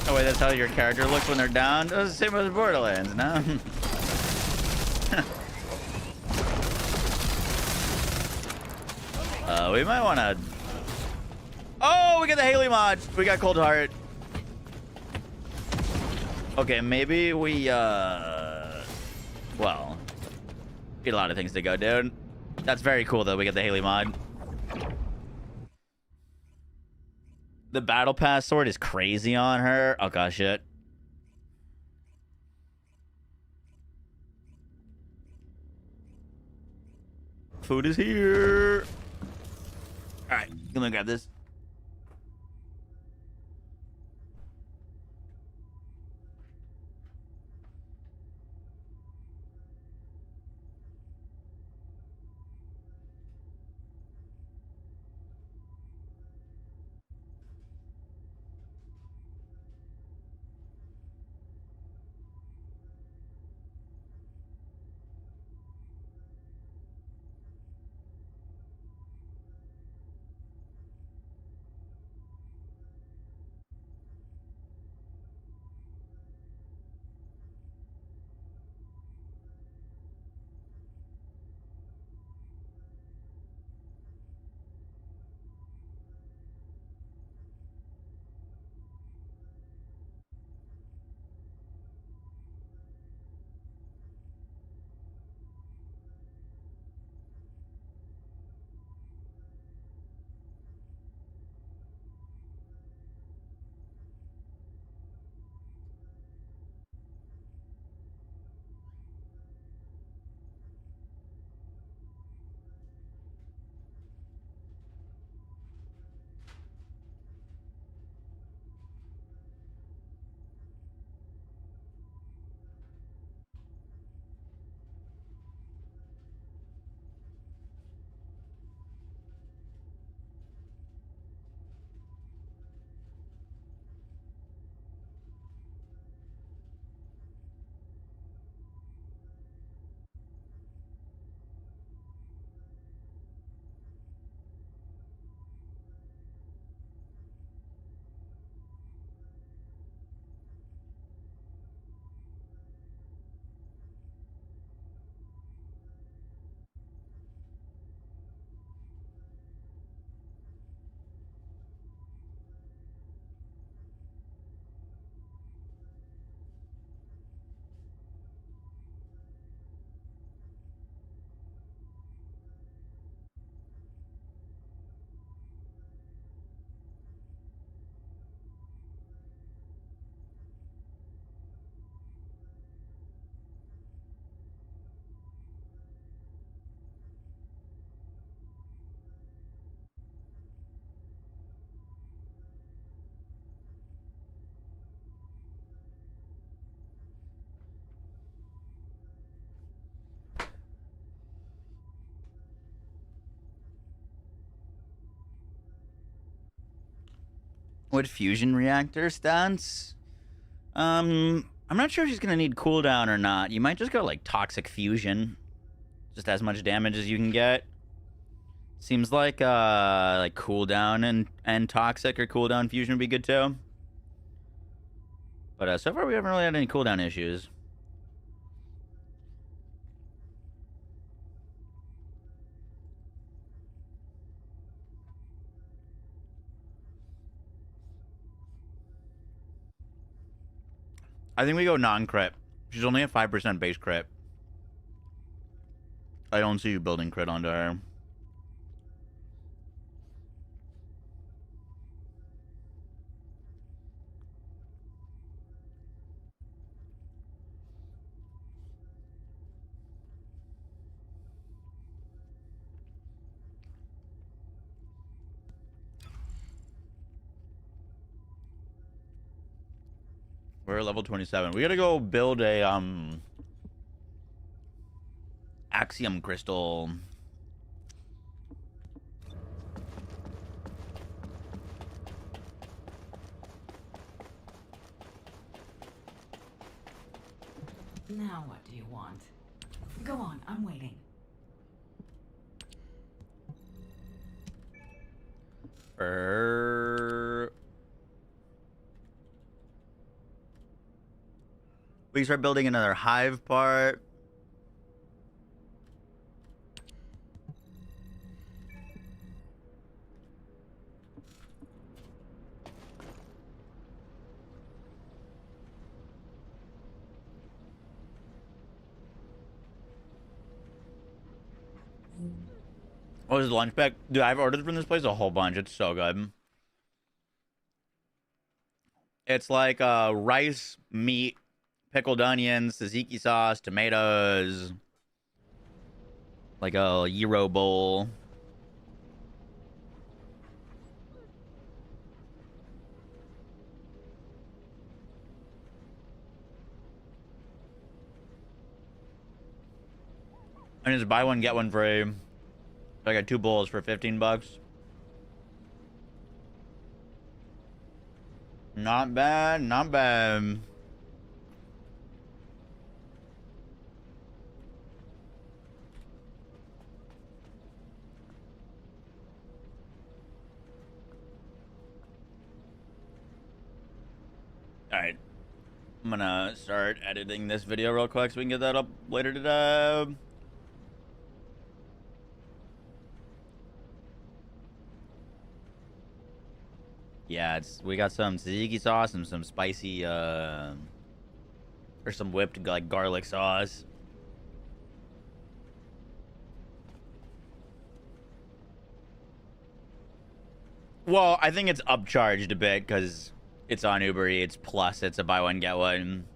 Oh wait, that's how your character looks when they're down? It's the same as Borderlands, no? We might want to... Oh, we got the Haley mod. We got Cold Heart. Okay, maybe we, well, we got a lot of things to go, dude. That's very cool, though. We got the Haley mod. The Battle Pass sword is crazy on her. Oh, gosh, shit. Food is here. All right, I'm gonna grab this. Wood fusion reactor stats. I'm not sure if she's gonna need cooldown or not. You might just go like toxic fusion, just as much damage as you can get. Seems like cooldown and toxic or cooldown fusion would be good too. But so far we haven't really had any cooldown issues. I think we go non-crit. She's only at 5% base crit. I don't see you building crit onto her. We're at level 27. We gotta go build a Axiom crystal. Now what do you want? Go on, I'm waiting. We start building another hive part. What is the lunch pack? Dude, I've ordered from this place a whole bunch. It's so good. It's like rice, meat, pickled onions, tzatziki sauce, tomatoes, like a gyro bowl. And just buy one, get one free. I got 2 bowls for 15 bucks. Not bad, not bad. Alright. I'm gonna start editing this video real quick so we can get that up later today. Yeah, we got some tzatziki sauce and some spicy or some whipped like garlic sauce. Well, I think it's upcharged a bit because it's on Uber Eats, plus it's a buy one get one.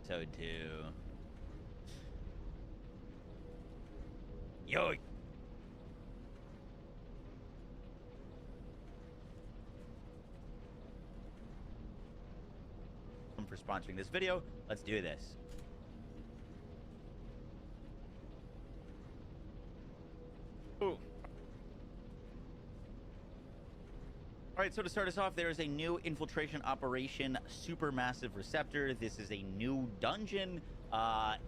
So too. Yo. For sponsoring this video. Let's do this. Ooh. Alright, so to start us off, there is a new infiltration operation supermassive receptor. This is a new dungeon.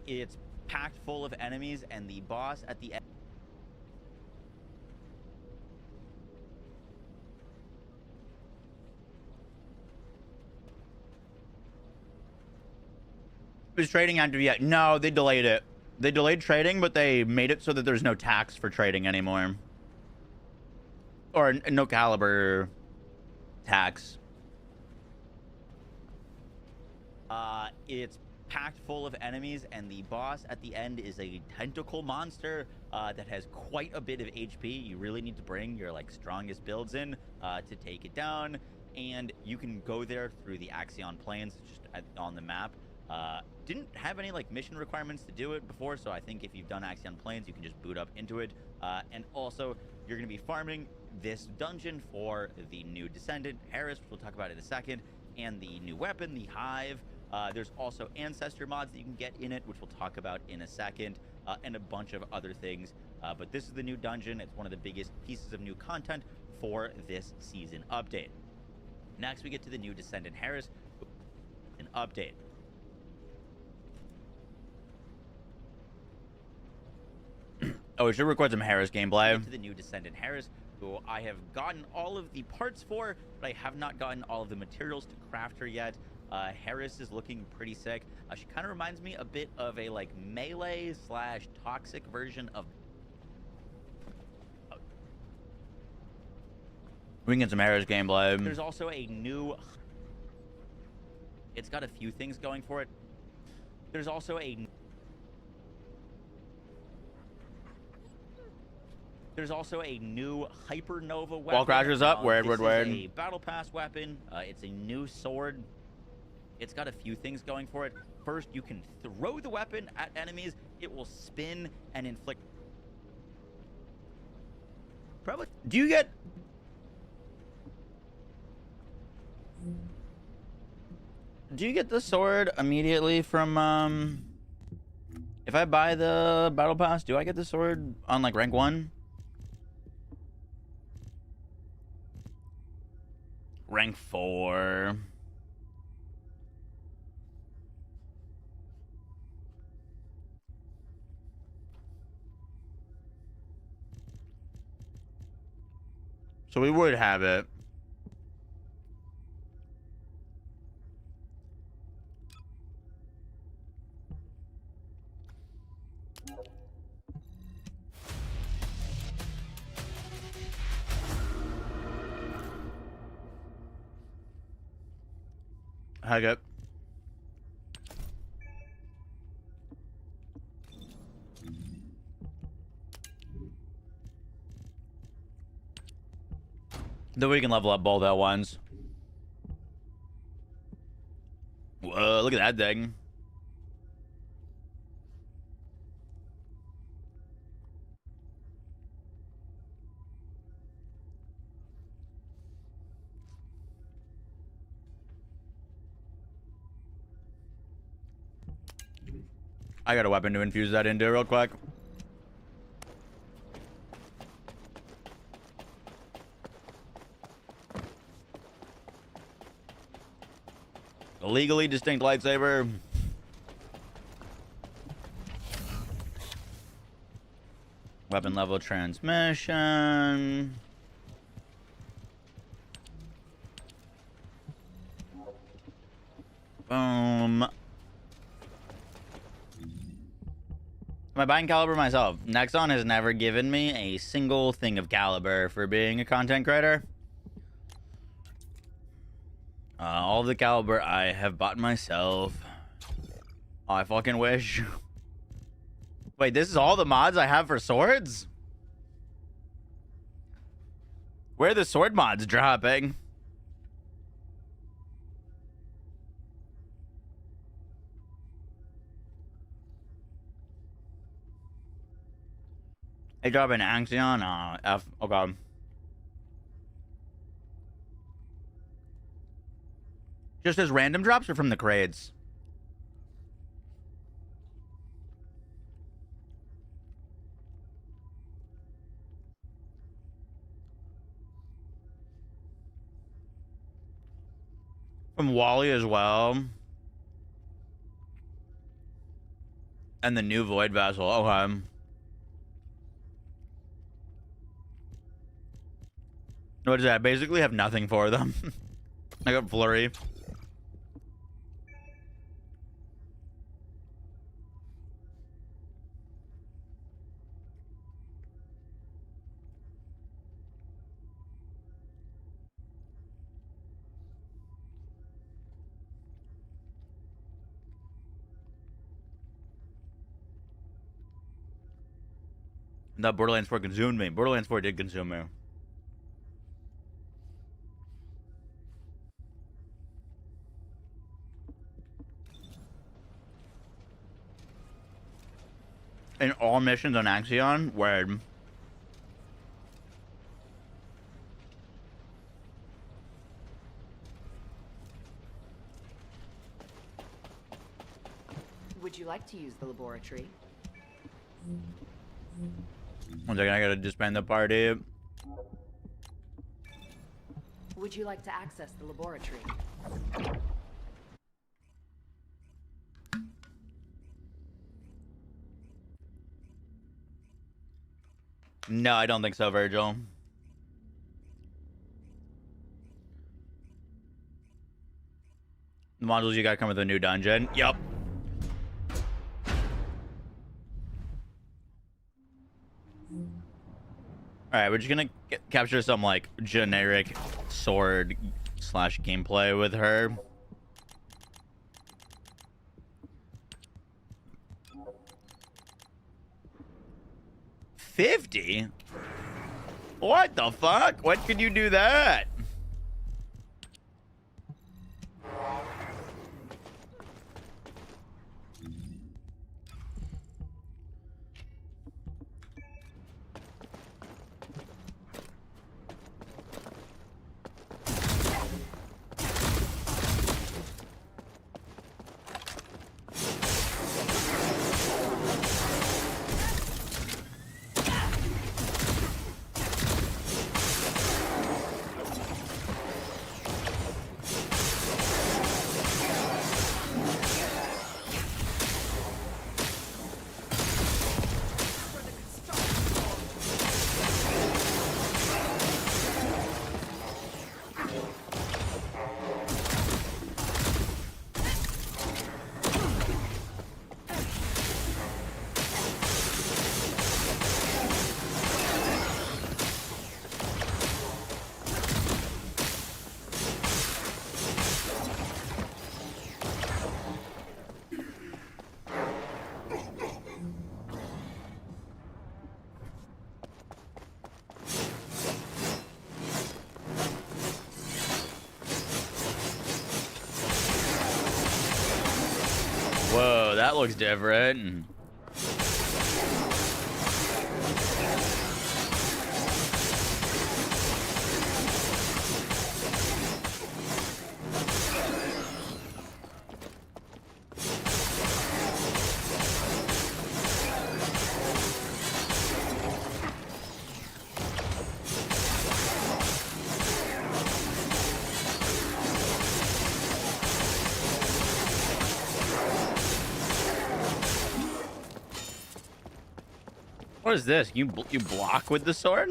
It's packed full of enemies, and the boss at the end was trading after yet. No, they delayed it. They delayed trading, but they made it so that there's no tax for trading anymore. Or no caliber tax. It's packed full of enemies, and the boss at the end is a tentacle monster that has quite a bit of HP. You really need to bring your like strongest builds in to take it down, and you can go there through the Axion Plains, just on the map. Didn't have any like mission requirements to do it before, so I think if you've done Axion Plains, you can just boot up into it. And also, you're going to be farming this dungeon for the new Descendant, Harris, which we'll talk about in a second, and the new weapon, the Hive. There's also ancestor mods that you can get in it, which we'll talk about in a second, and a bunch of other things. But this is the new dungeon. It's one of the biggest pieces of new content for this season update. Next, we get to the new Descendant Harris, an update. Oh, we should record some Harris gameplay. To the new Descendant Harris, who I have gotten all of the parts for, but I have not gotten all of the materials to craft her yet. Harris is looking pretty sick. She kind of reminds me a bit of a like melee / toxic version of. We can get some Harris gameplay. There's also a new. It's got a few things going for it. There's also a. There's also a new Hypernova weapon. Wall crashers up. Word. This is a battle pass weapon. It's a new sword. It's got a few things going for it. First, you can throw the weapon at enemies. It will spin and inflict. Probably. Do you get? Do you get the sword immediately from? If I buy the battle pass, do I get the sword on like rank 1? Rank 4. So we would have it. Hug up. Then we can level up both at once. Whoa, look at that thing. I got a weapon to infuse that into real quick. A legally distinct lightsaber. Weapon level transmission. Boom. Am I buying caliber myself? Nexon has never given me a single thing of caliber for being a content creator. All the caliber I have bought myself. Oh, I fucking wish. Wait, this is all the mods I have for swords? Where are the sword mods dropping? They drop an Axion? F. Okay. Just as random drops or from the crates? From Wally as well. And the new Void Vessel. Okay. What is that? I basically have nothing for them. I got Flurry. That Borderlands 4 consumed me. Borderlands 4 did consume me. In all missions on Axion, where Would you like to use the laboratory? one second, I gotta disband the party. Would you like to access the laboratory? No, I don't think so, Virgil. The modules you gotta come with a new dungeon. Yep. Alright, we're just gonna capture some, like, generic sword slash gameplay with her. $50? What the fuck? When could you do that? Whoa, that looks different. What is this? You block with the sword?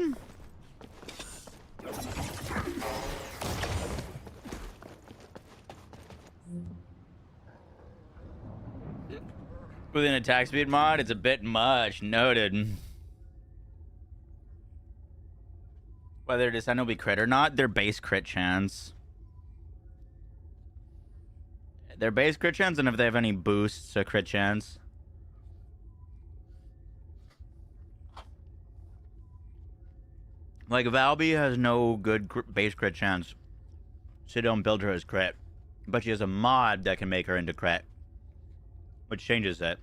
With an attack speed mod, it's a bit much. Noted. Whether Descendant will be crit or not, their base crit chance. Their base crit chance, and if they have any boosts, a crit chance. Like, Valby has no good base crit chance. So don't build her as crit. But she has a mod that can make her into crit. Which changes it.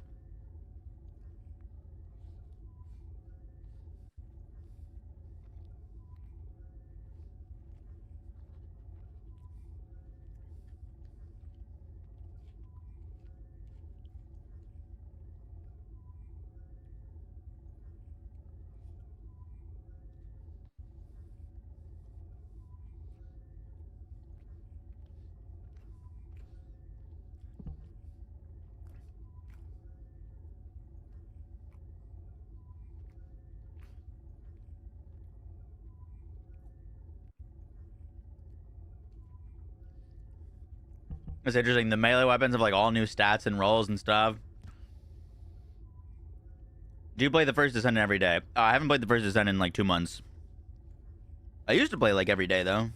It's interesting. The melee weapons have like all new stats and rolls and stuff. Do you play the First Descendant every day? I haven't played the First Descendant in like 2 months. I used to play like every day though.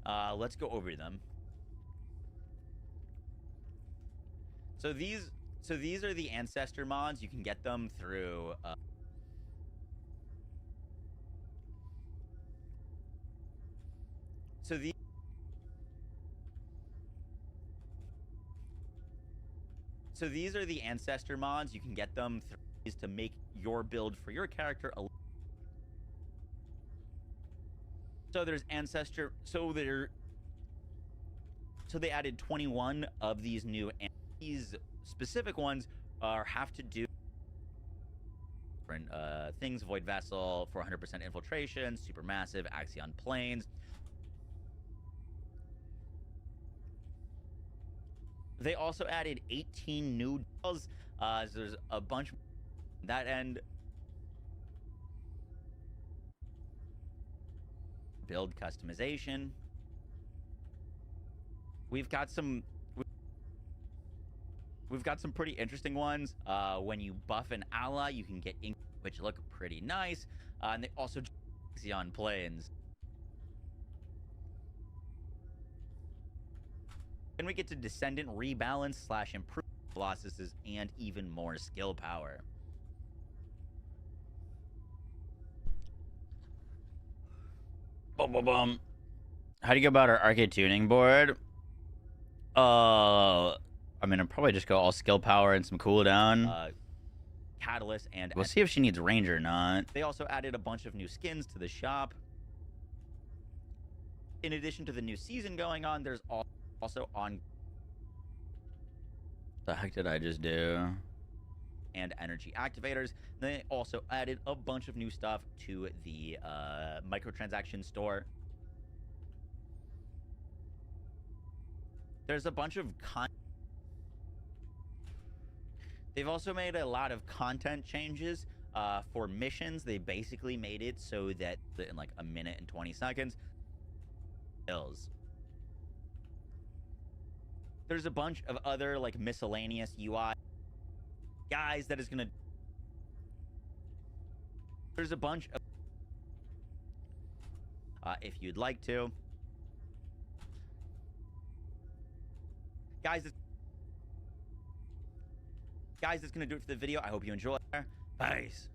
Let's go over them. So these are the ancestor mods. You can get them through So these are the ancestor mods. You can get them through these to make your build for your character a So there's ancestor. So they added 21 of these new. These specific ones have to do different things. Void Vessel, 400% infiltration, supermassive, Axion planes. They also added 18 new dolls. So there's a bunch on that end. Build customization. We've got some pretty interesting ones. When you buff an ally, you can get ink, which look pretty nice. And they also Axion planes. Then we get to Descendant rebalance / improve Colossuses and even more skill power. Boom, boom, boom. How do you go about our arcade tuning board? I'm gonna probably just go all skill power and some cooldown. Catalyst, and we'll see if she needs range or not. They also added a bunch of new skins to the shop. In addition to the new season going on, there's also on. The heck did I just do? And energy activators. They also added a bunch of new stuff to the microtransaction store. There's a bunch of They've also made a lot of content changes for missions. They basically made it so that in like a minute and 20 seconds, kills. There's a bunch of other like miscellaneous UI guys that is gonna. There's a bunch of if you'd like to, guys. That's gonna do it for the video. I hope you enjoy. Peace.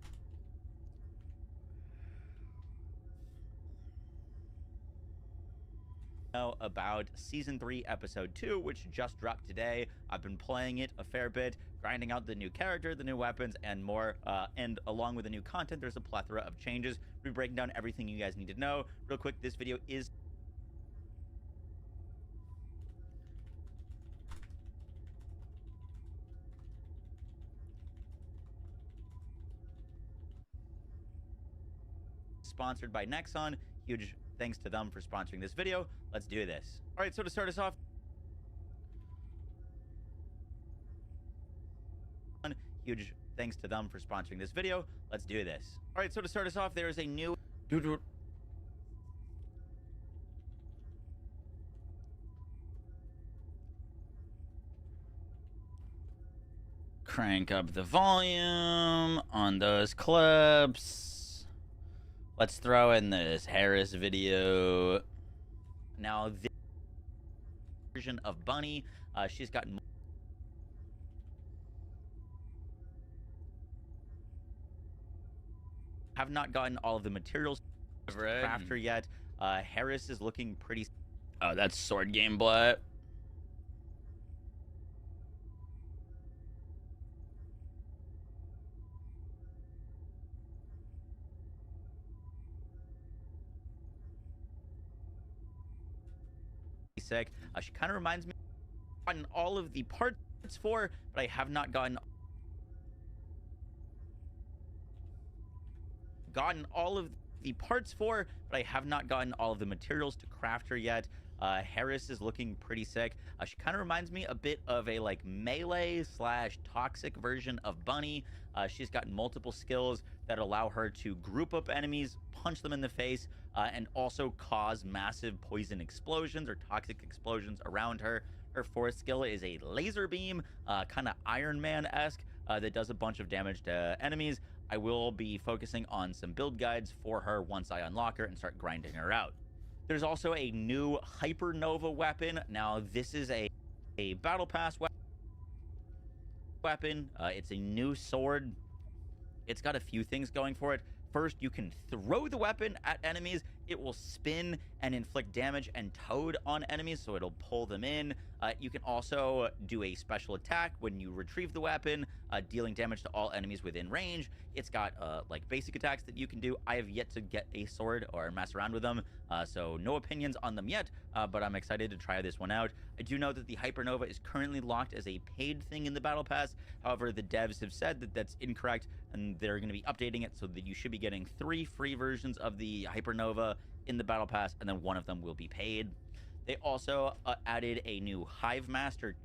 About season 3 episode 2, which just dropped today. I've been playing it a fair bit, grinding out the new character, the new weapons, and more, and along with the new content, there's a plethora of changes. We'll be breaking down everything you guys need to know. Real quick, this video is sponsored by Nexon. Huge thanks to them for sponsoring this video. Let's do this. All right, so to start us off, huge thanks to them for sponsoring this video. Let's do this. All right, so to start us off, there is a new crank up the volume on those clips. Let's throw in this Harris video. Now, this version of Bunny, she's gotten. Have not gotten all of the materials after yet. Harris is looking pretty. Oh, that's sword gameplay. Sick. She kind of reminds me on all of the parts for, but I have not gotten all of the parts for, but I have not gotten all of the materials to craft her yet. Harris is looking pretty sick. She kind of reminds me a bit of a like melee / toxic version of Bunny. She's got multiple skills that allow her to group up enemies, punch them in the face, and also cause massive poison explosions or toxic explosions around her. Her fourth skill is a laser beam, kind of Iron Man-esque, that does a bunch of damage to enemies. I will be focusing on some build guides for her once I unlock her and start grinding her out. There's also a new Hypernova weapon. Now, this is a Battle Pass weapon. It's a new sword. It's got a few things going for it. First, you can throw the weapon at enemies. It will spin and inflict damage and toad on enemies, so it'll pull them in. You can also do a special attack when you retrieve the weapon, dealing damage to all enemies within range. It's got like basic attacks that you can do. I have yet to get a sword or mess around with them, so no opinions on them yet, but I'm excited to try this one out. I do know that the Hypernova is currently locked as a paid thing in the Battle Pass. However, the devs have said that that's incorrect, and they're going to be updating it so that you should be getting 3 free versions of the Hypernova in the Battle Pass, and then one of them will be paid. They also added a new Hive Master.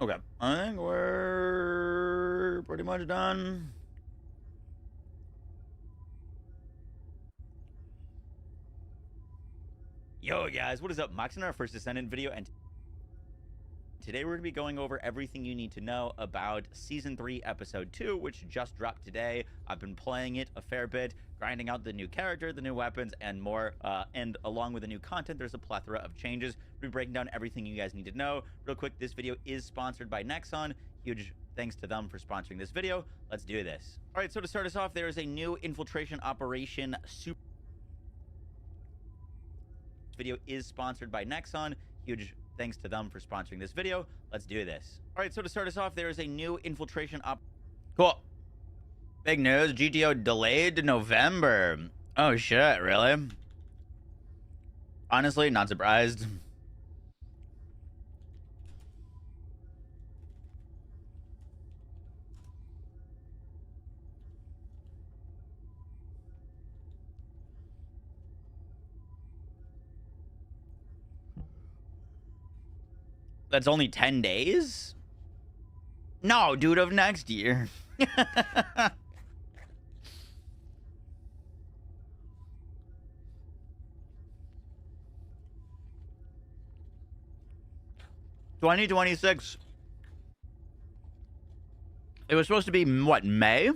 Okay, I think we're pretty much done. Yo guys, what is up? Max in our First Descendant video, and today we're going to be going over everything you need to know about Season 3, Episode 2, which just dropped today. I've been playing it a fair bit, grinding out the new character, the new weapons, and more. And along with the new content, there's a plethora of changes. We'll be breaking down everything you guys need to know. Real quick, this video is sponsored by Nexon. Huge thanks to them for sponsoring this video. Let's do this. All right, so to start us off, there is a new infiltration operation super. This video is sponsored by Nexon. Huge thanks to them for sponsoring this video. Let's do this. All right, so to start us off, there is a new infiltration Cool. Big news. GTO delayed to November. Oh, shit. Really? Honestly, not surprised. That's only 10 days? No, dude, of next year. $2026. It was supposed to be, what, May?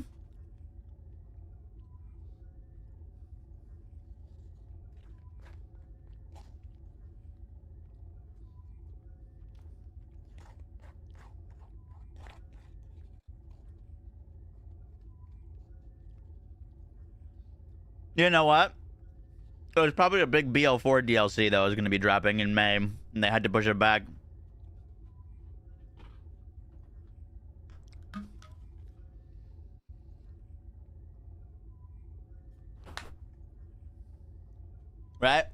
You know what? It was probably a big BL4 DLC that was going to be dropping in May, and they had to push it back. Right?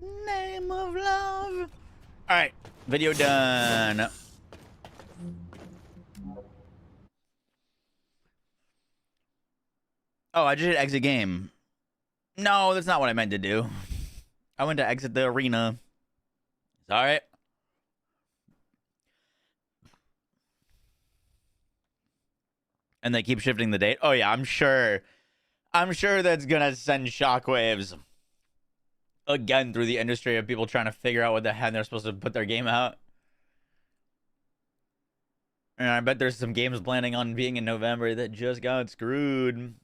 Name of love. All right, video done. Oh, I just hit exit game. No, that's not what I meant to do. I went to exit the arena. Sorry. And they keep shifting the date. Oh yeah, I'm sure that's gonna send shockwaves again through the industry of people trying to figure out what the heck they're supposed to put their game out. And I bet there's some games planning on being in November that just got screwed.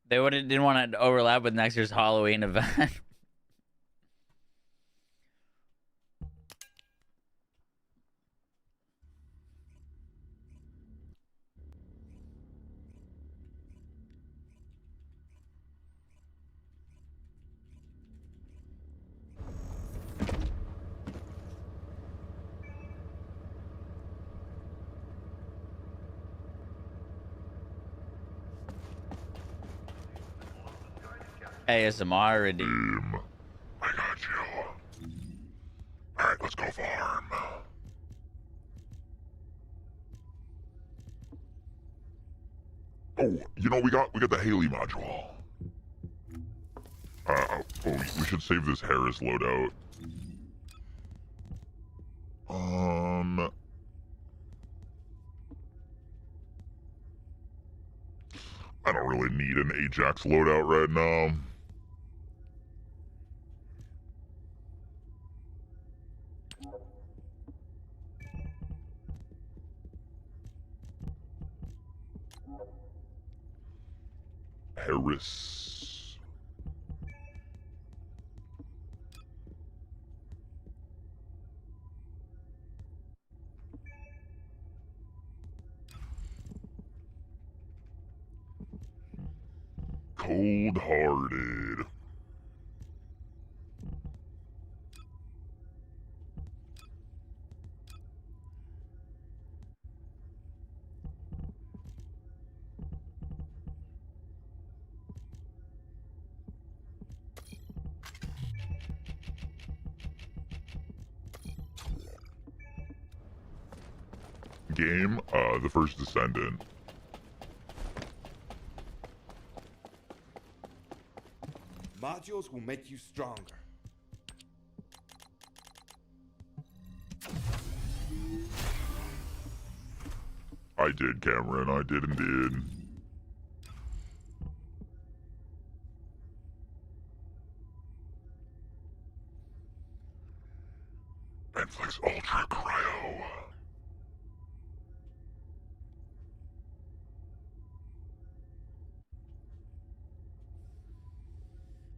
They didn't want it to overlap with next year's Halloween event. ASMR redeem. I got you. Alright, let's go farm. Oh, you know, we got the Haley module. Oh, we should save this Harris loadout. I don't really need an Ajax loadout right now. Harris. Cold-hearted. Game, the First Descendant. Modules will make you stronger. I did, Cameron. I did indeed. Netflix Ultra Cryo.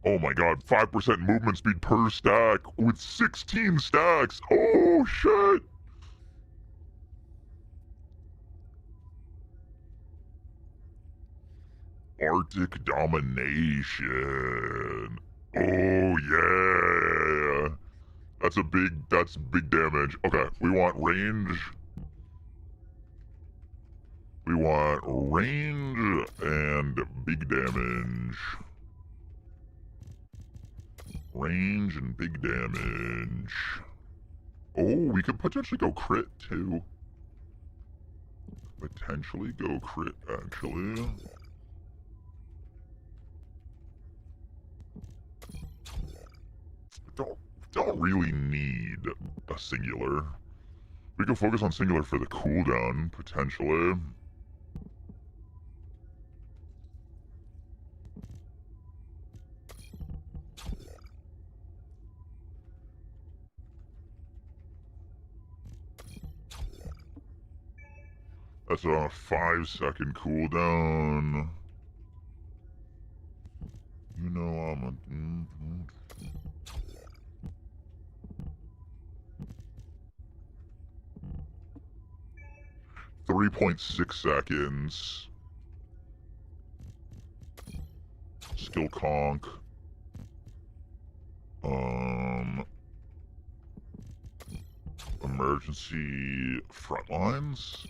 Oh my god, 5% movement speed per stack with 16 stacks. Oh shit. Arctic domination. Oh yeah. That's big damage. Okay, we want range. We want range and big damage. Range and big damage. Oh, we could potentially go crit too. Potentially go crit actually. Don't really need a singular. We can focus on singular for the cooldown, potentially. That's on a 5-second cooldown. You know I'm a... 3.6 seconds. Skill conk. Emergency front lines.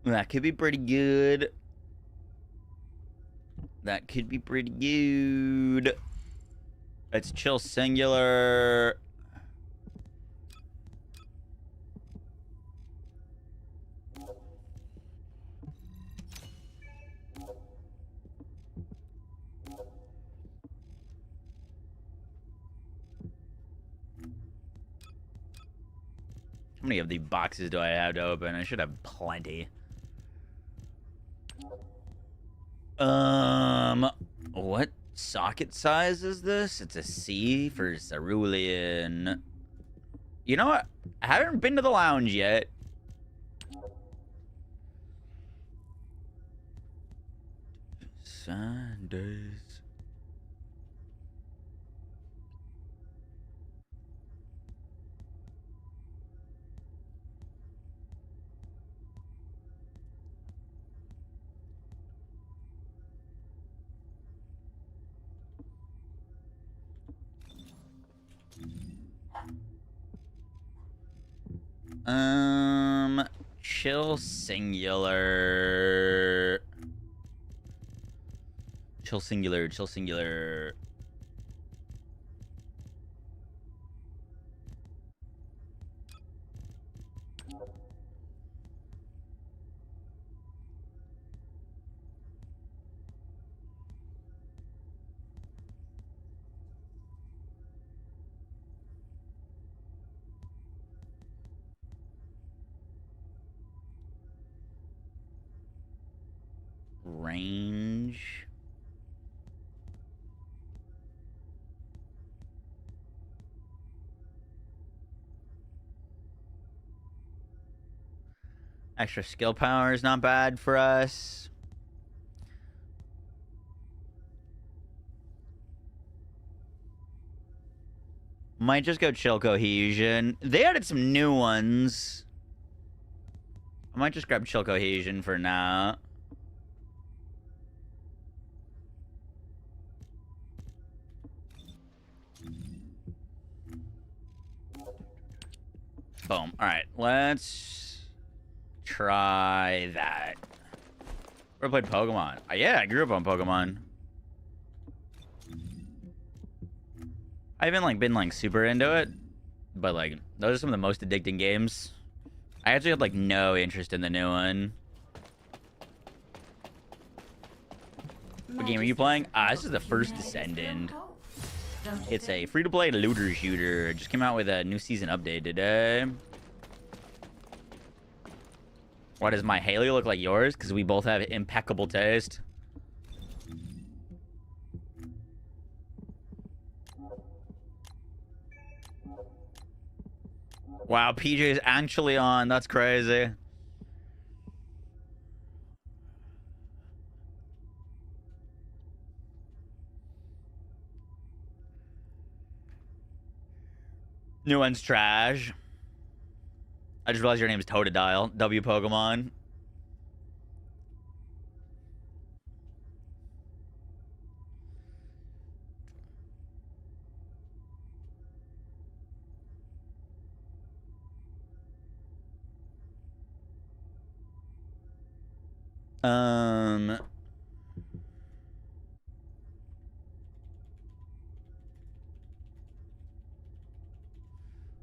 That could be pretty good. That could be pretty good. Let's chill singular. How many of the boxes do I have to open? I should have plenty. What socket size is this? It's a C for cerulean. You know what? I haven't been to the lounge yet. Sundays. Chill singular. Chill singular. Chill singular. Range. Extra skill power is not bad for us. Might just go chill cohesion. They added some new ones. I might just grab chill cohesion for now. Boom. All right, let's try that. Ever played Pokemon? Yeah, I grew up on Pokemon. I haven't like been like super into it, but like those are some of the most addicting games. I actually had like no interest in the new one. What game are you playing? This is the First Descendant. It's a free-to-play looter shooter. It just came out with a new season update today. Why does my Haley look like yours? Because we both have impeccable taste. Wow, PJ is actually on. That's crazy. New one's trash. I just realized your name is Totodile. W Pokemon.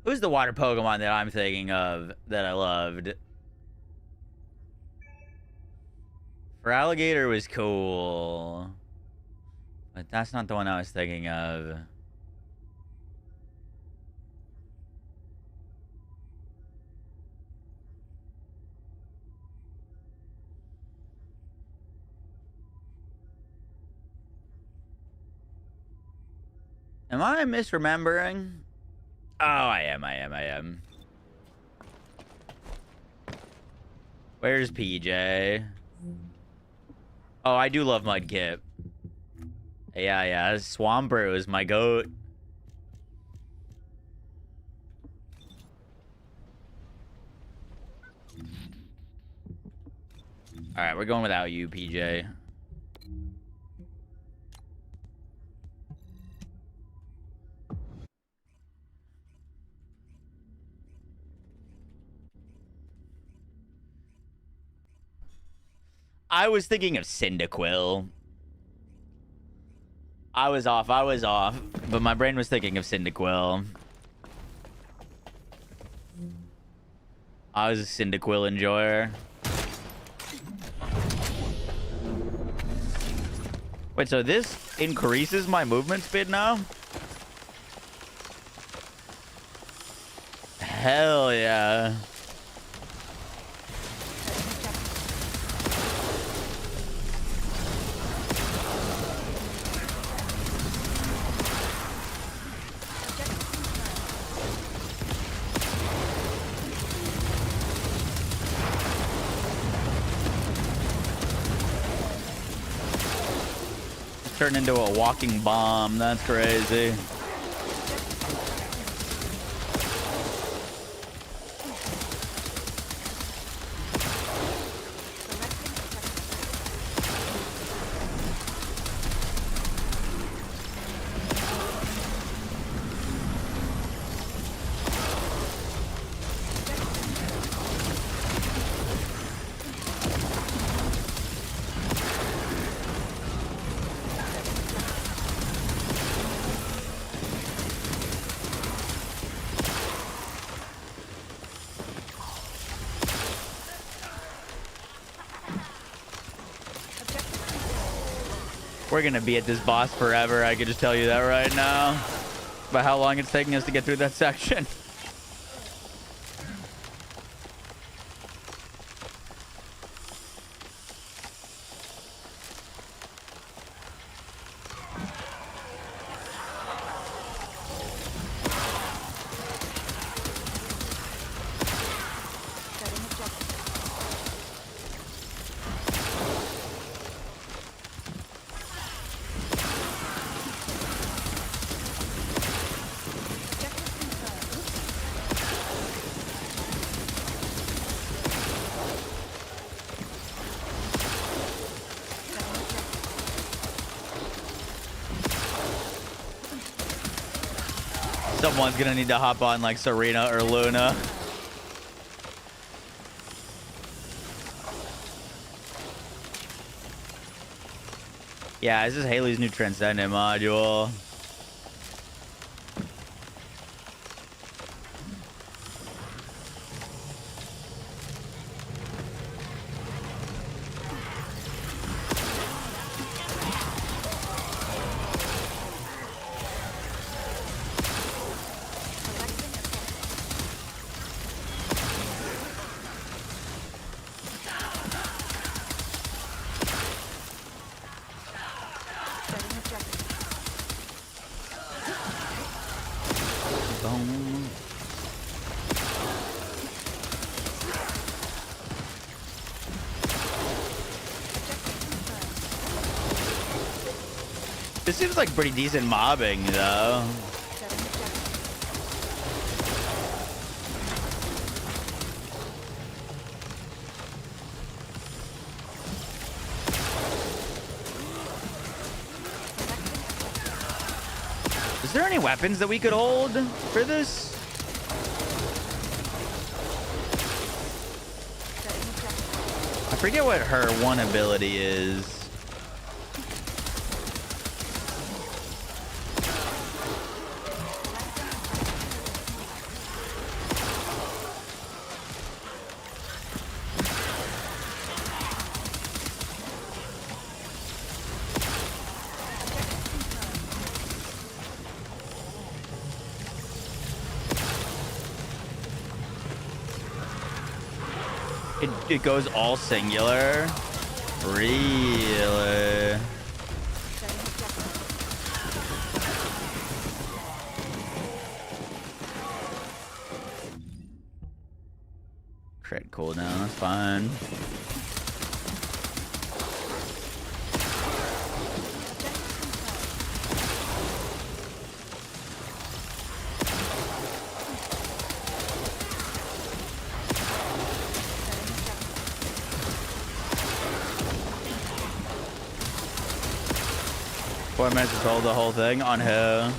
Who's the water Pokemon that I'm thinking of that I loved? For Alligator was cool. But that's not the one I was thinking of. Am I misremembering? Oh, I am. Where's PJ? Oh, I do love Mudkip. Yeah. Swampert is my goat. Alright, we're going without you, PJ. I was thinking of Cyndaquil. I was off, but my brain was thinking of Cyndaquil. I was a Cyndaquil enjoyer. Wait, so this increases my movement speed now? Hell yeah. Turn into a walking bomb. That's crazy. We're gonna be at this boss forever. I can just tell you that right now. But how long it's taking us to get through that section. Someone's gonna need to hop on like Serena or Luna. Yeah, this is Haley's new Transcendent module. This seems like pretty decent mobbing, though. Is there any weapons that we could hold for this? I forget what her one ability is. It goes all singular. Really? Crit cooldown, that's fine. I managed to hold the whole thing on her.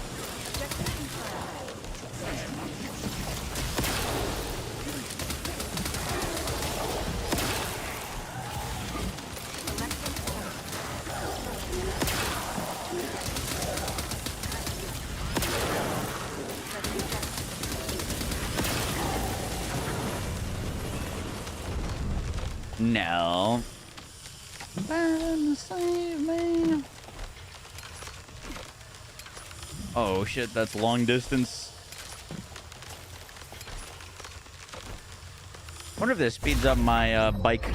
No. Save me. Oh shit, that's long distance. Wonder if this speeds up my bike.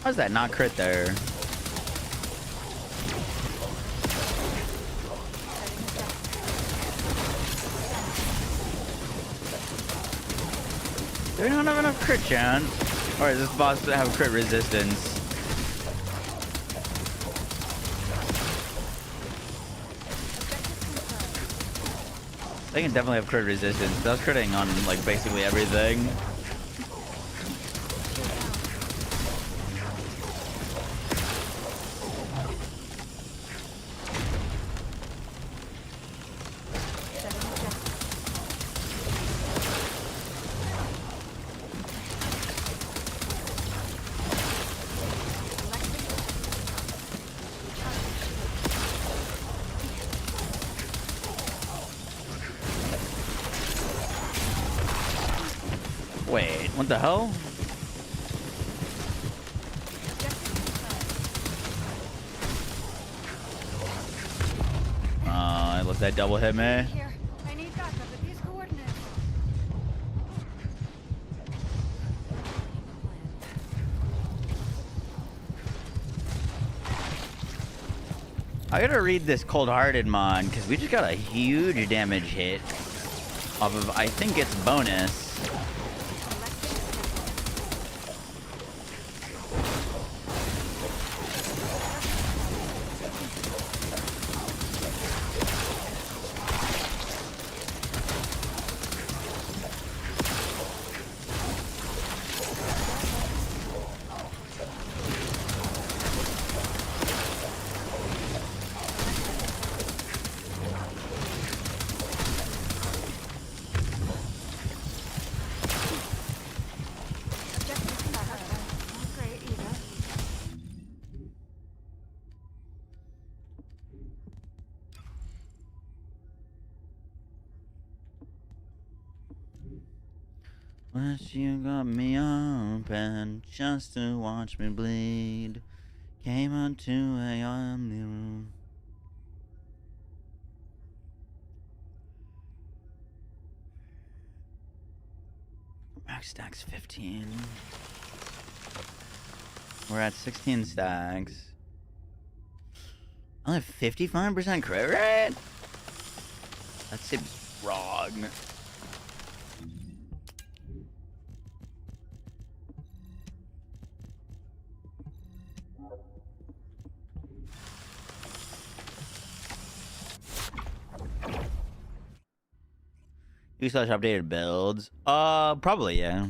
How's that not crit there? Do we not have enough crit chance? Or is this boss to have crit resistance? They can definitely have crit resistance. That's critting on like basically everything. What the hell? I let that double hit me. Here, I need backup at these coordinates. I gotta read this cold-hearted mod because we just got a huge damage hit off of, I think it's bonus. Wish you got me open just to watch me bleed. Came on 2 a.m. the room. Max stacks 15. We're at 16 stacks. Only 55% crit rate? That seems wrong. /updated builds? Probably, yeah.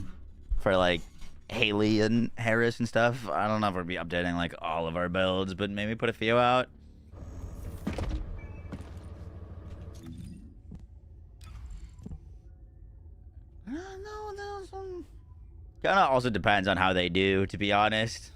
For like Haley and Harris and stuff. I don't know if we'll be updating like all of our builds, but maybe put a few out. Kinda also depends on how they do, to be honest.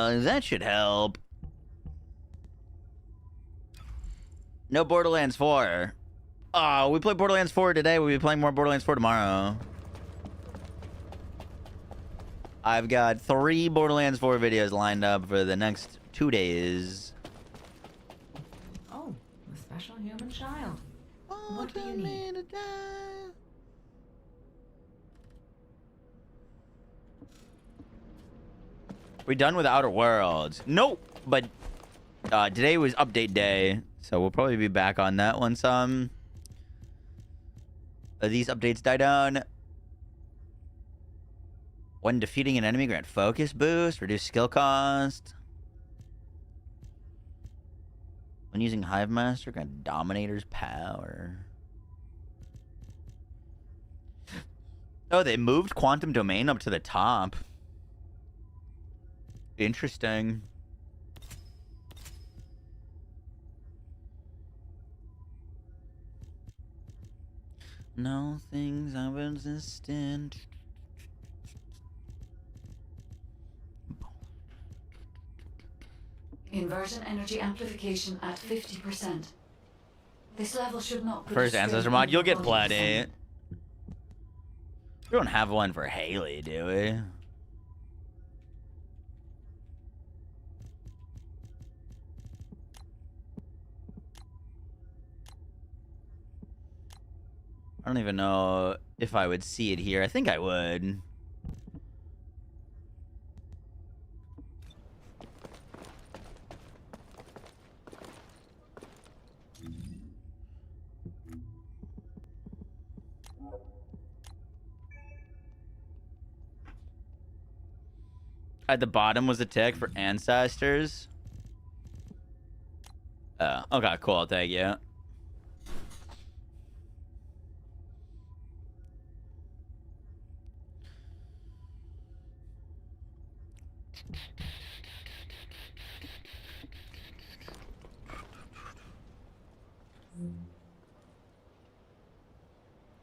That should help. No Borderlands 4. We played Borderlands 4 today. We'll be playing more Borderlands 4 tomorrow. I've got 3 Borderlands 4 videos lined up for the next 2 days. Oh, a special human child. What do you need? We're done with Outer Worlds. Nope, but today was update day, so we'll probably be back on that once these updates die down. When defeating an enemy, grant focus boost, reduce skill cost. When using Hive Master, grant Dominator's power. Oh, they moved Quantum Domain up to the top. Interesting. No things are resistant. Inversion energy amplification at 50%. This level should not put First a ancestor strain mod, on you'll your get body plenty. design. We don't have one for Haley, do we? I don't even know if I would see it here. I think I would. At the bottom was a tick for ancestors. Yeah. Okay, cool. Thank you.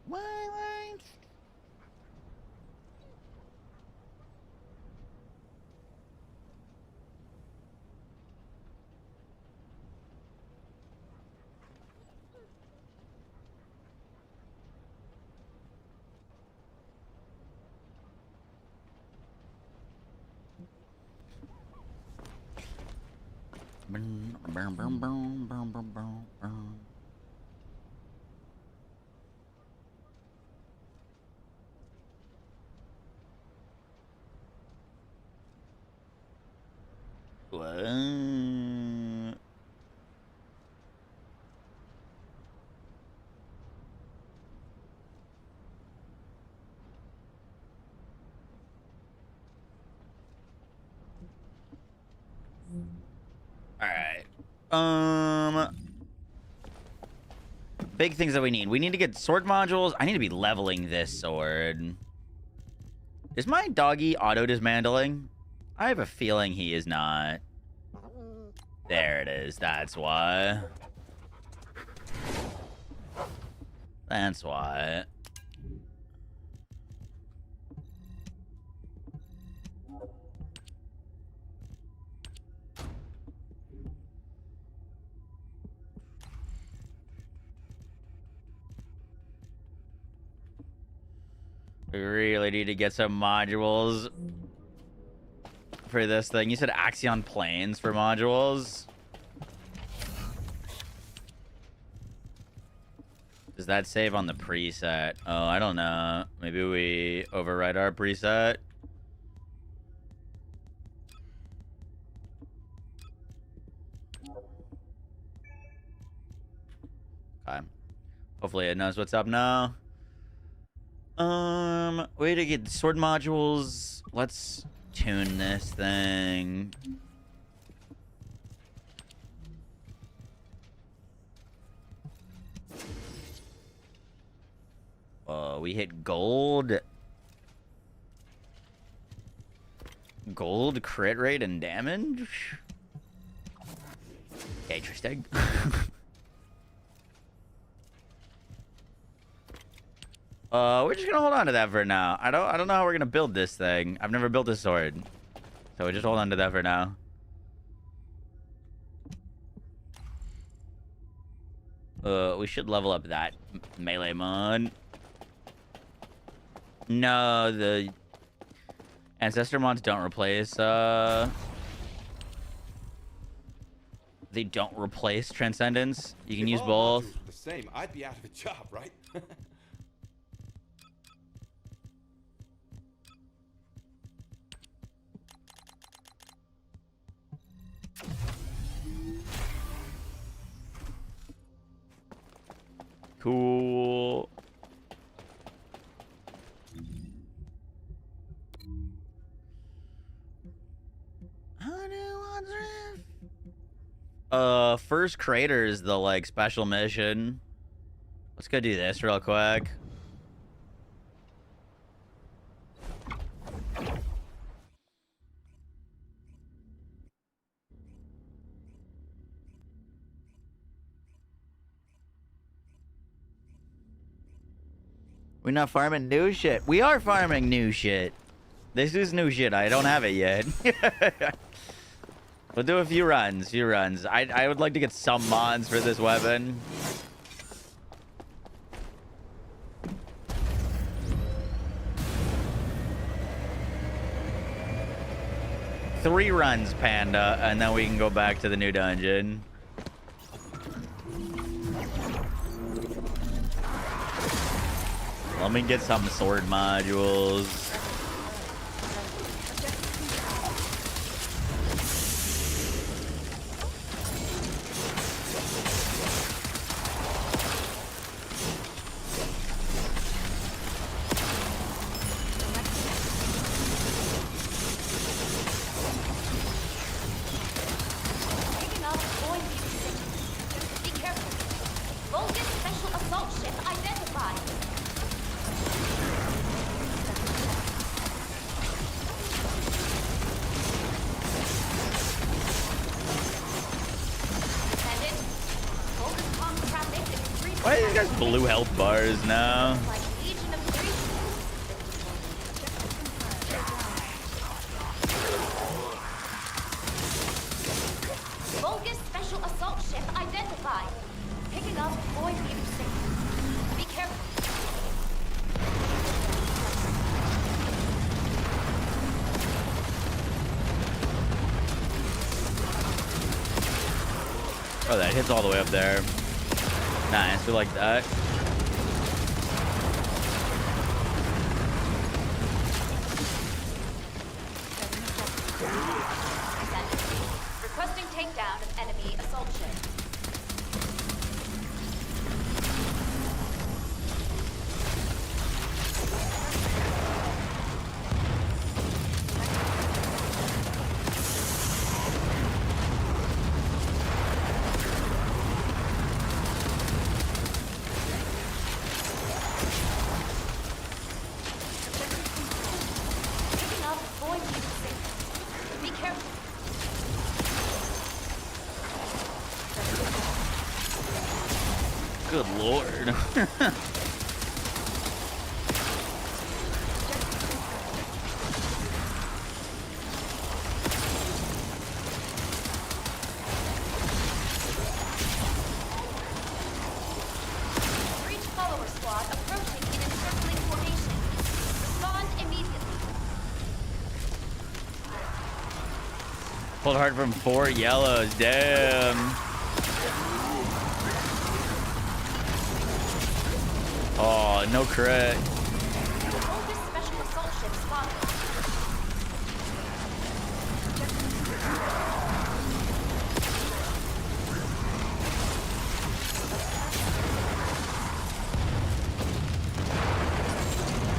What? All right. Big things that we need. We need to get sword modules. I need to be leveling this sword. Is my doggy auto dismantling? I have a feeling he is not. There it is. That's why. That's why. We really need to get some modules for this thing. You said Axion planes for modules. Does that save on the preset? Oh, I don't know. Maybe we override our preset. Okay. Hopefully it knows what's up now. Way to get sword modules. Let's tune this thing. We hit gold. Gold crit rate and damage. Interesting. We're just gonna hold on to that for now. I don't know how we're gonna build this thing. I've never built a sword, so we just hold on to that for now. We should level up that melee mod. No, the ancestor mods don't replace. They don't replace transcendence. You can use both. The same. I'd be out of a job, right? Cool. First crater is the like special mission. Let's go do this real quick. We're not farming new shit. We are farming new shit. This is new shit. I don't have it yet. We'll do a few runs. I would like to get some mods for this weapon. Three runs, Panda, and then we can go back to the new dungeon. Let me get some sword modules. Why are these guys blue health bars now? Like Legion of Greece. Vulgus special assault ship identified. Picking up void meter signal. Be careful. Oh, that hits all the way up there. Nice, we like that. Requesting takedown of enemy assault ship. Picking up void meter signal. Be careful. Good lord. Breach follower squad approaching in encircling formation. Respond immediately. Pulled hard from 4 yellows. Damn. Oh, no crit. Vulgus special assault ship spotted.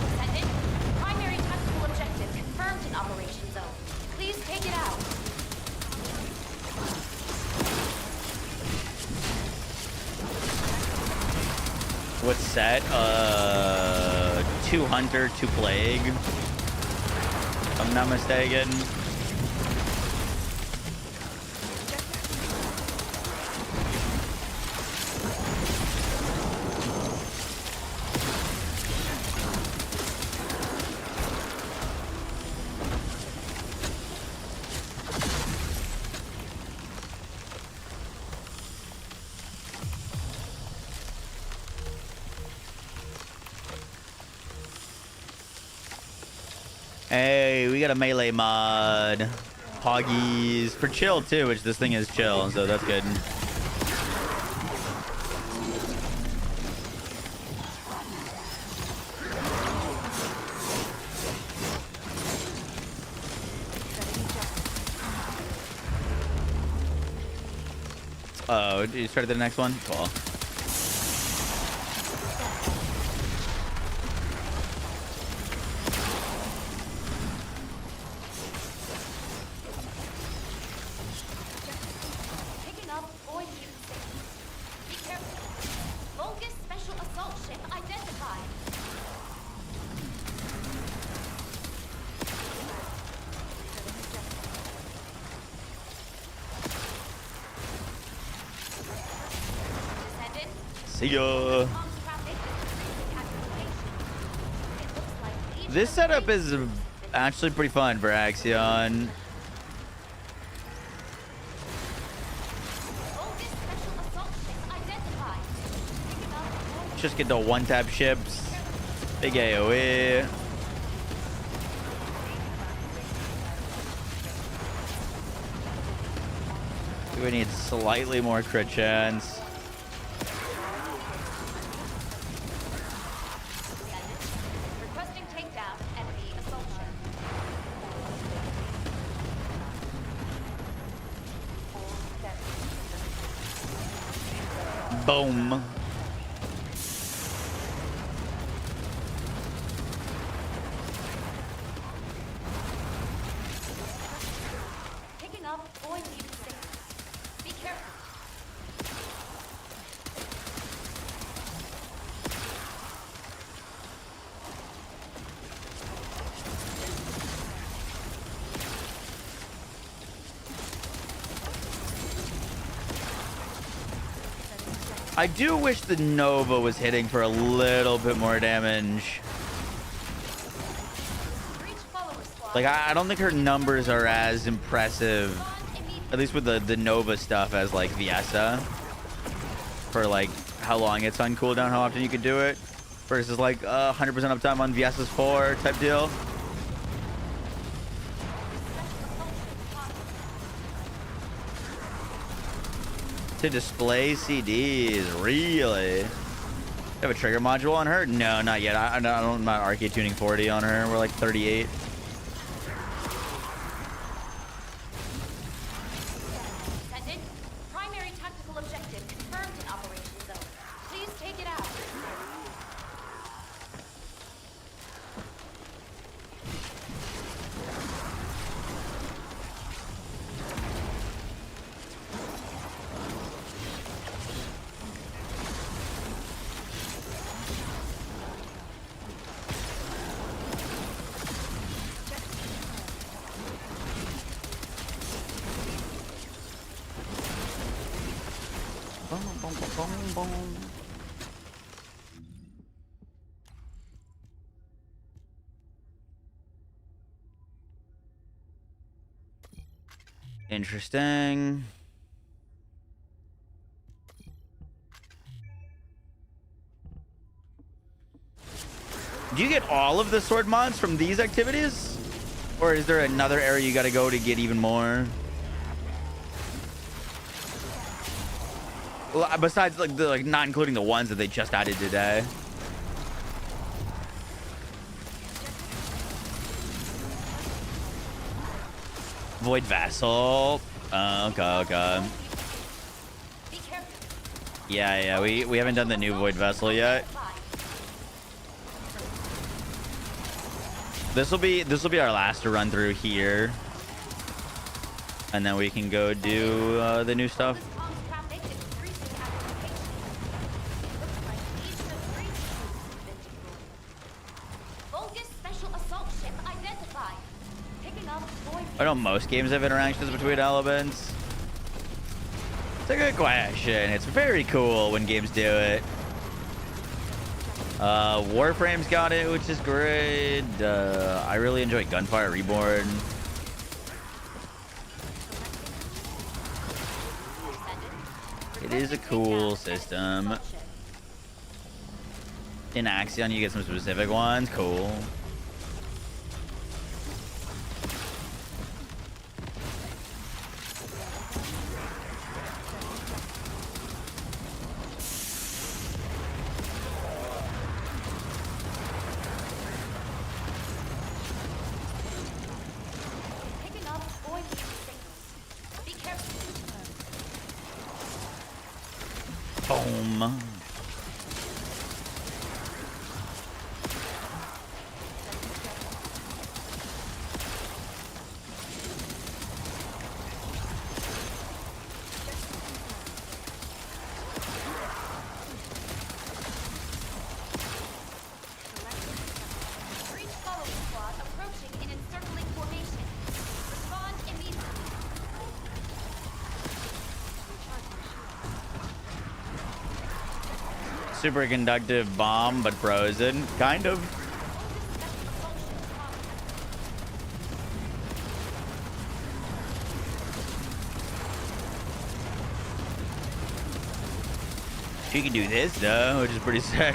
Descendant, primary tactical objective confirmed in Operation Zone. Please take it out. What's set? 2 hunter, 2 plague. If I'm not mistaken. Hey, we got a melee mod. Poggies for chill too, which this thing is chill, so that's good. Oh, you started the next one? Cool. Picking up void meter signals. Be careful. Vulgus special assault ship identified. Descendant, See ya. comms traffic is decreasing at your location. It looks like Legion This of setup Greece is actually pretty fun for Axion. Vulgus special assault ship identified. Picking up void Just get the one-tap ships. Big AoE. We need slightly more crit chance. requesting takedown of enemy assault ship. Boom. Picking up void meter signals. Be careful. I do wish the Nova was hitting for a little bit more damage. Like, I don't think her numbers are as impressive, at least with the Nova stuff, as, like, Viessa. For, like, how long it's on cooldown, how often you can do it. Versus, like, 100% uptime on Viessa's 4 type deal. To display CDs, really? Have a trigger module on her? No, not yet. I'm not arcade tuning 40 on her. We're like 38. Descendant, primary tactical objective confirmed in Operation Zone. Please take it out. Interesting. Do you get all of the sword mods from these activities? Or is there another area you gotta go to get even more? Well, besides, like, not including the ones that they just added today. Void Vassal. Okay. Yeah, we haven't done the new Void Vessel yet. This will be our last to run through here. And then we can go do the new stuff. I know most games have interactions between elements. It's a good question. It's very cool when games do it. Warframe's got it, which is great. I really enjoy Gunfire Reborn. It is a cool system. In Axion, you get some specific ones. Cool. Boom. Superconductive bomb, but frozen, kind of. She can do this though, which is pretty sick.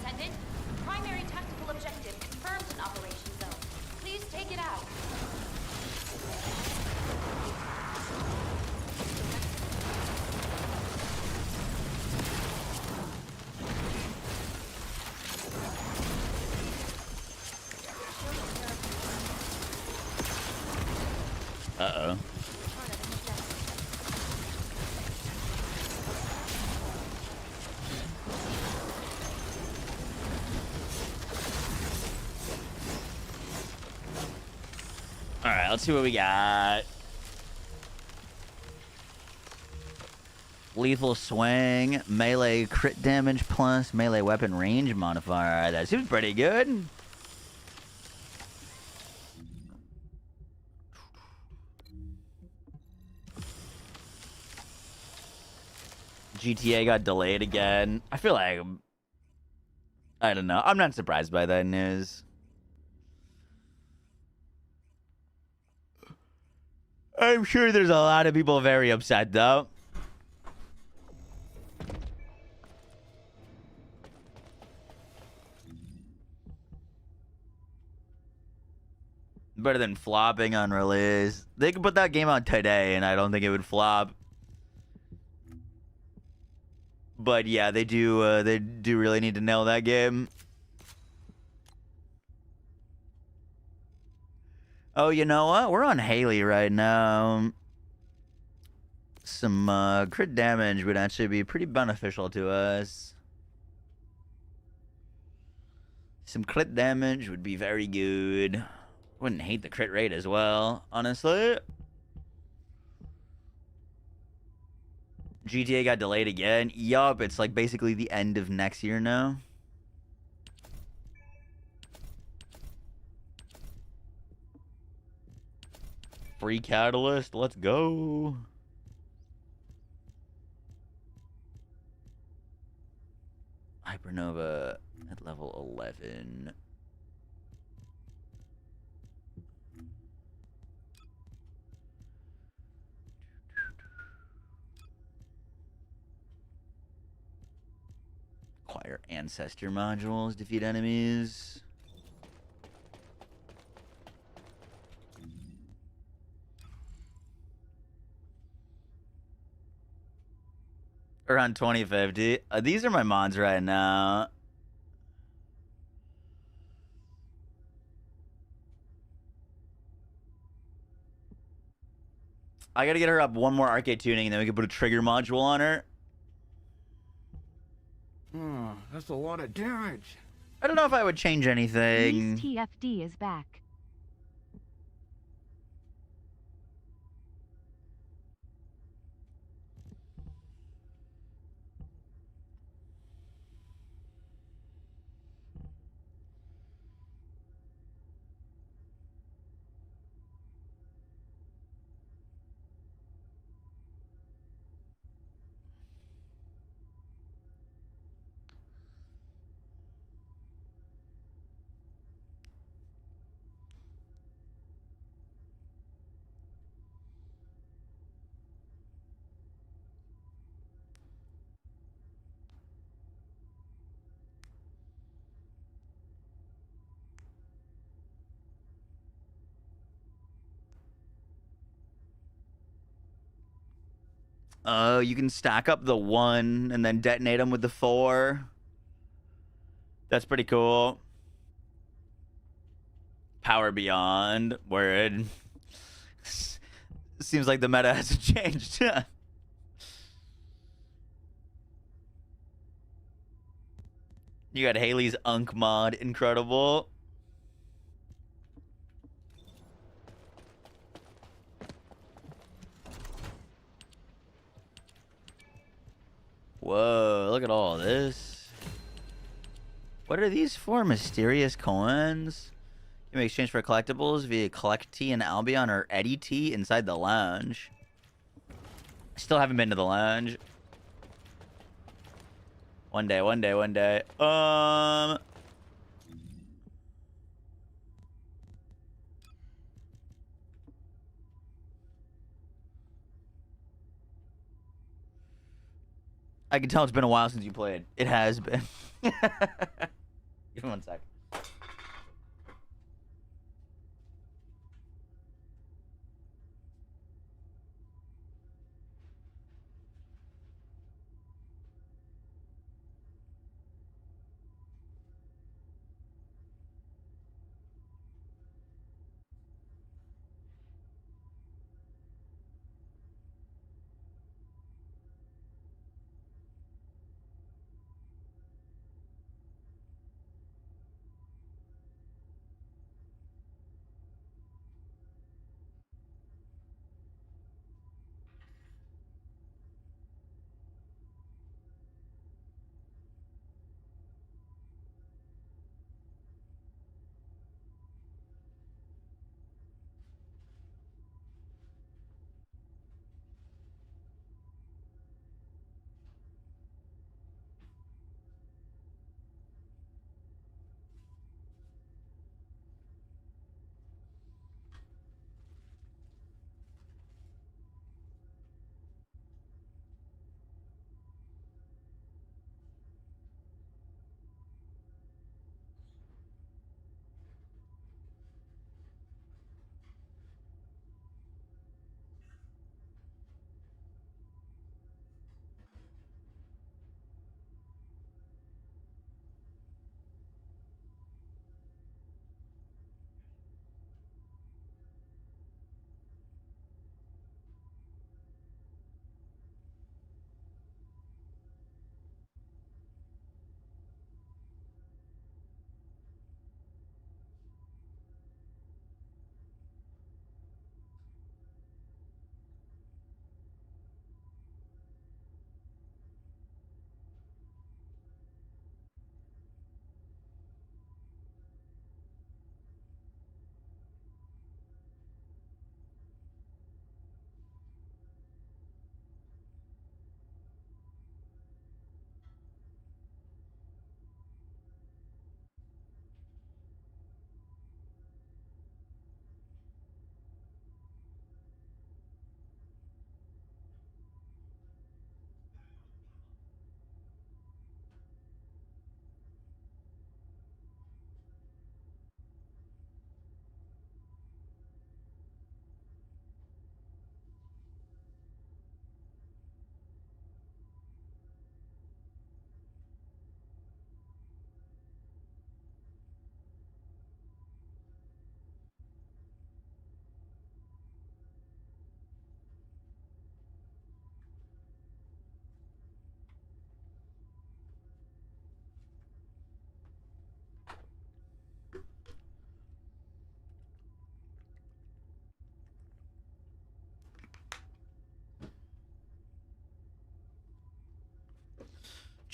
Descendant, primary tactical objective confirmed in Operation Zone. Please take it out. Uh-oh. All right, let's see what we got. Lethal swing, melee crit damage plus melee weapon range modifier. That seems pretty good. GTA got delayed again. I feel like, I don't know. I'm not surprised by that news. I'm sure there's a lot of people very upset, though. Better than flopping on release. They could put that game out today, and I don't think it would flop. But yeah, they do really need to nail that game. Oh, you know what? We're on Haley right now. Some crit damage would actually be pretty beneficial to us. Some crit damage would be very good. Wouldn't hate the crit rate as well, honestly. GTA got delayed again. Yup, it's like basically the end of next year now. Free catalyst, let's go. Hypernova at level 11. Acquire ancestor modules, defeat enemies. Around 2050. These are my mods right now. I gotta get her up one more arcade tuning, and then we can put a trigger module on her. Oh, that's a lot of damage. I don't know if I would change anything. TFD is back. Oh, you can stack up the 1 and then detonate them with the 4. That's pretty cool. Power Beyond, word. Seems like the meta hasn't changed. You got Haley's Unk mod, incredible. Whoa, look at all this. What are these for? Mysterious coins? You may exchange for collectibles via Collect Tea in Albion or Eddie Tea inside the lounge. Still haven't been to the lounge. One day. I can tell it's been a while since you played. It has been. Give me 1 sec.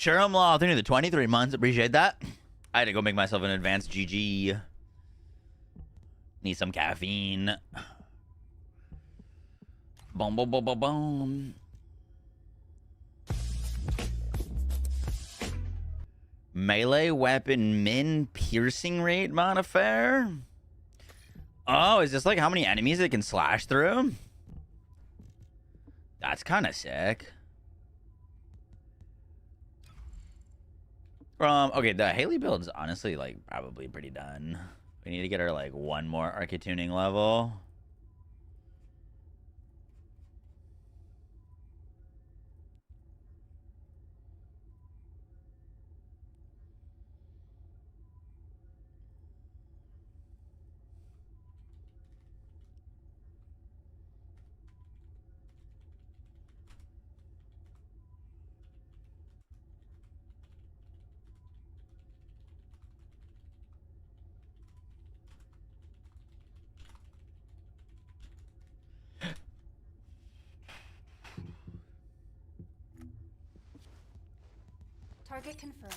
Sherm Law, thank you for the 23 months. Appreciate that. I had to go make myself an advanced GG. Need some caffeine. Boom, boom, boom, boom, boom. Melee weapon min piercing rate modifier. Oh, is this like how many enemies it can slash through? That's kind of sick. Okay, the Haley build's honestly like probably pretty done. We need to get her like one more archituning level. Target confirmed.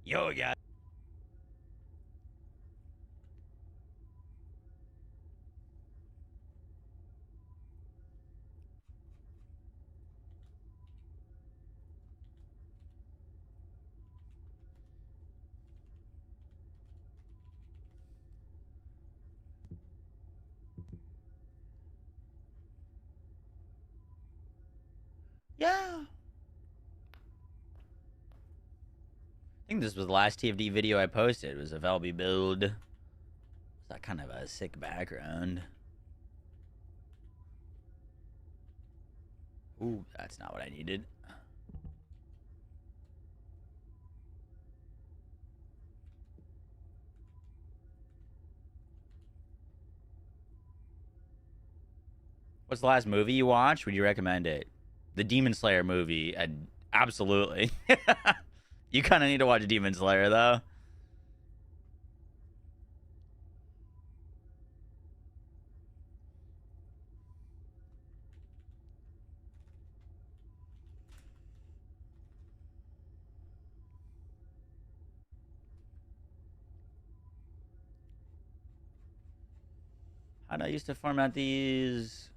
Yo, yeah. Yeah. I think this was the last TFD video I posted. It was a Valby build. It's that kind of a sick background. Ooh, that's not what I needed. What's the last movie you watched? Would you recommend it? The Demon Slayer movie. Absolutely. You kind of need to watch Demon Slayer, though. How did I used to format these?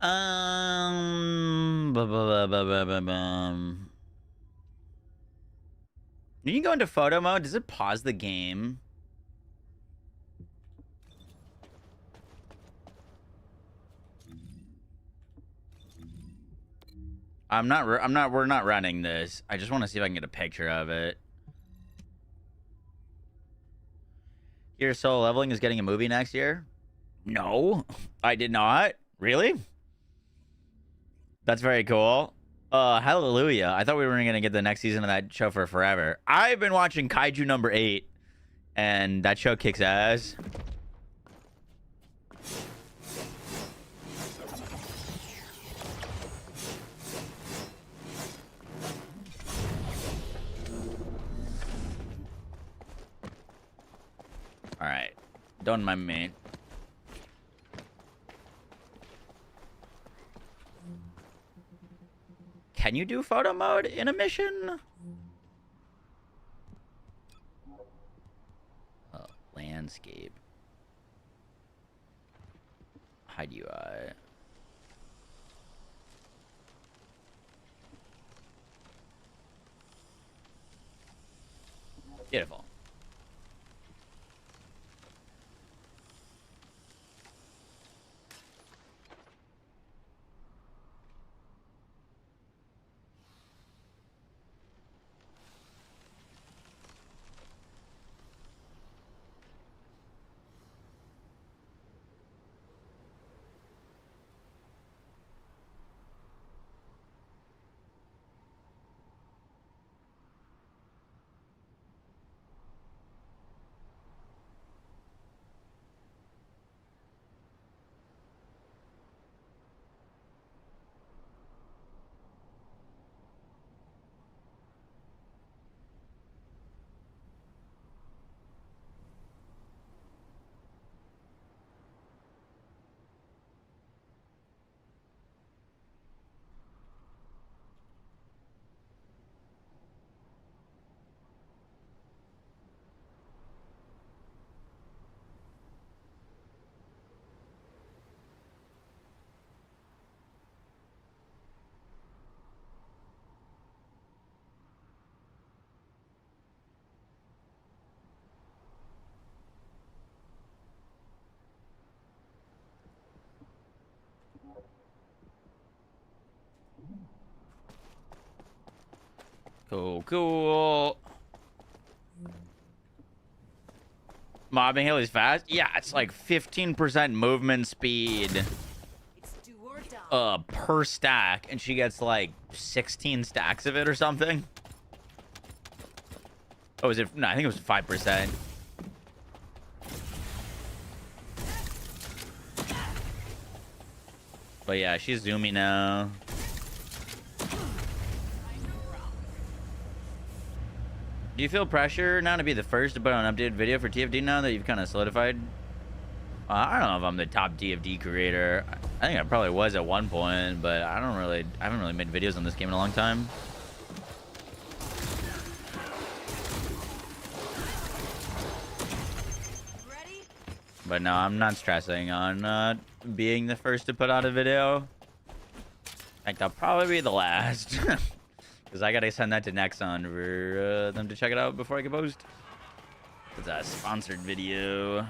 You can go into photo mode. Does it pause the game? We're not running this. I just want to see if I can get a picture of it. Your solo leveling is getting a movie next year? No, I did not. Really? That's very cool. Hallelujah. I thought we were going to get the next season of that show for forever. I've been watching Kaiju number 8, and that show kicks ass. All right, don't mind me. Can you do photo mode in a mission? Oh, landscape. Hide UI. Beautiful. Cool, cool. Mobbing Haley's fast? Yeah, it's like 15% movement speed per stack, and she gets like 16 stacks of it or something. Oh, is it? No, I think it was 5%. But yeah, she's zoomy now. Do you feel pressure now to be the first to put on an updated video for TFD now that you've kind of solidified? I don't know if I'm the top TFD creator. I think I probably was at one point, but I haven't really made videos on this game in a long time. But no, I'm not stressing on being the first to put out a video. In fact, I'll probably be the last. Because I gotta send that to Nexon for them to check it out before I can post. It's a sponsored video.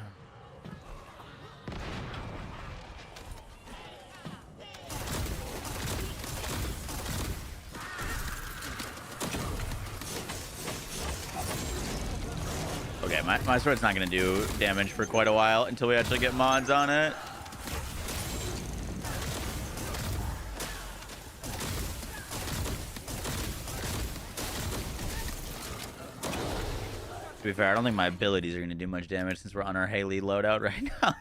Okay, my sword's not gonna do damage for quite a while until we actually get mods on it. To be fair, I don't think my abilities are going to do much damage since we're on our Haley loadout right now.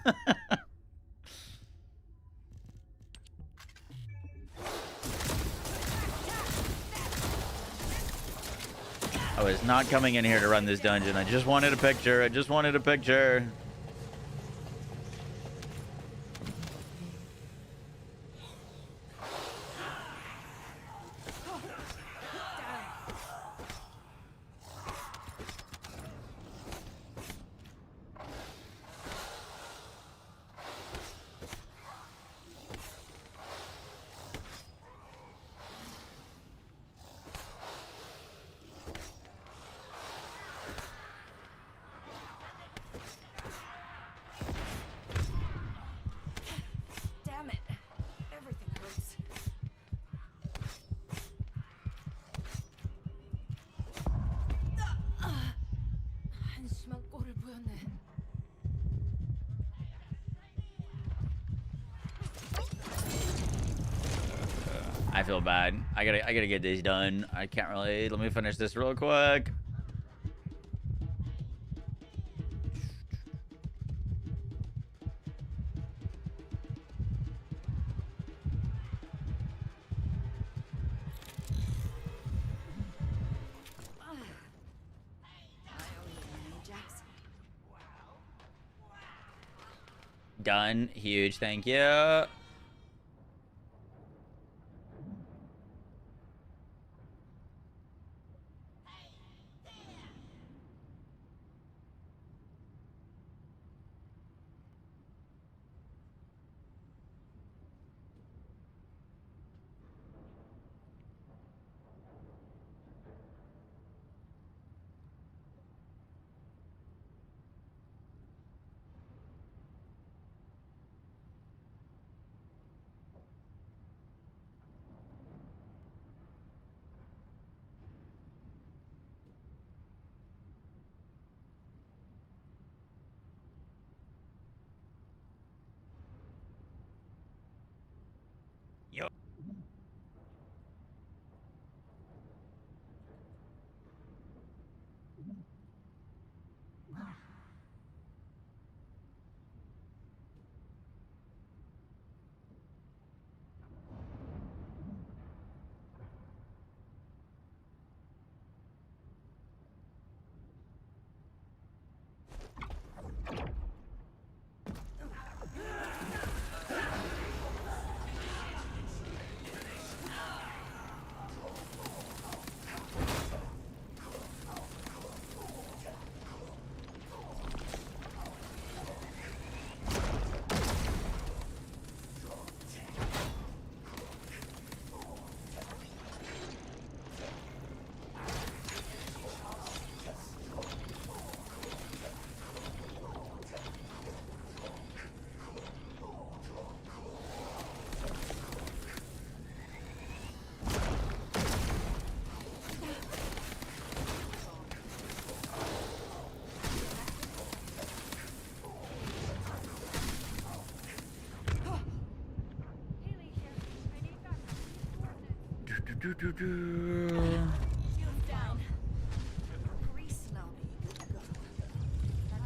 I was not coming in here to run this dungeon. I just wanted a picture. I just wanted a picture. I feel bad. I gotta get this done. I can't really. Let me finish this real quick. Done. Huge. Thank you.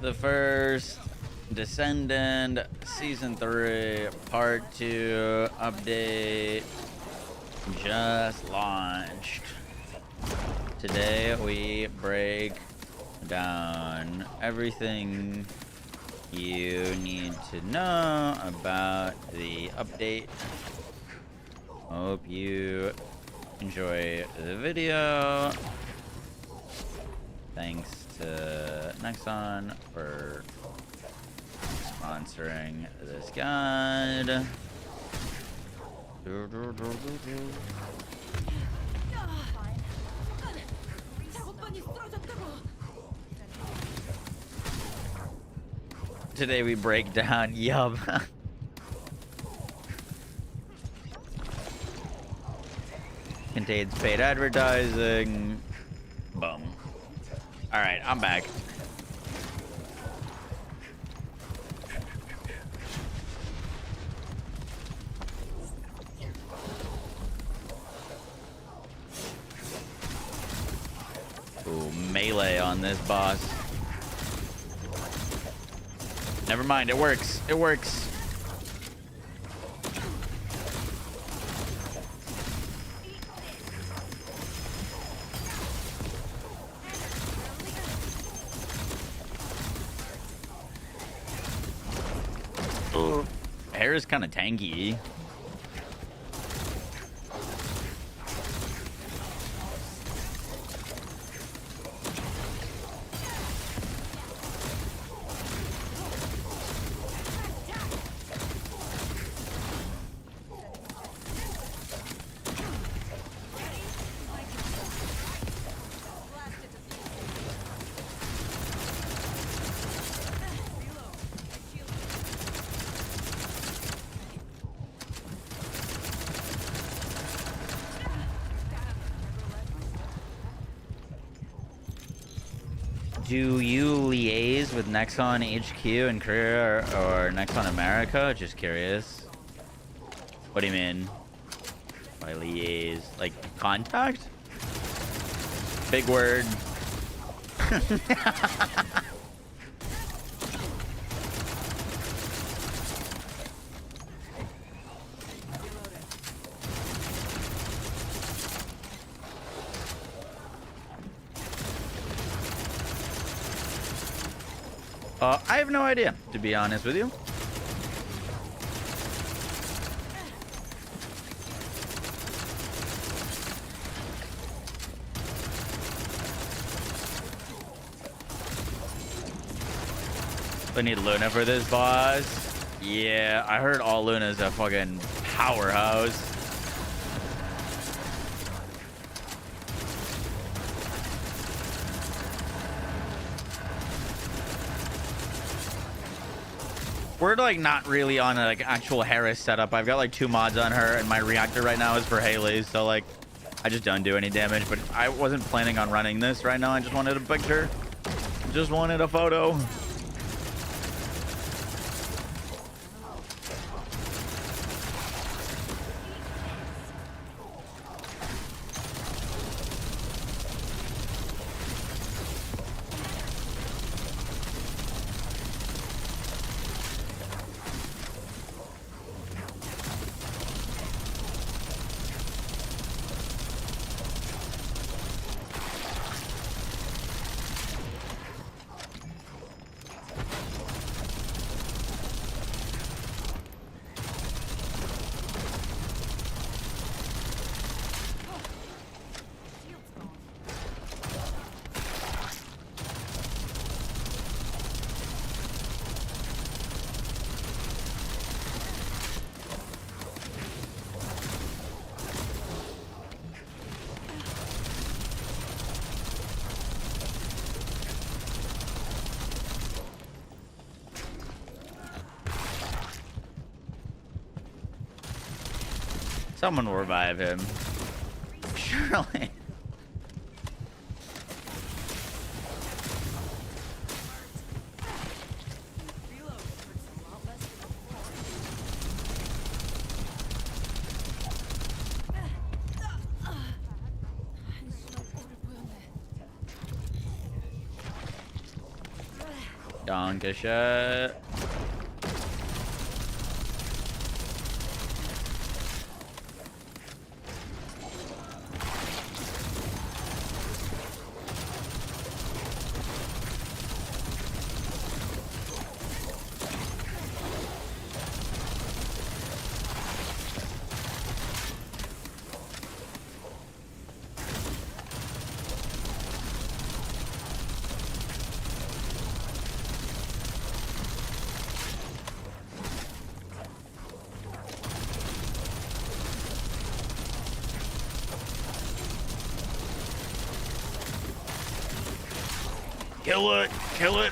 The First Descendant Season 3 Part 2 update just launched. Today we break down everything you need to know about the update. Hope you enjoy the video. Thanks to Nexon for sponsoring this guide. Today we break down, yup. Contains paid advertising. Boom. Alright, I'm back. Ooh, melee on this boss. Never mind, it works. It works. Hair is kind of tanky. Do you liaise with Nexon HQ in Korea or Nexon America? Just curious. What do you mean by liaise? Like contact? Big word. I have no idea, to be honest with you. I need Luna for this boss. Yeah, I heard all Luna's a fucking powerhouse. We're like not really on a like actual Harris setup. I've got like 2 mods on her, and my reactor right now is for Haley, so like I just don't do any damage. But I wasn't planning on running this right now. I just wanted a picture. Just wanted a photo. Someone will revive him. Surely. Danke schön. Kill it! Kill it!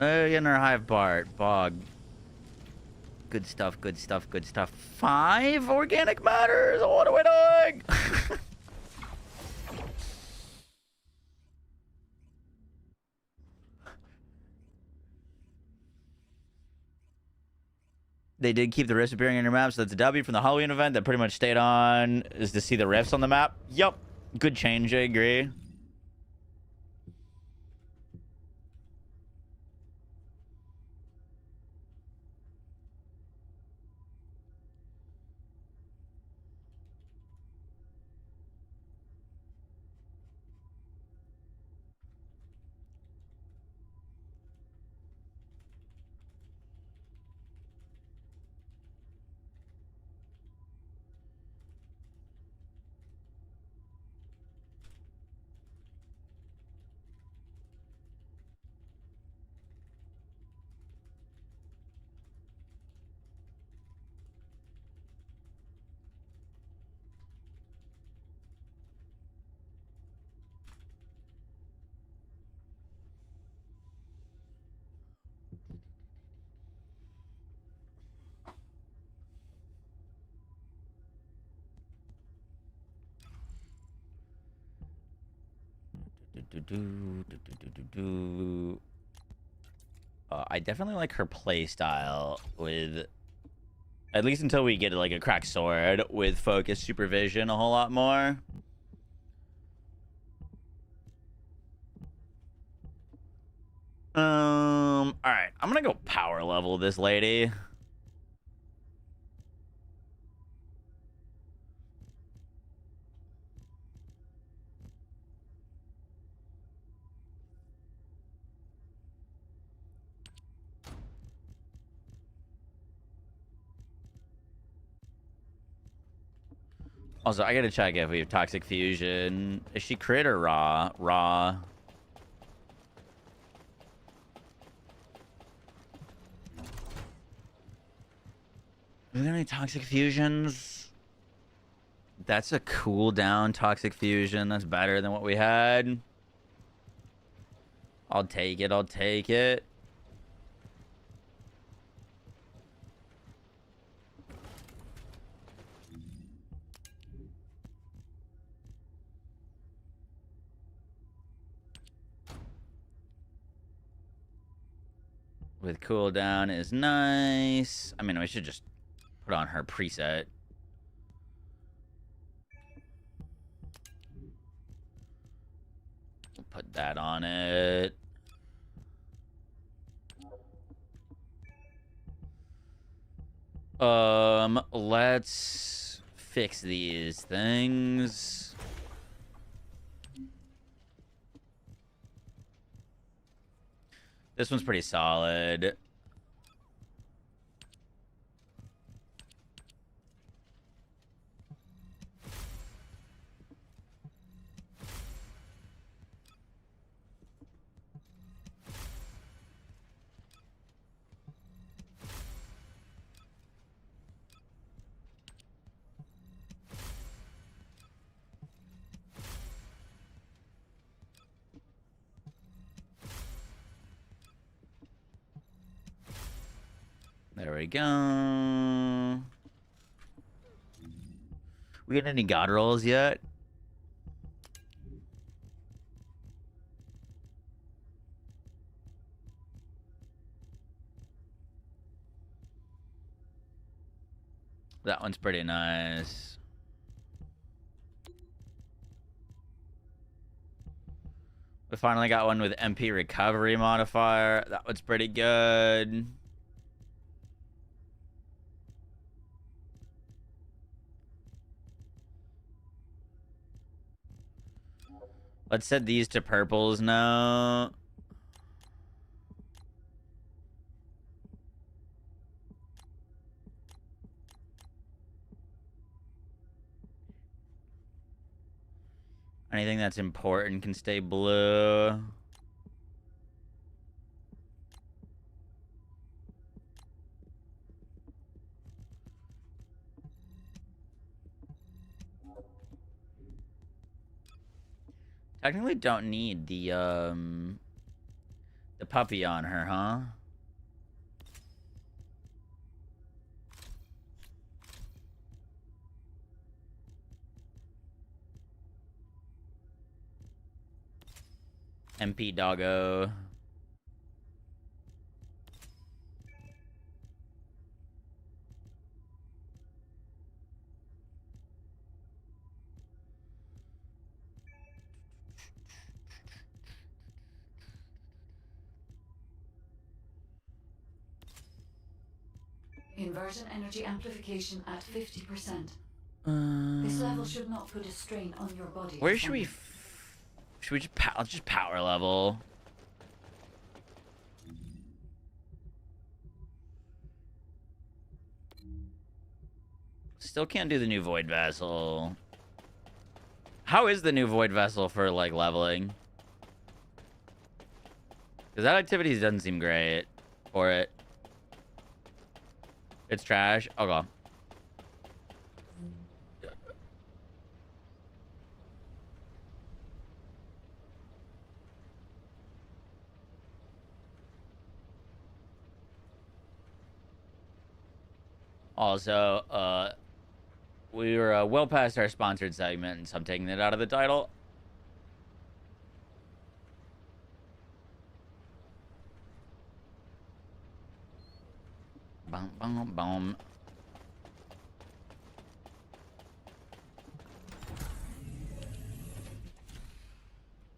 In our hive part, bog. Good stuff, good stuff, good stuff. 5 organic matters! What are we doing? They did keep the rifts appearing on your map, so that's a W from the Halloween event that pretty much stayed on, is to see the rifts on the map. Yup. Good change, I agree. I definitely like her play style with, at least until we get like a cracked sword, with focus supervision a whole lot more. All right, I'm gonna go power level this lady. Also, I gotta check if we have toxic fusion. Is she crit or raw? Raw. Are there any toxic fusions? That's a cooldown toxic fusion. That's better than what we had. I'll take it. I'll take it. With cooldown is nice. I mean, we should just put on her preset. We'll put that on it. Let's fix these things. This one's pretty solid. There we go. We get any god rolls yet? That one's pretty nice. We finally got one with MP recovery modifier. That one's pretty good. Let's set these to purples now. Anything that's important can stay blue. Technically don't need the puppy on her, huh? MP doggo. Inversion energy amplification at 50%. This level should not put a strain on your body. Where should we? Should we just power level? Still can't do the new void vessel. How is the new void vessel for like leveling? Because that activity doesn't seem great for it. It's trash. Oh god. Also, we were well past our sponsored segment, so I'm taking it out of the title. Boom, boom, boom.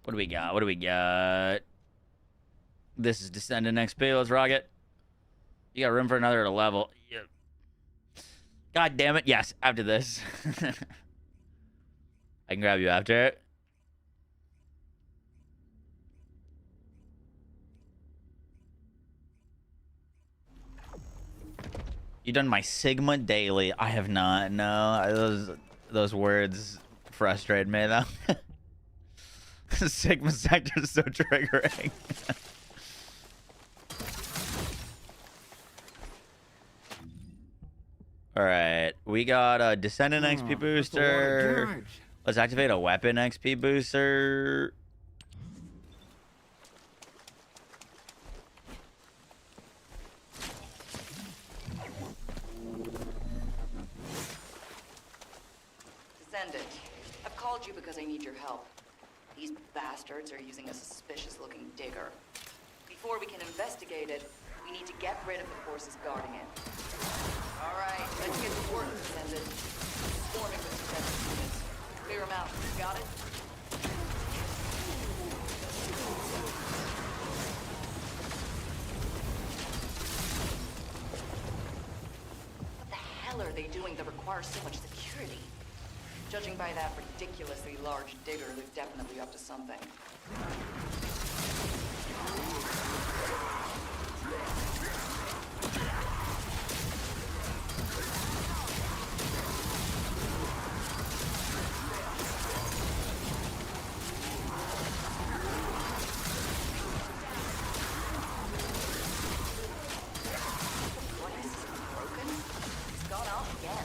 What do we got? What do we got? This is Descendant XP. Let's rock it. You got room for another level. Yeah. God damn it. Yes, after this. I can grab you after it. You done my Sigma daily? I have not. No, those words frustrate me though. Sigma sector is so triggering. All right, we got a Descendant XP booster. Let's activate a weapon XP booster. Descendant, I've called you because I need your help. These bastards are using a suspicious-looking digger. Before we can investigate it, we need to get rid of the forces guarding it. All right, let's get to work, Descendant. Forming with defensive units. Clear them out. Got it? What the hell are they doing that requires so much security? Judging by that ridiculously large digger, they're definitely up to something. What is this, broken? It's gone off again.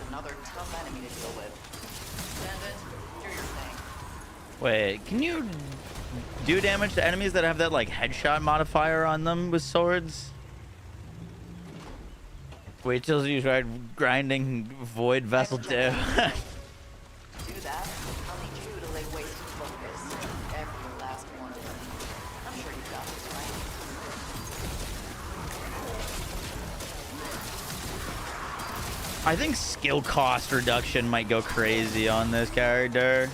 Another tough enemy to deal with. Descendant, do your thing. Wait, can you do damage to enemies that have that like headshot modifier on them with swords? Wait till you try grinding Void Vessel 2. Do that, I'll need you to lay waste to focus. Every last one of them. I'm sure you've got this, right? I think skill cost reduction might go crazy on this character.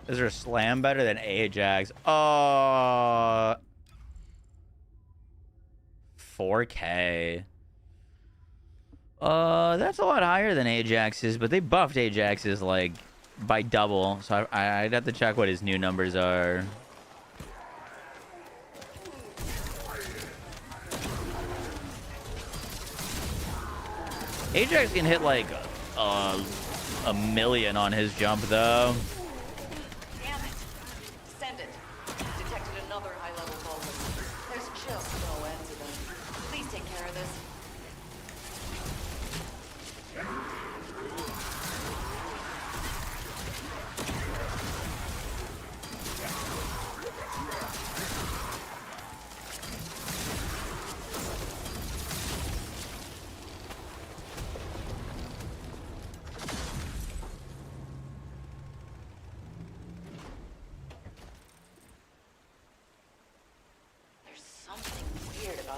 Is there a slam better than Ajax? 4K. That's a lot higher than Ajax's, but they buffed Ajax's like by double, so I'd have to check what his new numbers are. Ajax can hit like a million on his jump though. Damn it! Send it. Detected another high-level vulcan. There's just no end to them. Please take care of this.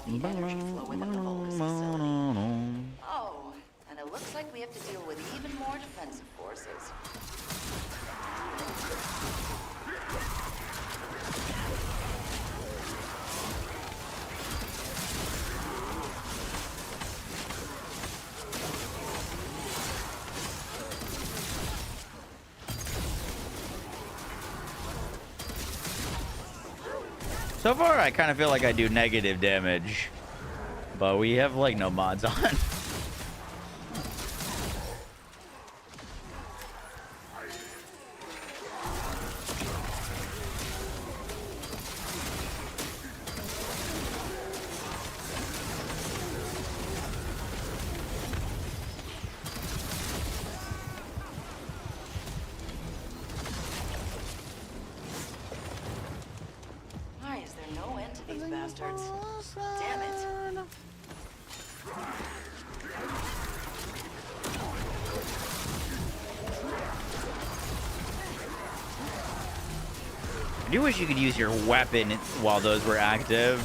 The energy flow within the Vulcan facility. Oh, and it looks like we have to deal with even more defensive forces. So far, I kind of feel like I do negative damage, but we have like no mods on. Why is there no end bastards. Damn it. I do wish you could use your weapon while those were active.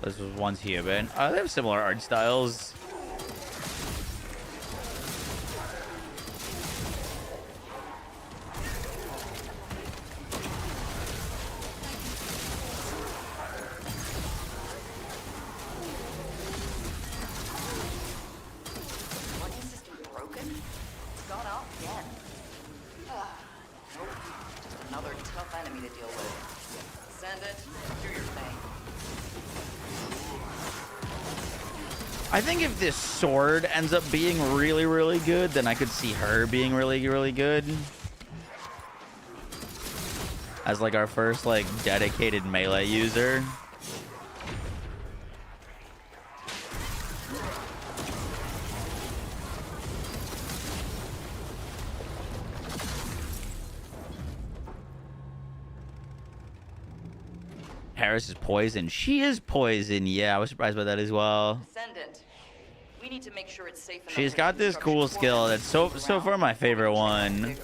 This was once human. They have similar art styles. Lighting system broken? It's gone out again. Nope. Just another tough enemy to deal with. Descendant, do your thing. I think if this sword ends up being really, really good, then I could see her being really, really good. As like our first like dedicated melee user. Harris is poison. She is poison. Yeah, I was surprised by that as well. Descendant, we need to make sure it's safe enough. She's got this cool skill that's so far my favorite one,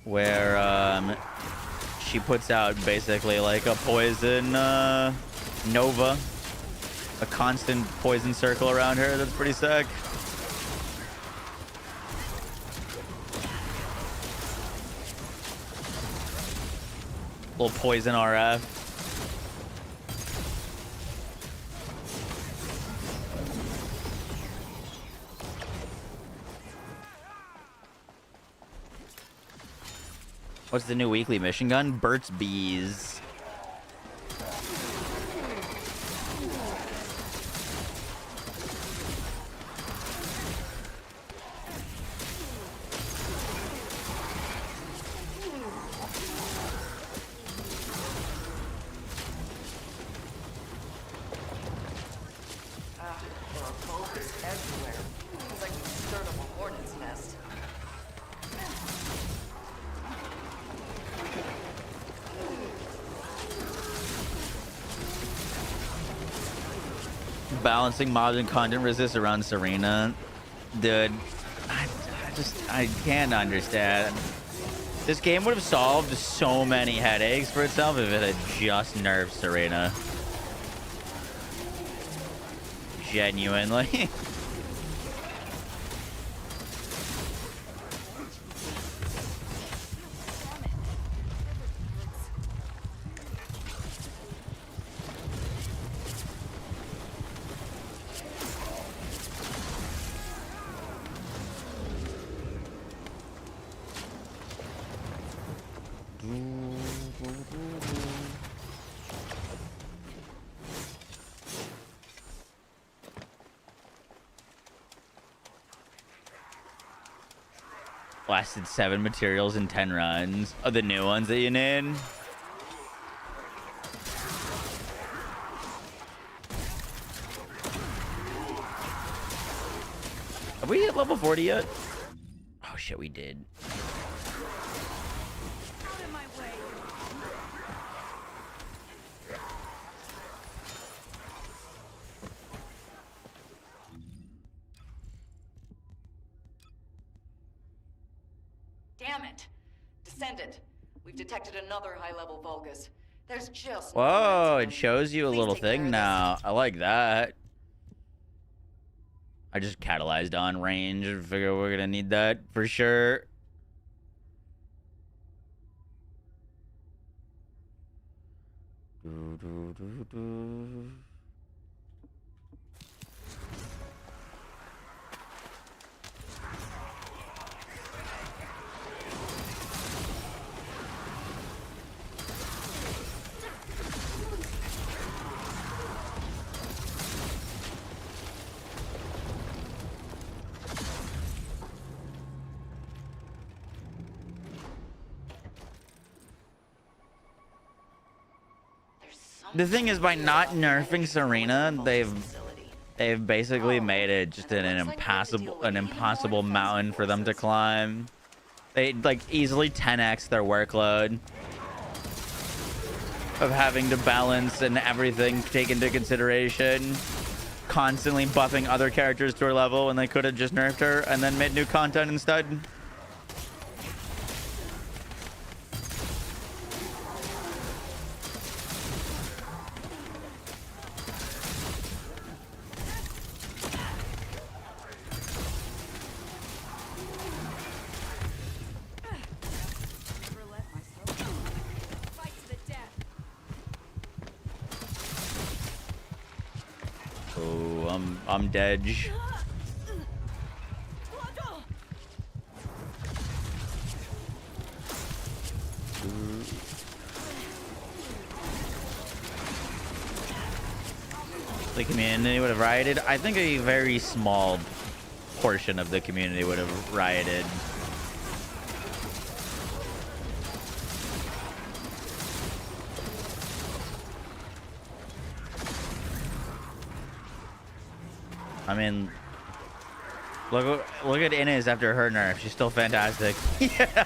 where she puts out basically like a poison nova, a constant poison circle around her. That's pretty sick. Little poison RF. What's the new weekly mission gun? Burt's Bees. There are bulbs everywhere. It's like we stirred up a hornet's nest. Balancing mobs and content resist around Serena. Dude, I can't understand. This game would have solved so many headaches for itself if it had just nerfed Serena. Genuinely. Lasted 7 materials in 10 runs. Oh, the new ones that you need. Have we hit level 40 yet? Oh shit, we did. Damn it! Descendant, we've detected another high-level Vulgus. There's just Whoa, it shows you a little thing now. I like that. I just catalyzed on range and figure we're gonna need that for sure. The thing is, by not nerfing Serena, they've basically made it just an impossible mountain for them to climb. They like easily 10x their workload of having to balance and everything take into consideration, constantly buffing other characters to her level when they could have just nerfed her and then made new content instead. Oh, I'm dead. The community would have rioted. I think a very small portion of the community would have rioted. I mean, look at Inez after her nerf. She's still fantastic. Yeah.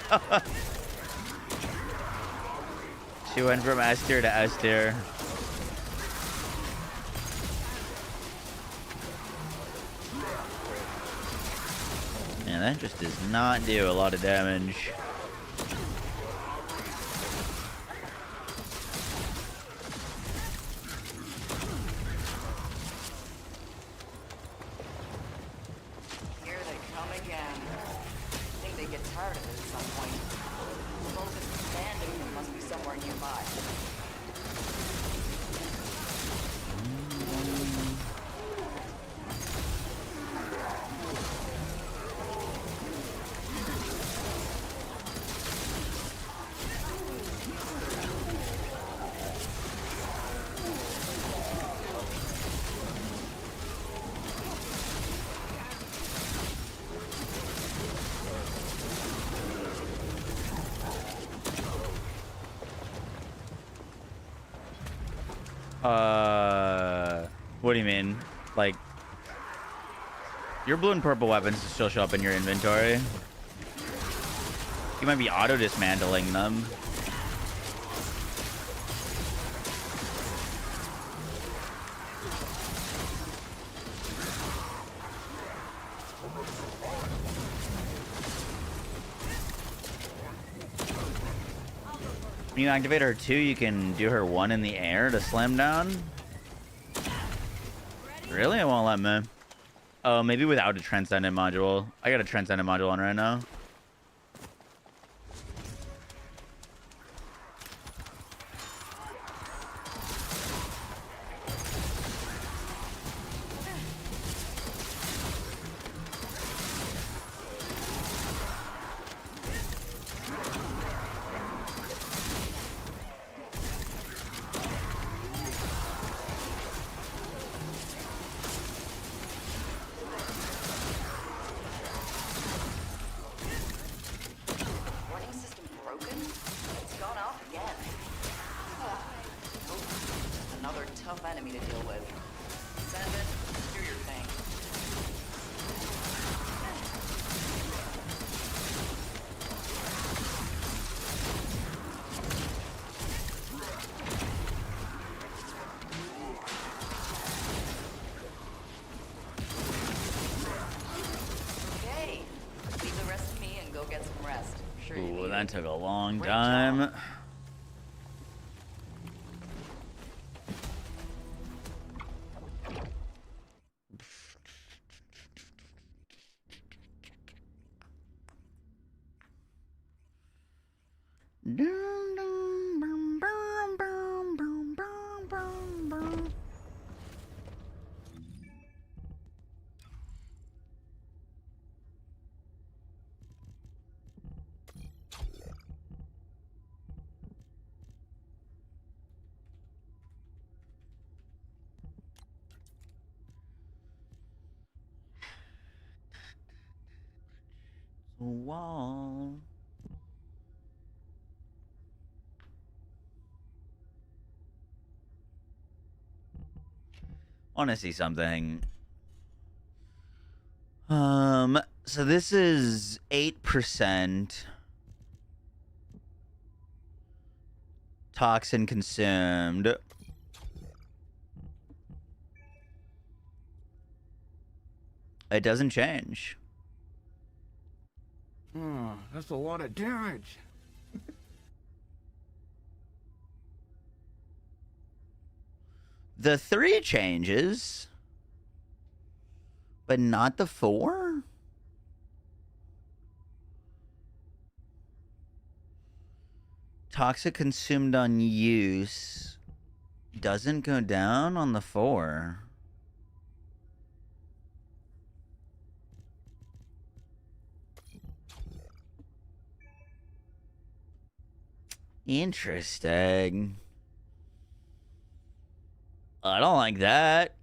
She went from S tier to S tier. Man, that just does not do a lot of damage. What do you mean? Like, your blue and purple weapons still show up in your inventory. You might be auto-dismantling them. When you activate her 2, you can do her 1 in the air to slam down. Really? I won't let me. Oh, maybe without a transcendent module. I got a transcendent module on right now. Ooh, that took a long time. Wall. want to see something. So this is 8% toxin consumed. It doesn't change. Oh, that's a lot of damage. The 3 changes, but not the 4? Toxic consumed on use doesn't go down on the 4. Interesting. I don't like that.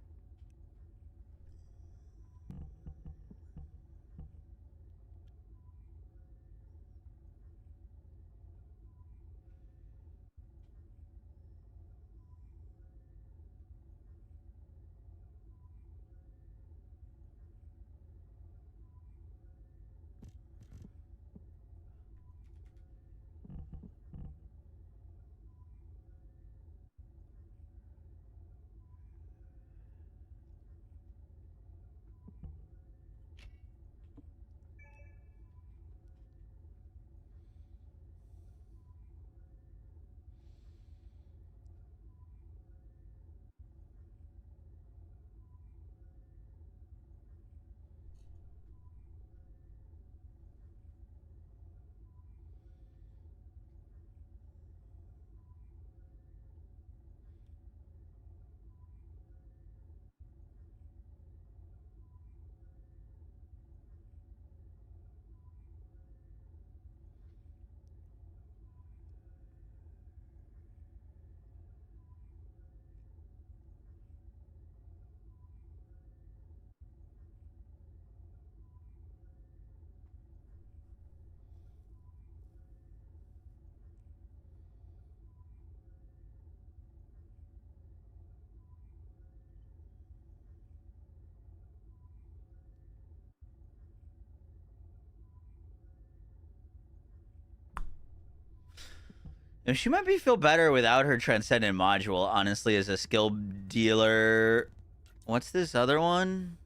She might feel better without her Transcendent module, honestly, as a skill dealer. What's this other one?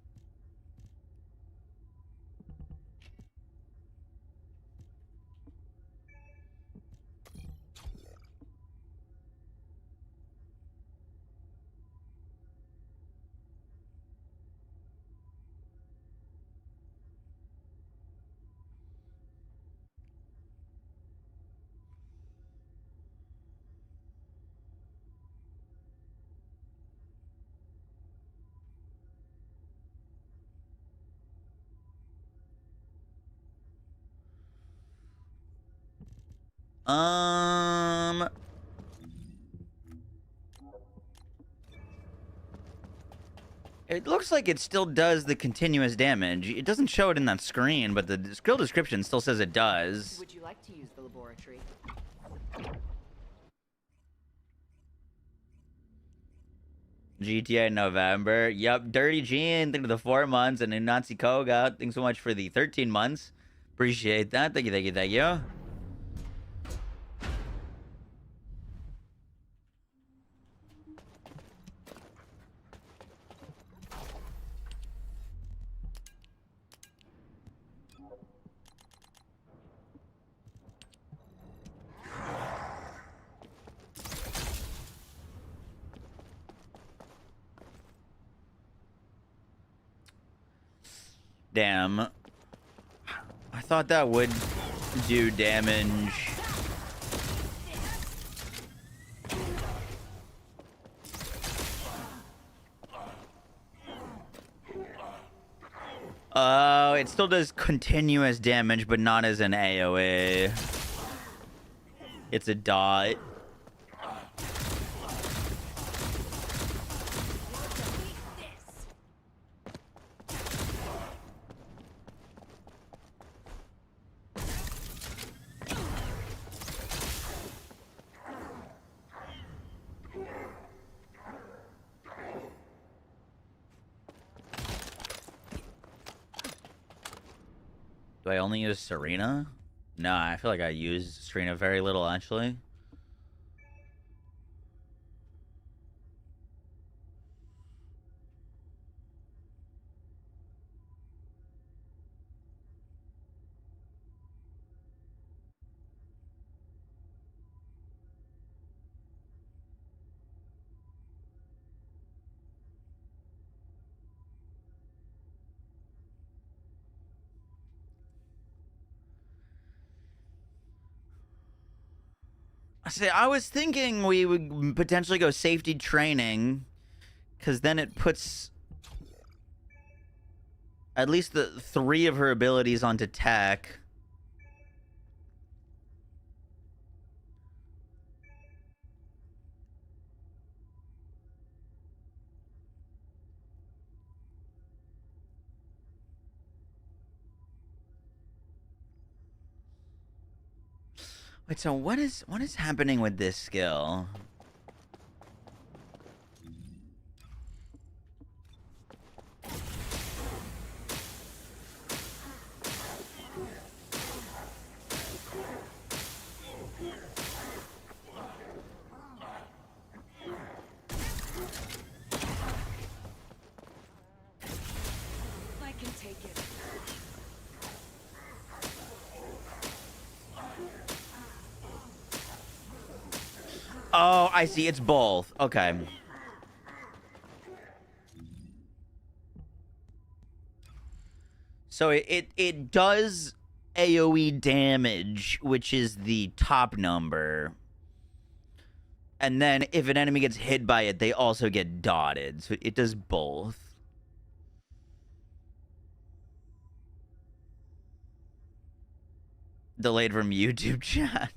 It looks like it still does the continuous damage. It doesn't show it in that screen, but the skill description still says it does. Would you like to use the laboratory? GTA November. Yup, Dirty Gene, thank you for the 4 months, and Nazi Koga, thanks so much for the 13 months. Appreciate that. Thank you, thank you, thank you. Damn. I thought that would do damage. It still does continuous damage, but not as an AoE. It's a dot. Do I only use Serena? No, I feel like I use Serena very little, actually. See, I was thinking we would potentially go safety training, because then it puts at least the 3 of her abilities onto tech. Wait, so what is happening with this skill? I can take it. Oh, I see. It's both. Okay. So it does AoE damage, which is the top number. And then if an enemy gets hit by it, they also get dotted. So it does both. Delayed from YouTube chat.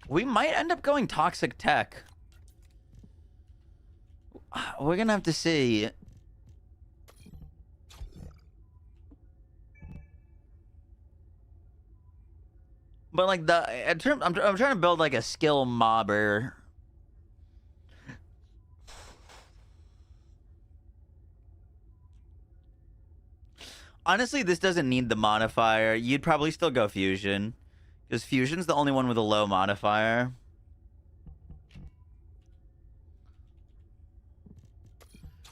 We might end up going toxic tech. We're gonna have to see. But like I'm trying to build like a skill mobber. Honestly, this doesn't need the modifier. You'd probably still go fusion. Because fusion's the only one with a low modifier.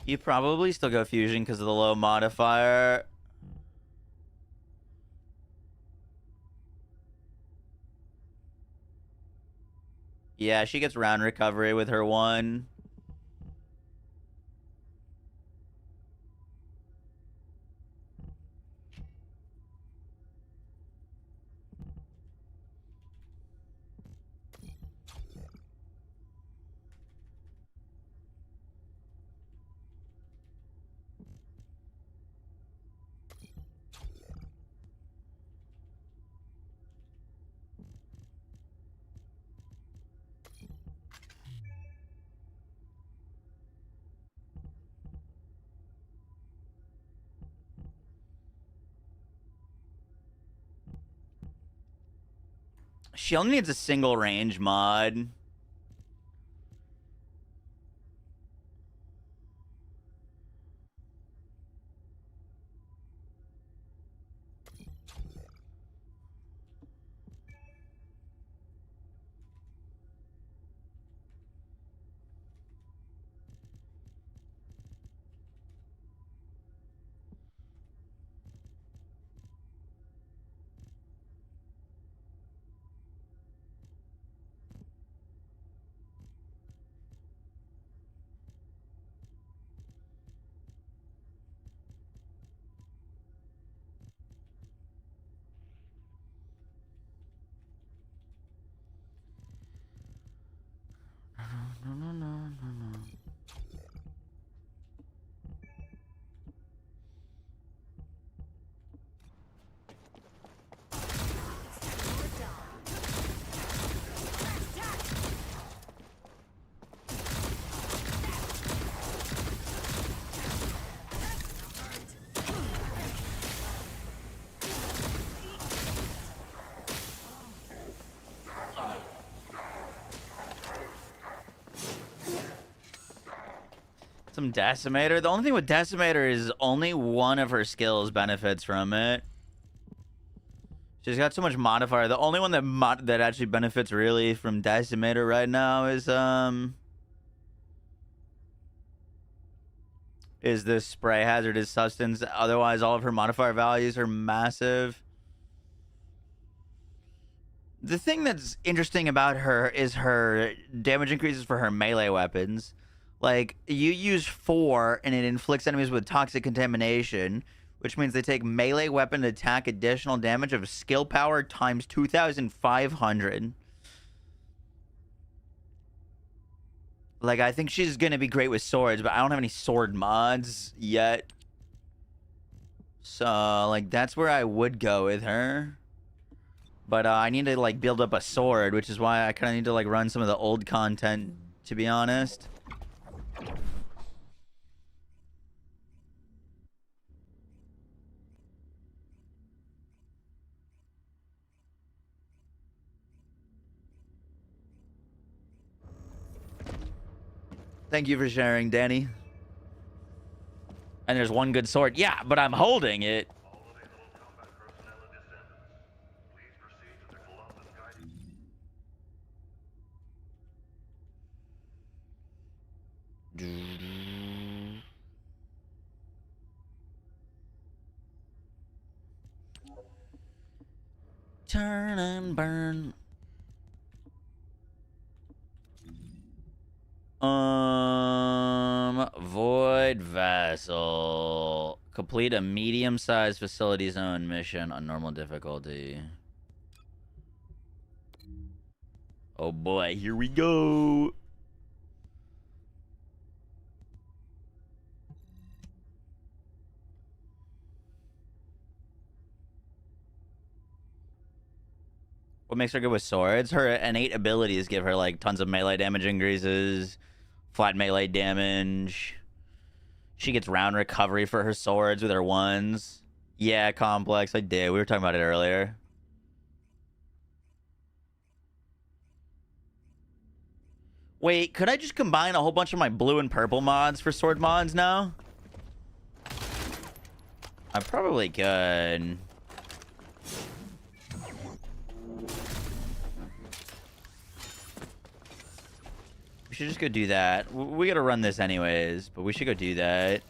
You probably still go fusion because of the low modifier. Yeah, she gets round recovery with her 1. She only needs a single range mod. No. Custom Decimator. The only thing with Decimator is only one of her skills benefits from it. She's got so much modifier. The only one that actually benefits really from Decimator right now is this spray hazardous substance. Otherwise, all of her modifier values are massive. The thing that's interesting about her is her damage increases for her melee weapons. Like, you use 4 and it inflicts enemies with toxic contamination, which means they take melee weapon attack additional damage of skill power times 2,500. Like, I think she's going to be great with swords, but I don't have any sword mods yet. So, like, that's where I would go with her. But I need to, like, build up a sword, which is why I kind of need to, like, run some of the old content, to be honest. Thank you for sharing, Danny. And there's one good sword. Yeah, but I'm holding it. Turn and burn. Void Vessel. Complete a medium-sized facility zone mission on normal difficulty. Oh boy, here we go. What makes her good with swords? Her innate abilities give her like tons of melee damage increases, flat melee damage. She gets round recovery for her swords with her ones. Yeah, complex. I did. We were talking about it earlier. Wait, could I just combine a whole bunch of my blue and purple mods for sword mods now? I probably could. We should just go do that. We gotta run this anyways, but we should go do that.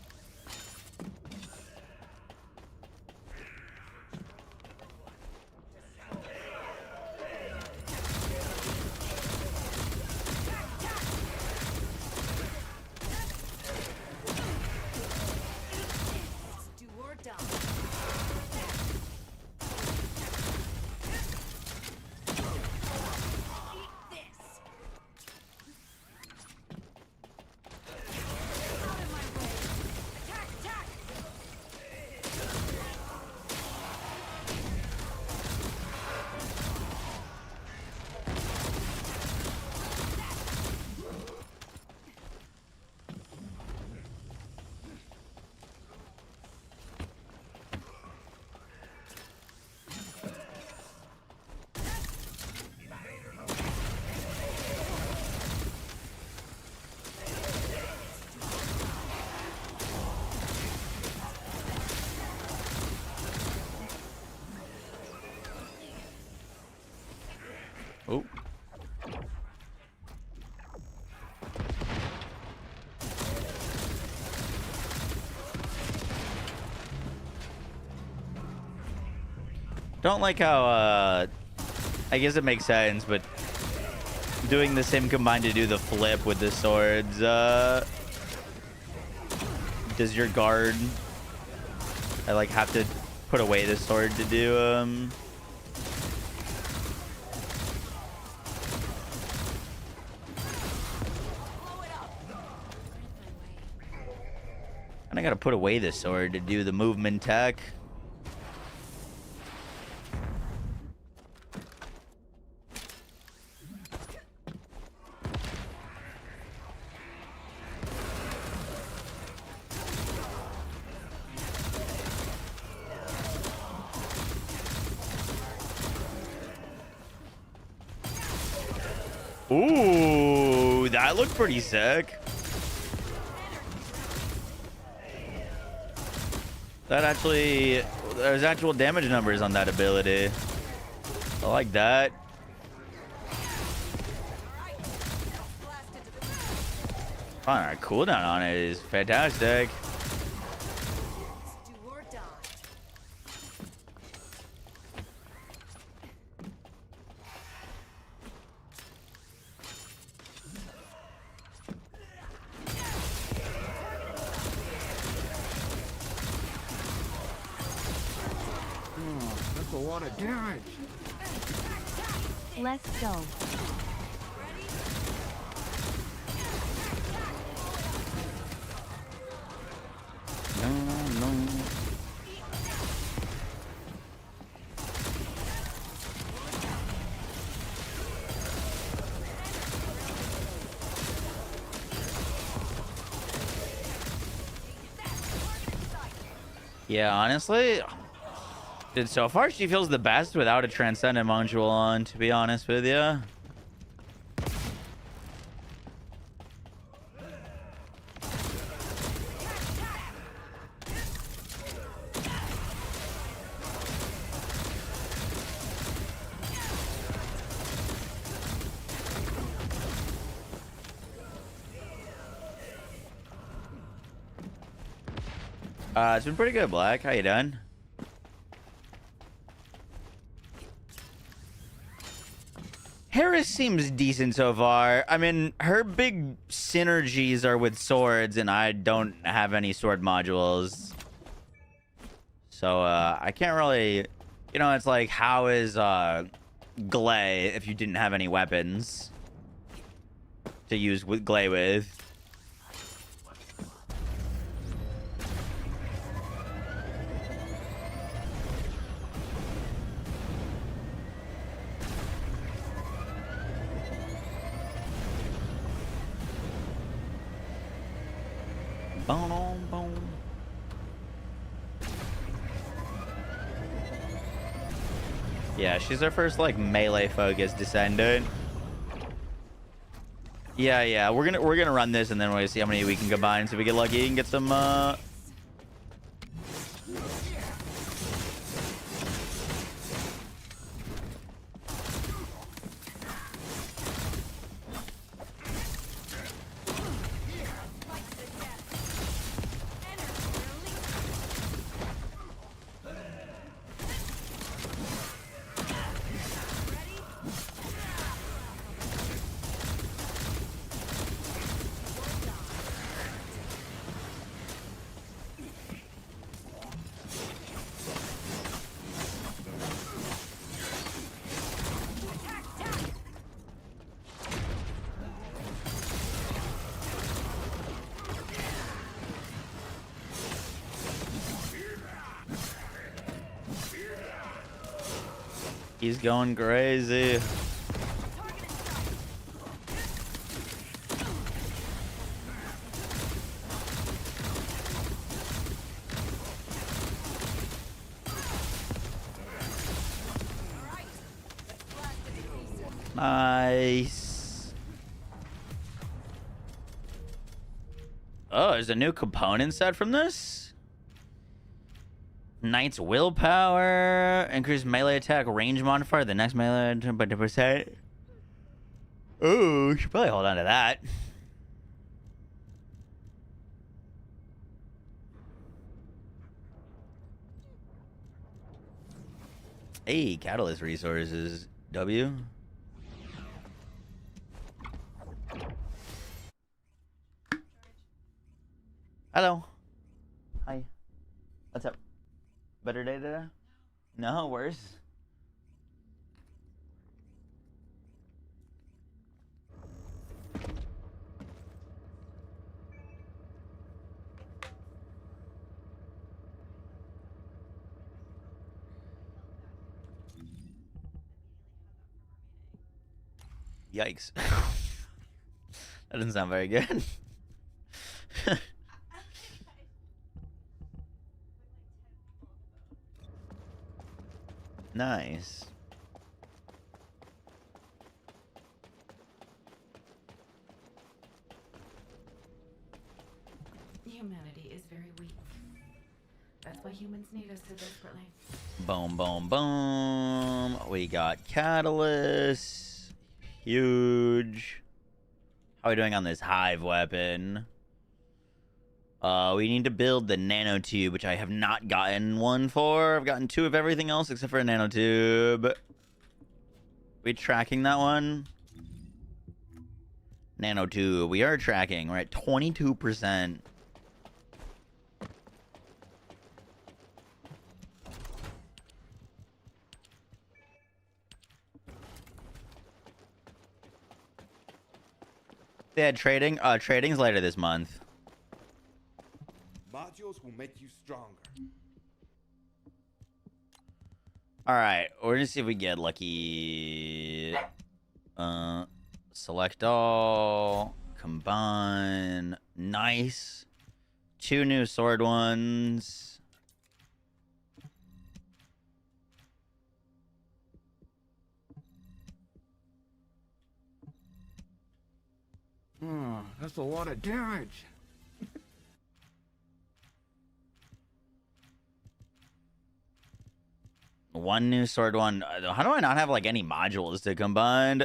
Oh. Don't like how, I guess it makes sense, but doing the same combined to do the flip with the swords, does your guard, I like have to put away the sword to do, and I gotta put away the sword to do the movement tech. Ooh, that looked pretty sick. That actually, there's actual damage numbers on that ability. I like that. Our cooldown on it is fantastic. That's a lot of damage. Let's go. No. Yeah, honestly, dude, so far she feels the best without a Transcendent module on, to be honest with you. It's been pretty good, Black. How you doing? Harris seems decent so far. I mean, her big synergies are with swords, and I don't have any sword modules. So, I can't really... You know, it's like, how is, Glay if you didn't have any weapons to use with Glay with? Boom, boom. Yeah, she's our first like melee focused descendant. Yeah, we're gonna run this and then we'll see how many we can combine so we get lucky and get some He's going crazy. Nice. Oh, there's a new component set from this? Knight's willpower, increase melee attack range modifier. The next melee attack by 10%. Ooh, should probably hold on to that. Hey, catalyst resources. W. Hello. Hi. What's up? Better day today? No, worse. Yikes. That doesn't sound very good. Nice. Humanity is very weak. That's why humans need us so desperately. Boom, boom, boom. We got catalyst. Huge. How are we doing on this hive weapon? We need to build the nanotube, which I have not gotten one for. I've gotten 2 of everything else except for a nanotube. We tracking that one? Nanotube. We are tracking. We're at 22%. They had trading. Trading's later this month. Modules will make you stronger. All right, we're gonna see if we get lucky. Select all. Combine. Nice. 2 new sword ones. That's a lot of damage. One new sword one. How do I not have like any modules to combine?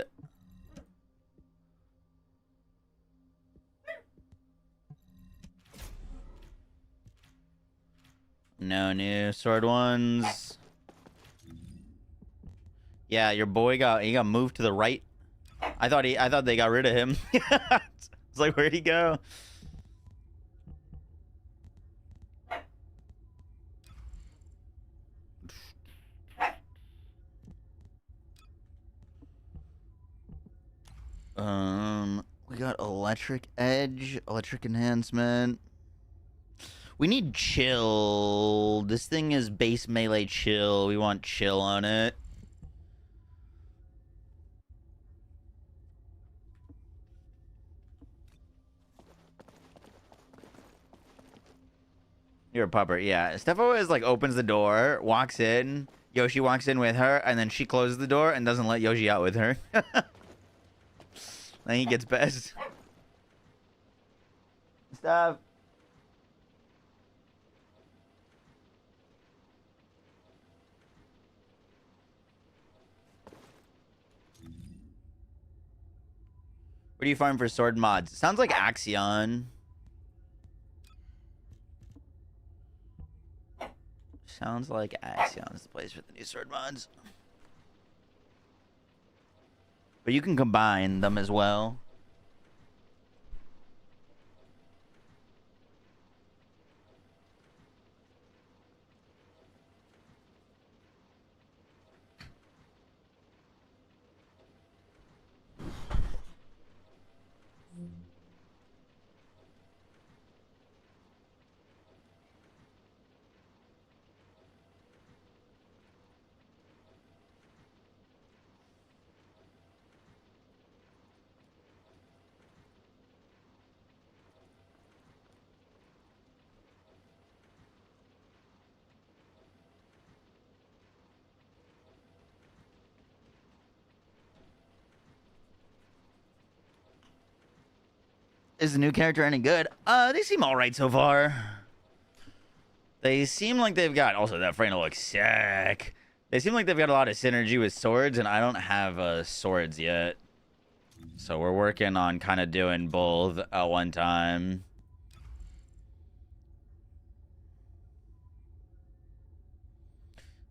No new sword ones. Yeah, your boy got moved to the right. I thought they got rid of him. It's like, where'd he go? We got electric edge, electric enhancement. We need chill. This thing is base melee chill. We want chill on it. You're a pupper, yeah. Steph always like opens the door, walks in, Yoshi walks in with her, and then she closes the door and doesn't let Yoshi out with her. Then he gets pissed. Steph. What do you farm for sword mods? Sounds like Axion. Sounds like Axion's the place for the new sword mods. But you can combine them as well. Is the new character any good? They seem alright so far. They seem like they've got... Also, that Frano looks sick. They seem like they've got a lot of synergy with swords, and I don't have swords yet. So we're working on kind of doing both at one time.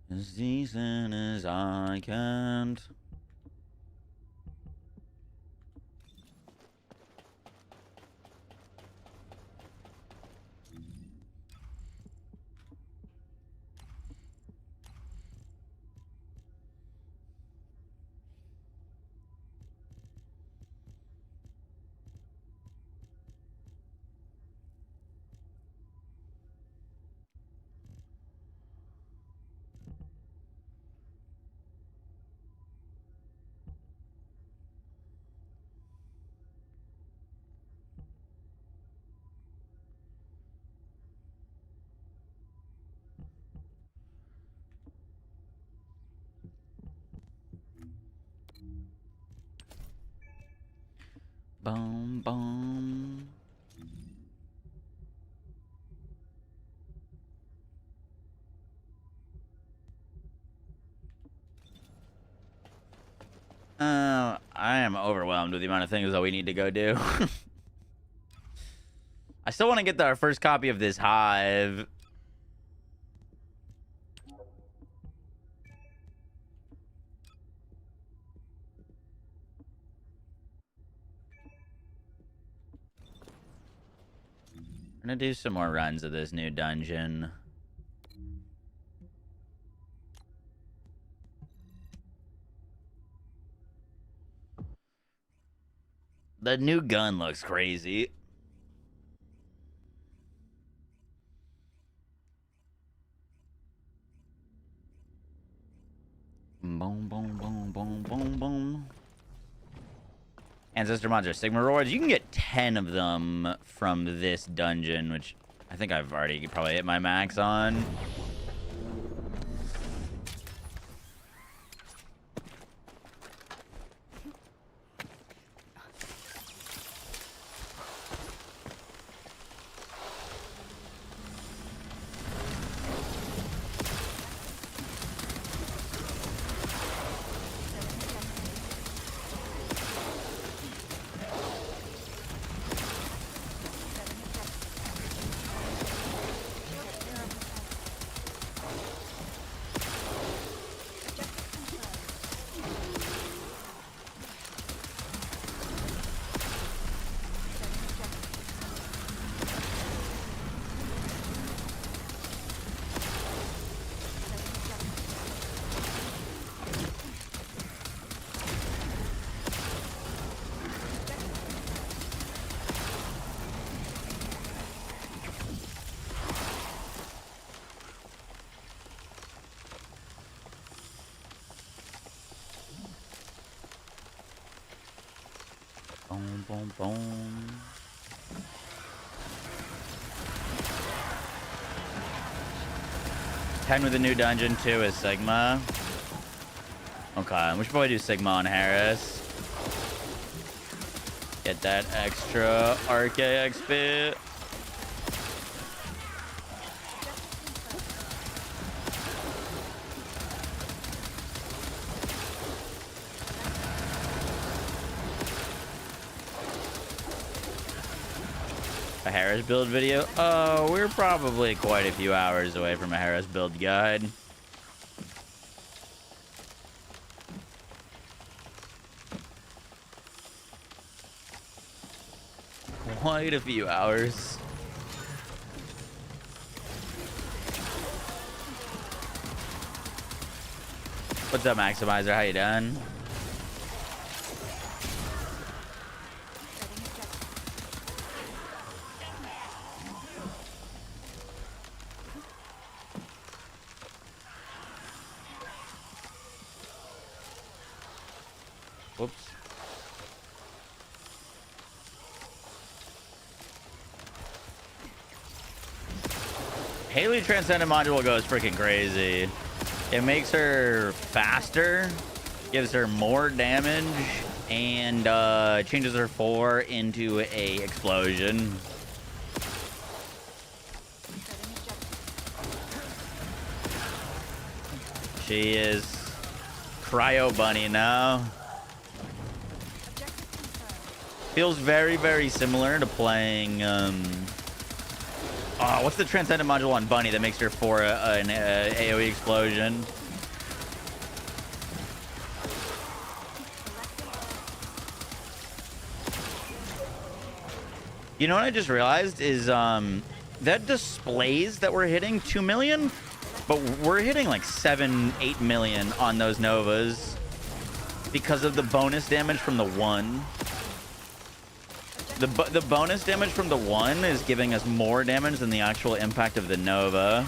As decent as I can. Boom, boom. I am overwhelmed with the amount of things that we need to go do. I still want to get our first copy of this hive. I'm gonna do some more runs of this new dungeon. The new gun looks crazy. Boom, boom, boom, boom, boom, boom. Ancestor mods are Sigma rewards. You can get 10 of them from this dungeon, which I think I've already probably hit my max on. Boom, boom, boom. Ten with the new dungeon, 2 is Sigma. Okay, we should probably do Sigma on Harris. Get that extra RK XP. A Harris build video? Oh, we're probably quite a few hours away from a Harris build guide. Quite a few hours. What's up, Maximizer? How you doing? Whoops. Haley Transcendent module goes freaking crazy. It makes her faster, gives her more damage, and changes her 4 into a explosion. She is Cryo Bunny now. Feels very, very similar to playing, what's the Transcendent module on Bunny that makes her 4 an AoE explosion? You know what I just realized is, that displays that we're hitting 2 million, but we're hitting like 7-8 million on those Novas because of the bonus damage from the 1. The bonus damage from the 1 is giving us more damage than the actual impact of the Nova.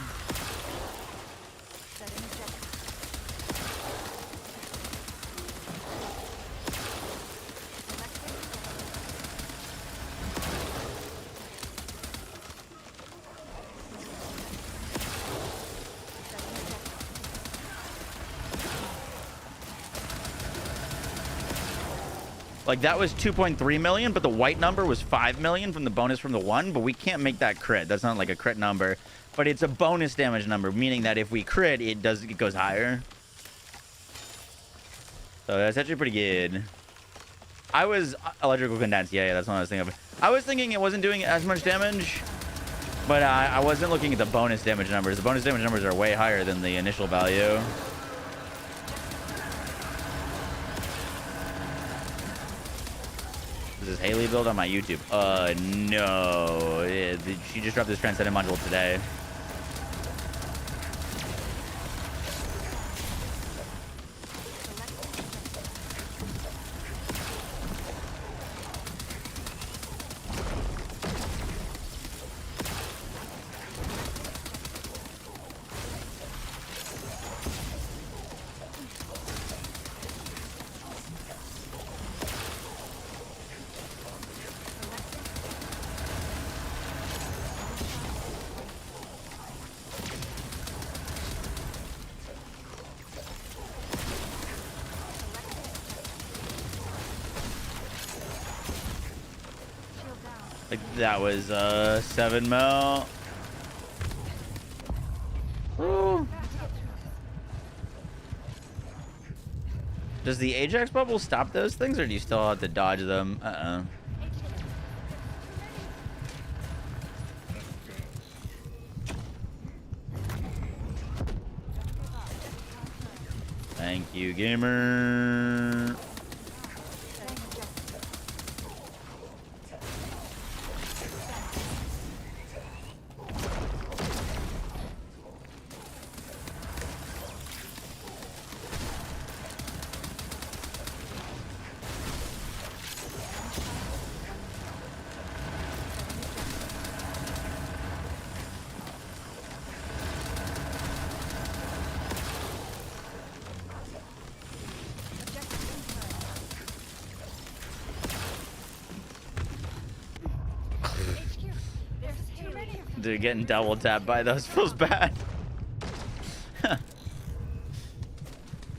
Like, that was 2.3 million, but the white number was 5 million from the bonus from the 1, but we can't make that crit. That's not like a crit number, but it's a bonus damage number, meaning that if we crit, it goes higher. So that's actually pretty good. I was electrical condense. Yeah, that's what I was thinking of. I was thinking it wasn't doing as much damage, but I wasn't looking at the bonus damage numbers. The bonus damage numbers are way higher than the initial value. This is Haley build on my YouTube. No. Yeah, she just dropped this transcendent module today. That was 7 mil. Ooh. Does the Ajax bubble stop those things, or do you still have to dodge them? Thank you, gamer. Dude, getting double tapped by those feels bad.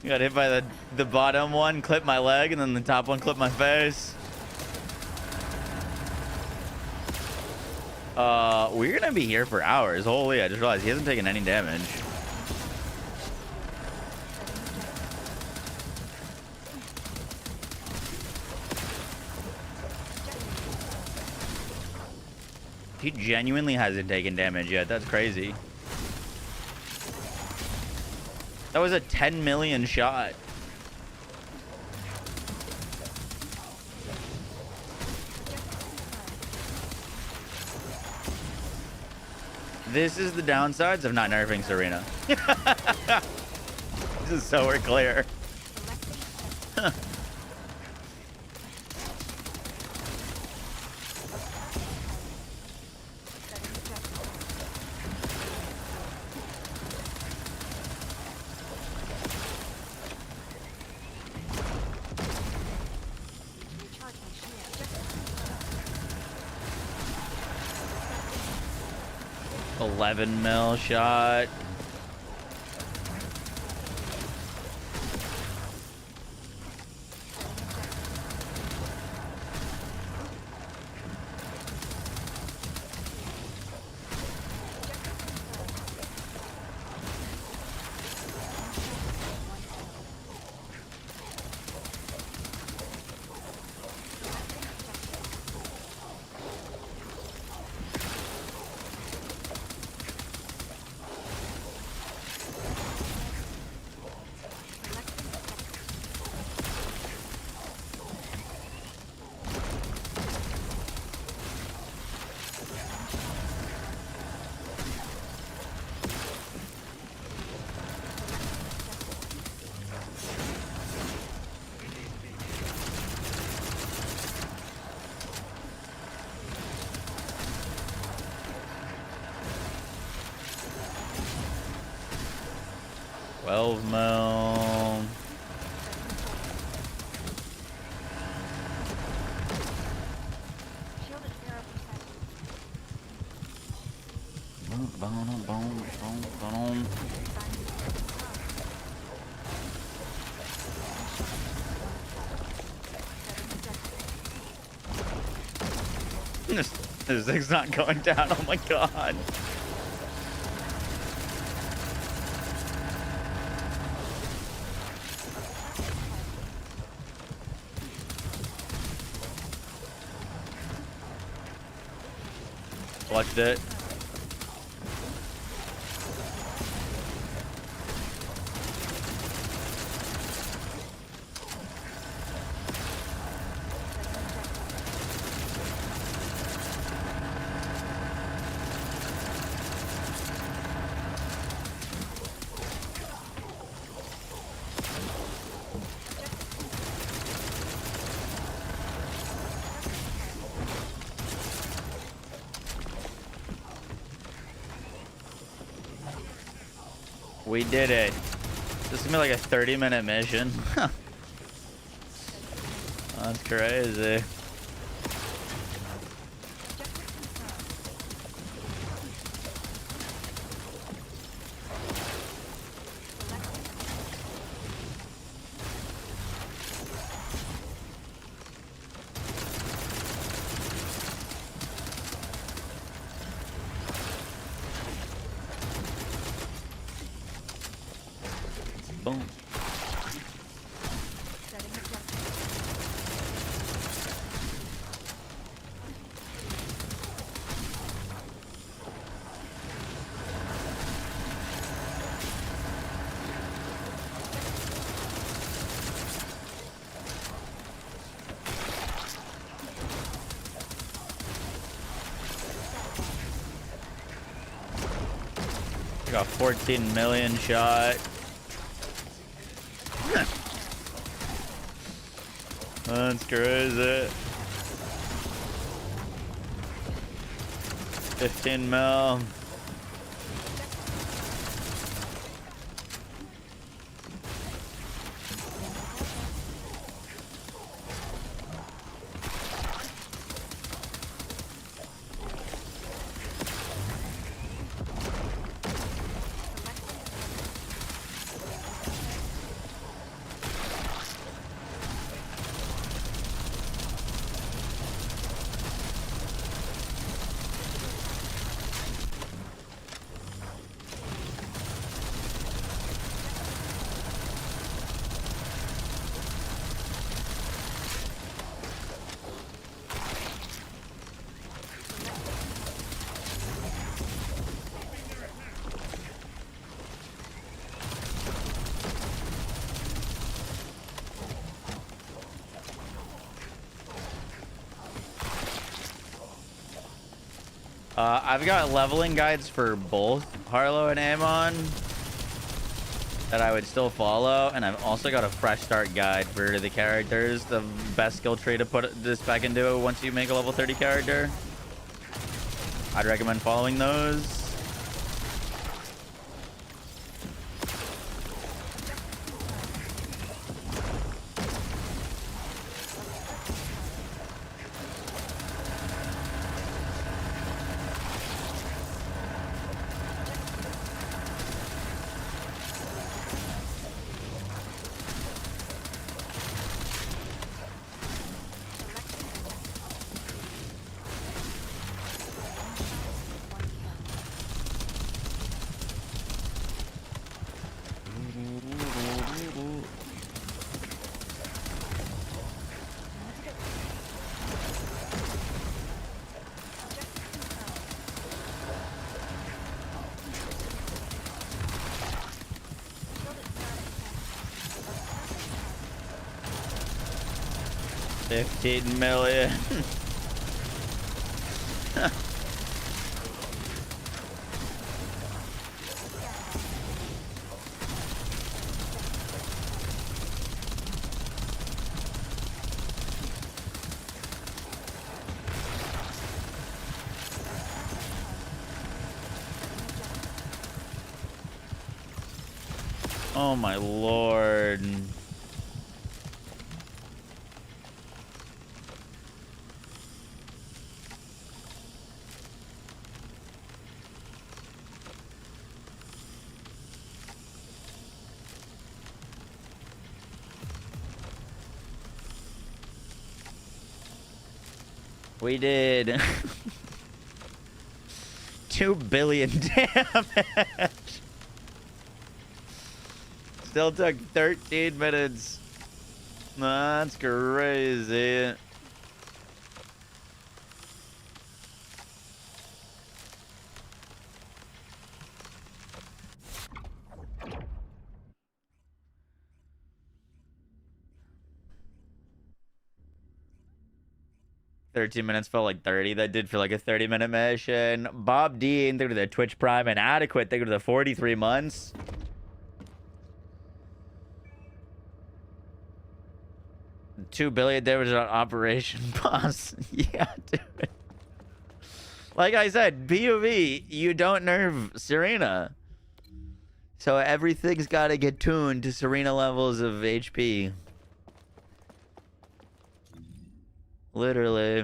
You got hit by the bottom one, clip my leg, and then the top one clip my face. We're gonna be here for hours. Holy, I just realized he hasn't taken any damage. He genuinely hasn't taken damage yet. That's crazy. That was a 10 million shot. This is the downsides of not nerfing Serena. Just so we're clear. 11 mil shot. This thing's not going down. Oh my god. Watched it. We did it. This is gonna be like a 30-minute mission. That's crazy. Boom. I got 14 million shot. That's crazy. 15 mil. I've got leveling guides for both Harlow and Amon that I would still follow, and I've also got a fresh start guide for the characters, the best skill tree to put this back into once you make a level 30 character. I'd recommend following those. $15 million. Oh my lord. We did 2 billion damage. Still took 13 minutes. That's crazy. 13 minutes felt like 30. That did feel like a 30-minute mission. Bob Dean, thank you to the Twitch Prime. And Adequate, thank you to the 43 months. $2 billion damage on Operation Boss. Yeah, dude. Like I said, POV, you don't nerf Serena. So everything's got to get tuned to Serena levels of HP. Literally.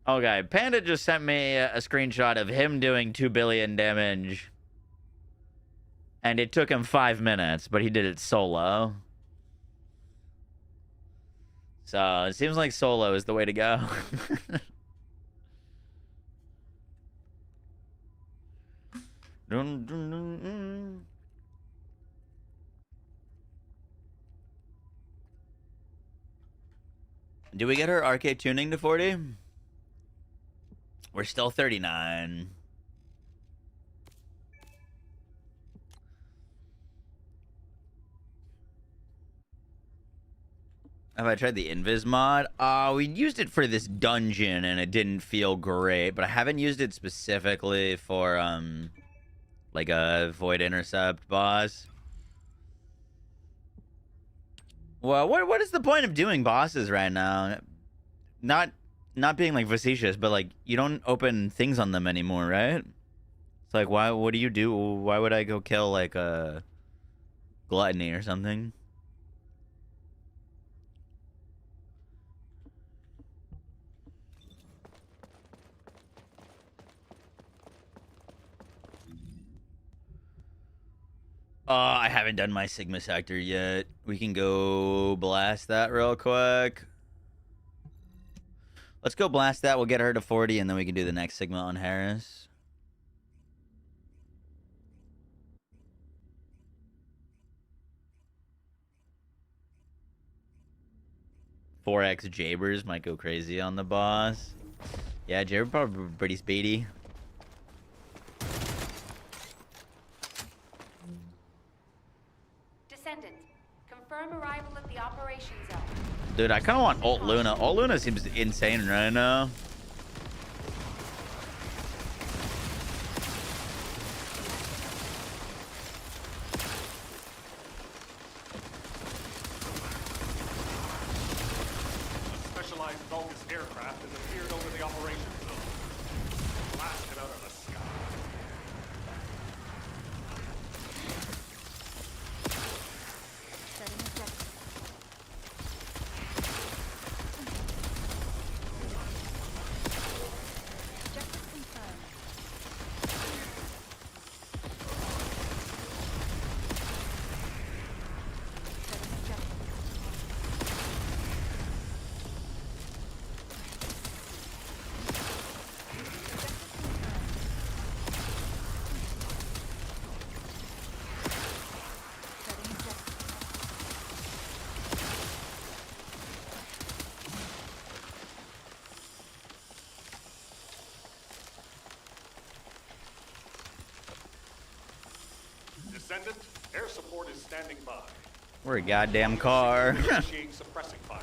Okay, Panda just sent me a screenshot of him doing 2 billion damage. And it took him 5 minutes, but he did it solo. So it seems like solo is the way to go. Dun, dun, dun, dun. Do we get her arcade tuning to 40? We're still 39. Have I tried the Invis mod? We used it for this dungeon and it didn't feel great, but I haven't used it specifically for like a Void Intercept boss. Well, what is the point of doing bosses right now? Not being like facetious, but like you don't open things on them anymore, right? It's like what do you do? Why would I go kill like a gluttony or something? I haven't done my Sigma sector yet. We can go blast that real quick. Let's go blast that. We'll get her to 40, and then we can do the next Sigma on Harris. "4X Jabers" might go crazy on the boss. Yeah, Jaber probably pretty speedy. Descendant, confirm arrival at the operation zone. Dude, I kind of want Alt Luna. Alt Luna seems insane right now. A specialized Vulgus aircraft has appeared over the operations zone. Blasted out of the sky. Descendant, air support is standing by. We're a goddamn car. Initiating suppressing fire.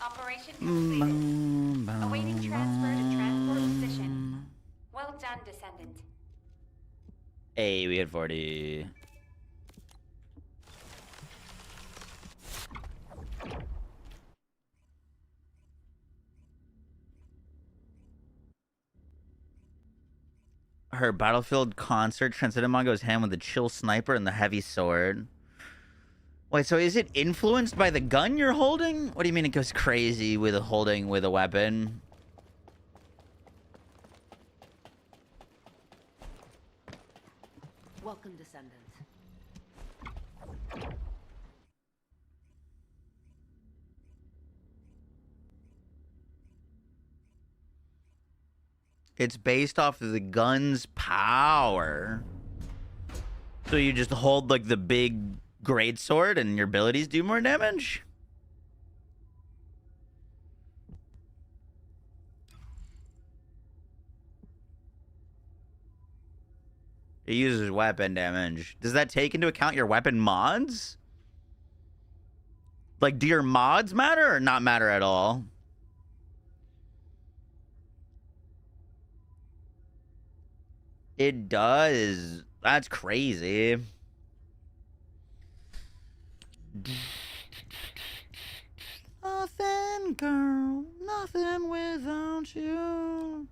Operation complete. Awaiting transfer to transport. done, Descendant. Hey, we hit 40. Her Battlefield concert Transcendent goes hand with the chill sniper and the heavy sword. Wait, so is it influenced by the gun you're holding? What do you mean it goes crazy with holding with a weapon? Welcome, Descendant. It's based off of the gun's power. So you just hold like the big great sword and your abilities do more damage? It uses weapon damage. Does that take into account your weapon mods? Like, do your mods matter or not matter at all? It does. That's crazy. Nothing, girl. Nothing without you.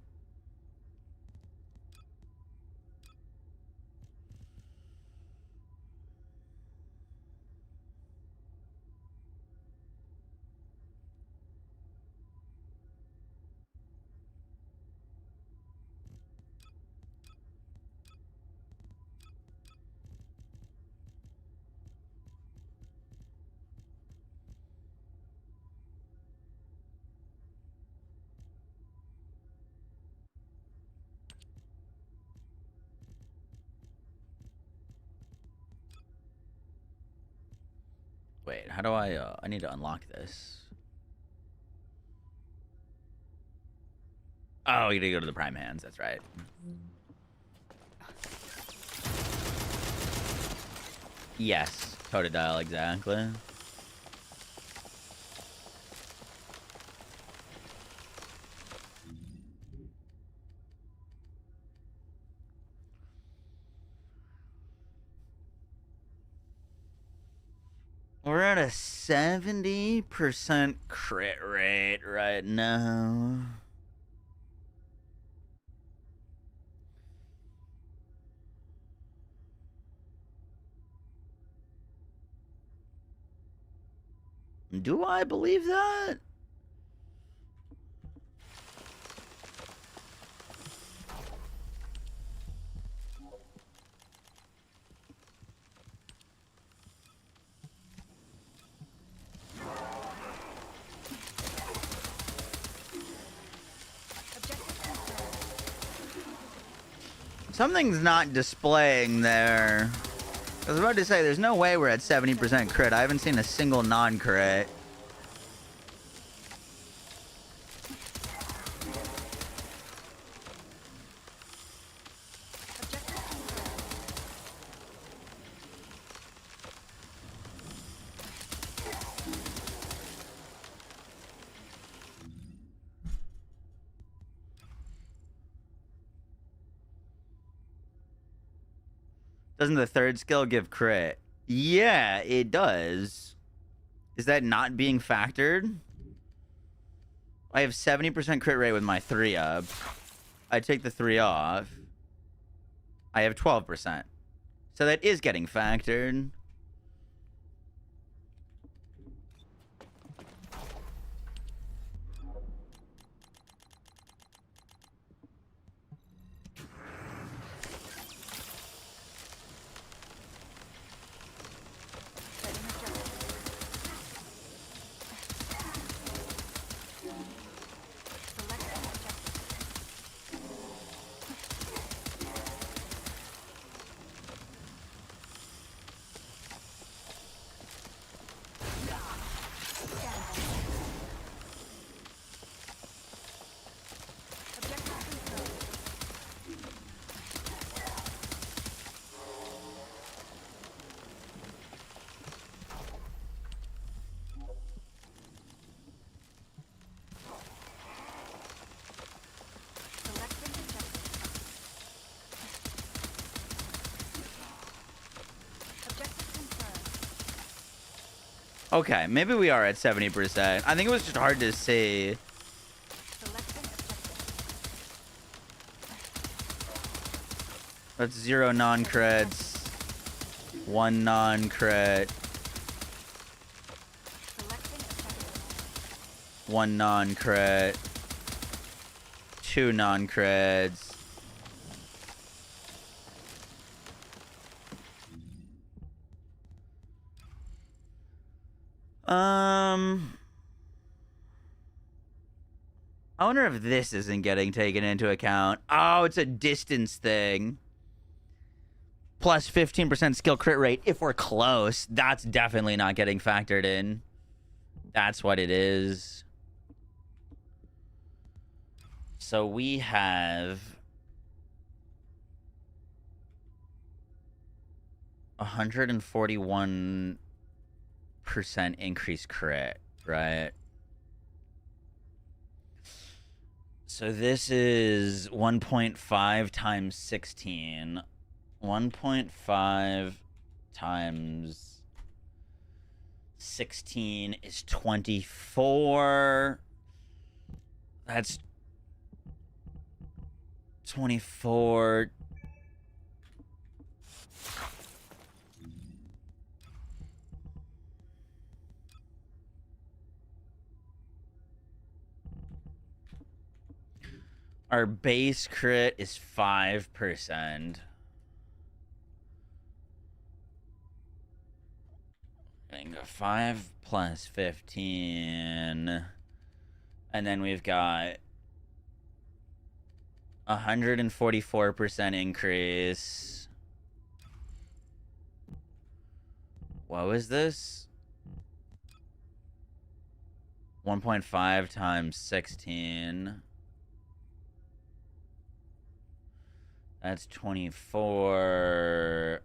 Wait, how do I need to unlock this. Oh, you gotta go to the prime hands, that's right. Yes, Totodile, exactly. We're at a 70% crit rate right now. Do I believe that? Something's not displaying there. I was about to say, there's no way we're at 70% crit. I haven't seen a single non-crit. Doesn't the third skill give crit? Yeah, it does. Is that not being factored? I have 70% crit rate with my 3 up. I take the 3 off. I have 12%. So that is getting factored. Okay, maybe we are at 70%. I think it was just hard to see. That's 0 non-crits. 1 non-crit. 1 non-crit. 2 non-crits. I wonder if this isn't getting taken into account. Oh, it's a distance thing. Plus 15% skill crit rate if we're close. That's definitely not getting factored in. That's what it is. So we have 141% increased crit, right? So this is 1.5 times 16. 1.5 times 16 is 24. That's 24. Our base crit is 5%. And go 5 plus 15. And then we've got 144% increase. What was this? 1.5 times 16. That's 24.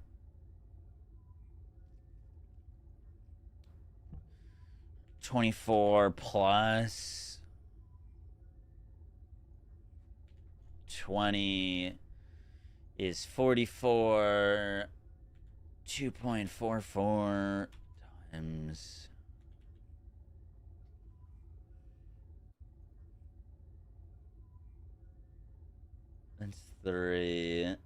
24 plus 20 is 44. 2.44 times that's 3.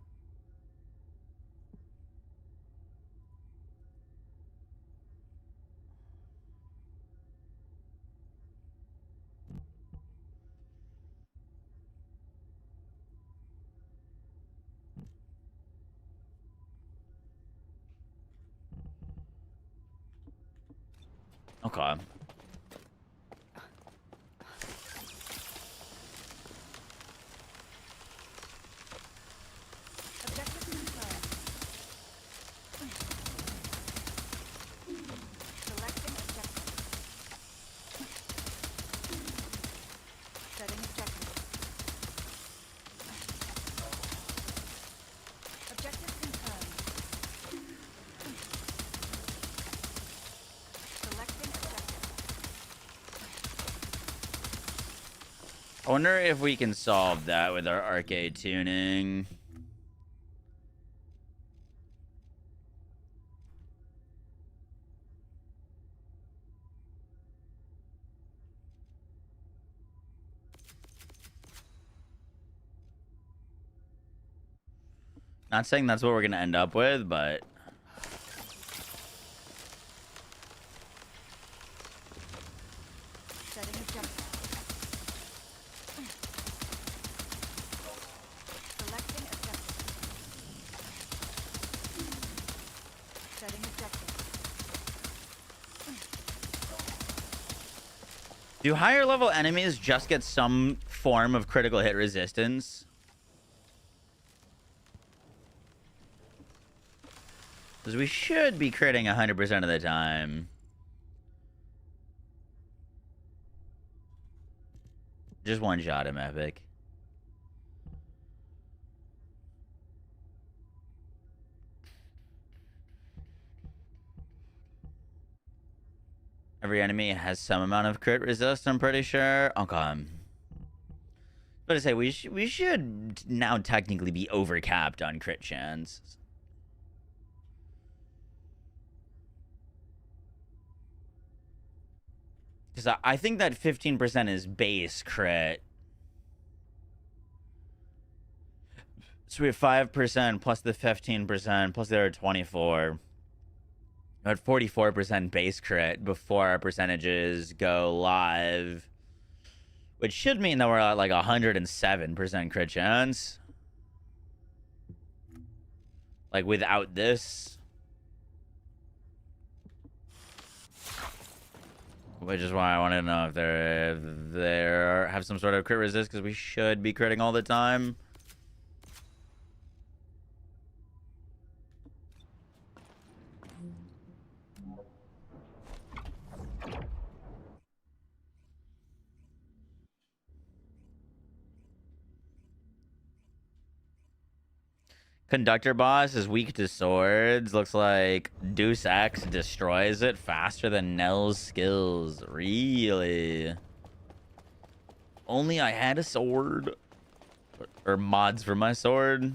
Okay. I wonder if we can solve that with our arcade tuning. Not saying that's what we're gonna end up with, but do higher level enemies just get some form of critical hit resistance? Because we should be critting 100% of the time. Just one shot him, Epic. Every enemy has some amount of crit resist, I'm pretty sure. Okay. But to say, we should now technically be overcapped on crit chance. Because I think that 15% is base crit. So we have 5% plus the 15% plus the other 24. We're at 44% base crit before our percentages go live. Which should mean that we're at like 107% crit chance. Like without this. Which is why I wanted to know if they have some sort of crit resist, because we should be critting all the time. Conductor boss is weak to swords. Looks like Deus Ex destroys it faster than Nell's skills. Really? Only I had a sword. Or mods for my sword.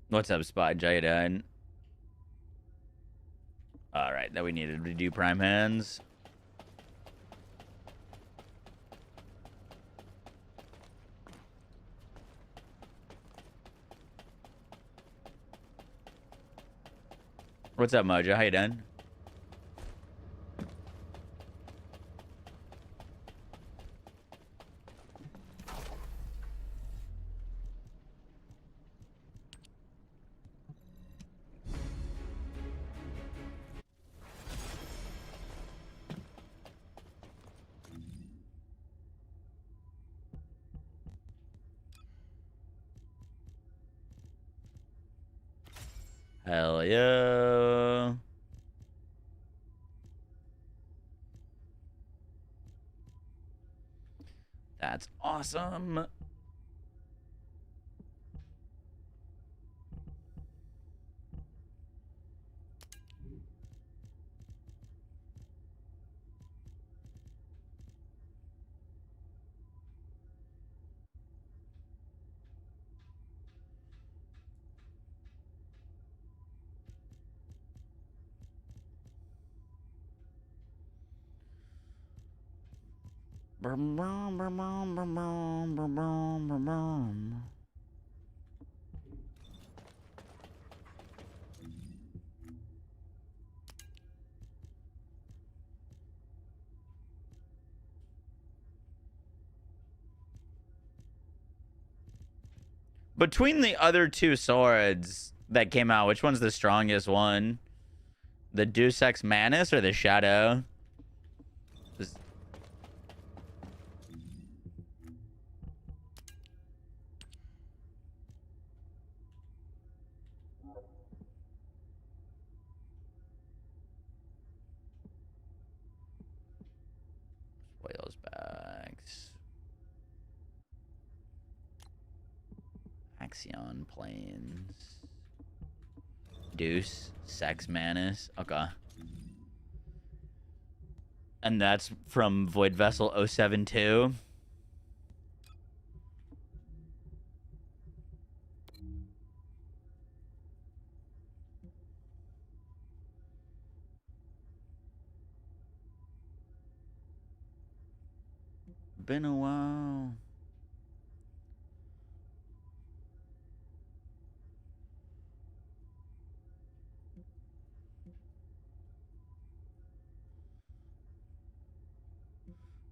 What's up, Spot Jaden? Alright, that we needed to do prime hands. What's up, Mojo? How you doing? Hell yeah. That's awesome. Between the other two swords that came out, which one's the strongest one? The Deus Ex Manus or the Shadow? Spoils bags. Axion Plains. Deus Ex Manus. Okay. And that's from Void Vessel 072. Been a while.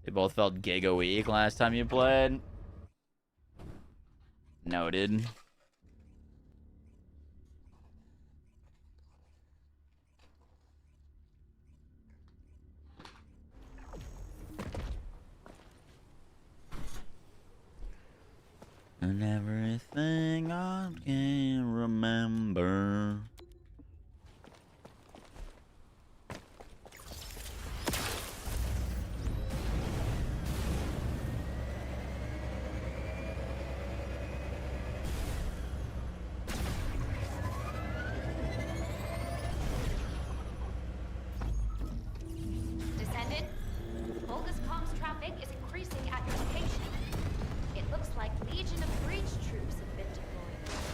They both felt giga weak last time you played. Noted. And everything I can remember. Descendant, bogus comms traffic is increasing at your location. It looks like Legion of Breach troops have been deployed.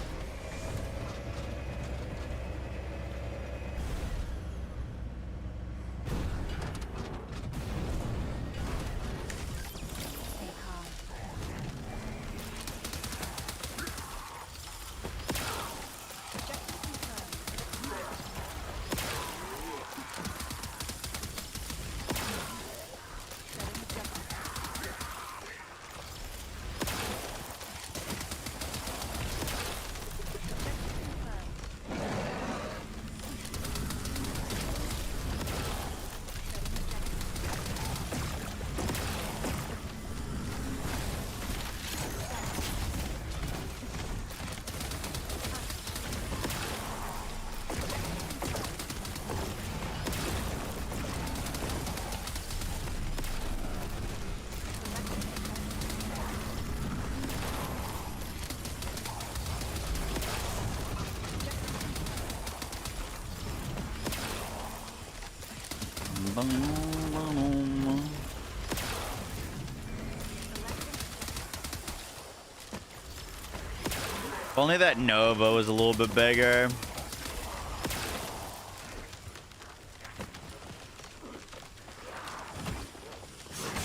If only that Nova was a little bit bigger.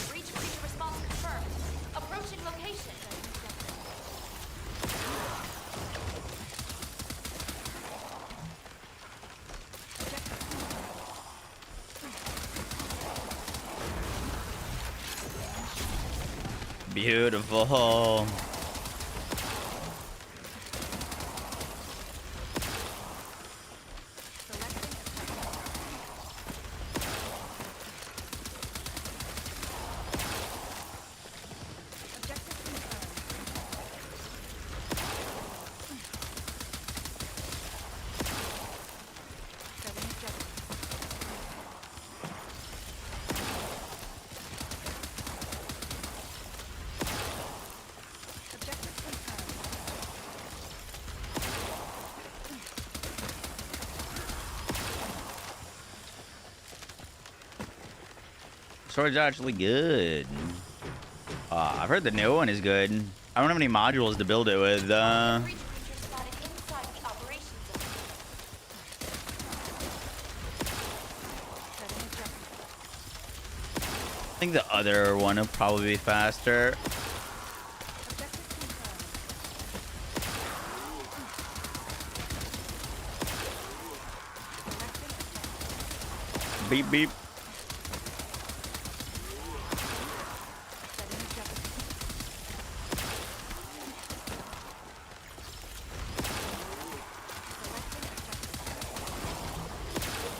Breach creature response confirmed. Approaching location. Beautiful. Sword's actually good. I've heard the new one is good. I don't have any modules to build it with. I think the other one will probably be faster. Beep beep.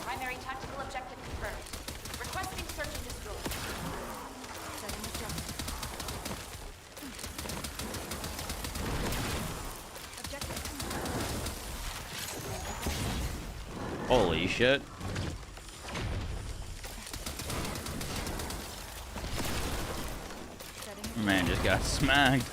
Primary tactical objective confirmed. Requesting search and destroy. Setting objective. Holy shit. Man just got smacked.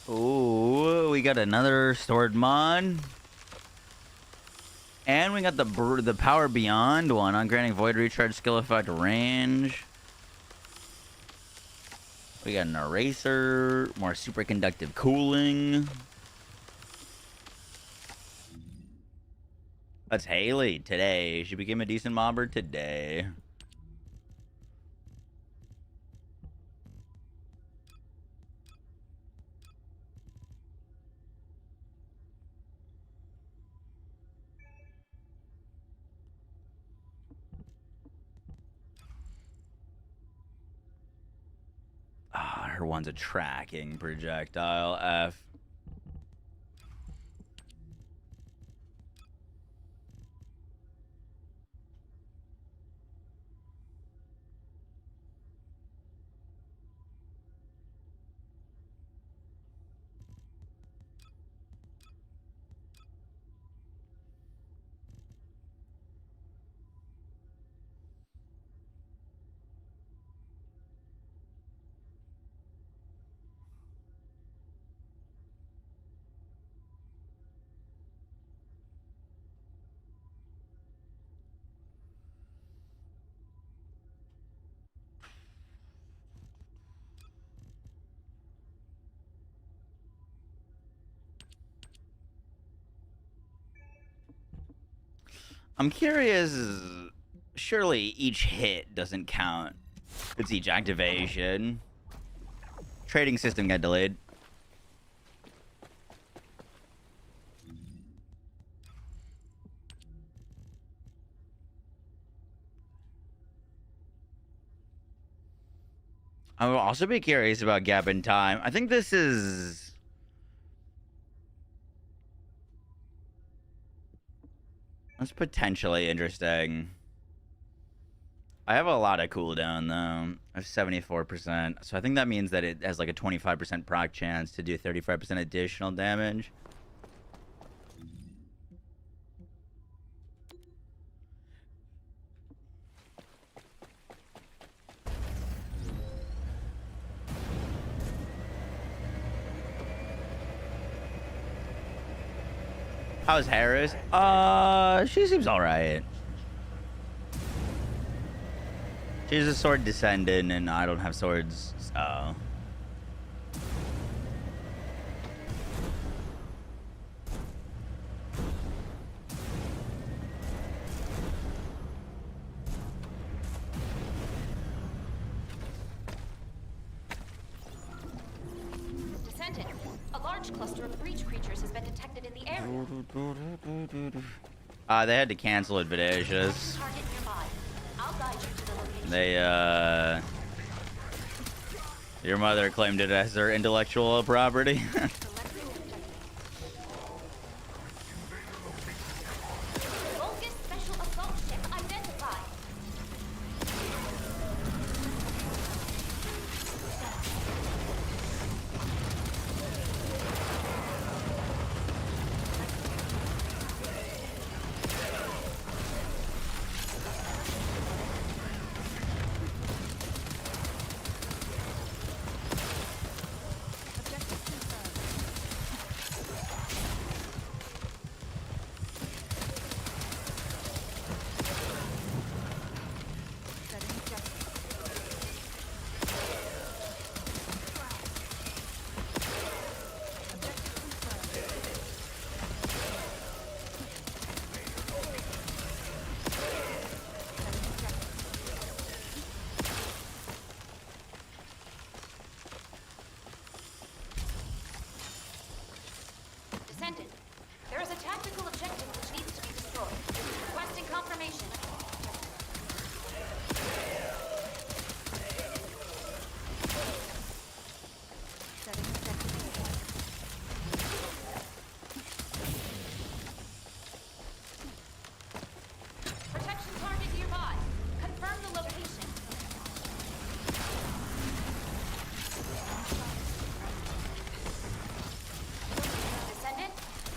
Ooh, we got another stored mod. And we got the Power Beyond one on granting Void Recharge skill effect range. We got an Eraser, more superconductive cooling. That's Haley today. She became a decent mobber today. Her one's a tracking projectile. F. I'm curious, surely each hit doesn't count. It's each activation. Trading system got delayed. I will also be curious about gap in time. I think this is... That's potentially interesting. I have a lot of cooldown, though. I have 74%. So I think that means that it has like a 25% proc chance to do 35% additional damage. How's Harris? She seems alright. She's a sword descendant, and I don't have swords, so... Descendant, a large cluster of breach creatures has been detected in the area. They had to cancel Invitations. Target nearby. I'll guide you to the location. They, Your mother claimed it as her intellectual property. Focus special assault ship identified. Descendant, there is a tactical objective which needs to be destroyed. Requesting confirmation. Protection target nearby. Confirm the location. Descendant,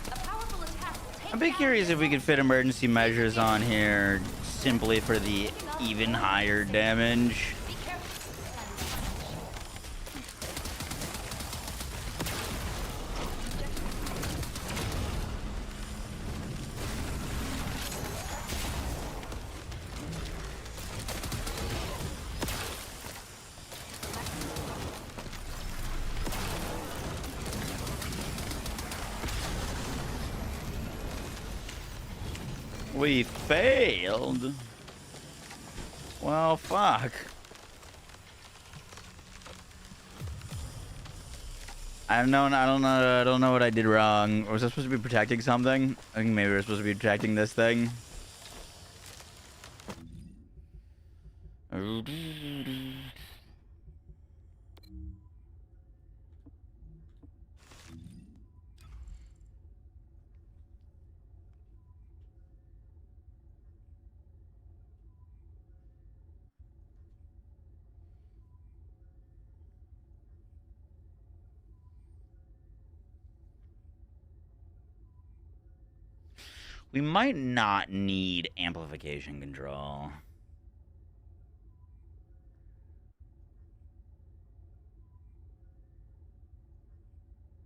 a powerful attack will take I'd be down curious if we could fit emergency measures on here simply for the even higher damage. Be careful. We failed. Well, fuck. I don't know what I did wrong. Was I supposed to be protecting something? I think maybe we're supposed to be protecting this thing. We might not need amplification control.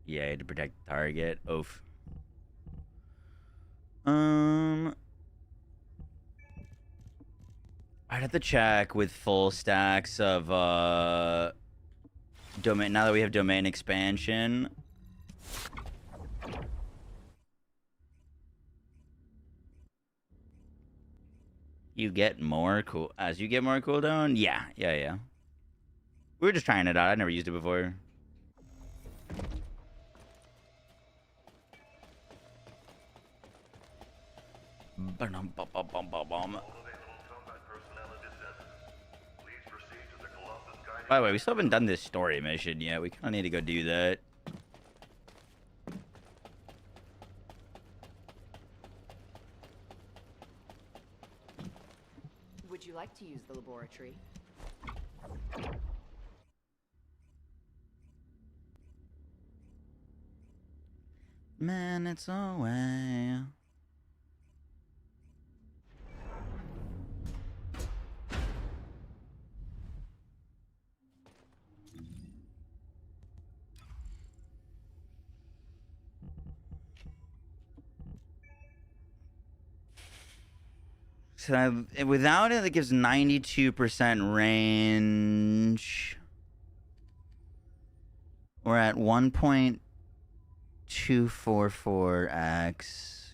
Yeah, to protect the target. Oof. I'd have to check with full stacks of domain. Now that we have domain expansion. You get more cool as you get more cooldown? Yeah. We were just trying it out. I never used it before. By the way, we still haven't done this story mission yet. We kind of need to go do that. Would you like to use the laboratory? Minutes away. So without it, it gives 92% range. We're at 1.244x.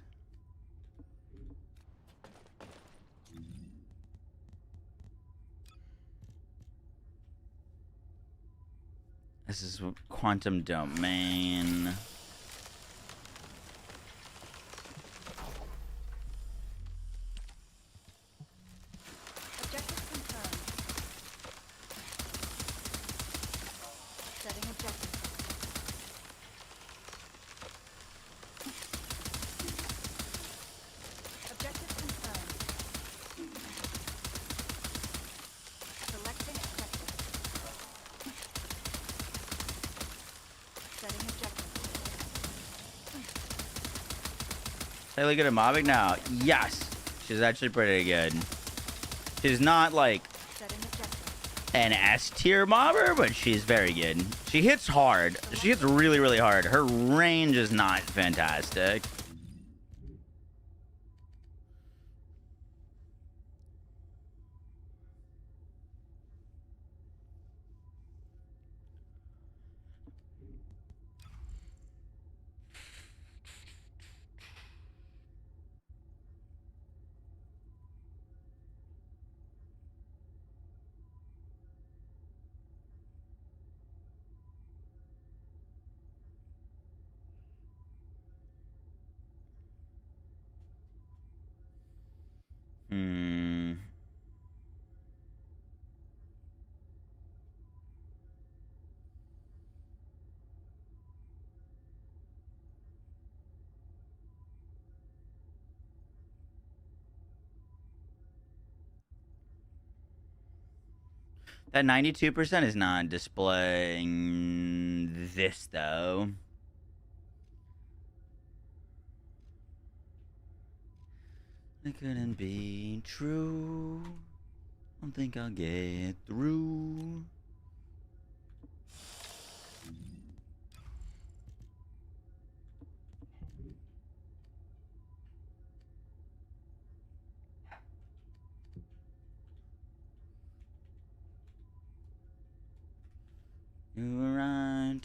This is quantum domain. Objective confirmed. Setting objective. Objective confirmed. Selecting objective. Setting objective. Really good at mobbing now. Yes, she's actually pretty good. She's not like an S tier mobber, but she's very good. She hits hard. She hits really, really hard. Her range is not fantastic. That 92% is not displaying this, though. It couldn't be true. Don't think I'll get through. You were right.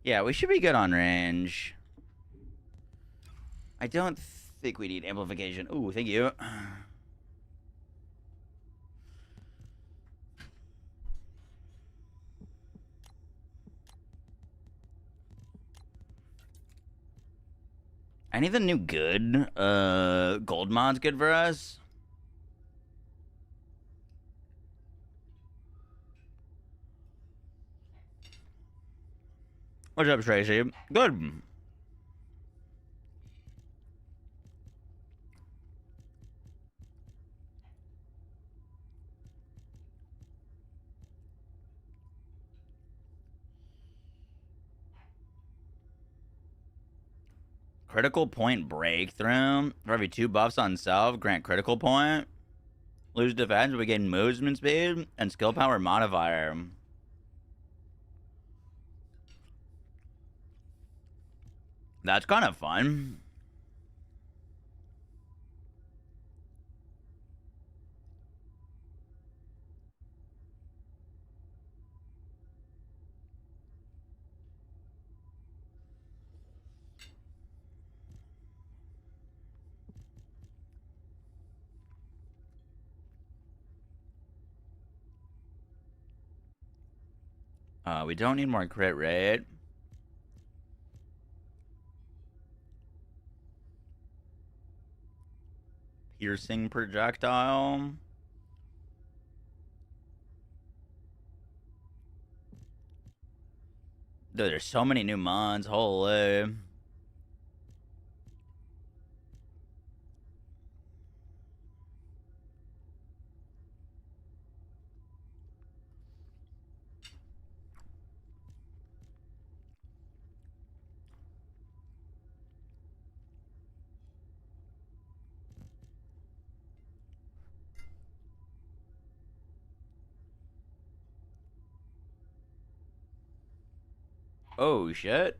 Yeah, we should be good on range. I don't think we need amplification. Ooh, thank you. Any of the new good gold mods good for us? What's up, Tracy? Good. Critical point breakthrough. For every 2 buffs on self, grant critical point. Lose defense, we gain movement speed and skill power modifier. That's kind of fun. We don't need more crit rate. Piercing projectile. Dude, there's so many new mods. Holy. Oh, shit.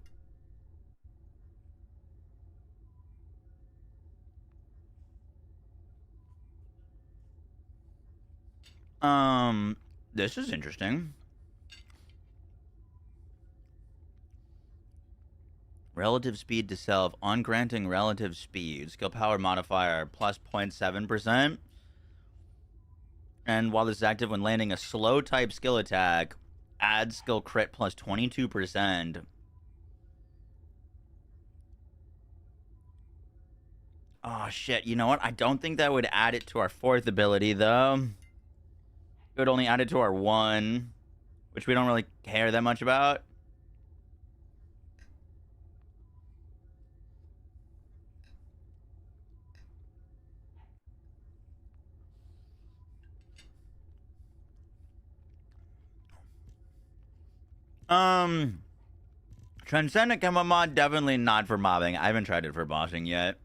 This is interesting. Relative speed to self. On granting relative speed. Skill power modifier plus 0.7%. And while this is active when landing a slow type skill attack, add skill crit plus 22%. Oh, shit. You know what? I don't think that would add it to our 4th ability, though. It would only add it to our 1, which we don't really care that much about. Transcendent Camo mod, definitely not for mobbing. I haven't tried it for bossing yet.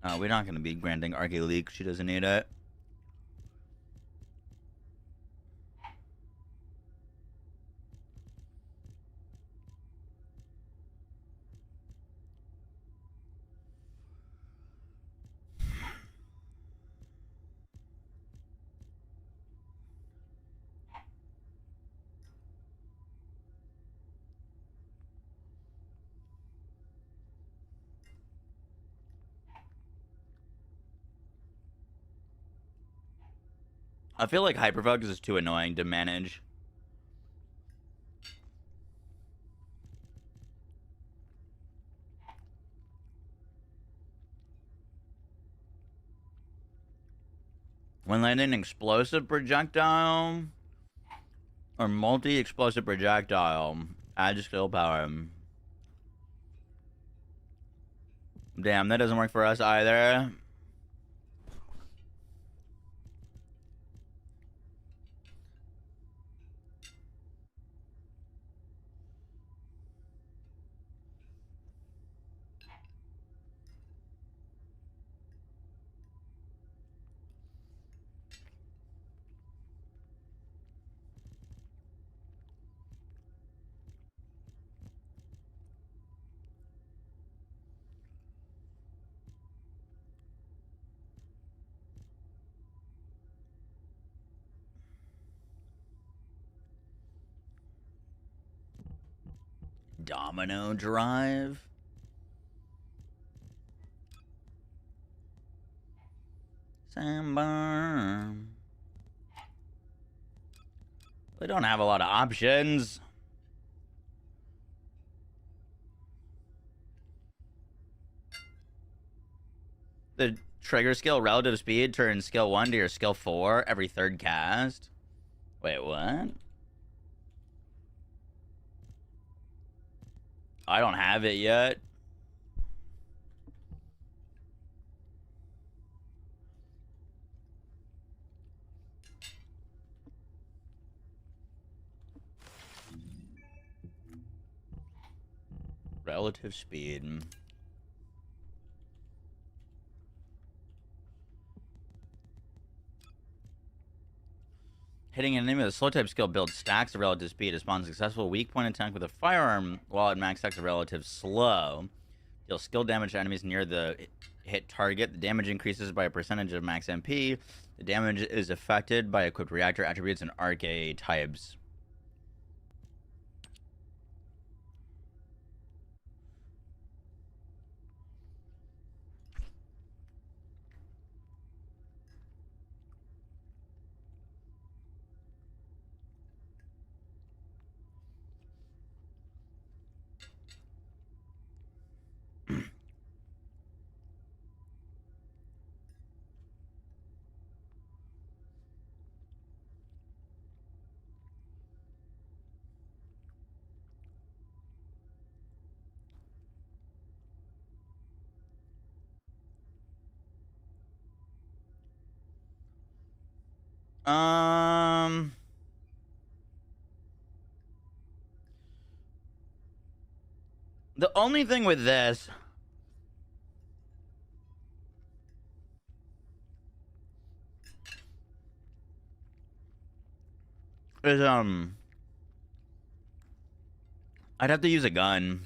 We're not going to be granting Arche Leak. She doesn't need it. I feel like Hyperfocus is too annoying to manage. When landing an explosive projectile or multi-explosive projectile, add skill power. Damn, that doesn't work for us either. Domino drive. Sandbar. We don't have a lot of options. The trigger skill relative speed turns skill 1 to your skill 4 every 3rd cast. Wait, what? I don't have it yet. Relative speed. Hitting an enemy with a slow type skill builds stacks of relative speed. Responds successful weak point attack with a firearm while at max stacks of relative slow. Deals skill damage to enemies near the hit target. The damage increases by a percentage of max MP. The damage is affected by equipped reactor attributes and arcade types. The only thing with this is I'd have to use a gun.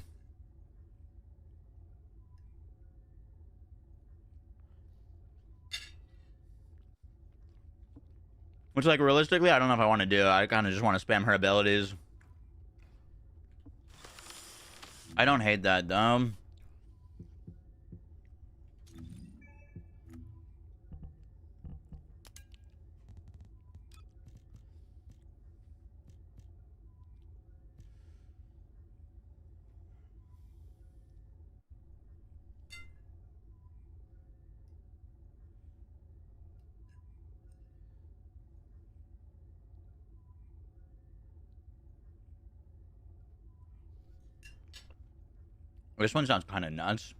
Which, like, realistically, I don't know if I want to do. I kind of just want to spam her abilities. I don't hate that, though. This one sounds kind of nuts.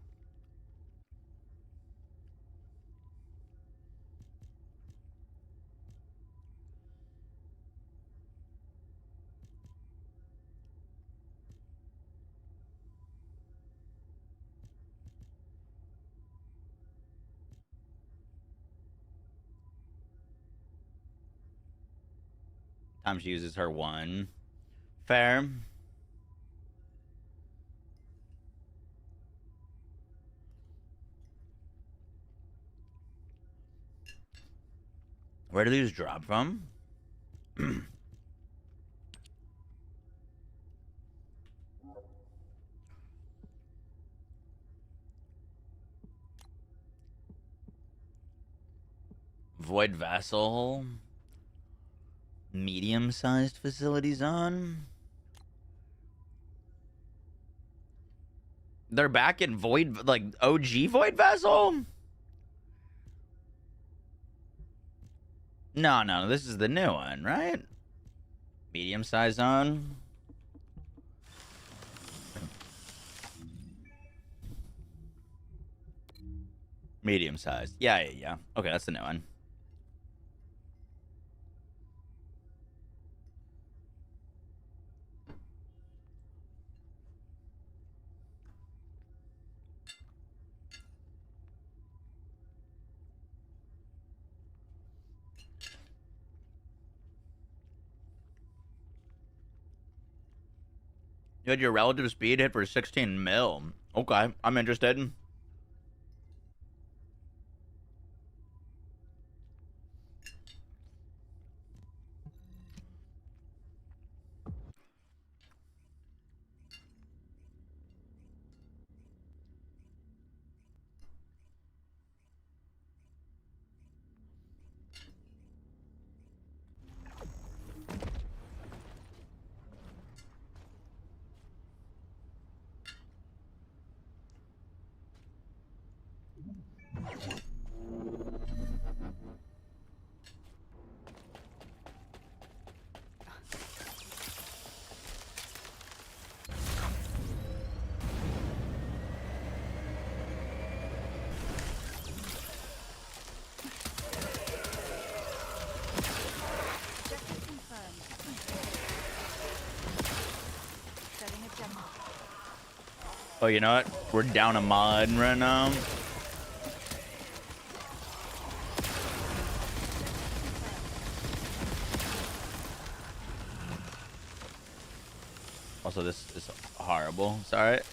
Time she uses her one. Fair. Where do these drop from? Void Vassal. Medium-sized facility zone. They're back in Void, like, OG Void Vassal? No, this is the new one, right? Medium-sized zone. Medium-sized. Yeah. Okay, that's the new one. You had your relative speed hit for 16 mil. Okay, I'm interested. Oh, you know what? We're down a mod right now. Also, this is horrible. It's alright.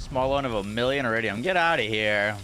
Small loan of 1 million iridium. Get out of here.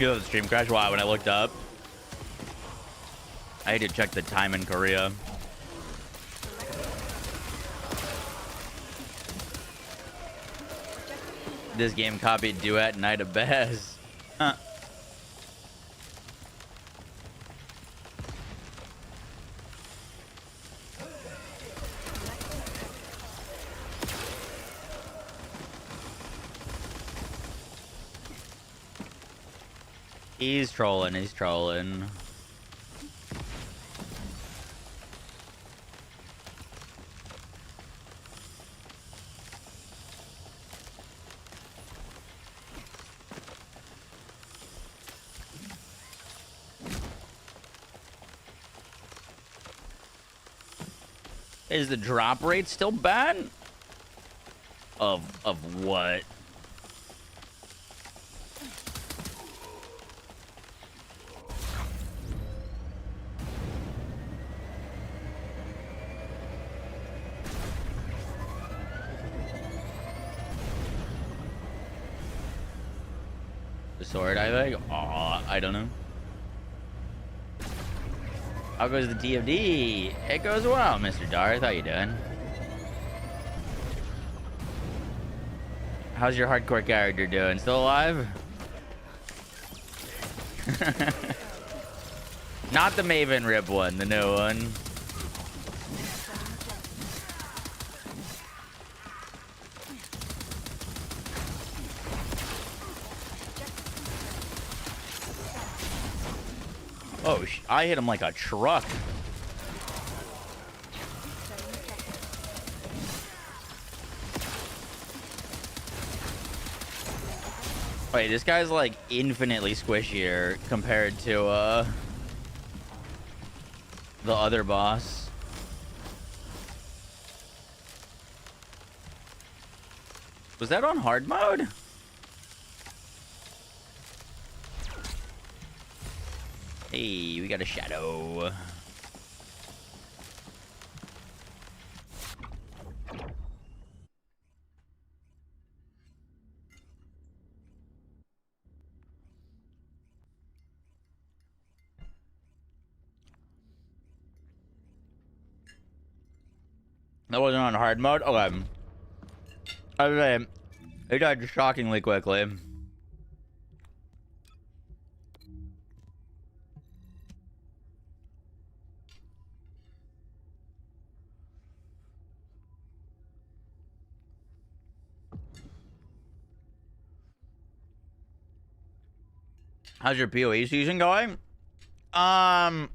feel the stream crash. Why? When I looked up, I had to check the time in Korea. This game copied Duet Night of Bez. Huh. He's trolling, he's trolling. Is the drop rate still bad? Of what? The sword, I think? Aw, I don't know. How goes the TFD? It goes well, Mr. Darth. How you doing? How's your hardcore character doing? Still alive? Not the Maven Rip one, the new one. Oh, I hit him like a truck. Wait, this guy's like infinitely squishier compared to the other boss. Was that on hard mode? Hey, we got a shadow. That wasn't on hard mode? Okay. I was saying, it died shockingly quickly. How's your PoE season going? I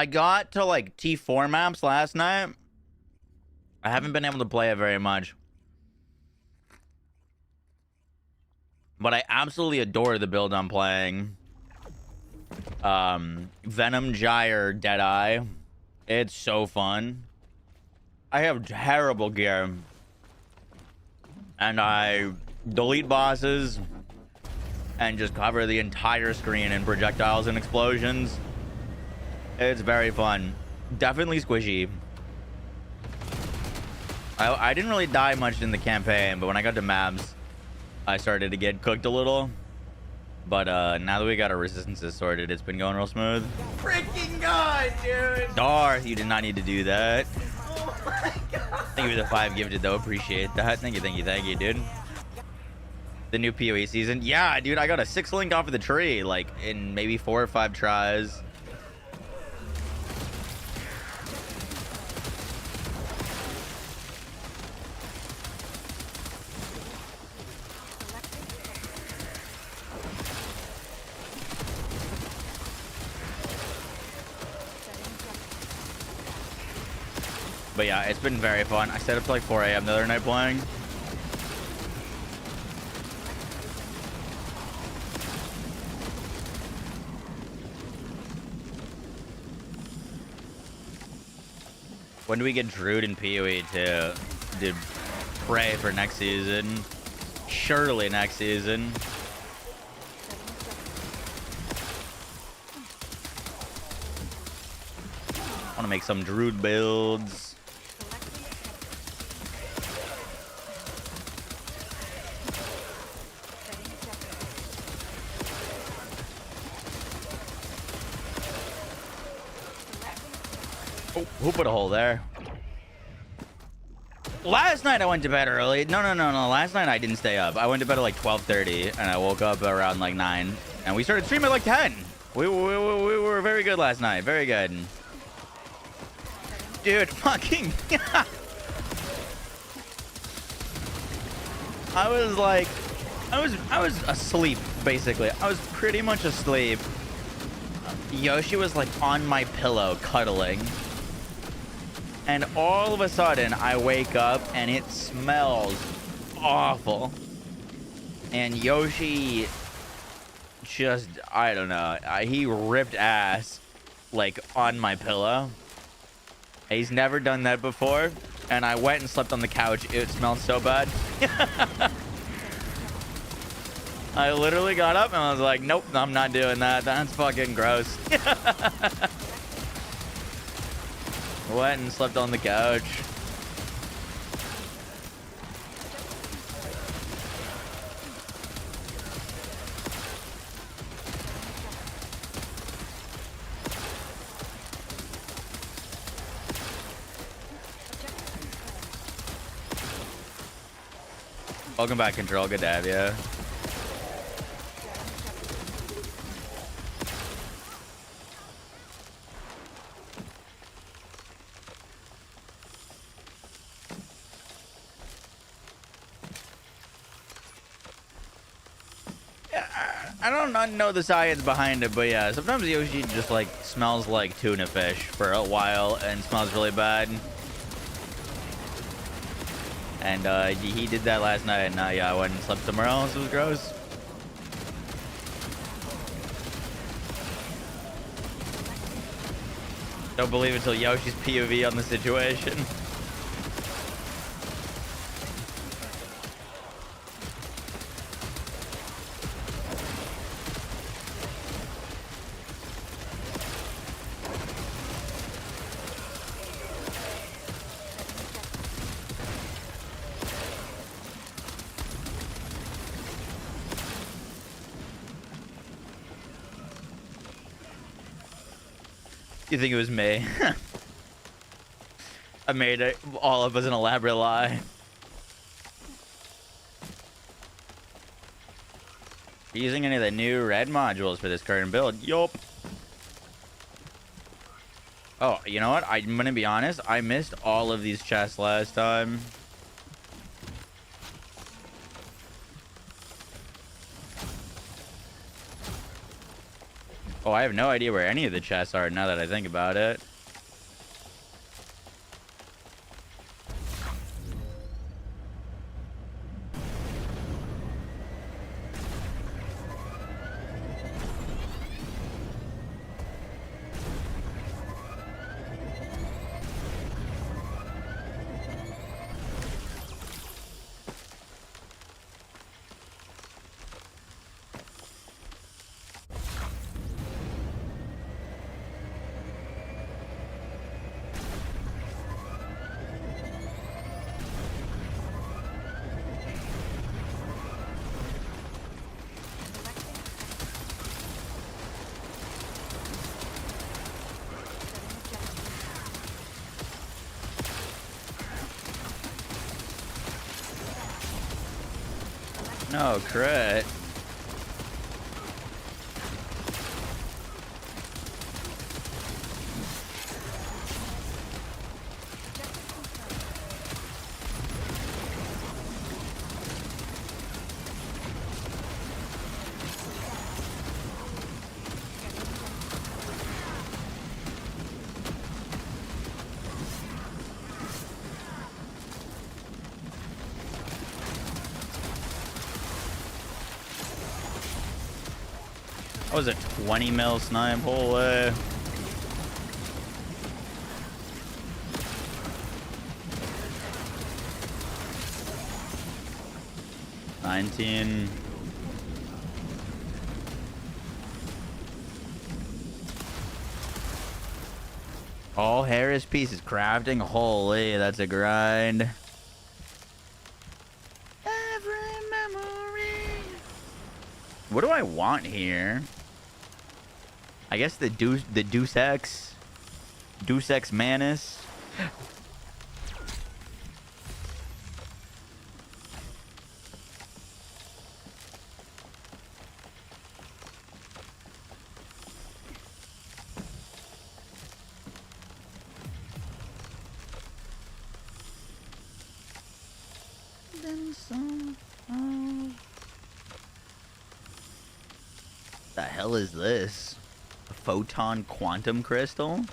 got to like T4 maps last night. I haven't been able to play it very much. But I absolutely adore the build I'm playing. Venom Gyre Deadeye. It's so fun. I have terrible gear. And I delete bosses and just cover the entire screen in projectiles and explosions. It's very fun. Definitely squishy. I didn't really die much in the campaign, but when I got to maps, I started to get cooked a little. But now that we got our resistances sorted, it's been going real smooth. Freaking God, dude! Darth, you did not need to do that. Oh my God! Thank you for the 5 gifted though. Appreciate that. Thank you, dude. The new PoE season. Yeah, dude, I got a 6 link off of the tree, like in maybe 4 or 5 tries. But yeah, it's been very fun. I stayed up to like 4 a.m. the other night playing. When do we get Druid and PoE to pray for next season? Surely next season. I want to make some Druid builds. Oh, who put a hole there? Last night I went to bed early. No. Last night I didn't stay up. I went to bed at like 12:30 and I woke up around like 9. And we started streaming at like 10. We were very good last night. Very good. Dude, fucking... I was asleep, basically. I was pretty much asleep. Yoshi was like on my pillow, cuddling. And all of a sudden, I wake up and it smells awful. And Yoshi just, I don't know, he ripped ass like on my pillow. He's never done that before. And I went and slept on the couch. It smelled so bad. I literally got up and I was like, nope, I'm not doing that. That's fucking gross. Went and slept on the couch. Welcome back, Control. Good to have you. I don't know the science behind it, but yeah, sometimes Yoshi just like smells like tuna fish for a while and smells really bad. And he did that last night, and yeah, I went and slept somewhere else. It was gross. Don't believe it till Yoshi's POV on the situation. You think it was me? I made it all of us an elaborate lie. Using any of the new red modules for this current build? Yup. Oh, you know what? I'm gonna be honest. I missed all of these chests last time. Oh, I have no idea where any of the chests are now that I think about it. No, crit. That was a 20 mil snipe, holy. $19. All Harris pieces crafting, holy, that's a grind. Every memory. What do I want here? I guess the Deus Ex. Deus Ex Manus. The hell is this? A photon quantum crystal?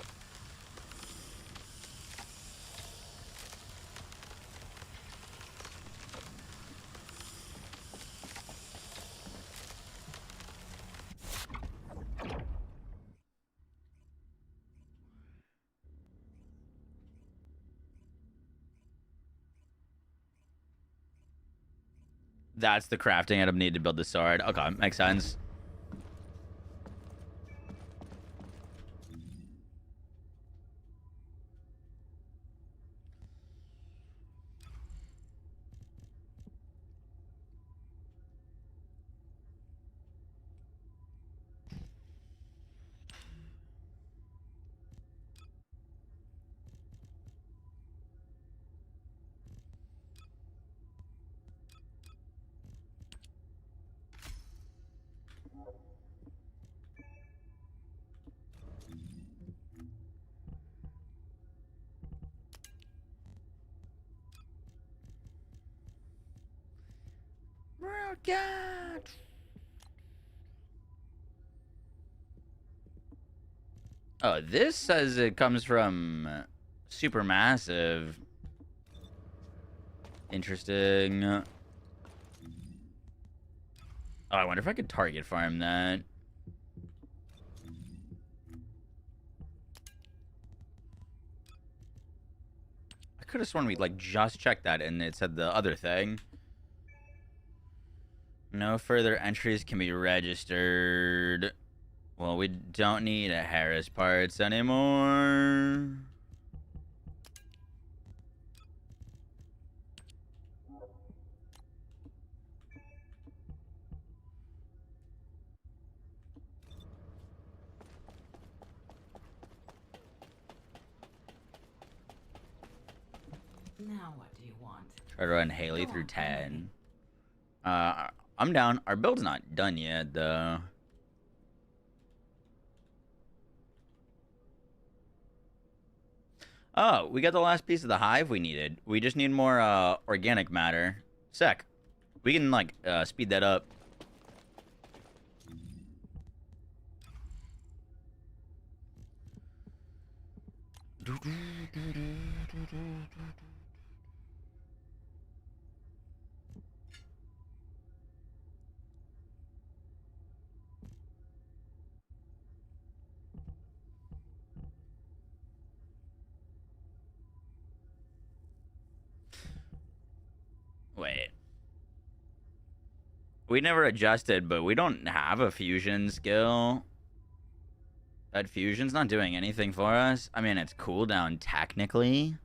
That's the crafting item needed to build the sword. Okay, makes sense. God. Oh, this says it comes from Supermassive. Interesting. Oh, I wonder if I could target farm that. I could have sworn we like just checked that and it said the other thing. No further entries can be registered. Well, we don't need a Harris parts anymore. Now what do you want? Try to run Haley through 10. I'm down. Our build's not done yet, though. Oh, we got the last piece of the hive we needed. We just need more organic matter. Sick. We can like speed that up. Wait. We never adjusted, but we don't have a fusion skill. That fusion's not doing anything for us. I mean, it's cooldown technically.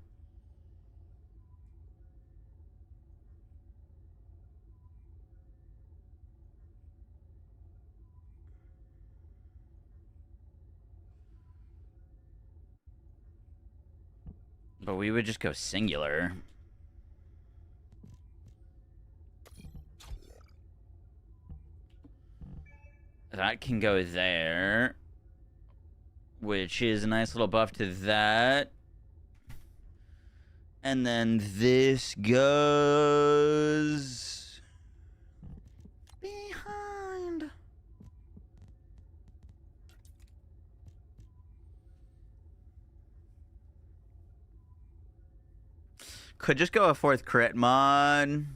But we would just go singular. That can go there. Which is a nice little buff to that. And then this goes behind. Could just go a 4th crit mod.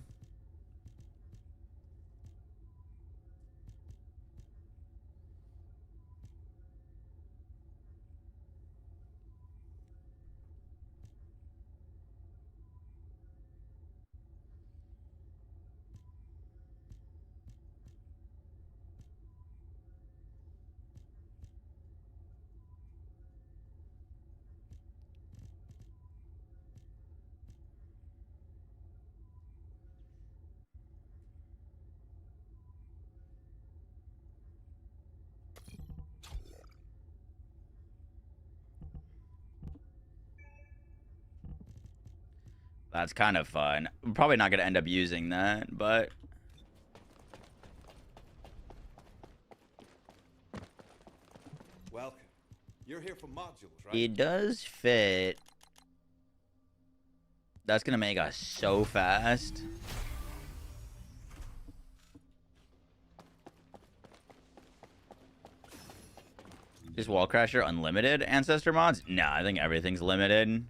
That's kind of fun. I'm probably not going to end up using that, but... Welcome. You're here for modules, right? It does fit. That's going to make us so fast. Is Wall Crasher unlimited ancestor mods? No, I think everything's limited.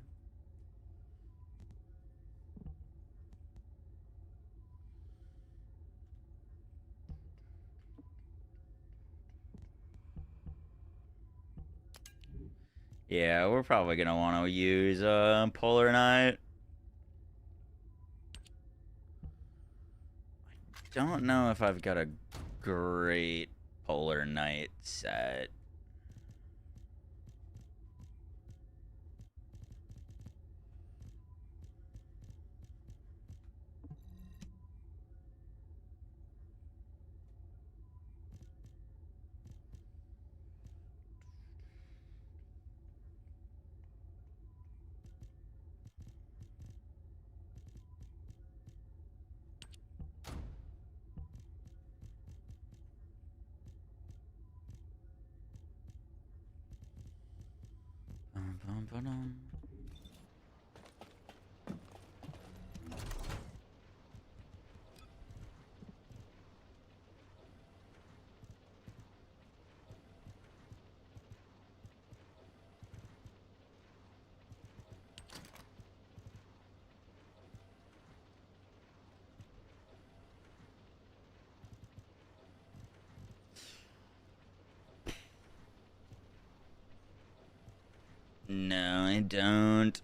Yeah, we're probably gonna want to use Polar Knight. I don't know if I've got a great Polar Knight set. No, I don't.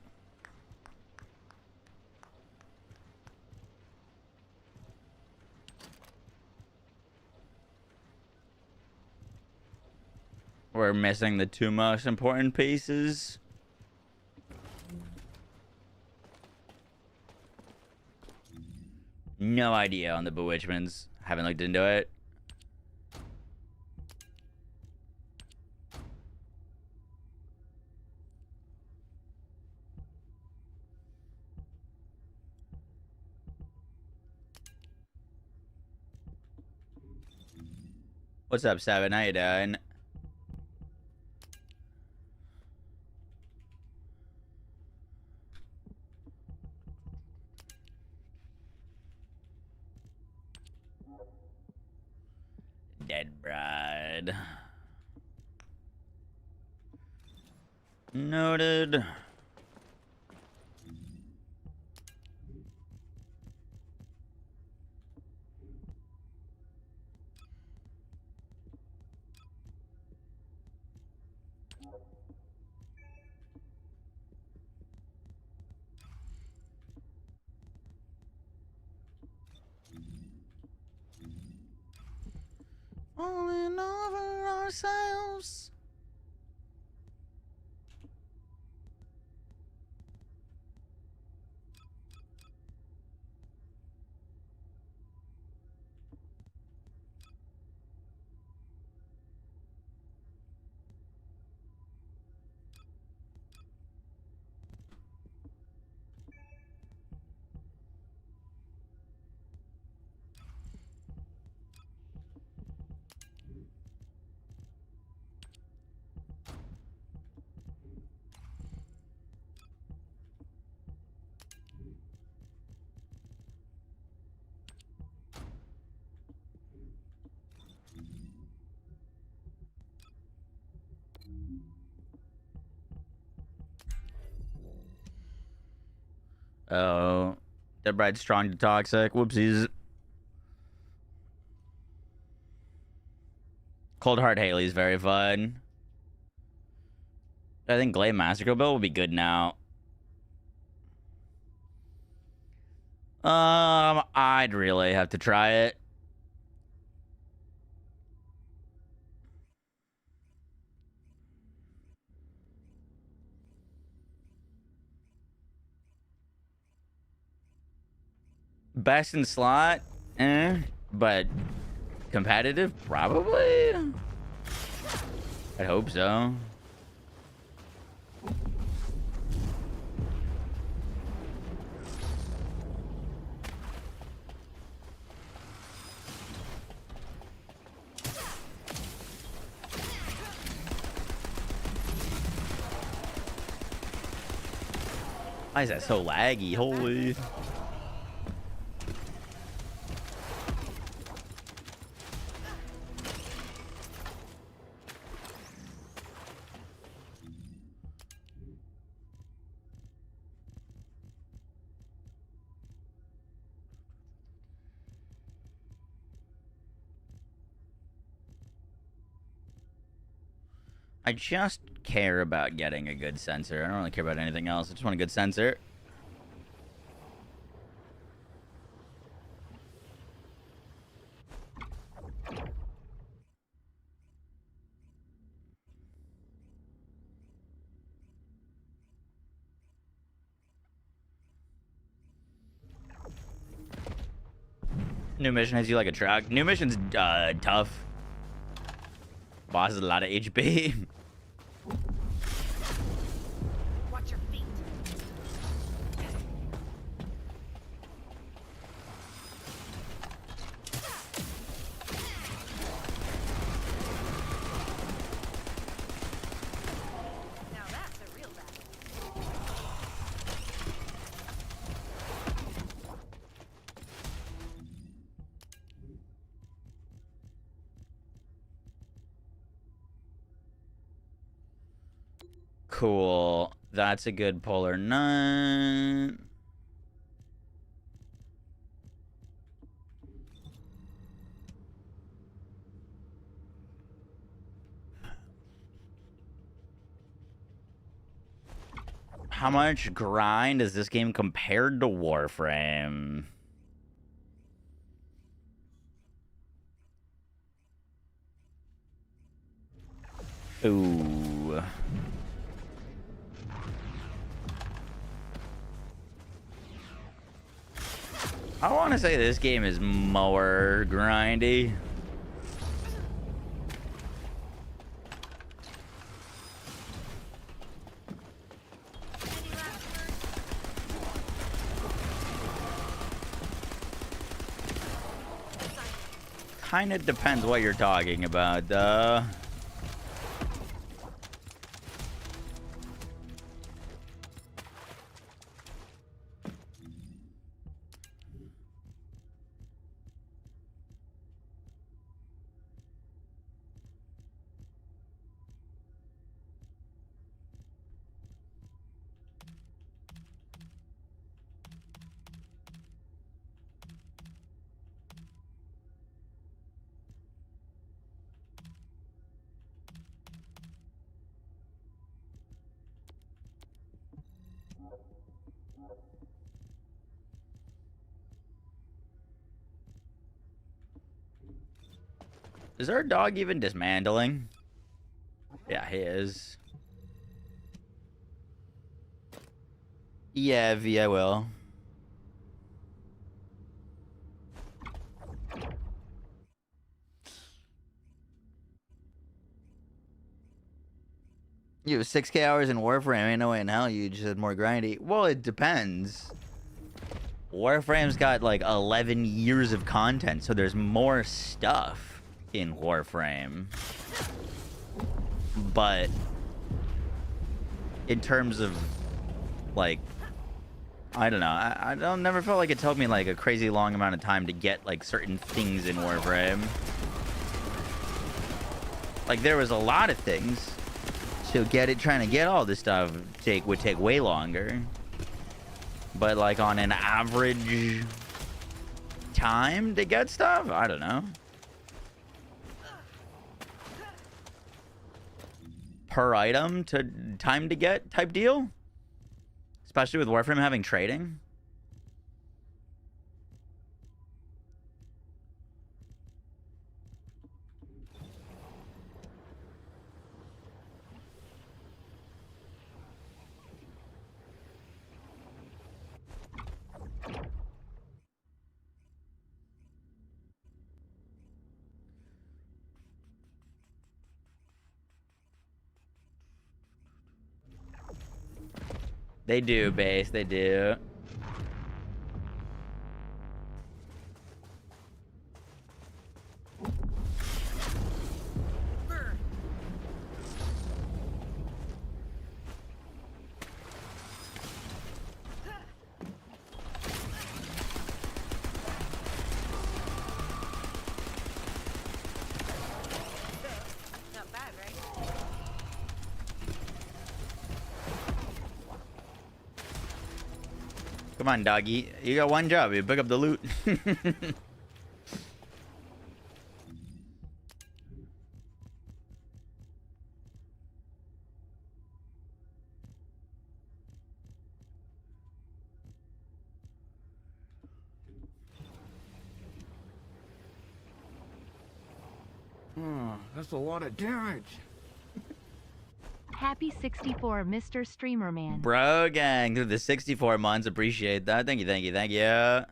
We're missing the two most important pieces. No idea on the bewitchments. Haven't looked into it. What's up, Seven? How you doing? Dead Bride. Noted. Falling over ourselves. Oh, Dead Bride strong to toxic. Whoopsies. Cold Heart Haley's very fun. I think Glaive Massacre build will be good now. I'd really have to try it. Best in slot, but competitive, probably. I hope so. Why is that so laggy? Holy. I just care about getting a good sensor. I don't really care about anything else. I just want a good sensor. New mission has you like a truck. New mission's tough. Boss is a lot of HP. Watch your feet. Now that's a real battle. Cool. That's a good polar nut. How much grind is this game compared to Warframe? Ooh. I want to say this game is more grindy. Kind of depends what you're talking about, though. Is our dog even dismantling? Yeah, he is. Yeah, V, I will. You have 6K hours in Warframe. Ain't no way in hell you just had more grindy. Well, it depends. Warframe's got like 11 years of content, so there's more stuff in Warframe. But in terms of like, I don't know, I don't never felt like it took me like a crazy long amount of time to get like certain things in Warframe. Like there was a lot of things, so trying to get all this stuff would take way longer. But like on an average time to get stuff, I don't know. Per item to time to get type deal, especially with Warframe having trading. They do, base. They do. Come on, doggy. You got one job. You pick up the loot. Oh, that's a lot of damage. Happy 64, Mr. Streamer Man. Bro gang through the 64 months. Appreciate that. Thank you, thank you, thank you.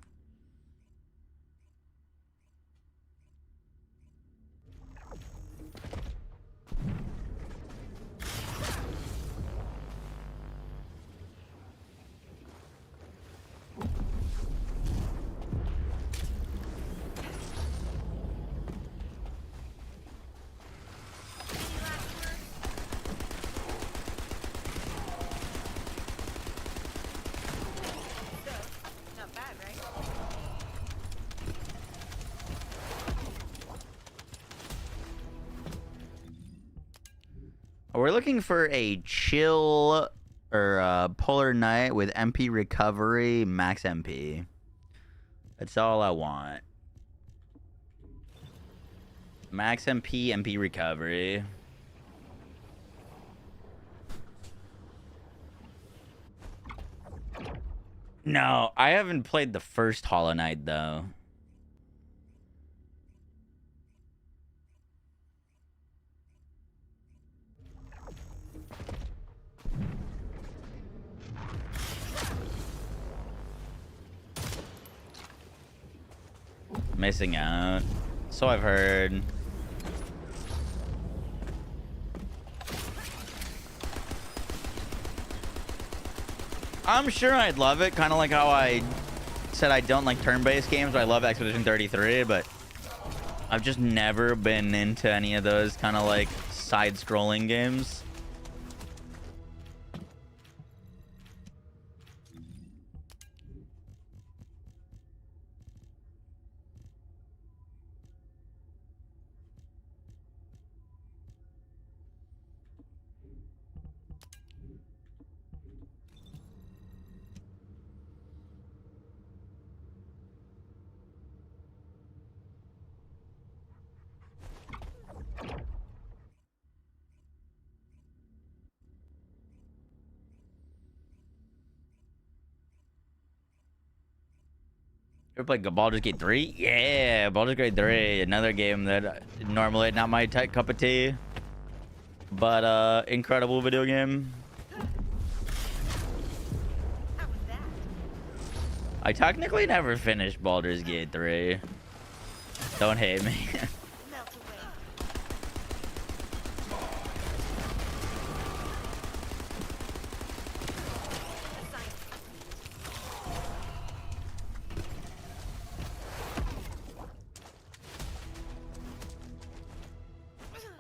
We're looking for a chill or polar night with MP recovery, max MP. That's all I want. Max MP, MP recovery. No, I haven't played the first Hollow Knight though. Missing out. So I've heard. I'm sure I'd love it, kind of like how I said I don't like turn-based games, but I love Expedition 33, but I've just never been into any of those kind of like side-scrolling games. Ever played Baldur's Gate 3? Yeah, Baldur's Gate 3, another game that normally not my type cup of tea, but incredible video game. I technically never finished Baldur's Gate 3. Don't hate me.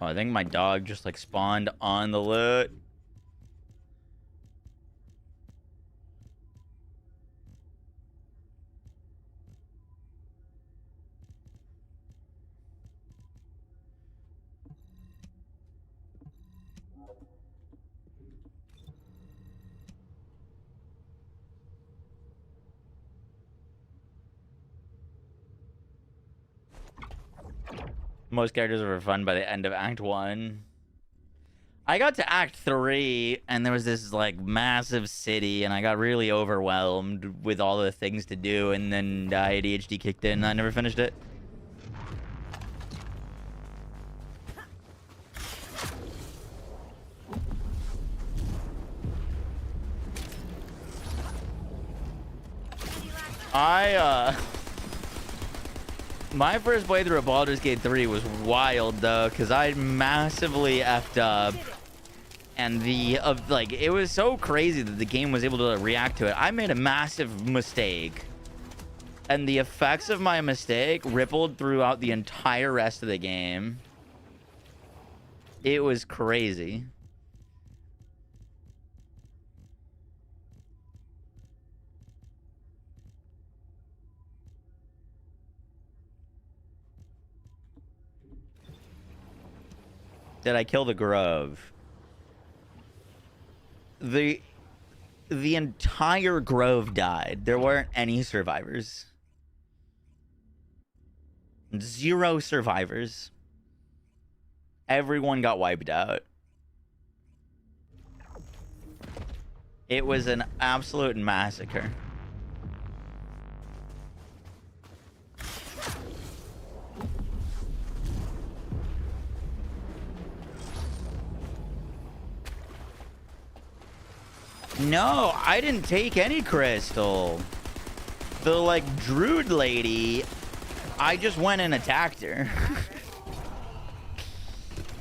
Oh, I think my dog just like spawned on the loot. Most characters were fun by the end of Act 1. I got to Act 3, and there was this, like, massive city, and I got really overwhelmed with all the things to do, and then ADHD kicked in, and I never finished it. My first playthrough of Baldur's Gate 3 was wild, though, because I massively effed up. And it was so crazy that the game was able to react to it. I made a massive mistake. And the effects of my mistake rippled throughout the entire rest of the game. It was crazy. Did I kill the Grove? the entire grove died. There weren't any survivors. 0 survivors. Everyone got wiped out. It was an absolute massacre. No, I didn't take any crystal. The, like, druid lady, I just went and attacked her.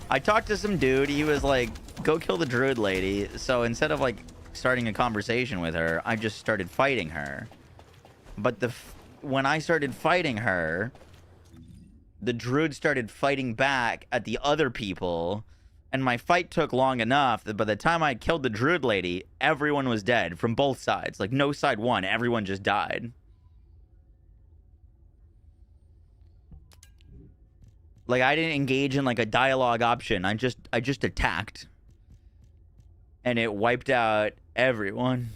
I talked to some dude. He was like, go kill the druid lady. So instead of, like, starting a conversation with her, I just started fighting her. But when I started fighting her, the druid started fighting back at the other people. And my fight took long enough that by the time I killed the druid lady, everyone was dead from both sides. Like, no side won. Everyone just died. Like, I didn't engage in, like, a dialogue option. I just attacked. And it wiped out everyone.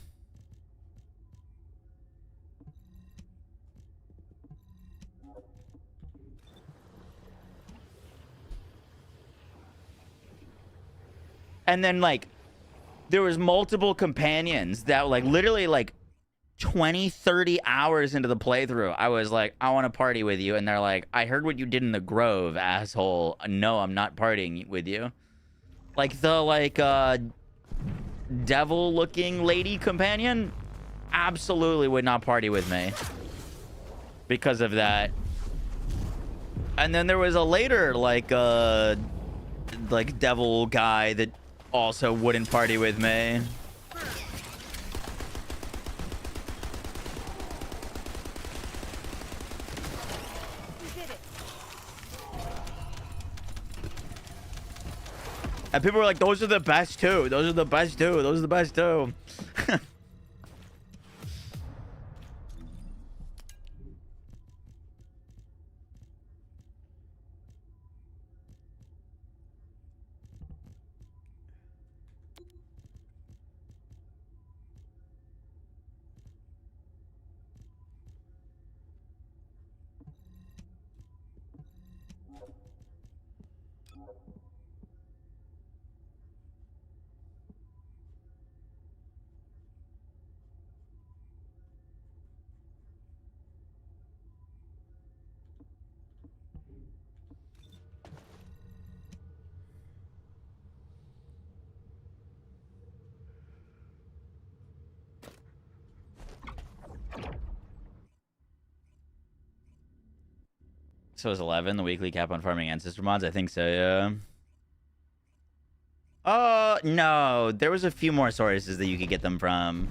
And then, like, there was multiple companions that, like, literally, like, 20, 30 hours into the playthrough, I was like, I want to party with you. And they're like, I heard what you did in the grove, asshole. No, I'm not partying with you. Like, the, like, devil-looking lady companion absolutely would not party with me because of that. And then there was a later, like devil guy that also wouldn't party with me. And people were like, those are the best too. Those are the best too. Those are the best too. So is 11 the weekly cap on farming ancestor mods? I think so, yeah. No. There was a few more sources that you could get them from.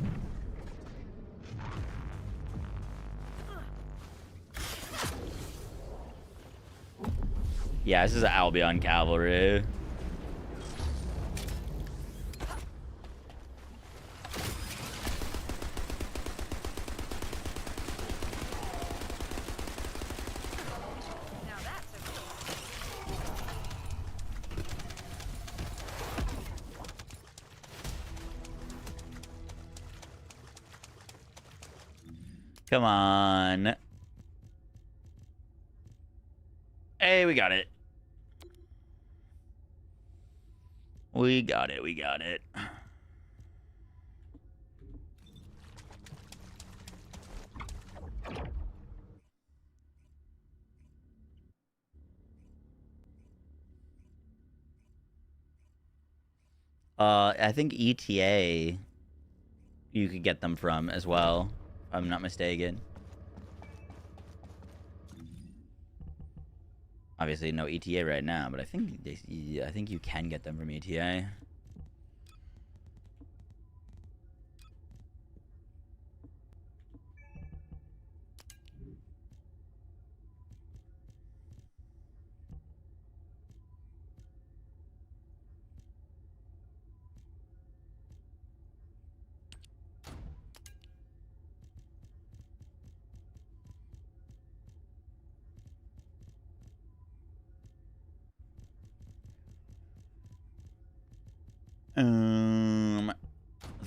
Yeah, this is Albion Cavalry. Come on. Hey, we got it. We got it. We got it. I think ETA you could get them from as well, if I'm not mistaken. Obviously no ETA right now, but I think you can get them from ETA.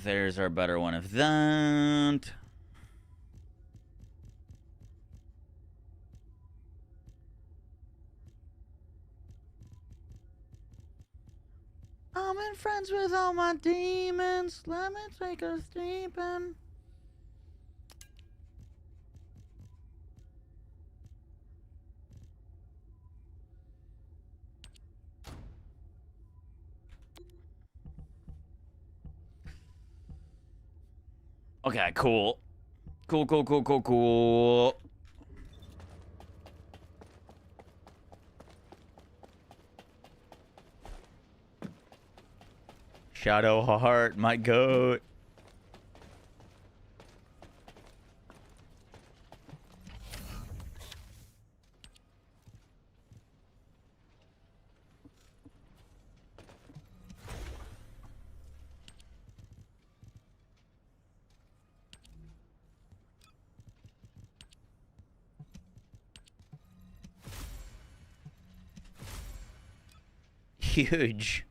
There's our better one of that. I'm in friends with all my demons. Let me take a sleeping. Okay, cool. Cool. Shadow Heart, my goat. Huge.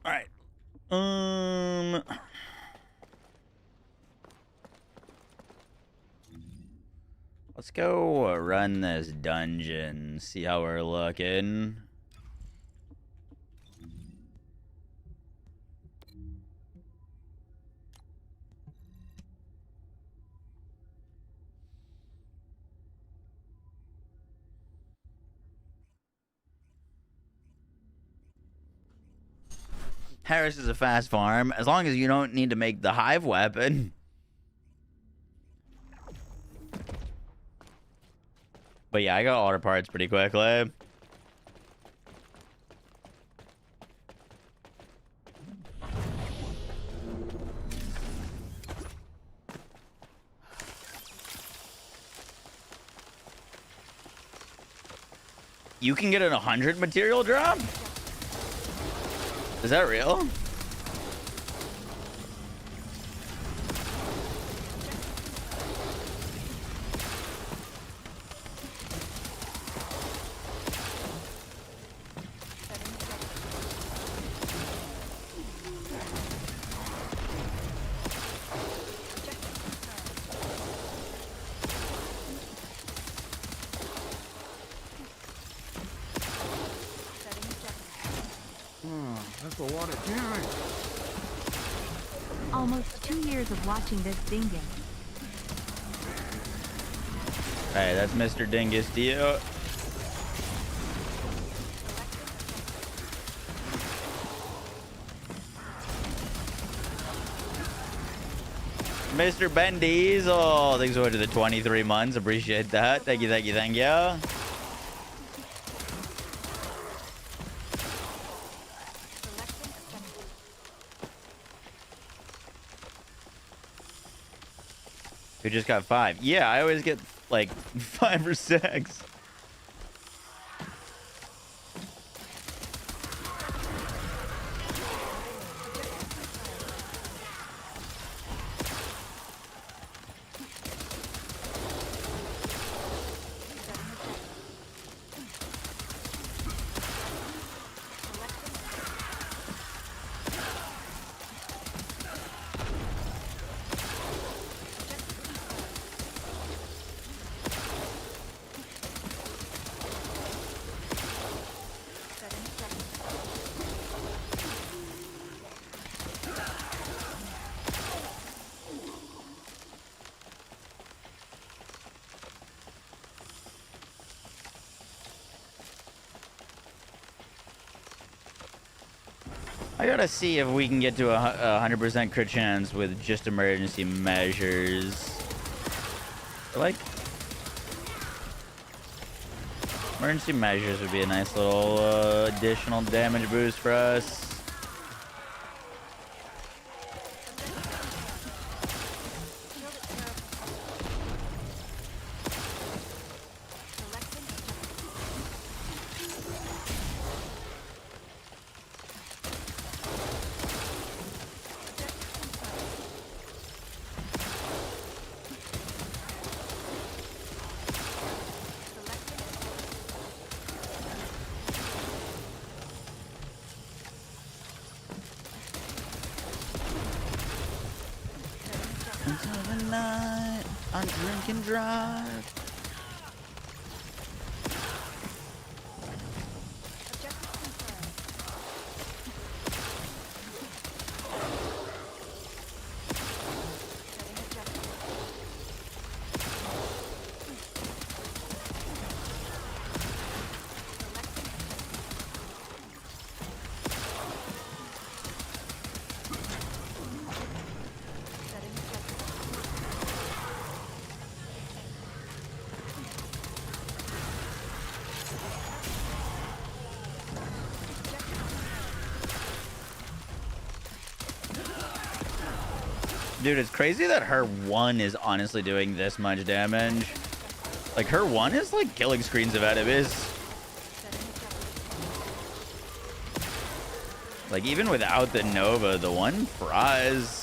All right. Let's go run this dungeon, see how we're looking. Harris is a fast farm, as long as you don't need to make the hive weapon. But yeah, I got all the parts pretty quickly. You can get an 100 material drop? Is that real? That's a lot of damage. Almost 2 years of watching this dingus. Hey, that's Mr. Dingus Dio. Mr. Ben Diesel, thanks for the 23 months. Appreciate that. Thank you. Who just got 5? Yeah, I always get like 5 or 6. I gotta see if we can get to a 100% crit chance with just emergency measures. Like, emergency measures would be a nice little additional damage boost for us. I'm drink and drive. Dude, it's crazy that her 1 is honestly doing this much damage. Like, her 1 is like killing screens of enemies. Like, even without the Nova, the 1 fries.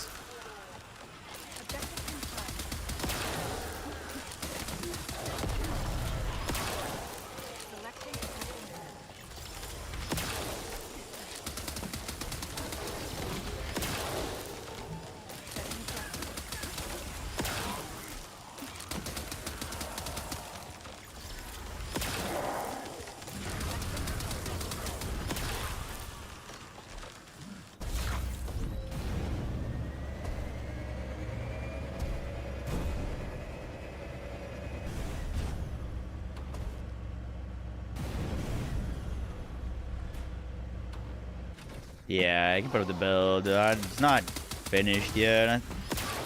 Yeah, I can put up the build. It's not finished yet.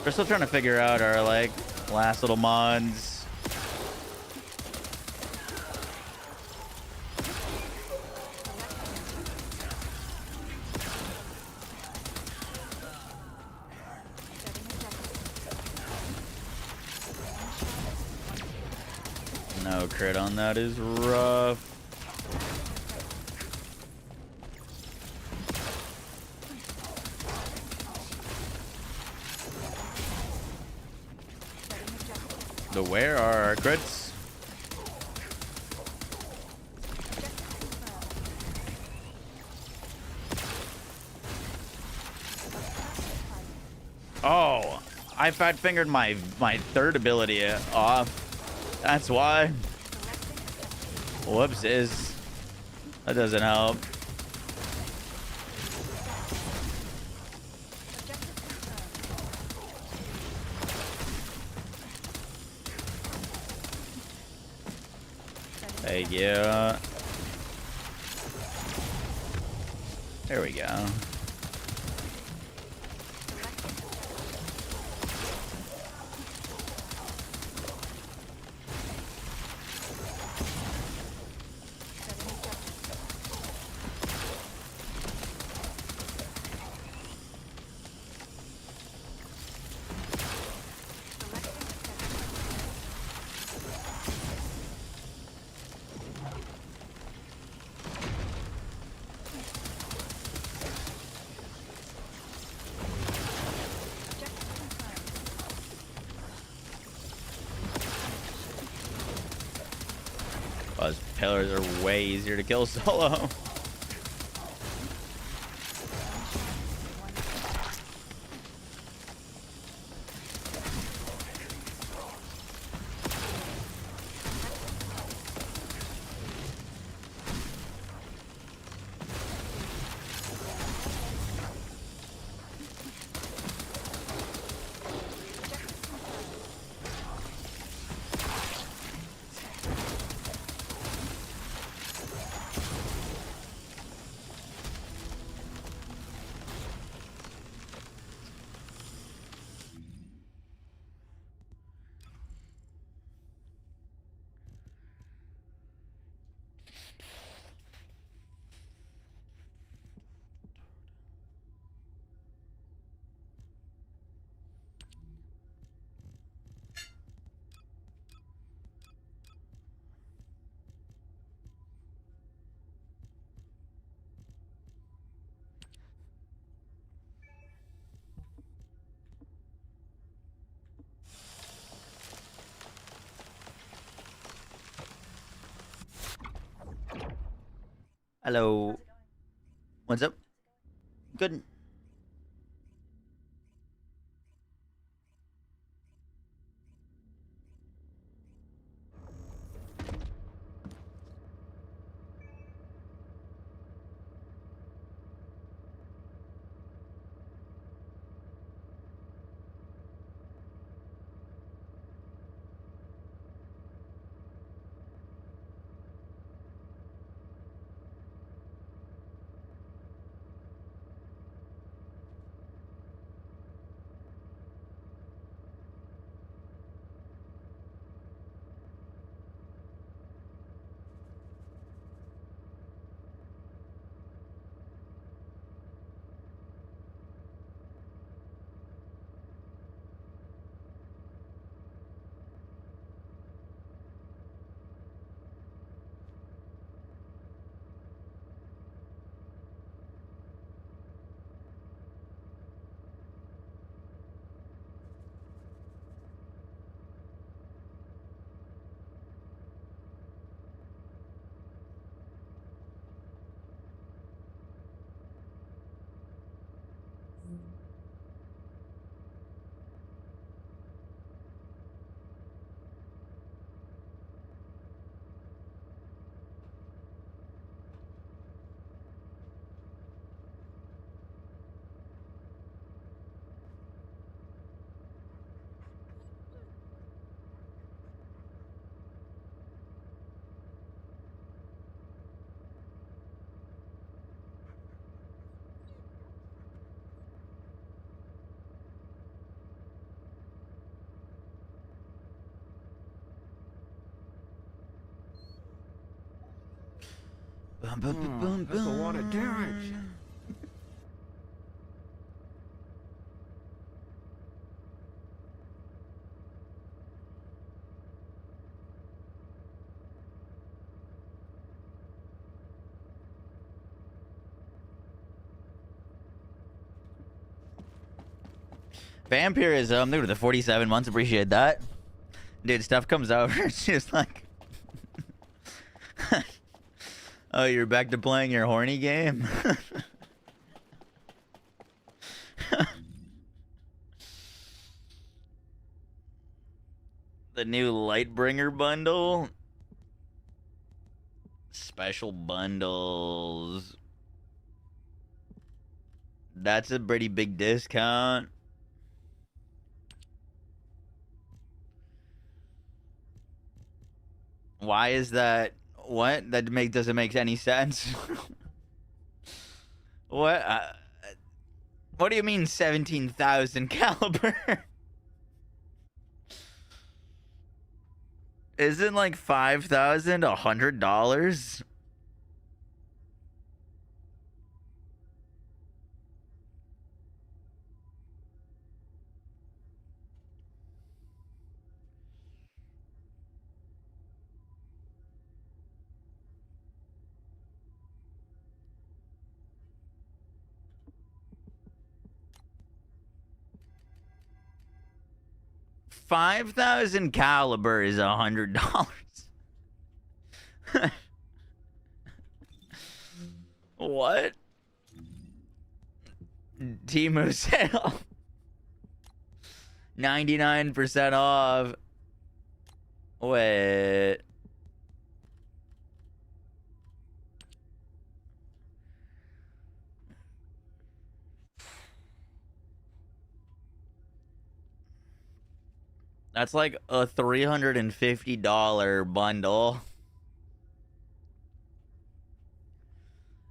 We're still trying to figure out our, like, last little mods. No crit on that is rough. So where are our crits? Oh, I fat fingered my third ability off. That's why. Whoopsies. That doesn't help. Thank you. There we go. pillars are way easier to kill solo. Hello. What's up? Good. That's a lot of damage. Vampirism, dude, the 47 months, appreciate that. Dude, stuff comes over, it's just like... Oh, you're back to playing your horny game? The new Lightbringer bundle? Special bundles. That's a pretty big discount. Why is that? What? That doesn't make any sense. What? What do you mean 17,000 caliber? Isn't like 5,000 $100? $5,000 caliber is $100. What? Temu sale. 99% off. Wait. That's like a $350 bundle.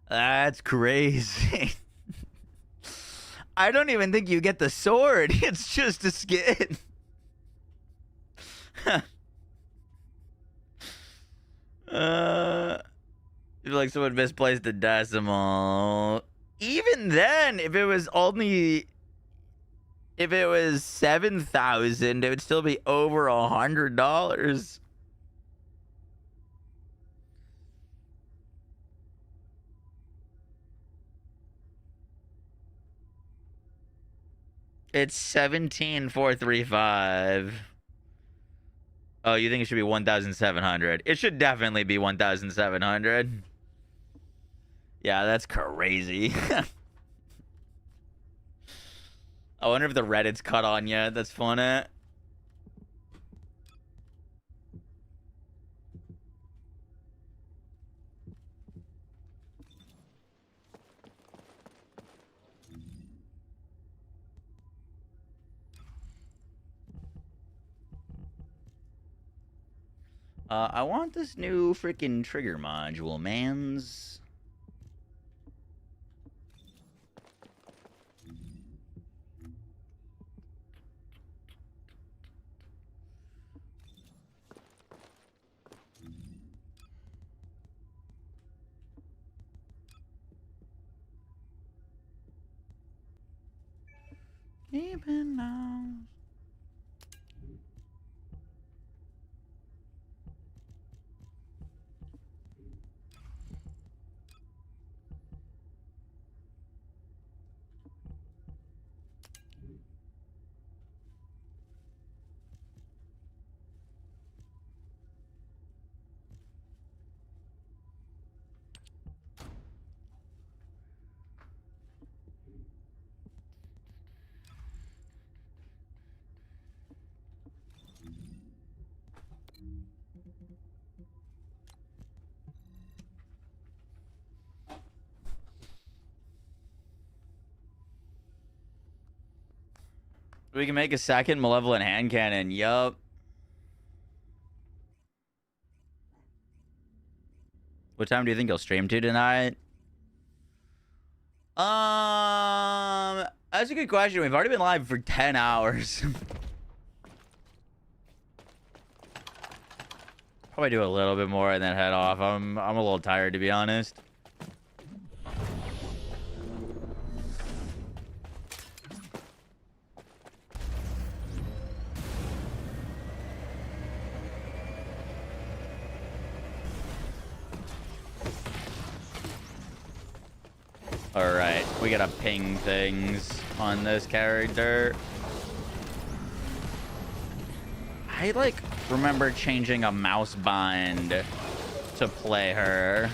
That's crazy. I don't even think you get the sword. It's just a skin. You're like someone misplaced a decimal. Even then, if it was 7,000, it would still be over $100. It's 17,435. Oh, you think it should be 1,700? It should definitely be 1,700. Yeah, that's crazy. I wonder if the Reddit's cut on yet. That's funny. I want this new freaking trigger module, mans. Keeping on. We can make a second malevolent hand cannon. Yup. What time do you think he'll stream to tonight? That's a good question. We've already been live for 10 hours. Probably do a little bit more and then head off. I'm a little tired, to be honest. Alright, we gotta ping things on this character. I, like, remember changing a mouse bind to play her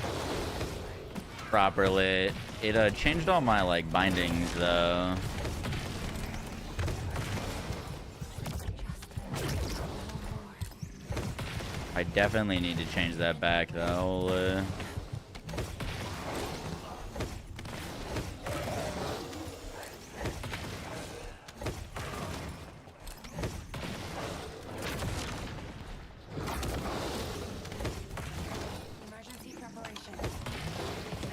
properly. It changed all my, like, bindings, though. I definitely need to change that back, though.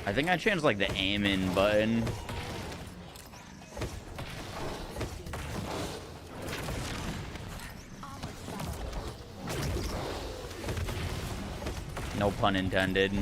I think I changed, like, the aim-in button. No pun intended.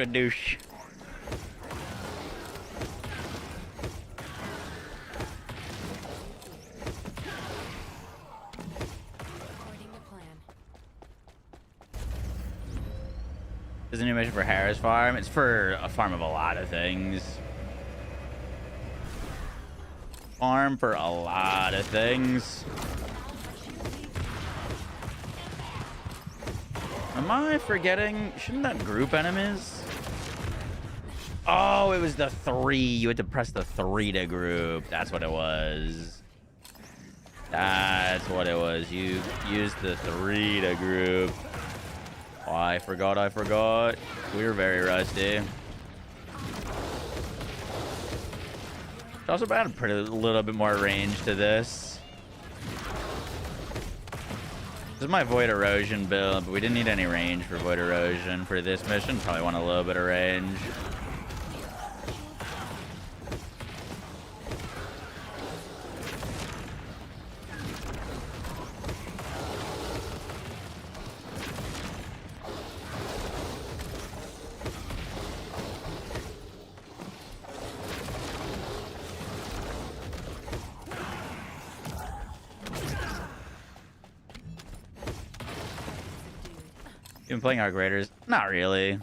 Skadoosh. There's a new mission for Harris Farm. It's for a farm of a lot of things. Farm for a lot of things. Am I forgetting? Shouldn't that group enemies? Oh, it was the 3. You had to press the 3 to group. That's what it was. That's what it was. You used the 3 to group. Oh, I forgot. We were very rusty. It's also added a little bit more range to this. This is my Void Erosion build, but we didn't need any range for Void Erosion for this mission. Probably want a little bit of range. Been playing Arc Raiders? Not really.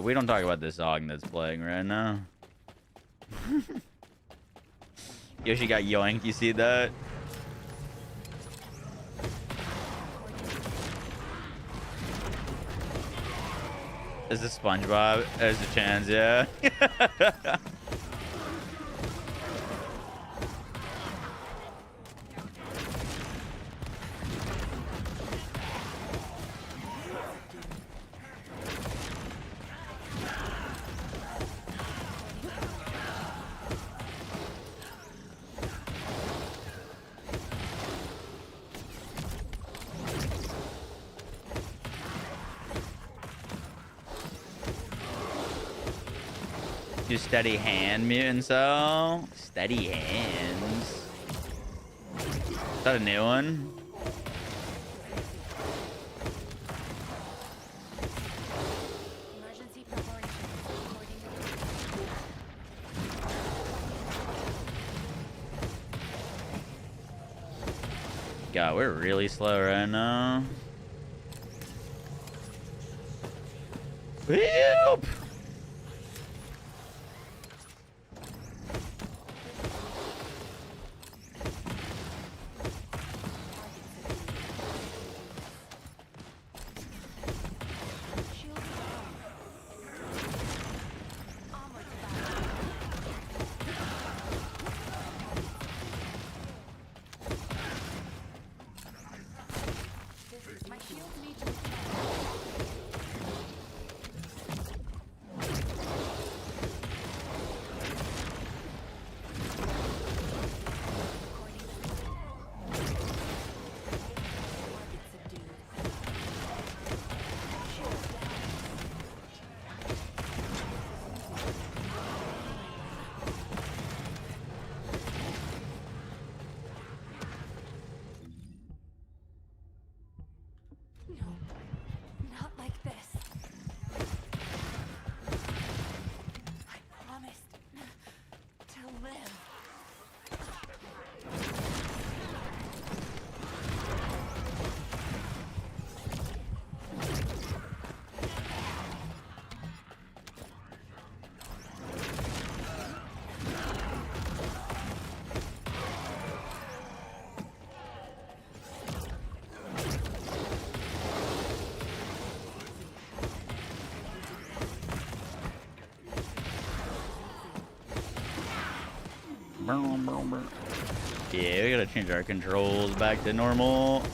We don't talk about this song that's playing right now. Yoshi got yoinked, you see that? Is this SpongeBob? There's a chance, yeah. Do steady hand mutant, so steady hands. Is that a new one? God, we're really slow right now. Whoop! Yeah, we gotta change our controls back to normal.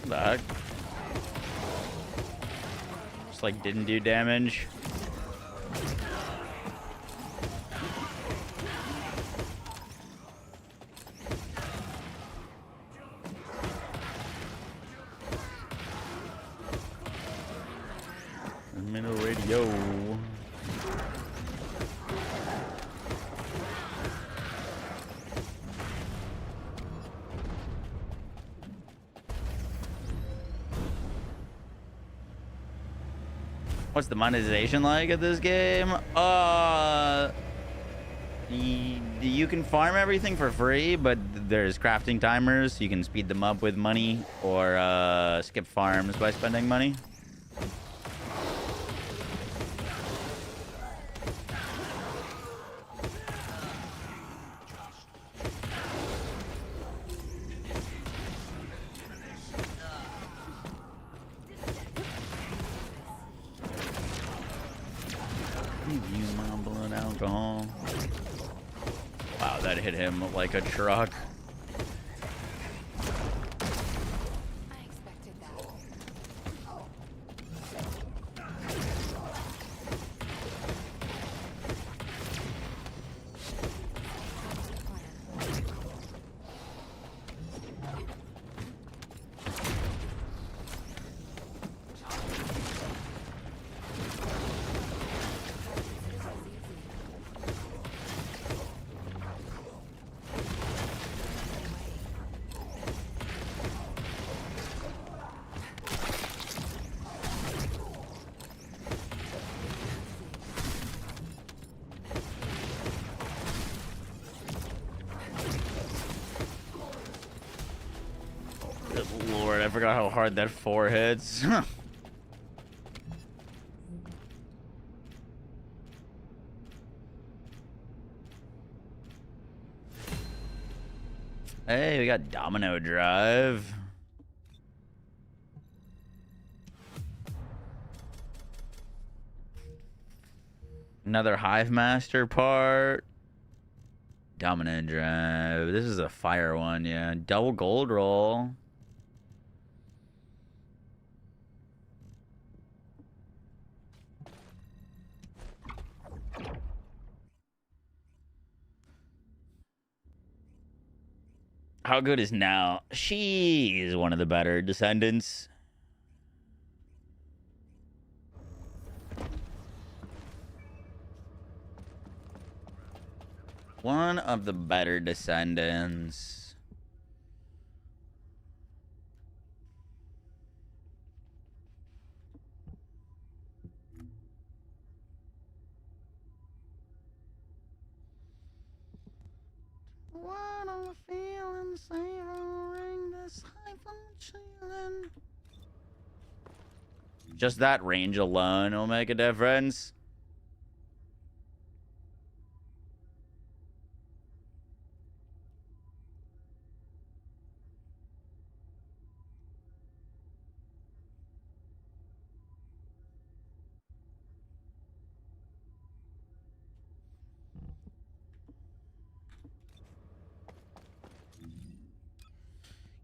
What the heck? Just like didn't do damage. Middle radio. What's the monetization like at this game? You can farm everything for free, but there's crafting timers, so you can speed them up with money or skip farms by spending money. Alcohol. Wow, that hit him like a truck. Good lord, I forgot how hard that 4 hits. Hey, we got Domino Drive. Another Hive Master part. Domino Drive. This is a fire one, yeah. Double gold roll. How good is now? She is one of the better descendants. One of the better descendants. What I'm feeling, savoring this chilling. Just that range alone will make a difference.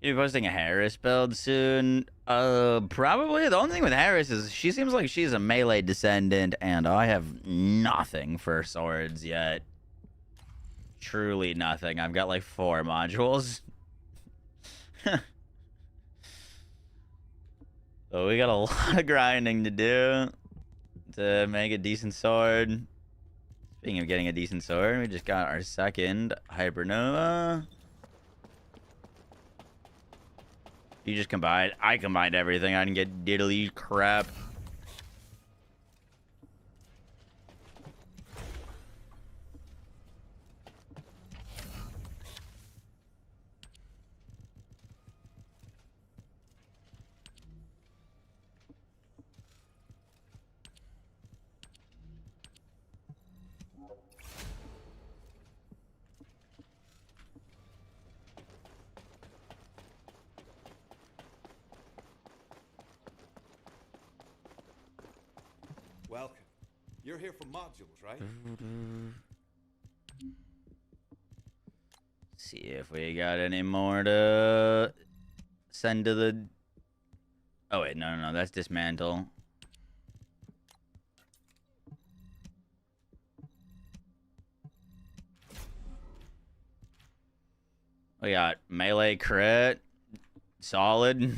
You'll be posting a Harris build soon? Probably. The only thing with Harris is she seems like she's a melee descendant, and I have nothing for swords yet. Truly nothing. I've got like 4 modules. So we got a lot of grinding to do to make a decent sword. Speaking of getting a decent sword, we just got our second Hypernova. You just combined. I combined everything. I didn't get diddly crap. Welcome. You're here for modules, right? See if we got any more to send to the Oh wait, no, that's dismantle. We got melee crit, solid.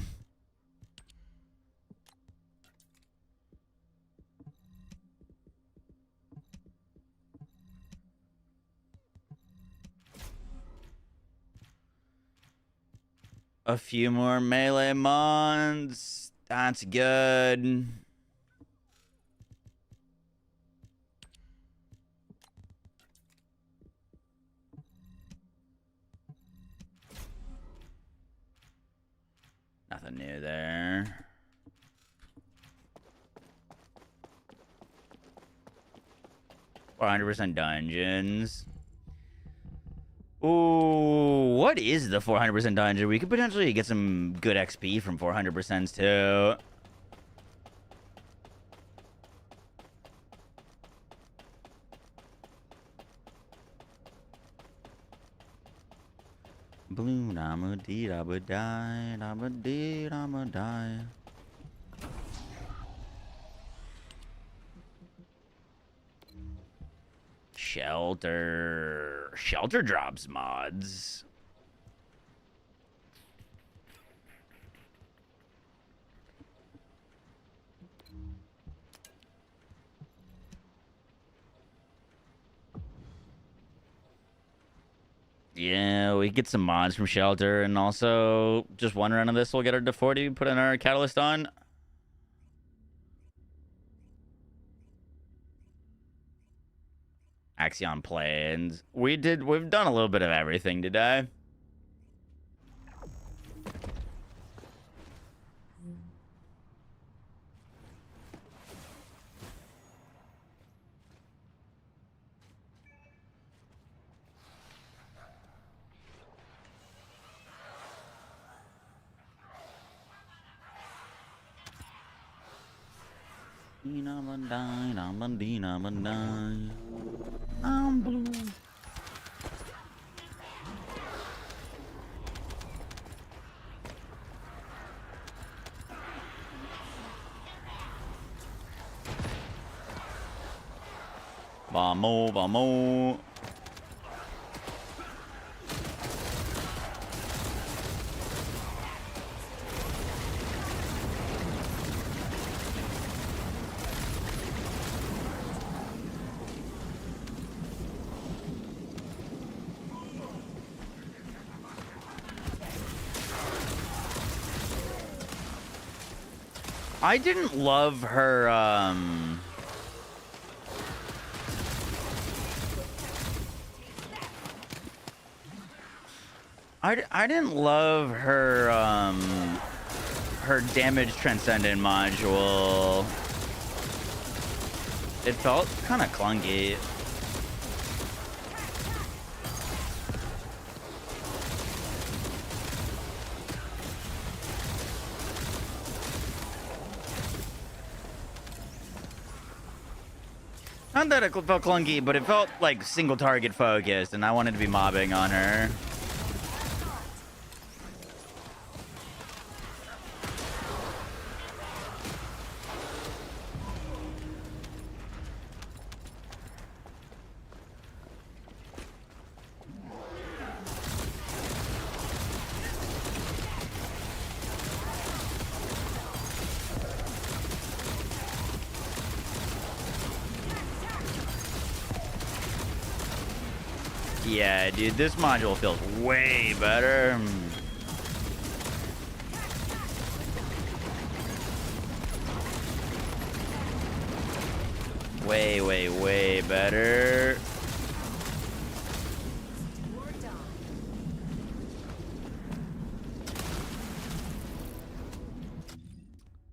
A few more melee mons. That's good. Nothing new there. $400% dungeons. Ooh, what is the 400% dungeon? We could potentially get some good XP from 400% too. Blue, I'ma dee, I'ma die, I'ma dee, I'ma die. Shelter drops mods. Yeah, we get some mods from shelter, and also just one run of this will get our to 40, put in our catalyst on. Axion planes. We've done a little bit of everything today. I'm blue. Vamos. I didn't love her, I didn't love her, her damage transcendent module. It felt kind of clunky. Not that it felt clunky, but it felt like single target focused, and I wanted to be mobbing on her. Yeah, dude, this module feels way better. Way better.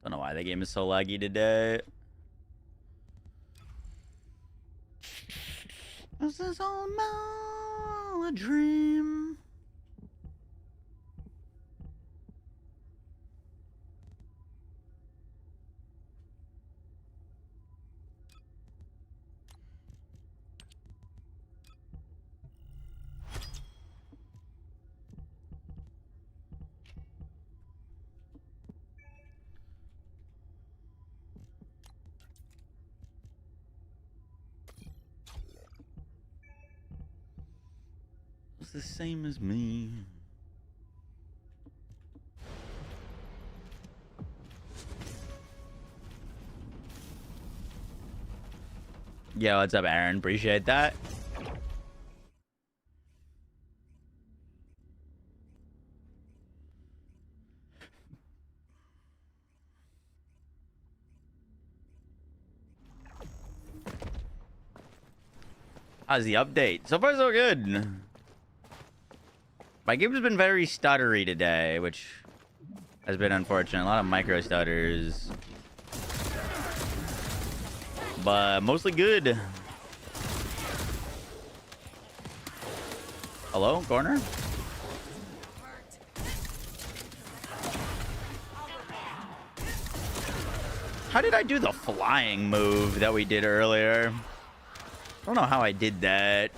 Don't know why the game is so laggy today. Is this all a dream? almost the same as me. Yo, what's up, Aaron? Appreciate that. How's the update? So far, so good. My game's been very stuttery today, which has been unfortunate. A lot of micro stutters. But mostly good. Hello, corner? How did I do the flying move that we did earlier? I don't know how I did that.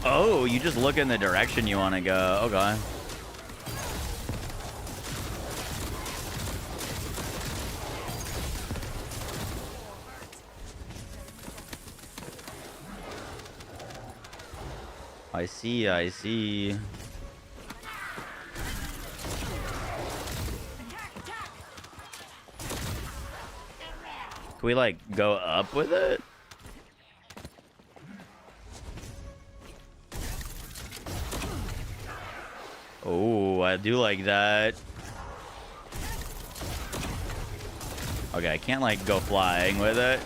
Oh, you just look in the direction you want to go. Okay. I see, I see. Can we, like, go up with it? Oh, I do like that. Okay, I can't, like, go flying with it.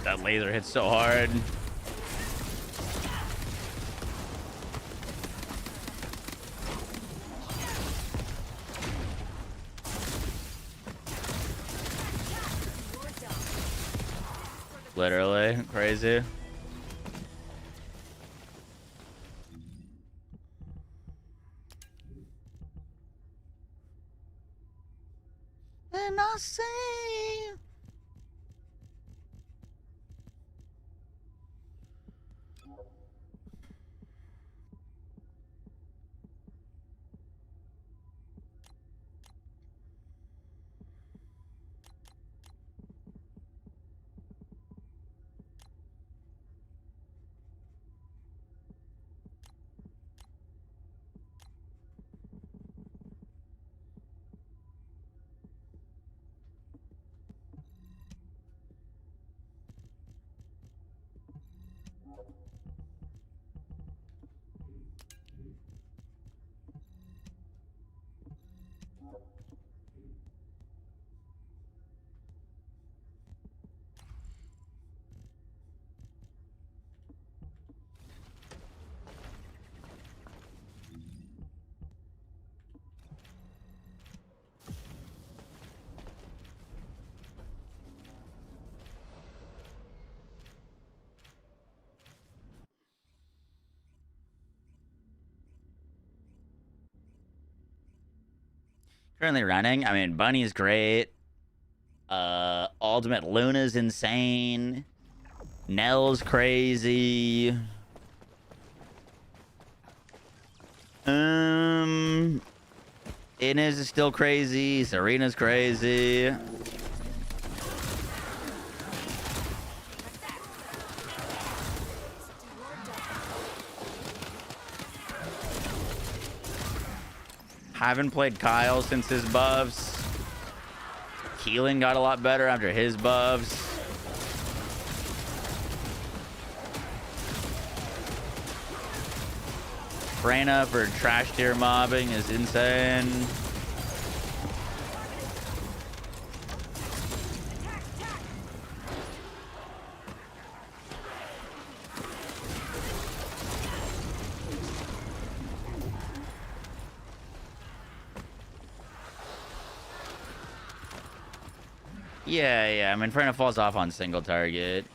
That laser hits so hard. Literally crazy. And I say currently running. I mean, Bunny's great. Ultimate Luna's insane. Nell's crazy. Inez is still crazy. Serena's crazy. Haven't played Kyle since his buffs. Keelan got a lot better after his buffs. Freyna for trash tier mobbing is insane. Yeah. I mean, Inferno falls off on single target.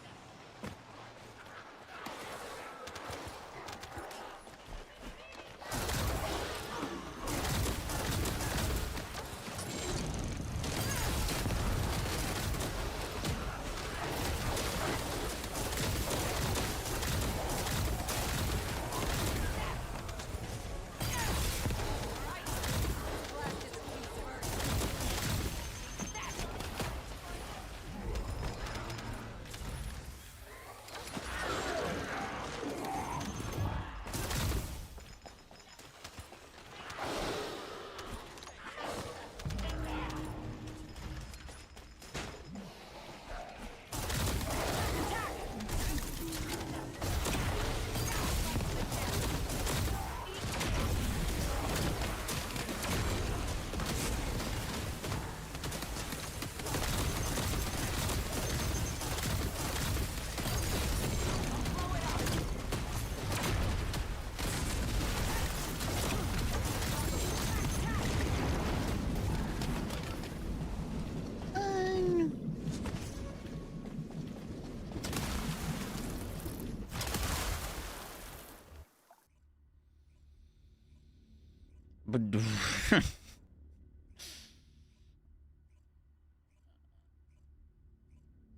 But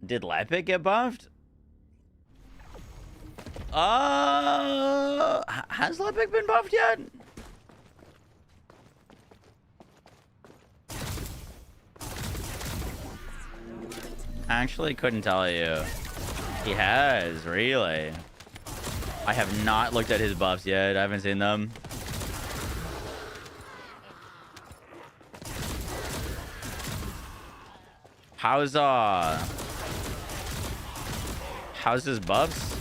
did Lepic get buffed? Has Lepic been buffed yet? Actually, couldn't tell you. He has, really. I have not looked at his buffs yet. I haven't seen them. How's his buffs?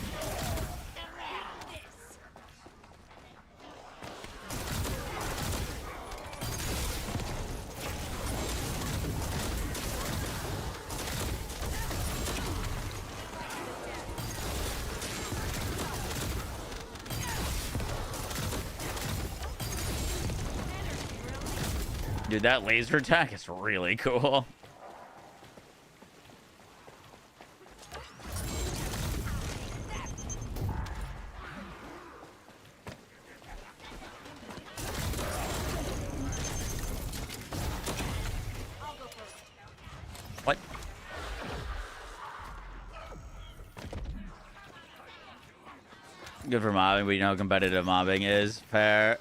Dude, that laser attack is really cool. What? Good for mobbing, but you know how competitive mobbing is. Fair.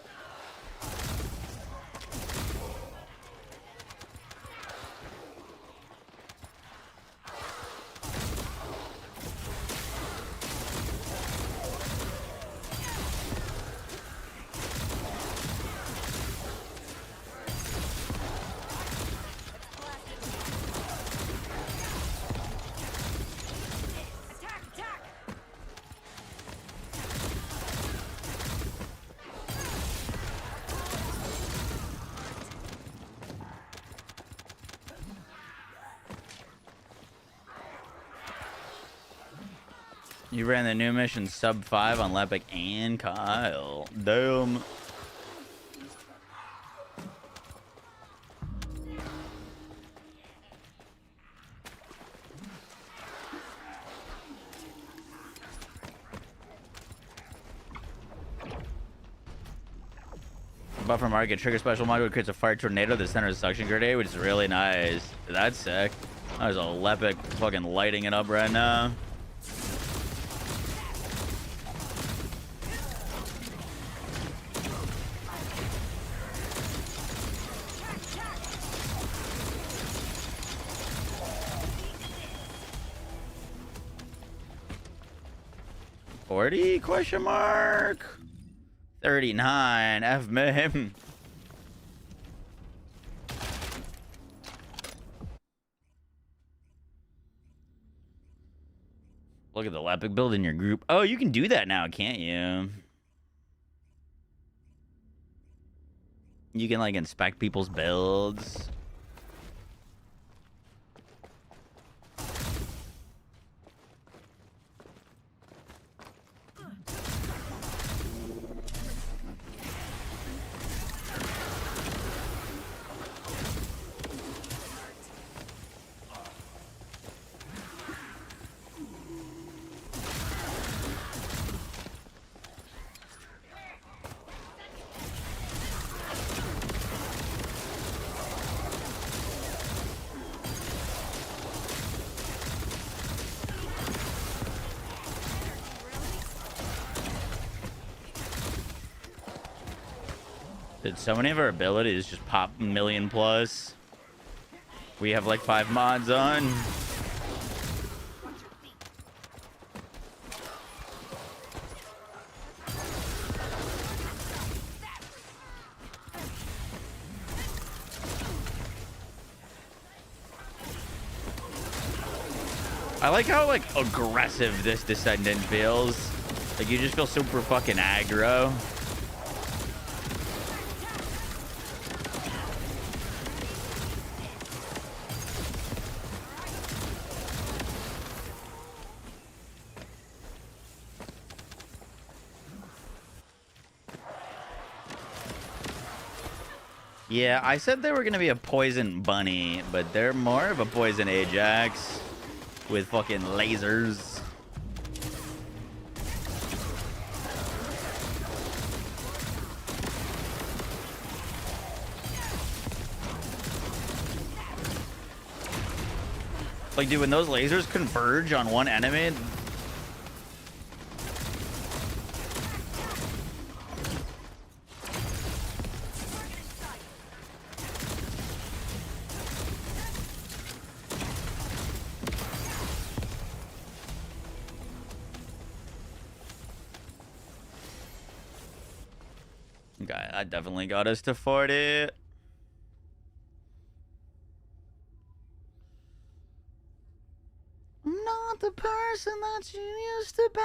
You ran the new mission sub 5 on Lepic and Kyle. Damn. Buffer market trigger special module creates a fire tornado that centers a suction grenade, which is really nice. That's sick. There's a Lepic fucking lighting it up right now. $40 question mark 39 F mim. Look at the Lepic build in your group. Oh, you can do that now, can't you? You can like inspect people's builds. Did so many of our abilities just pop a million plus? We have like 5 mods on. I like how like aggressive this Descendant feels. Like you just feel super fucking aggro. Yeah, I said they were gonna be a poison bunny, but they're more of a poison Ajax with fucking lasers. Like, dude, when those lasers converge on one enemy, okay, that definitely got us to 40. I'm not the person that you used to be.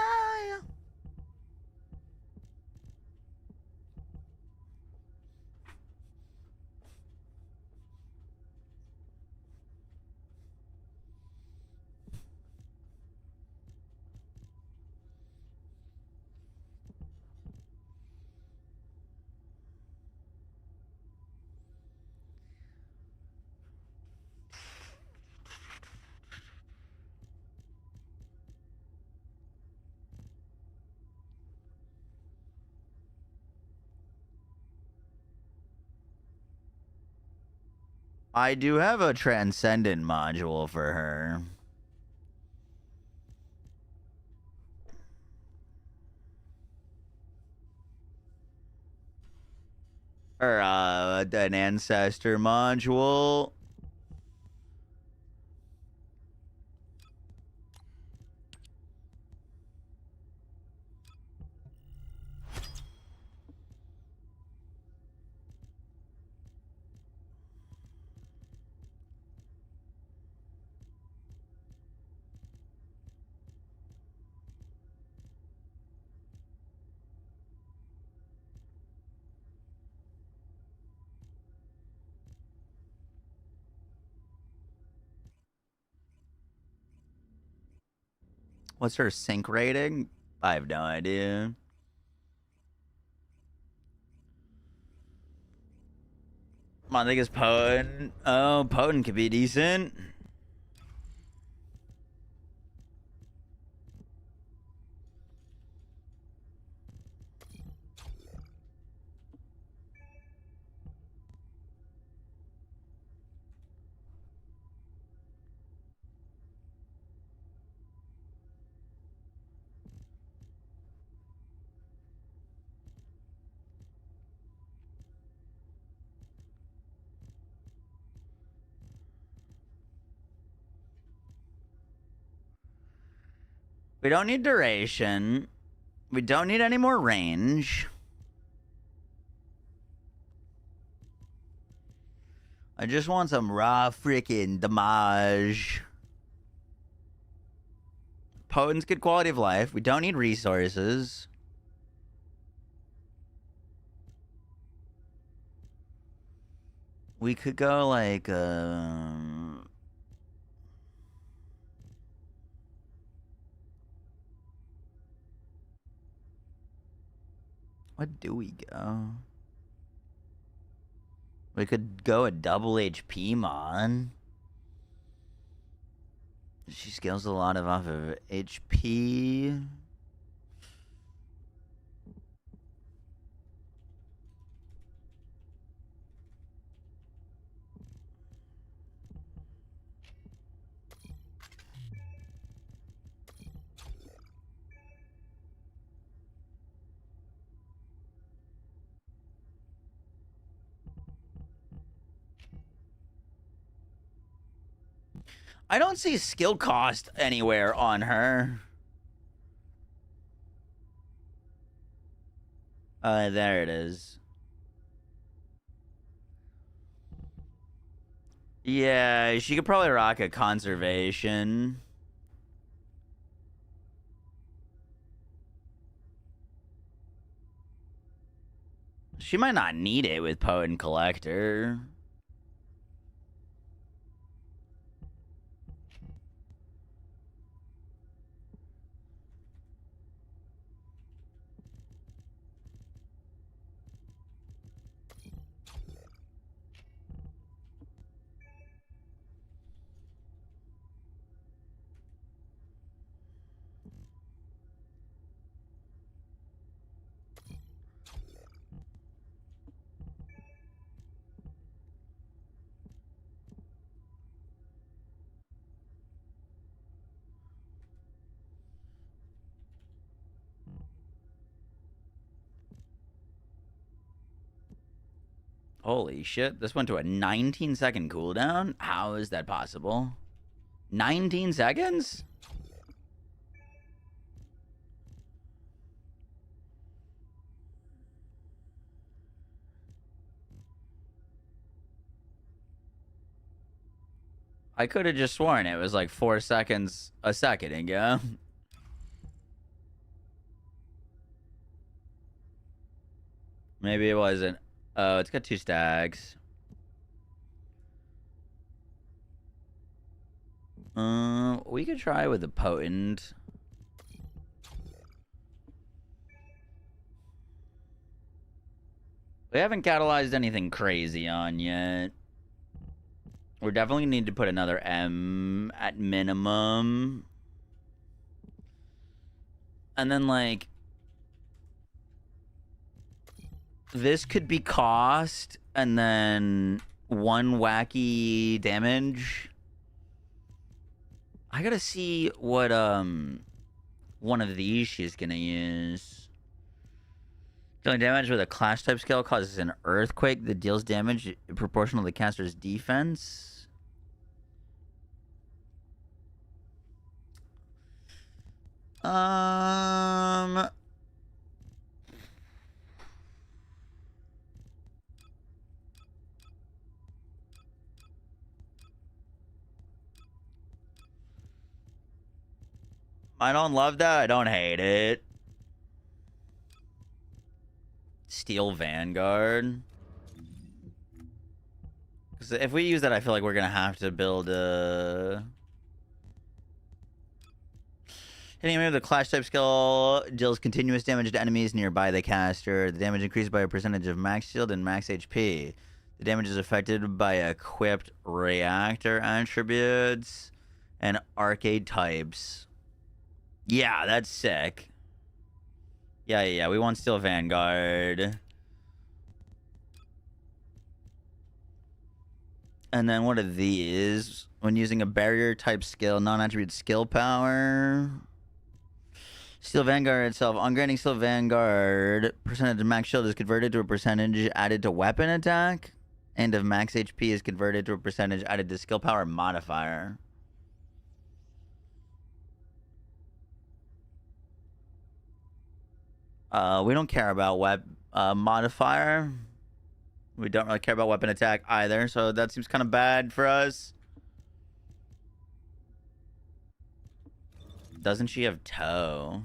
I do have a Transcendent module for her. Or, an Ancestor module. What's her sync rating? I have no idea. I think it's Potent. Oh, Potent could be decent. We don't need duration. We don't need any more range. I just want some raw freaking damage. Potent's good quality of life. We don't need resources. We could go like, what do we go? We could go a double HP mon. She scales a lot of off of HP. I don't see skill cost anywhere on her. There it is. Yeah, she could probably rock a conservation. She might not need it with Potent Collector. Holy shit, this went to a 19-second cooldown? How is that possible? 19 seconds? I could have just sworn it was like 4 seconds a second ago. Maybe it wasn't. Oh, it's got 2 stacks. We could try with the potent. We haven't catalyzed anything crazy on yet. We're definitely need to put another M at minimum. And then, like, this could be cost, and then 1 wacky damage. I gotta see what, one of these she's gonna use. Dealing damage with a clash type skill causes an earthquake that deals damage proportional to the caster's defense. I don't love that. I don't hate it. Steel Vanguard. Because if we use that, I feel like we're going to have to build a... Hitting with the clash type skill deals continuous damage to enemies nearby the caster. The damage increased by a percentage of max shield and max HP. The damage is affected by equipped reactor attributes and arcade types. Yeah, that's sick. Yeah, we want Steel Vanguard. And then what are these? When using a barrier type skill, non-attribute skill power. Steel Vanguard itself. On granting Steel Vanguard, percentage of max shield is converted to a percentage added to weapon attack. And of max HP is converted to a percentage added to skill power modifier. We don't care about modifier. We don't really care about weapon attack either, so that seems kind of bad for us. Doesn't she have toe?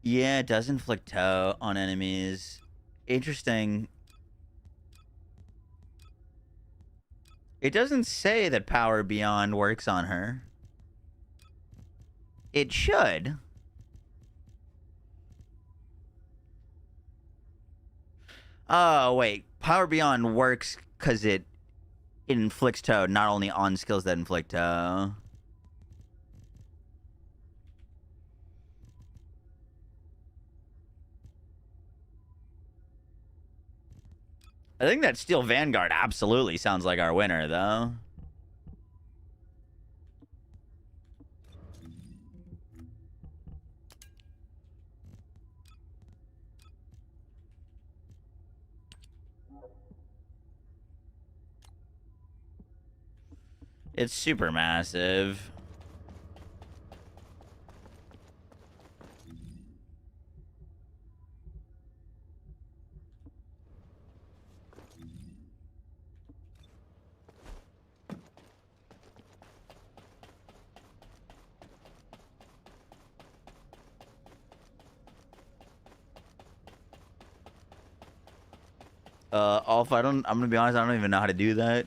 Yeah, it does inflict toe on enemies. Interesting. It doesn't say that Power Beyond works on her. It should. Oh, wait. Power Beyond works because it inflicts toe, not only on skills that inflict toe. I think that Steel Vanguard absolutely sounds like our winner, though. It's super massive. Alpha, I'm gonna be honest, I don't even know how to do that.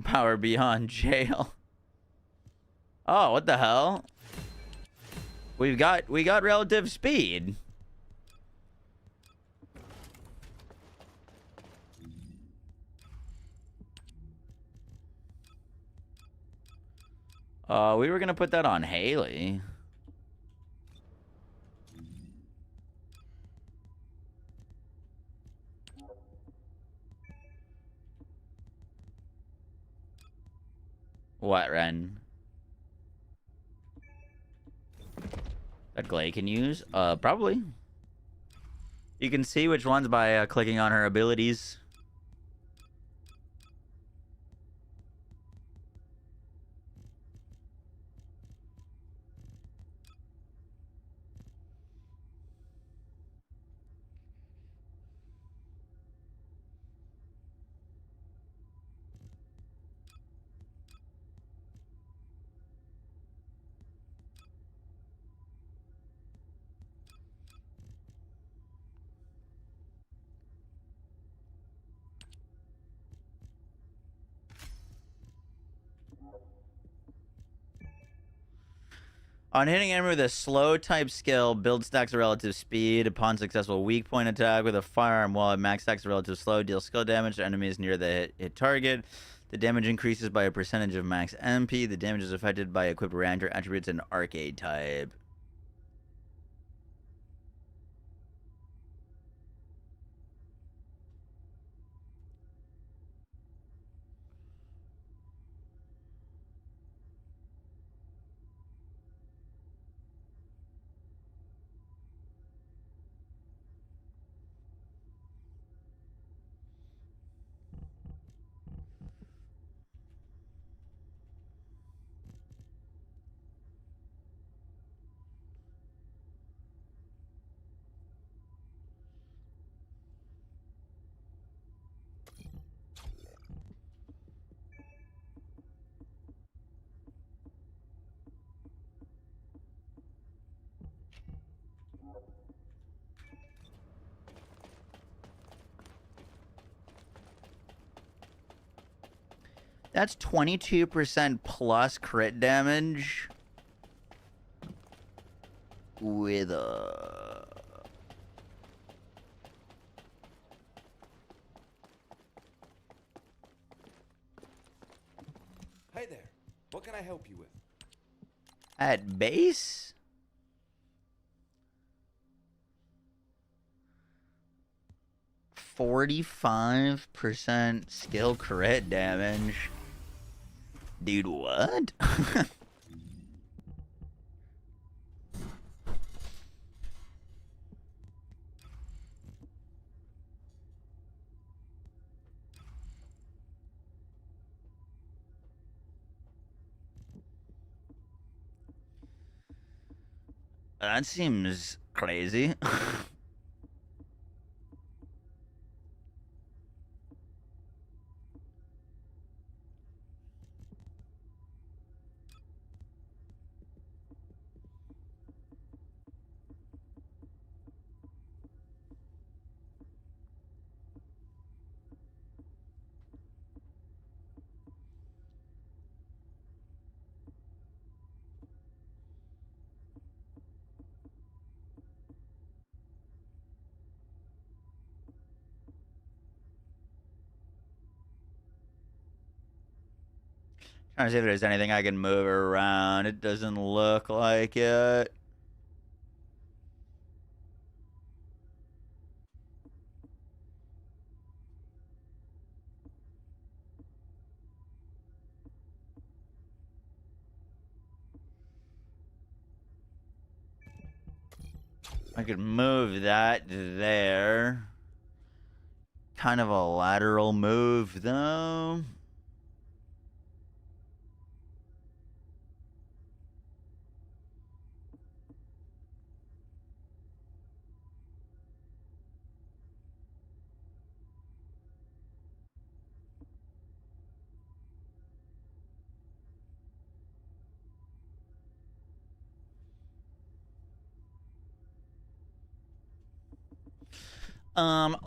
Power beyond jail. Oh, what the hell? We got relative speed. We were gonna put that on Haley. What, Ren? That Glay can use? Probably. You can see which ones by clicking on her abilities. On hitting enemy with a slow type skill, build stacks a relative speed. Upon successful weak point attack with a firearm while it max stacks a relative slow, deal skill damage to enemies near the hit target. The damage increases by a percentage of max MP. The damage is affected by equipped ranger attributes and arcade type. That's 22% plus crit damage with a... Hey there. What can I help you with? At base? %45% skill crit damage. Dude, what? That seems crazy. Trying to see if there's anything I can move around. It doesn't look like it. I could move that there. Kind of a lateral move, though.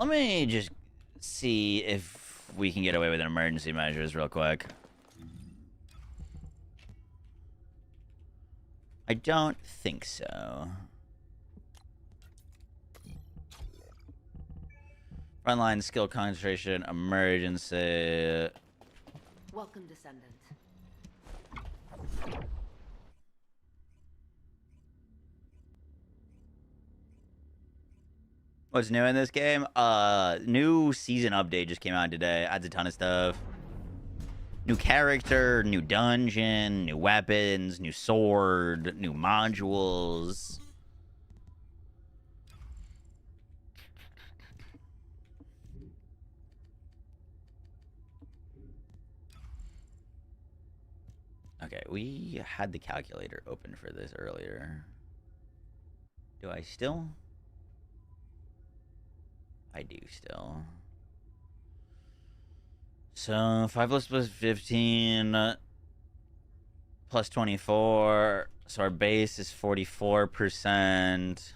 Let me just see if we can get away with an emergency measures real quick. I don't think so. Frontline skill concentration, emergency. Welcome, Descendant. What's new in this game? New season update just came out today. Adds a ton of stuff. New character, new dungeon, new weapons, new sword, new modules. Okay, we had the calculator open for this earlier. Do I still? I do still. So 5 plus 15 plus 24. So our base is 44%.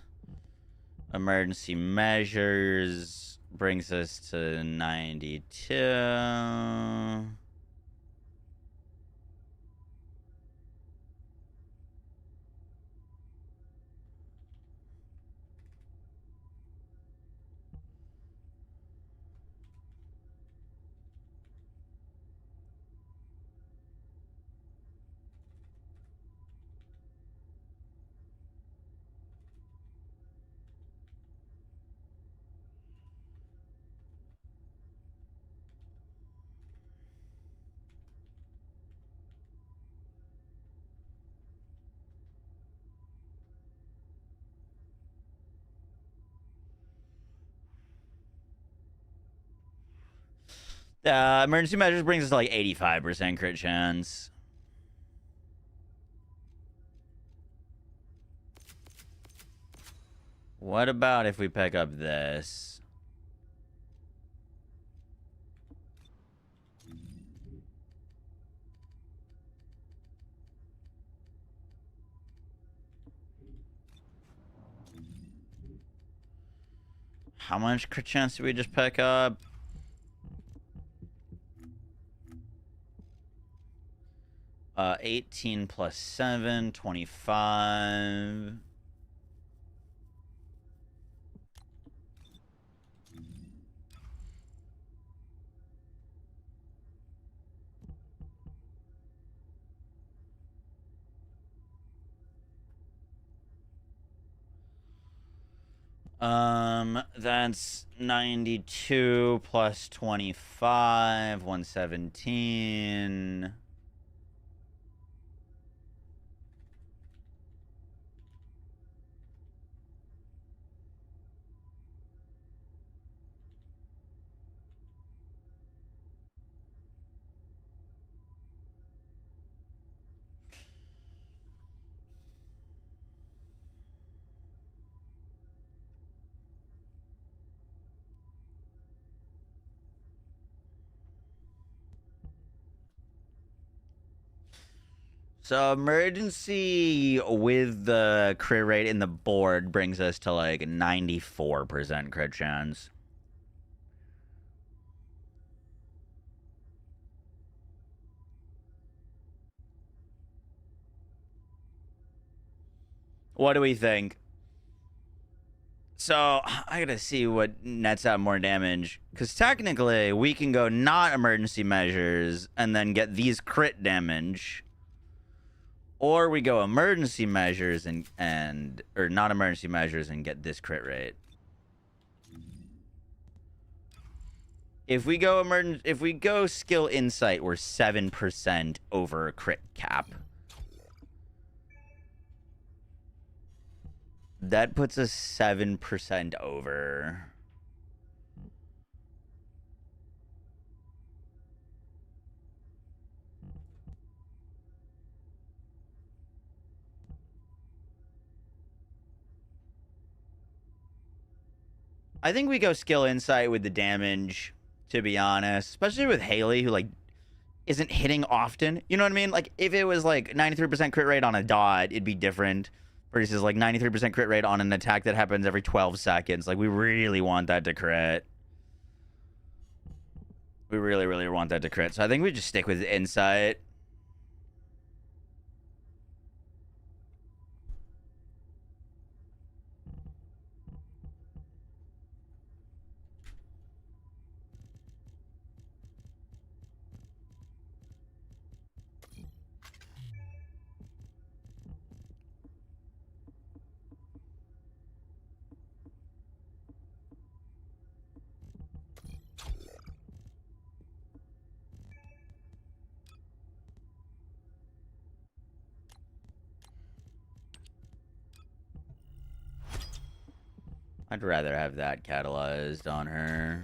Emergency measures brings us to 92. Emergency measures brings us to like 85% crit chance. What about if we pick up this? How much crit chance did we just pick up? Uh, 18 plus 7, 25. That's 92 plus 25, 117. So emergency with the crit rate in the board brings us to like 94% crit chance. What do we think? So I gotta see what nets out more damage, because technically we can go not emergency measures and then get these crit damage. Or we go emergency measures or not emergency measures and get this crit rate. If we go skill insight, we're 7% over crit cap. That puts us 7% over. I think we go skill insight with the damage, to be honest. Especially with Haley, who, like, isn't hitting often. You know what I mean? Like, if it was, like, 93% crit rate on a dot, it'd be different. Versus, like, 93% crit rate on an attack that happens every 12 seconds. Like, we really want that to crit. We really, really want that to crit. So I think we just stick with insight. I'd rather have that catalyzed on her.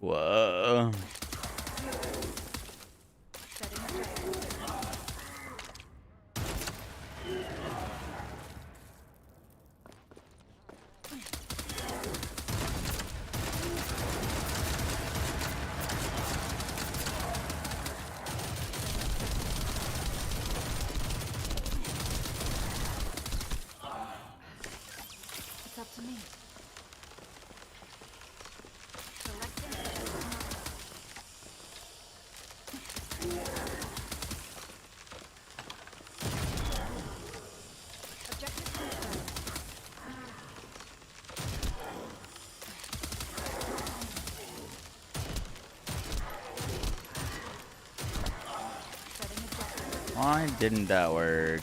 Whoa. It's up to me. Why didn't that work?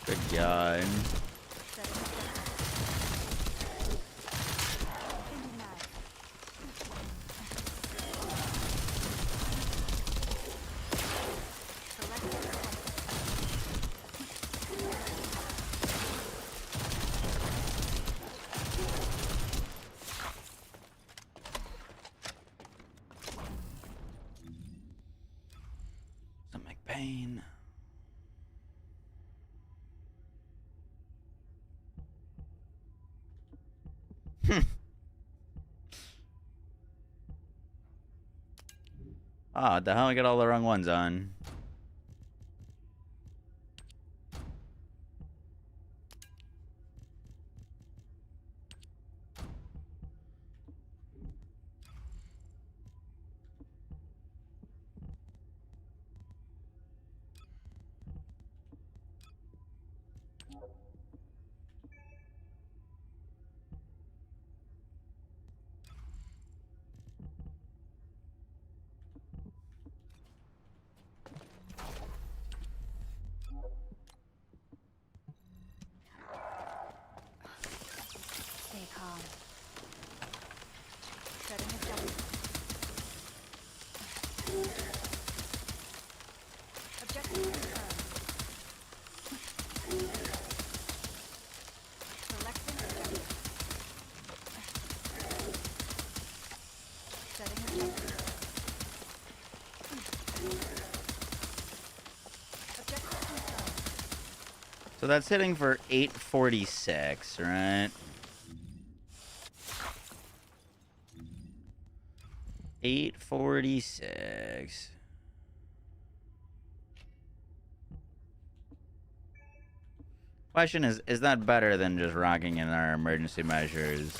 Good God. Stomach pain. Ah, what the hell? I got all the wrong ones on. Stay calm. Setting a jump. So that's hitting for 846, right? 846. Question is that better than just rocking in our emergency measures?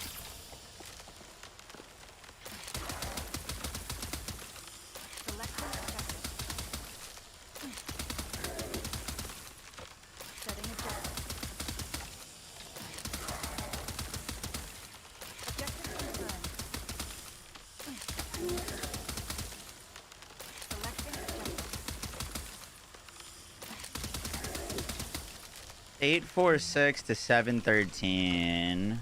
Eight, 846 to 713.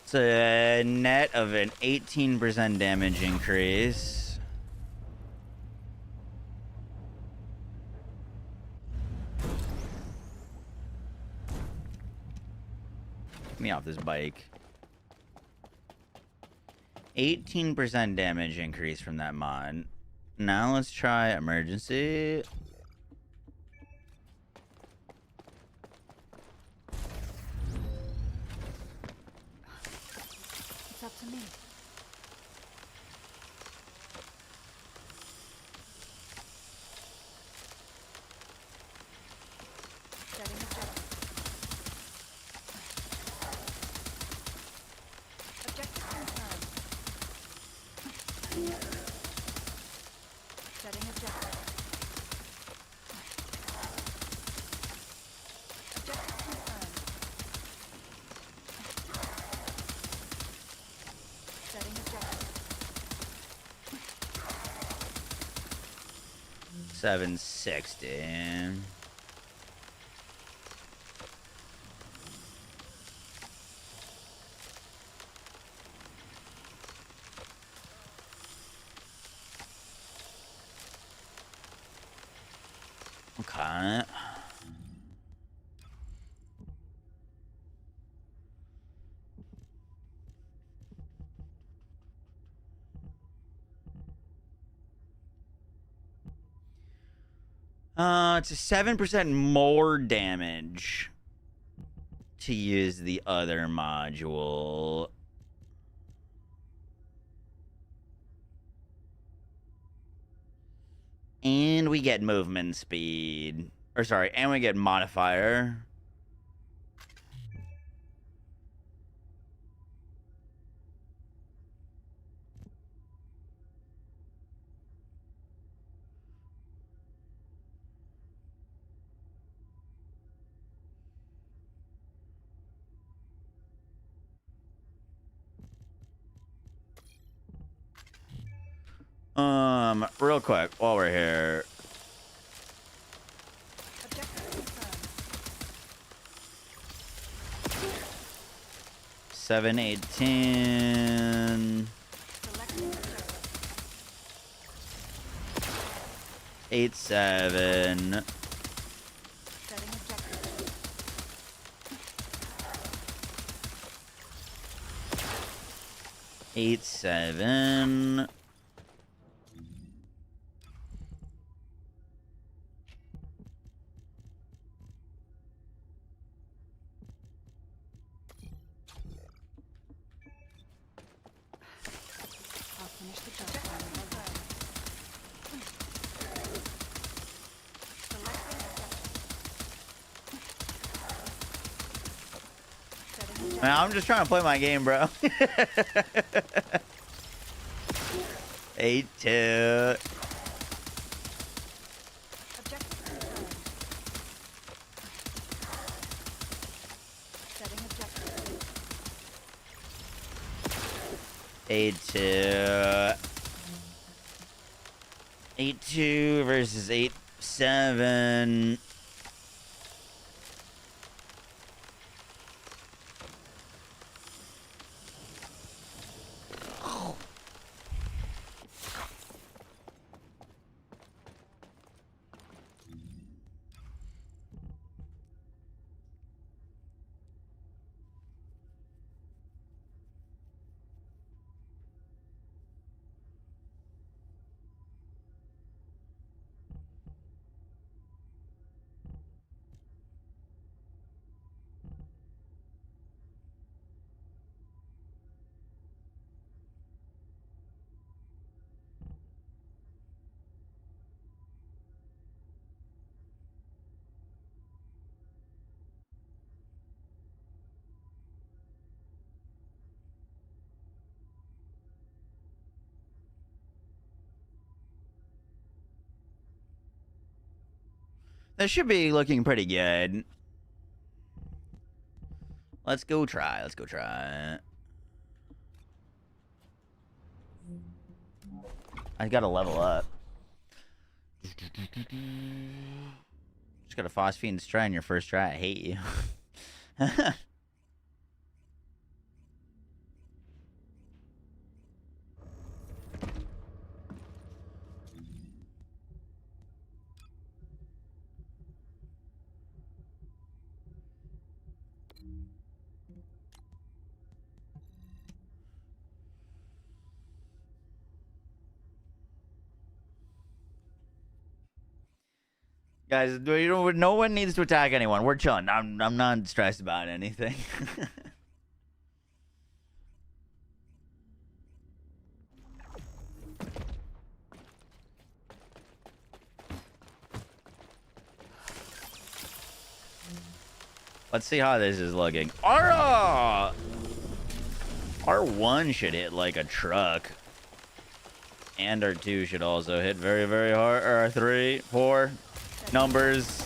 It's a net of an 18% damage increase. Get me off this bike. 18% damage increase from that mod. Now let's try emergency. It's up to me. Setting objective. Objective confirmed. Setting objective. Objective confirmed. Setting objective. 760. Okay. It's a 7% more damage to use the other module. And we get movement speed. Or sorry, and we get modifier. Real quick, while we're here. Seven, 18. 8, 7. Eight, 7. I'll finish the job. Man, I'm just trying to play my game, bro. 8, 2. Setting objective. 8, 2. 8, 2 versus 8, 7. This should be looking pretty good. Let's go try. Let's go try. I gotta level up. Just gotta phosphine and try in your first try. I hate you. Guys, no one needs to attack anyone. We're chilling. I'm not stressed about anything. Let's see how this is looking. R1 should hit like a truck. And R2 should also hit very, very hard. Or R3, 4. Numbers.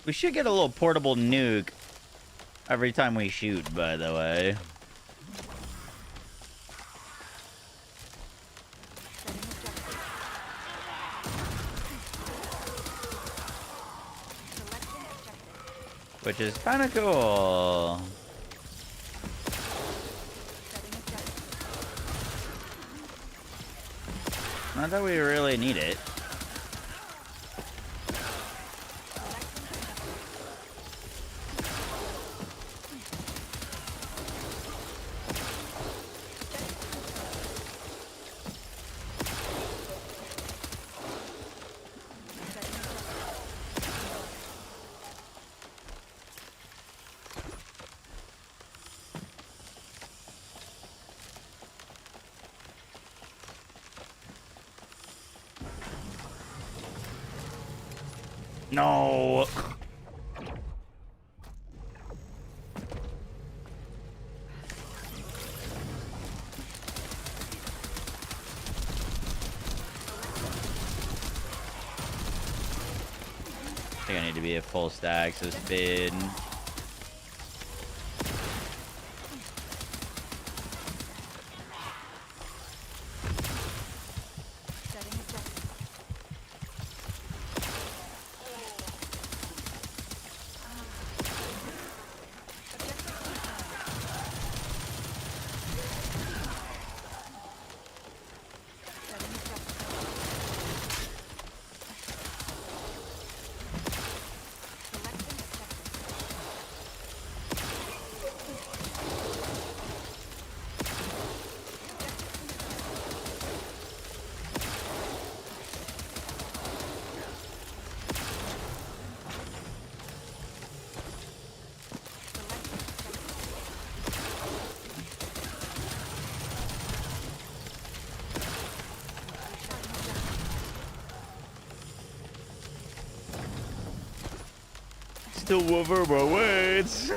We should get a little portable nuke every time we shoot, by the way. Which is kind of cool. Not that we really need it. No. I think I need to be at full stack, so speed. Still over my words.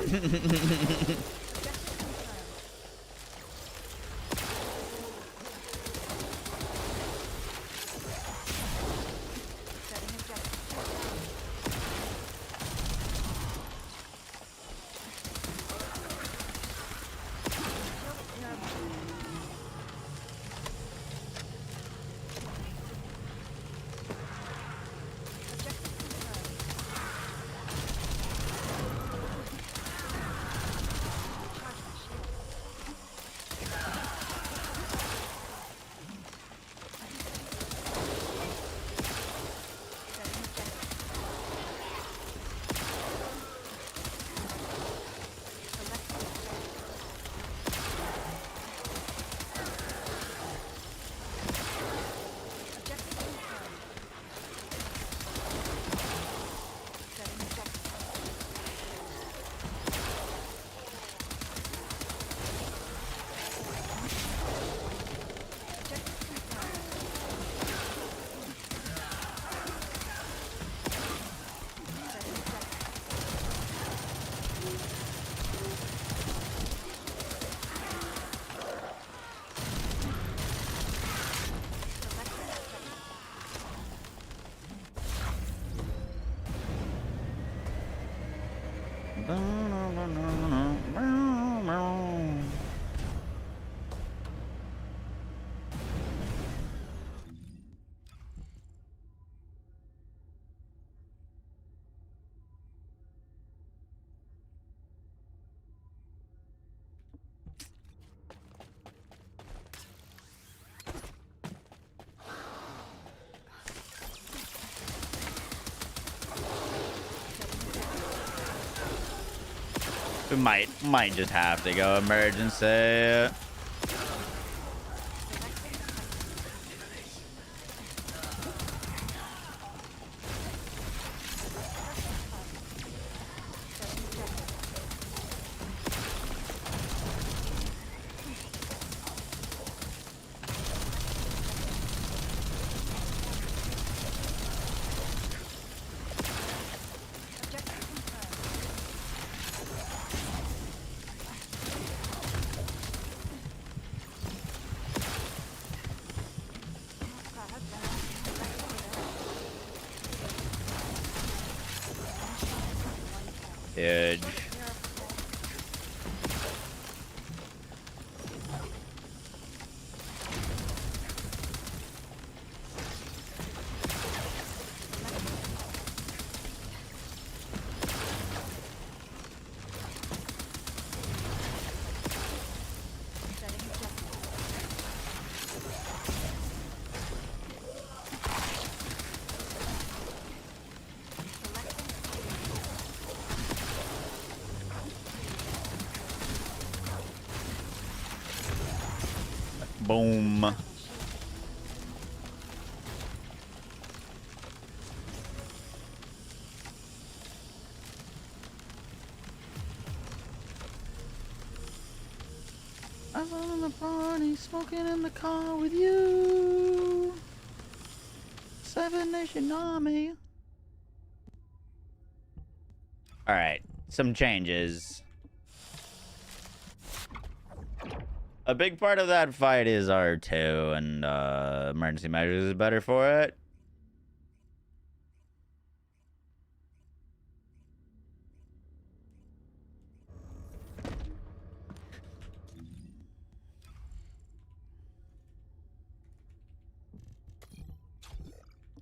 We might just have to go emergency. Huge. Boom. I was in the party, smoking in the car with you. Seven Nation Army. All right, some changes. A big part of that fight is R2, and emergency measures is better for it.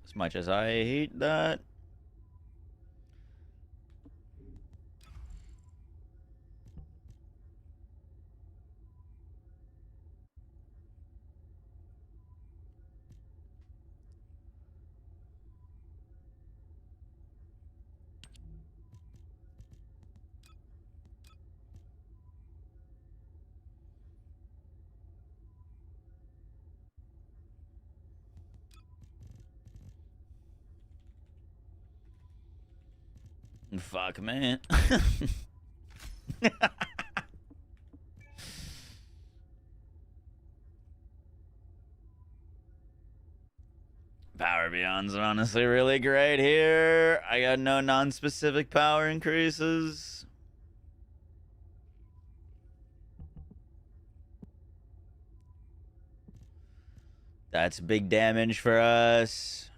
As much as I hate that. Fuck, man. Power Beyond's honestly really great here. I got no non-specific power increases. That's big damage for us.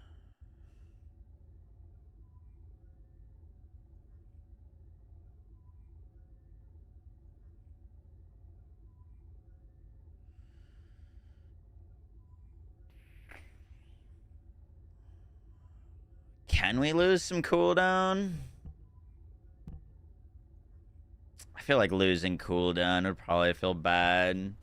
Can we lose some cooldown? I feel like losing cooldown would probably feel bad.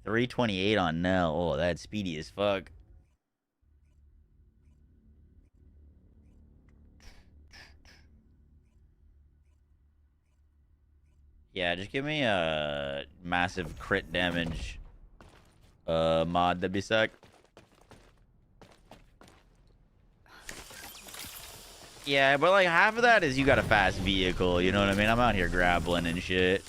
$328 on Nell. Oh, that's speedy as fuck. Yeah, just give me a massive crit damage mod, that'd be sick. Yeah, but like half of that is you got a fast vehicle, you know what I mean? I'm out here grappling and shit.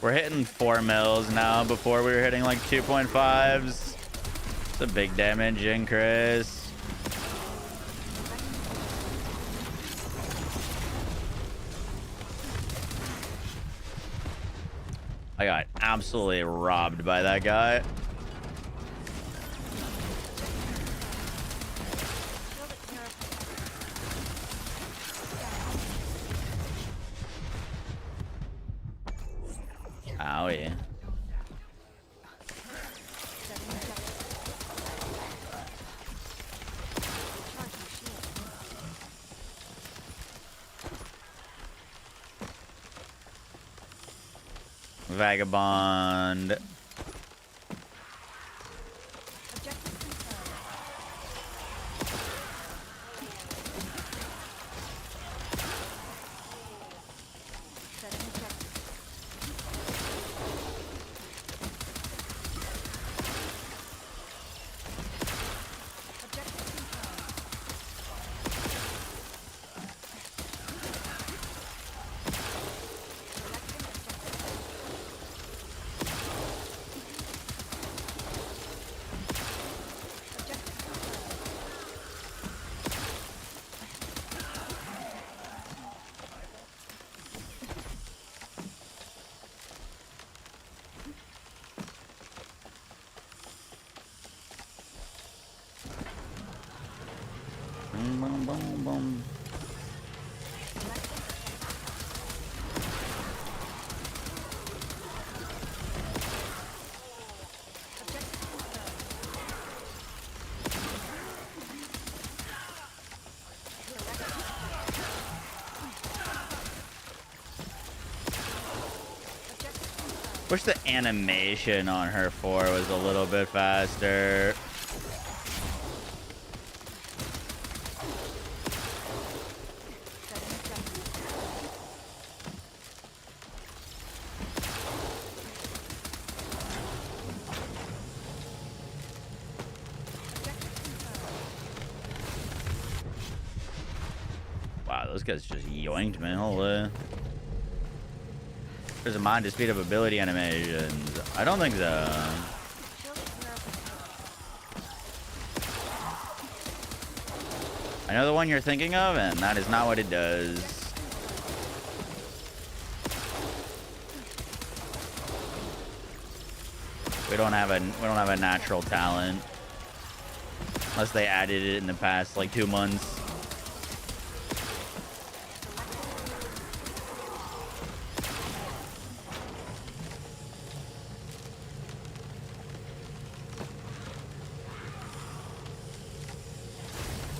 We're hitting 4 mils now. Before we were hitting like 2.5s. It's a big damage increase. I got absolutely robbed by that guy. Owie. Vagabond. Boom, boom, boom. Wish the animation on her 4 was a little bit faster. Wow, those guys just yoinked me. Holy. There's a mod to speed up ability animations. I don't think so. I know the one you're thinking of, and that is not what it does. We don't have a natural talent. Unless they added it in the past like 2 months.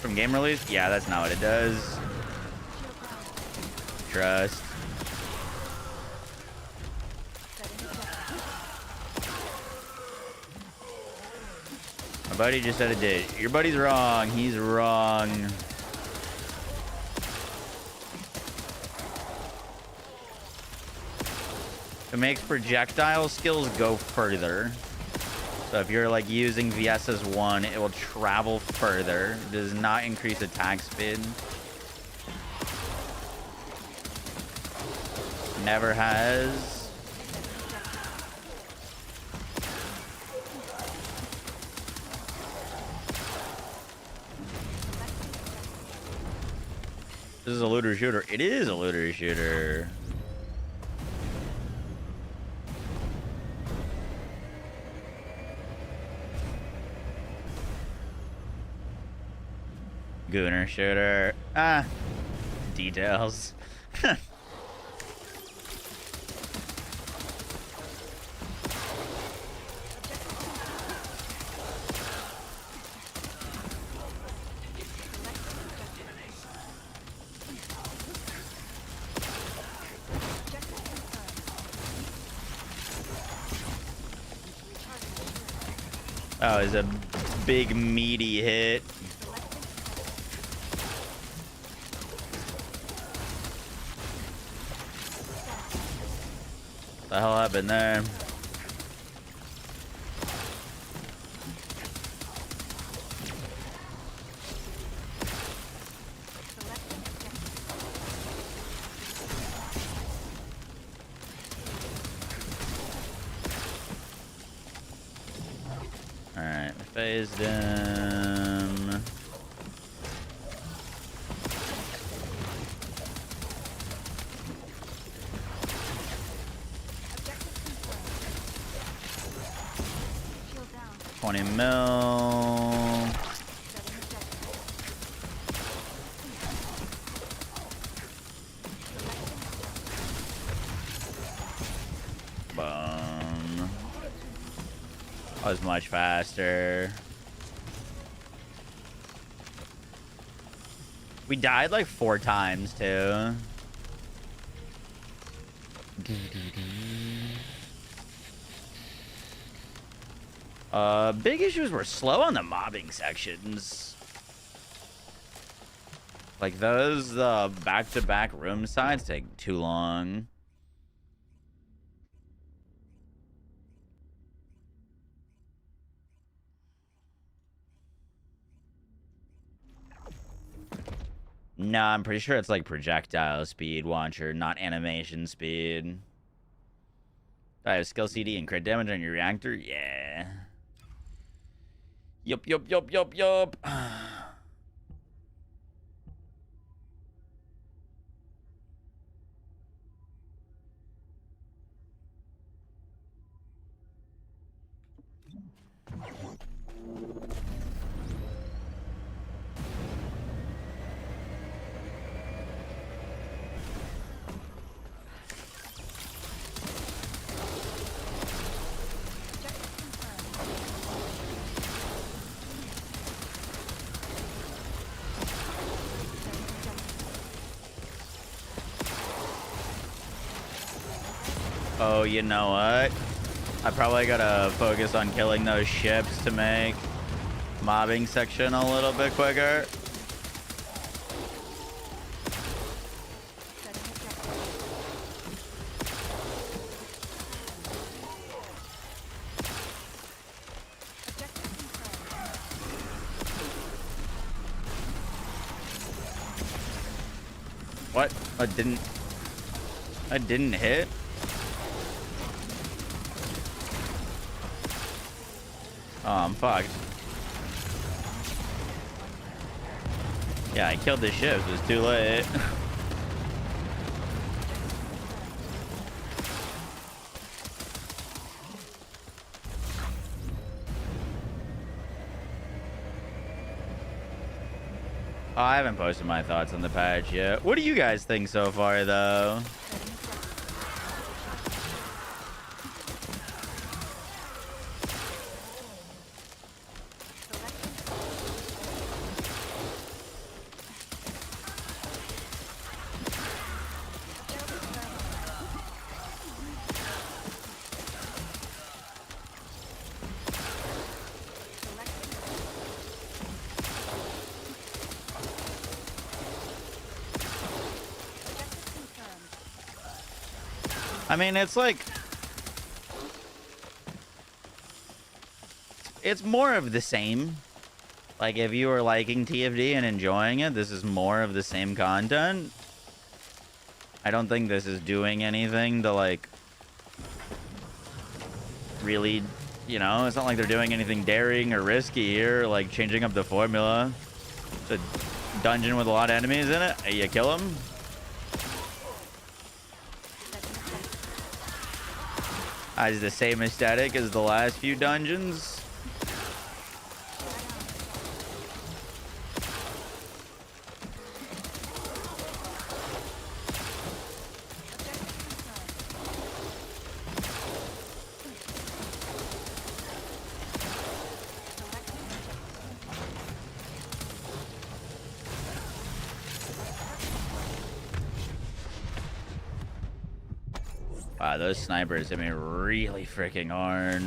From game release? Yeah, that's not what it does. Trust. My buddy just said it did. Your buddy's wrong. He's wrong. It makes projectile skills go further. So if you're like using VS's 1, it will travel further. It does not increase attack speed. Never has. This is a looter shooter. It is a looter shooter. Gooner shooter. Ah. Details. Oh, it's a big meaty hit. What the hell happened there? Phased in. Shield down. 20 mil. Setting objective. Boom. That was much faster. We died like 4 times too. Big issues were slow on the mobbing sections. Like those back-to-back room sides take too long. No, I'm pretty sure it's like projectile speed, Watcher, not animation speed. I have skill CD and crit damage on your reactor? Yeah. Yup. Oh, you know what? I probably gotta focus on killing those ships to make mobbing section a little bit quicker. What? I didn't hit? Oh, I'm fucked. Yeah, I killed the ships. It was too late. Oh, I haven't posted my thoughts on the patch yet. What do you guys think so far, though? I mean, it's like... It's more of the same. Like, if you were liking TFD and enjoying it, this is more of the same content. I don't think this is doing anything to, like... really, you know, it's not like they're doing anything daring or risky here, like changing up the formula. It's a dungeon with a lot of enemies in it. You kill them. Has the same aesthetic as the last few dungeons. Wow, those snipers hit me really freaking hard.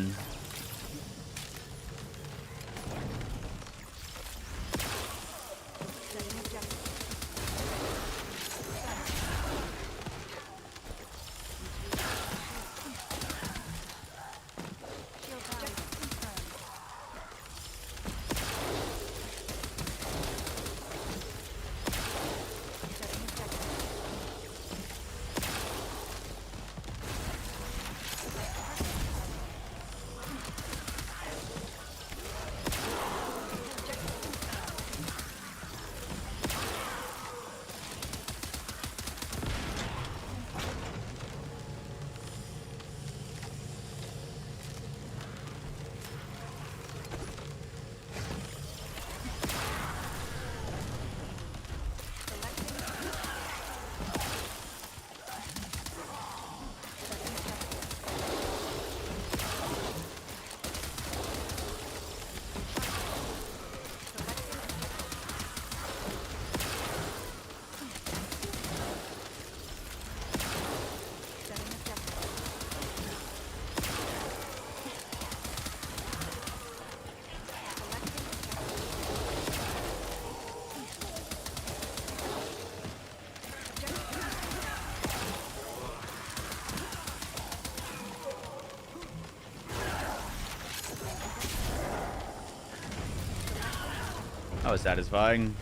That was satisfying.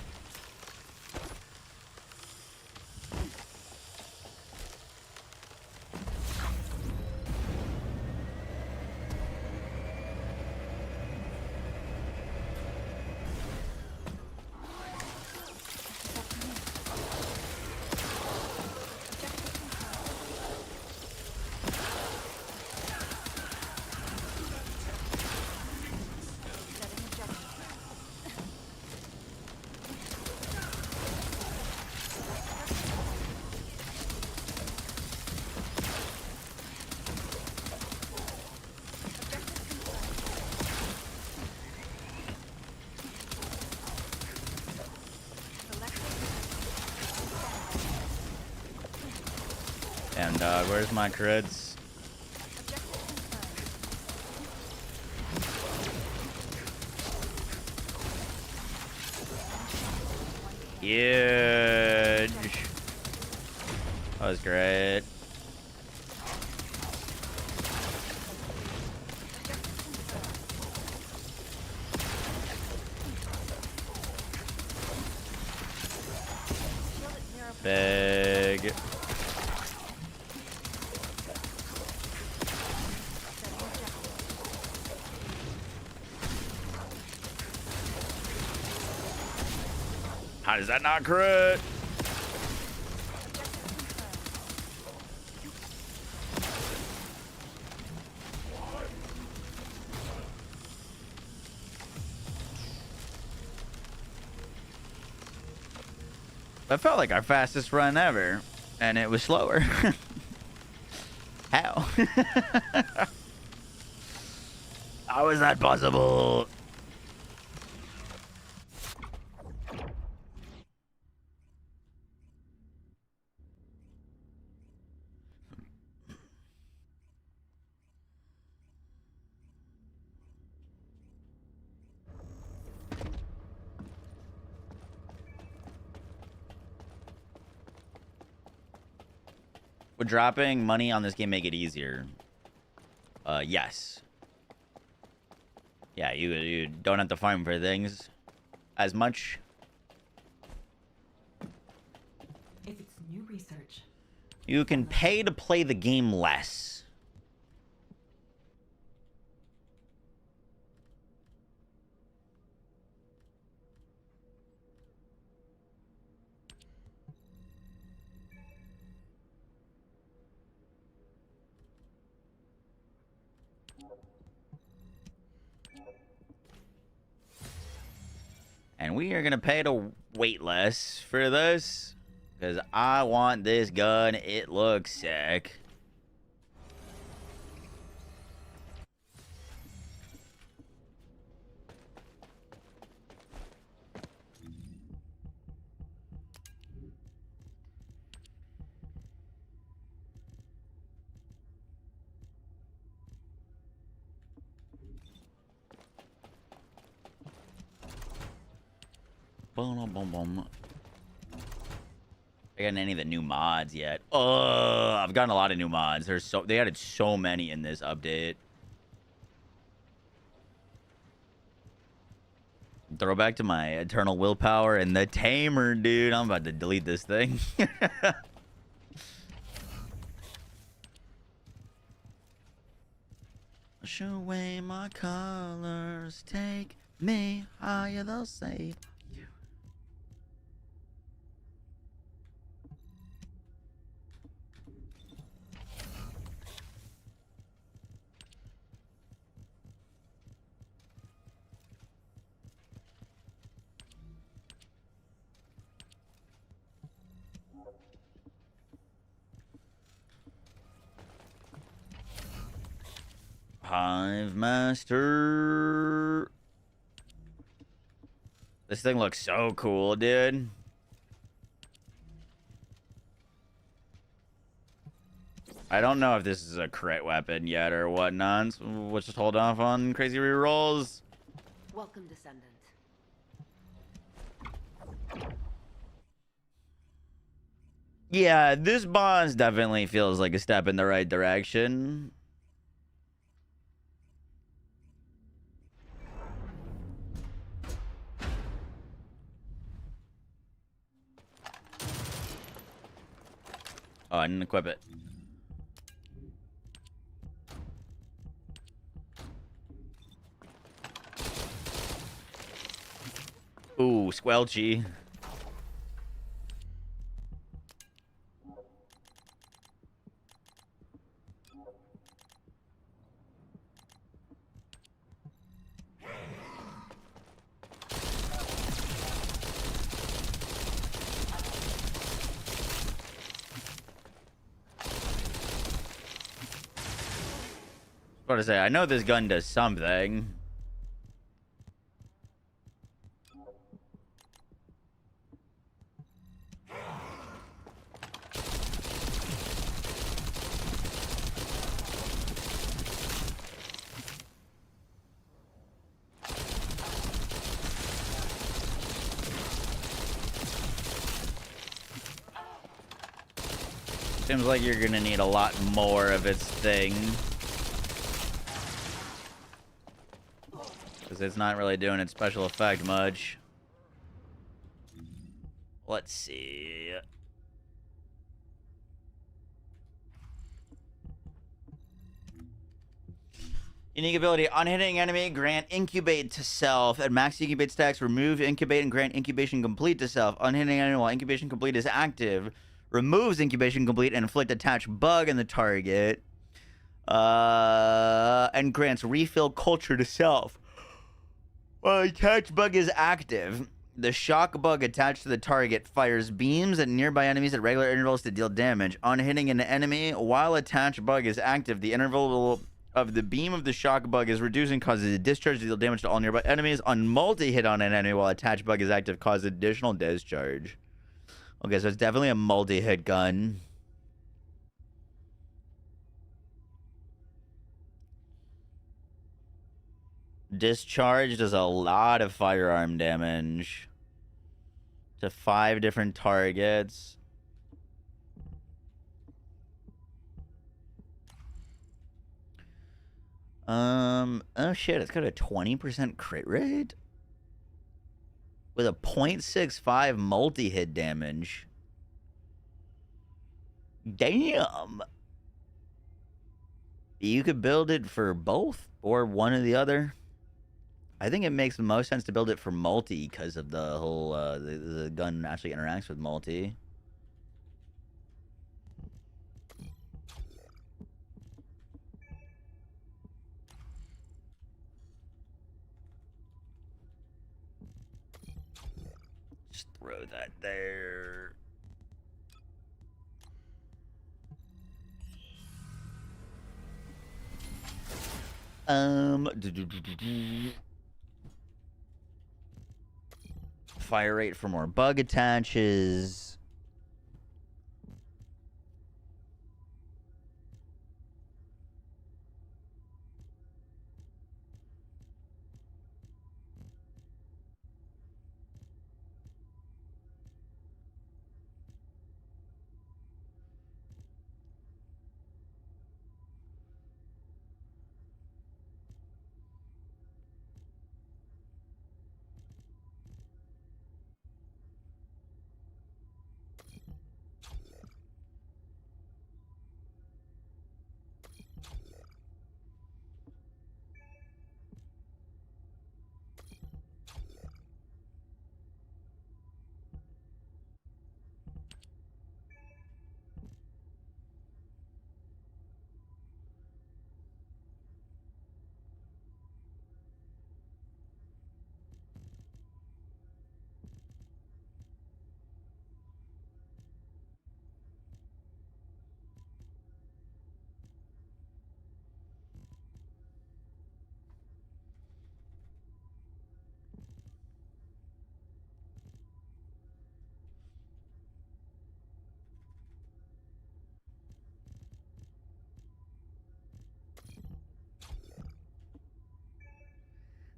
And where's my crits? Huge. That was great. Big. How does that not crit? That felt like our fastest run ever, and it was slower. How? How is that possible? Would dropping money on this game make it easier? Yes. Yeah, you don't have to farm for things as much. If it's new research. You can pay to play the game less. And we are going to pay to wait less for this. Because I want this gun. It looks sick. Boom, boom, boom. I gotten any of the new mods yet. Oh, I've gotten a lot of new mods. They added so many in this update. Throwback to my eternal willpower and the tamer, dude. I'm about to delete this thing. Show away my colors, take me higher, they'll say. Hive Master. This thing looks so cool, dude. I don't know if this is a crit weapon yet or whatnot. So we'll just hold off on crazy rerolls. Welcome, Descendant. Yeah, this boss definitely feels like a step in the right direction. Oh, I didn't equip it. Ooh, squelchy. What to say? I know this gun does something. Seems like you're gonna need a lot more of its thing. Because it's not really doing its special effect much. Let's see. Unique ability. On hitting enemy, grant incubate to self. At max incubate stacks, remove incubate and grant incubation complete to self. On hitting enemy while incubation complete is active, removes incubation complete and inflict attach bug in the target. And grants refill culture to self. While attach bug is active, the shock bug attached to the target fires beams at nearby enemies at regular intervals to deal damage. On hitting an enemy while attach bug is active, the interval of the beam of the shock bug is reduced and causes a discharge to deal damage to all nearby enemies. On multi-hit on an enemy while attach bug is active, causes additional discharge. Okay, so it's definitely a multi-hit gun. Discharge does a lot of firearm damage to 5 different targets. Oh shit, it's got a 20% crit rate with a 0.65 multi-hit damage. Damn. You could build it for both or one or the other. I think it makes the most sense to build it for multi because of the whole the gun actually interacts with multi. Just throw that there. Fire rate for more bug attaches.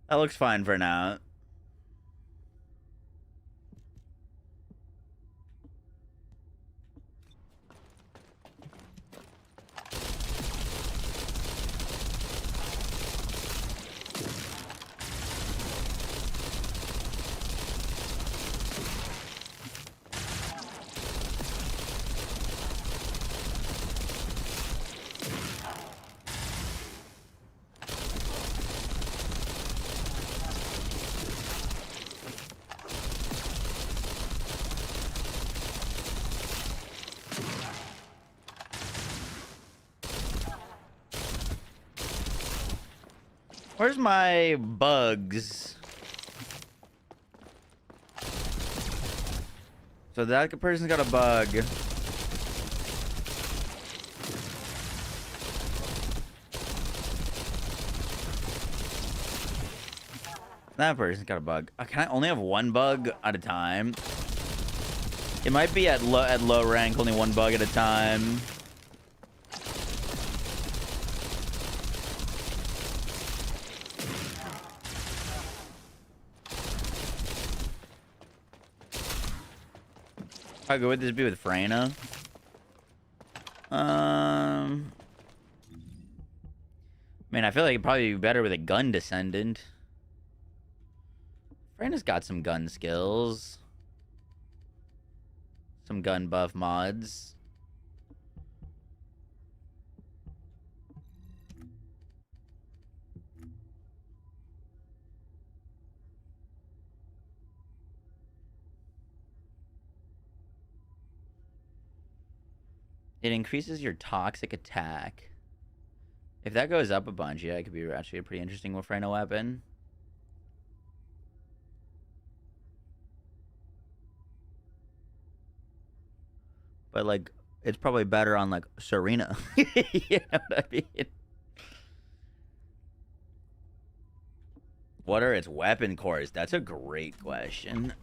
That looks fine for now. Where's my bugs? So that person's got a bug. That person's got a bug. Can I only have one bug at a time? It might be at low rank, only one bug at a time. How good would this be with Freyna? I mean, I feel like it'd probably be better with a gun descendant. Freyna's got some gun skills. Some gun buff mods. It increases your toxic attack. If that goes up a bunch, yeah, it could be actually a pretty interesting Freyna weapon. But, like, it's probably better on, like, Serena. You know what I mean? What are its weapon cores? That's a great question.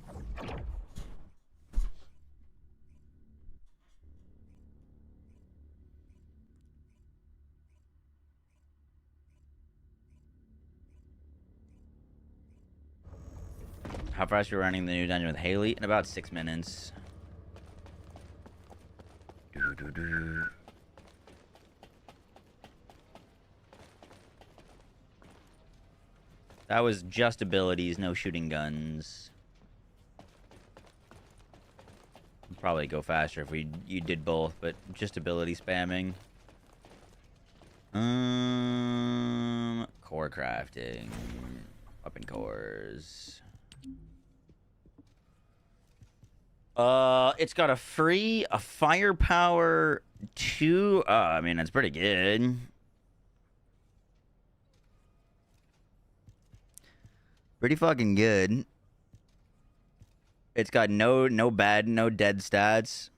How fast are you running the new dungeon with Haley? In about 6 minutes. That was just abilities, no shooting guns. It'd probably go faster if you did both, but just ability spamming. Core crafting. Weapon cores. It's got a firepower 2. I mean, that's pretty good. Pretty fucking good. It's got no dead stats.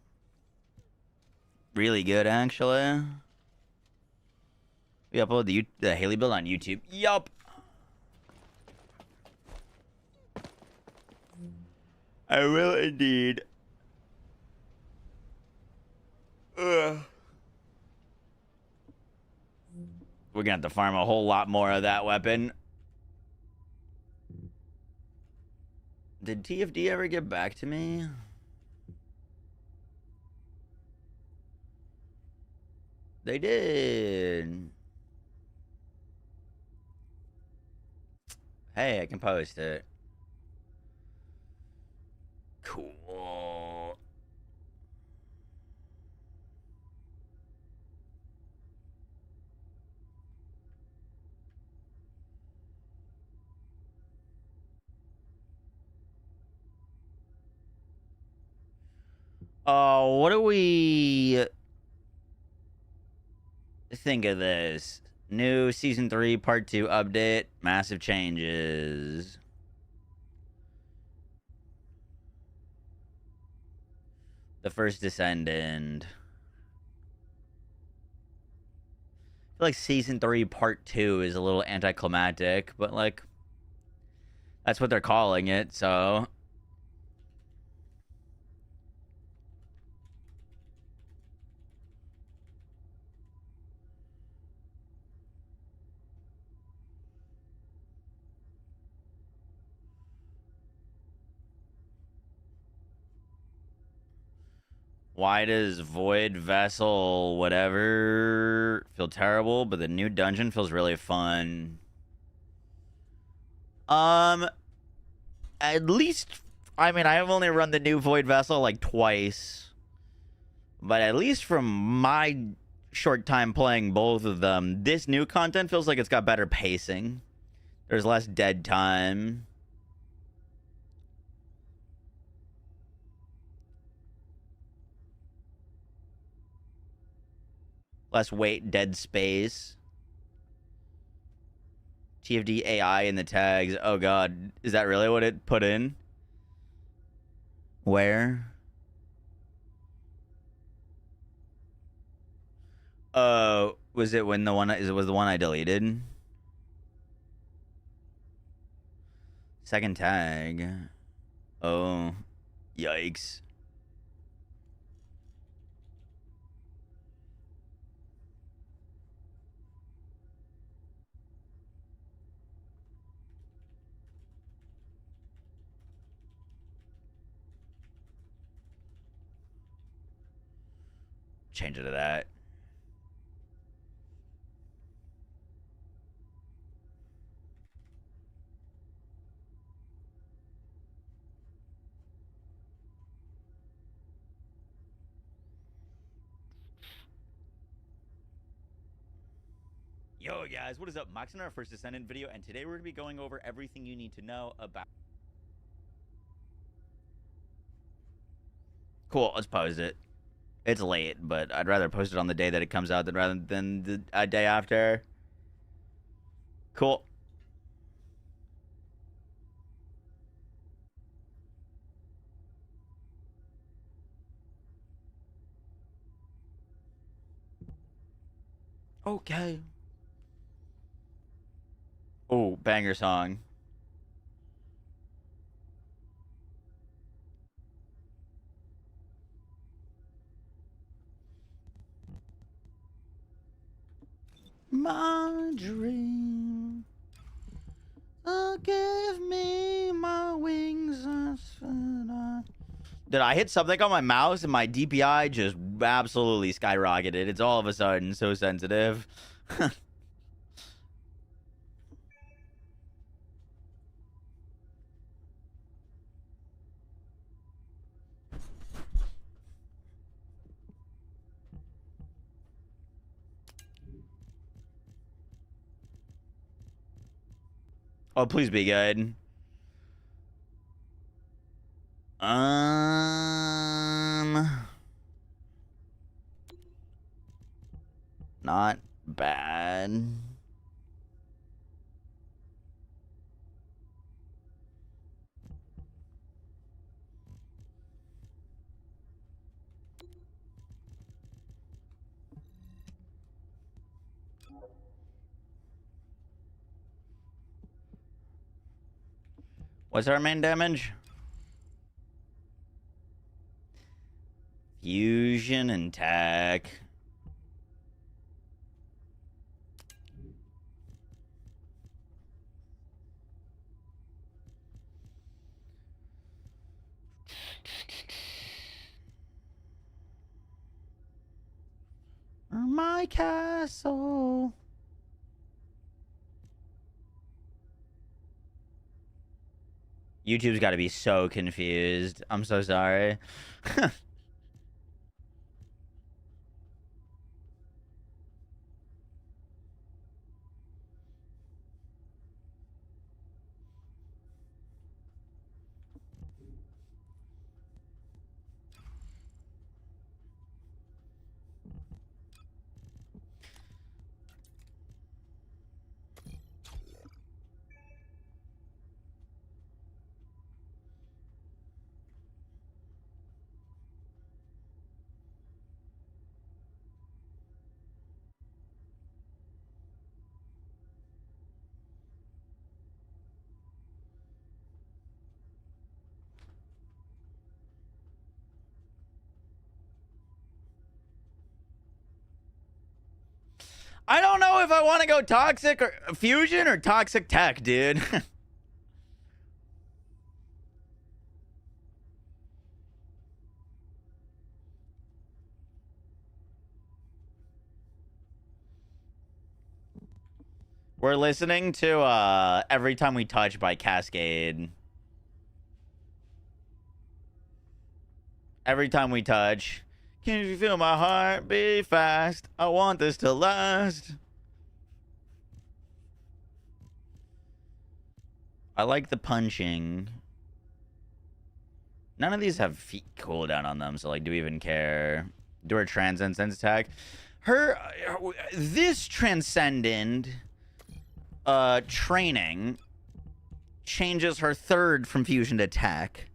Really good, actually. We upload the Haley build on YouTube. Yup. I will indeed. Ugh. We're gonna have to farm a whole lot more of that weapon. Did TFD ever get back to me? They did. Hey, I can post it. Cool. What do we think of this? New Season 3 Part 2 update. Massive changes. The First Descendant. I feel like Season 3 Part 2 is a little anticlimactic, but, like, that's what they're calling it, so... Why does Void Vessel whatever feel terrible, but the new dungeon feels really fun? At least, I mean, I've only run the new Void Vessel like twice, but at least from my short time playing both of them, this new content feels like it's got better pacing. There's less dead time. Less weight, dead space. TFD AI in the tags. Oh god, is that really what it put in? Where? Was it when the one was the one I deleted? Second tag. Oh, yikes. Change it to that. Yo guys, what is up? Max in our First Descendant video, and today we're going to be going over everything you need to know about... Cool, let's post it. It's late, but I'd rather post it on the day that it comes out rather than the day after. Cool. Okay. Oh, banger song. My dream, give me my wings. Did I hit something on my mouse and my DPI just absolutely skyrocketed? It's all of a sudden so sensitive. Oh, please be good. Not bad. What's our main damage? Fusion and tech. My castle. YouTube's got to be so confused. I'm so sorry. I don't know if I want to go toxic or fusion or toxic tech, dude. We're listening to Every Time We Touch by Cascade. Every time we touch. Can you feel my heart beat fast? I want this to last. I like the punching. None of these have feet cooldown on them, so like, do we even care? Do her Transcendence attack? This Transcendent training changes her third from fusion to tech,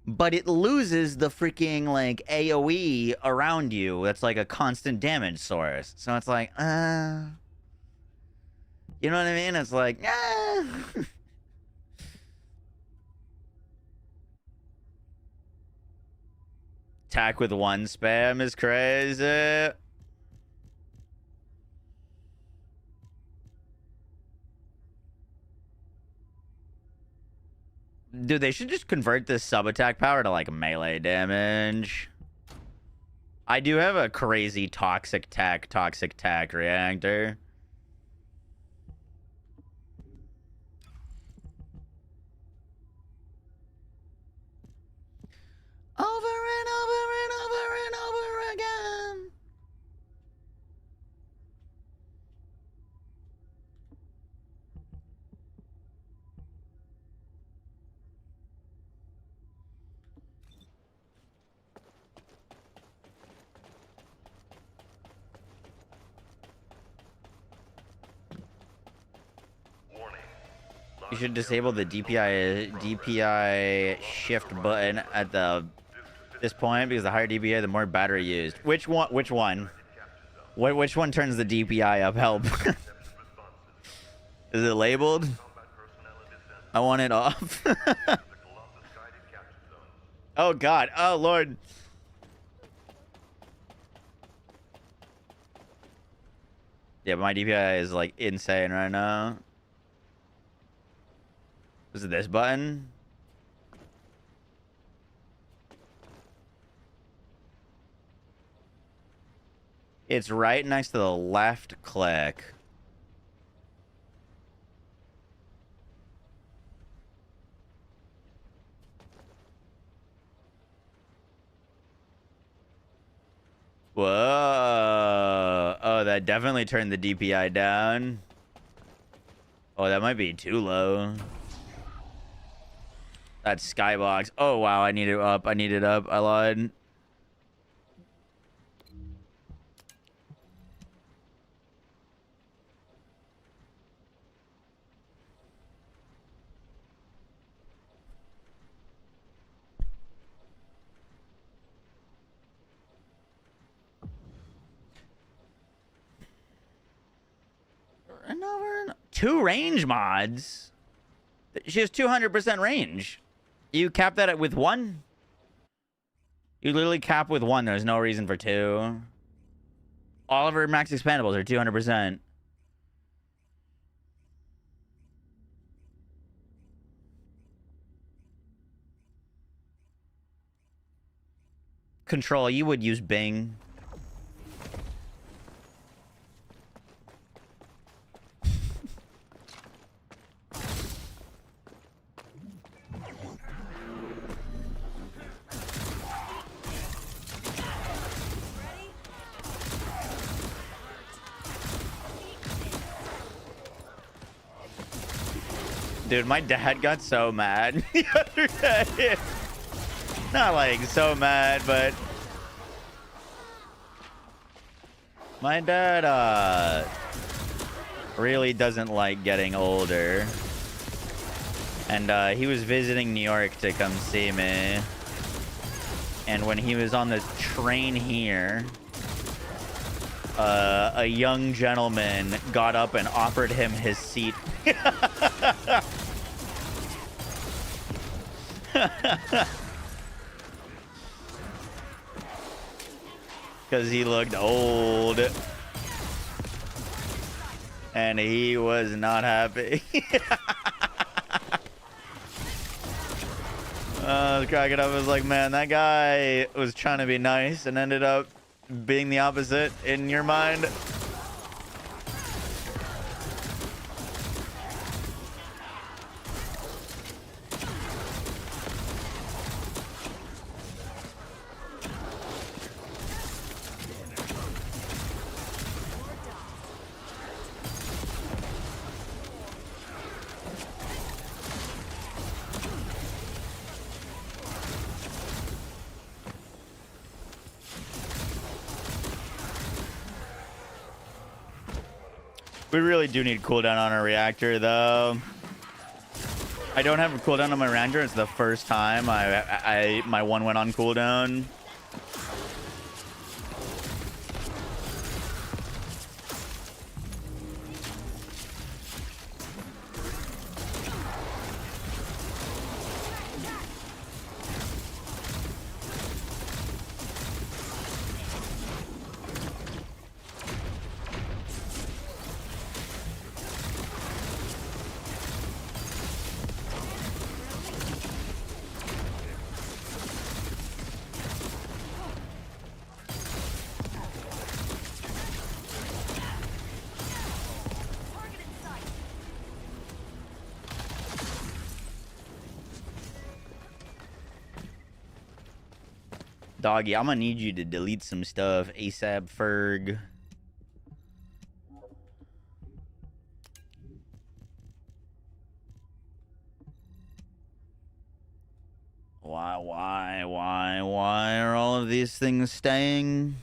but it loses the freaking like AoE around you. That's like a constant damage source. So it's like, you know what I mean? It's like, Attack with one spam is crazy. Dude, they should just convert this sub-attack power to, like, melee damage. I do have a crazy toxic tech reactor. Over and over and over and over again. You should disable the DPI shift button at this point, because the higher DPI, the more battery used. Which one? Which one turns the DPI up? Help. Is it labeled? I want it off. Oh God. Oh Lord. Yeah, but my DPI is like insane right now. Was it this button? It's right next to the left click. Whoa. Oh, that definitely turned the DPI down. Oh, that might be too low. That skybox. Oh, wow. I need it up. I need it up. I lied. Two range mods? She has 200% range. You cap that with one? You literally cap with one. There's no reason for two. All of her max expandables are 200%. Control, you would use Bing. Dude, my dad got so mad the other day. Not like so mad, but my dad really doesn't like getting older. And he was visiting New York to come see me. And when he was on the train here, a young gentleman got up and offered him his seat. Because he looked old. And he was not happy. I was cracking up. I was like, man, that guy was trying to be nice and ended up being the opposite in your mind. We really do need cooldown on our reactor, though. I don't have a cooldown on my reactor. It's the first time my one went on cooldown. Doggy, I'm gonna need you to delete some stuff ASAP, Ferg. Why are all of these things staying?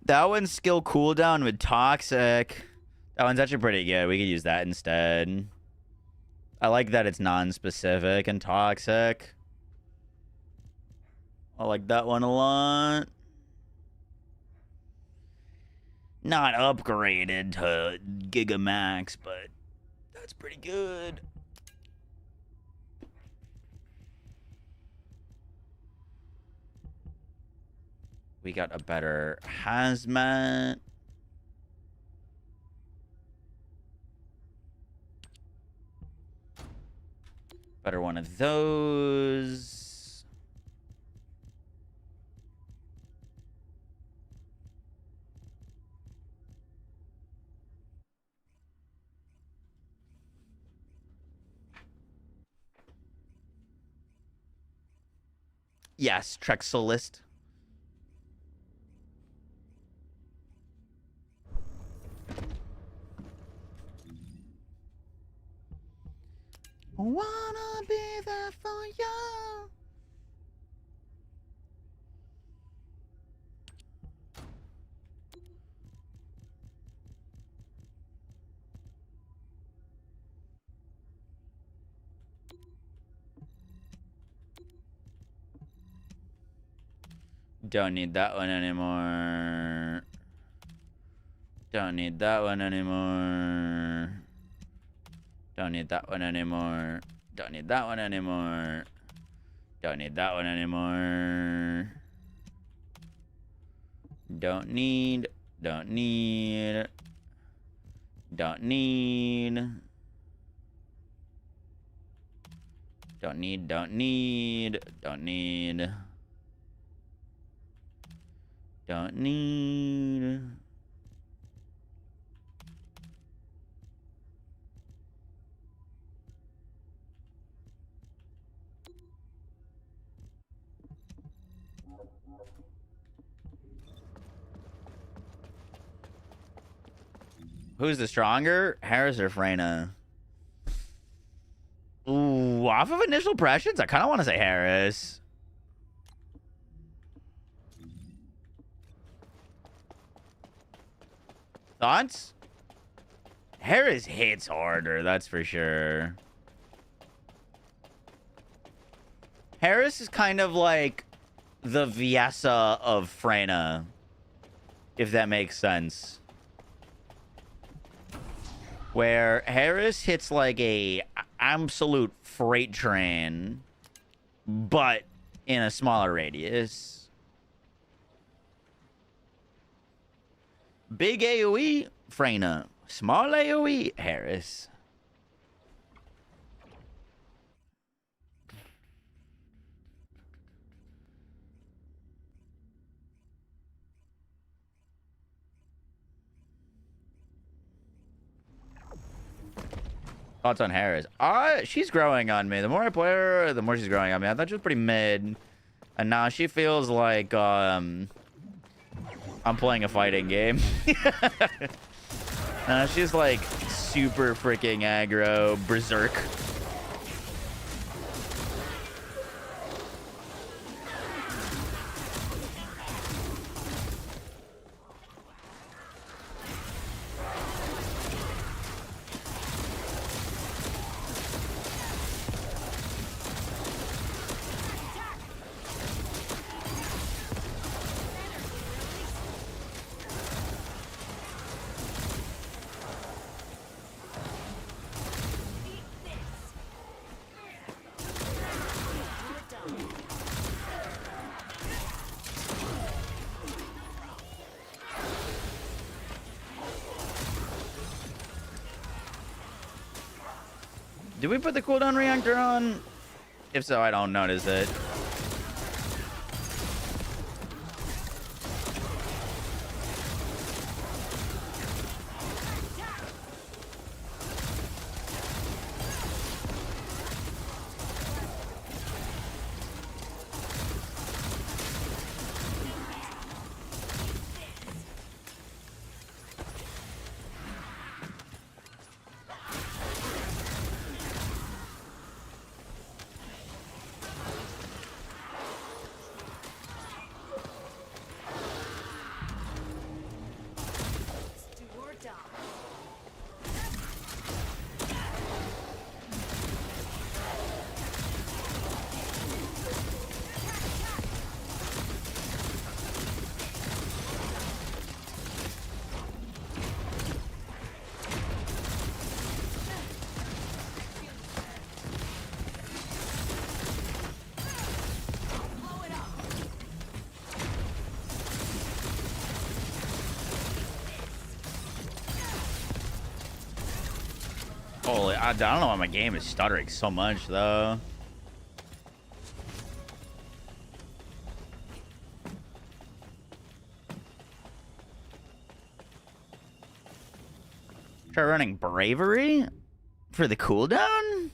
That one's skill cooldown with Toxic. That one's actually pretty good. We could use that instead. I like that it's non-specific and Toxic. I like that one a lot. Not upgraded to Gigamax, but that's pretty good. We got a better hazmat. Better one of those. Yes, Trexelist. Wanna be there for you. Don't need that one anymore. Don't need that one anymore. Don't need that one anymore. Don't need that one anymore. Don't need that one anymore. Don't need. Don't need. Don't need. Don't need. Don't need. Don't need. Don't need. Who's the stronger? Harris or Freyna? Ooh, off of initial impressions, I kind of want to say Harris. Thoughts? Harris hits harder, that's for sure. Harris is kind of like the Viessa of Freyna, if that makes sense. Where Harris hits like a absolute freight train, but in a smaller radius. Big AoE, Freyna. Small AoE, Harris. Thoughts on Harris? She's growing on me. The more I play her, the more she's growing on me. I thought she was pretty mid. And now she feels like I'm playing a fighting game. She's like super freaking aggro, berserk. Did we put the cooldown reactor on? If so, I don't notice it. Holy, I don't know why my game is stuttering so much, though. Try running Bravery for the cooldown?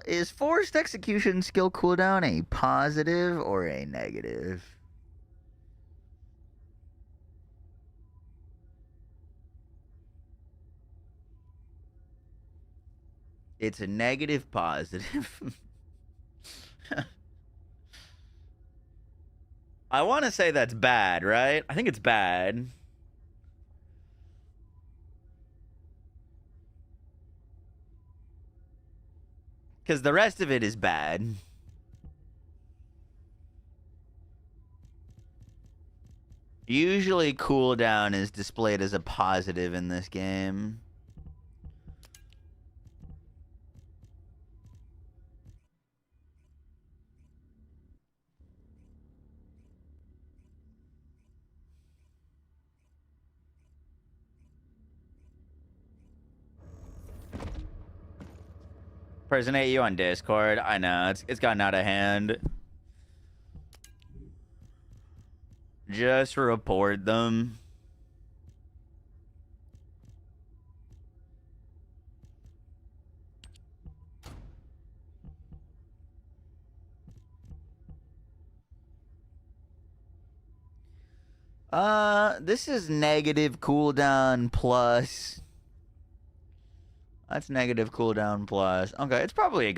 Is forced execution skill cooldown a positive or a negative? It's a negative positive. I want to say that's bad, right? I think it's bad. Because the rest of it is bad. Usually cooldown is displayed as a positive in this game. Impersonate you on Discord. I know, it's gotten out of hand. Just report them. This is negative cooldown plus. That's negative cooldown plus. Okay, it's probably a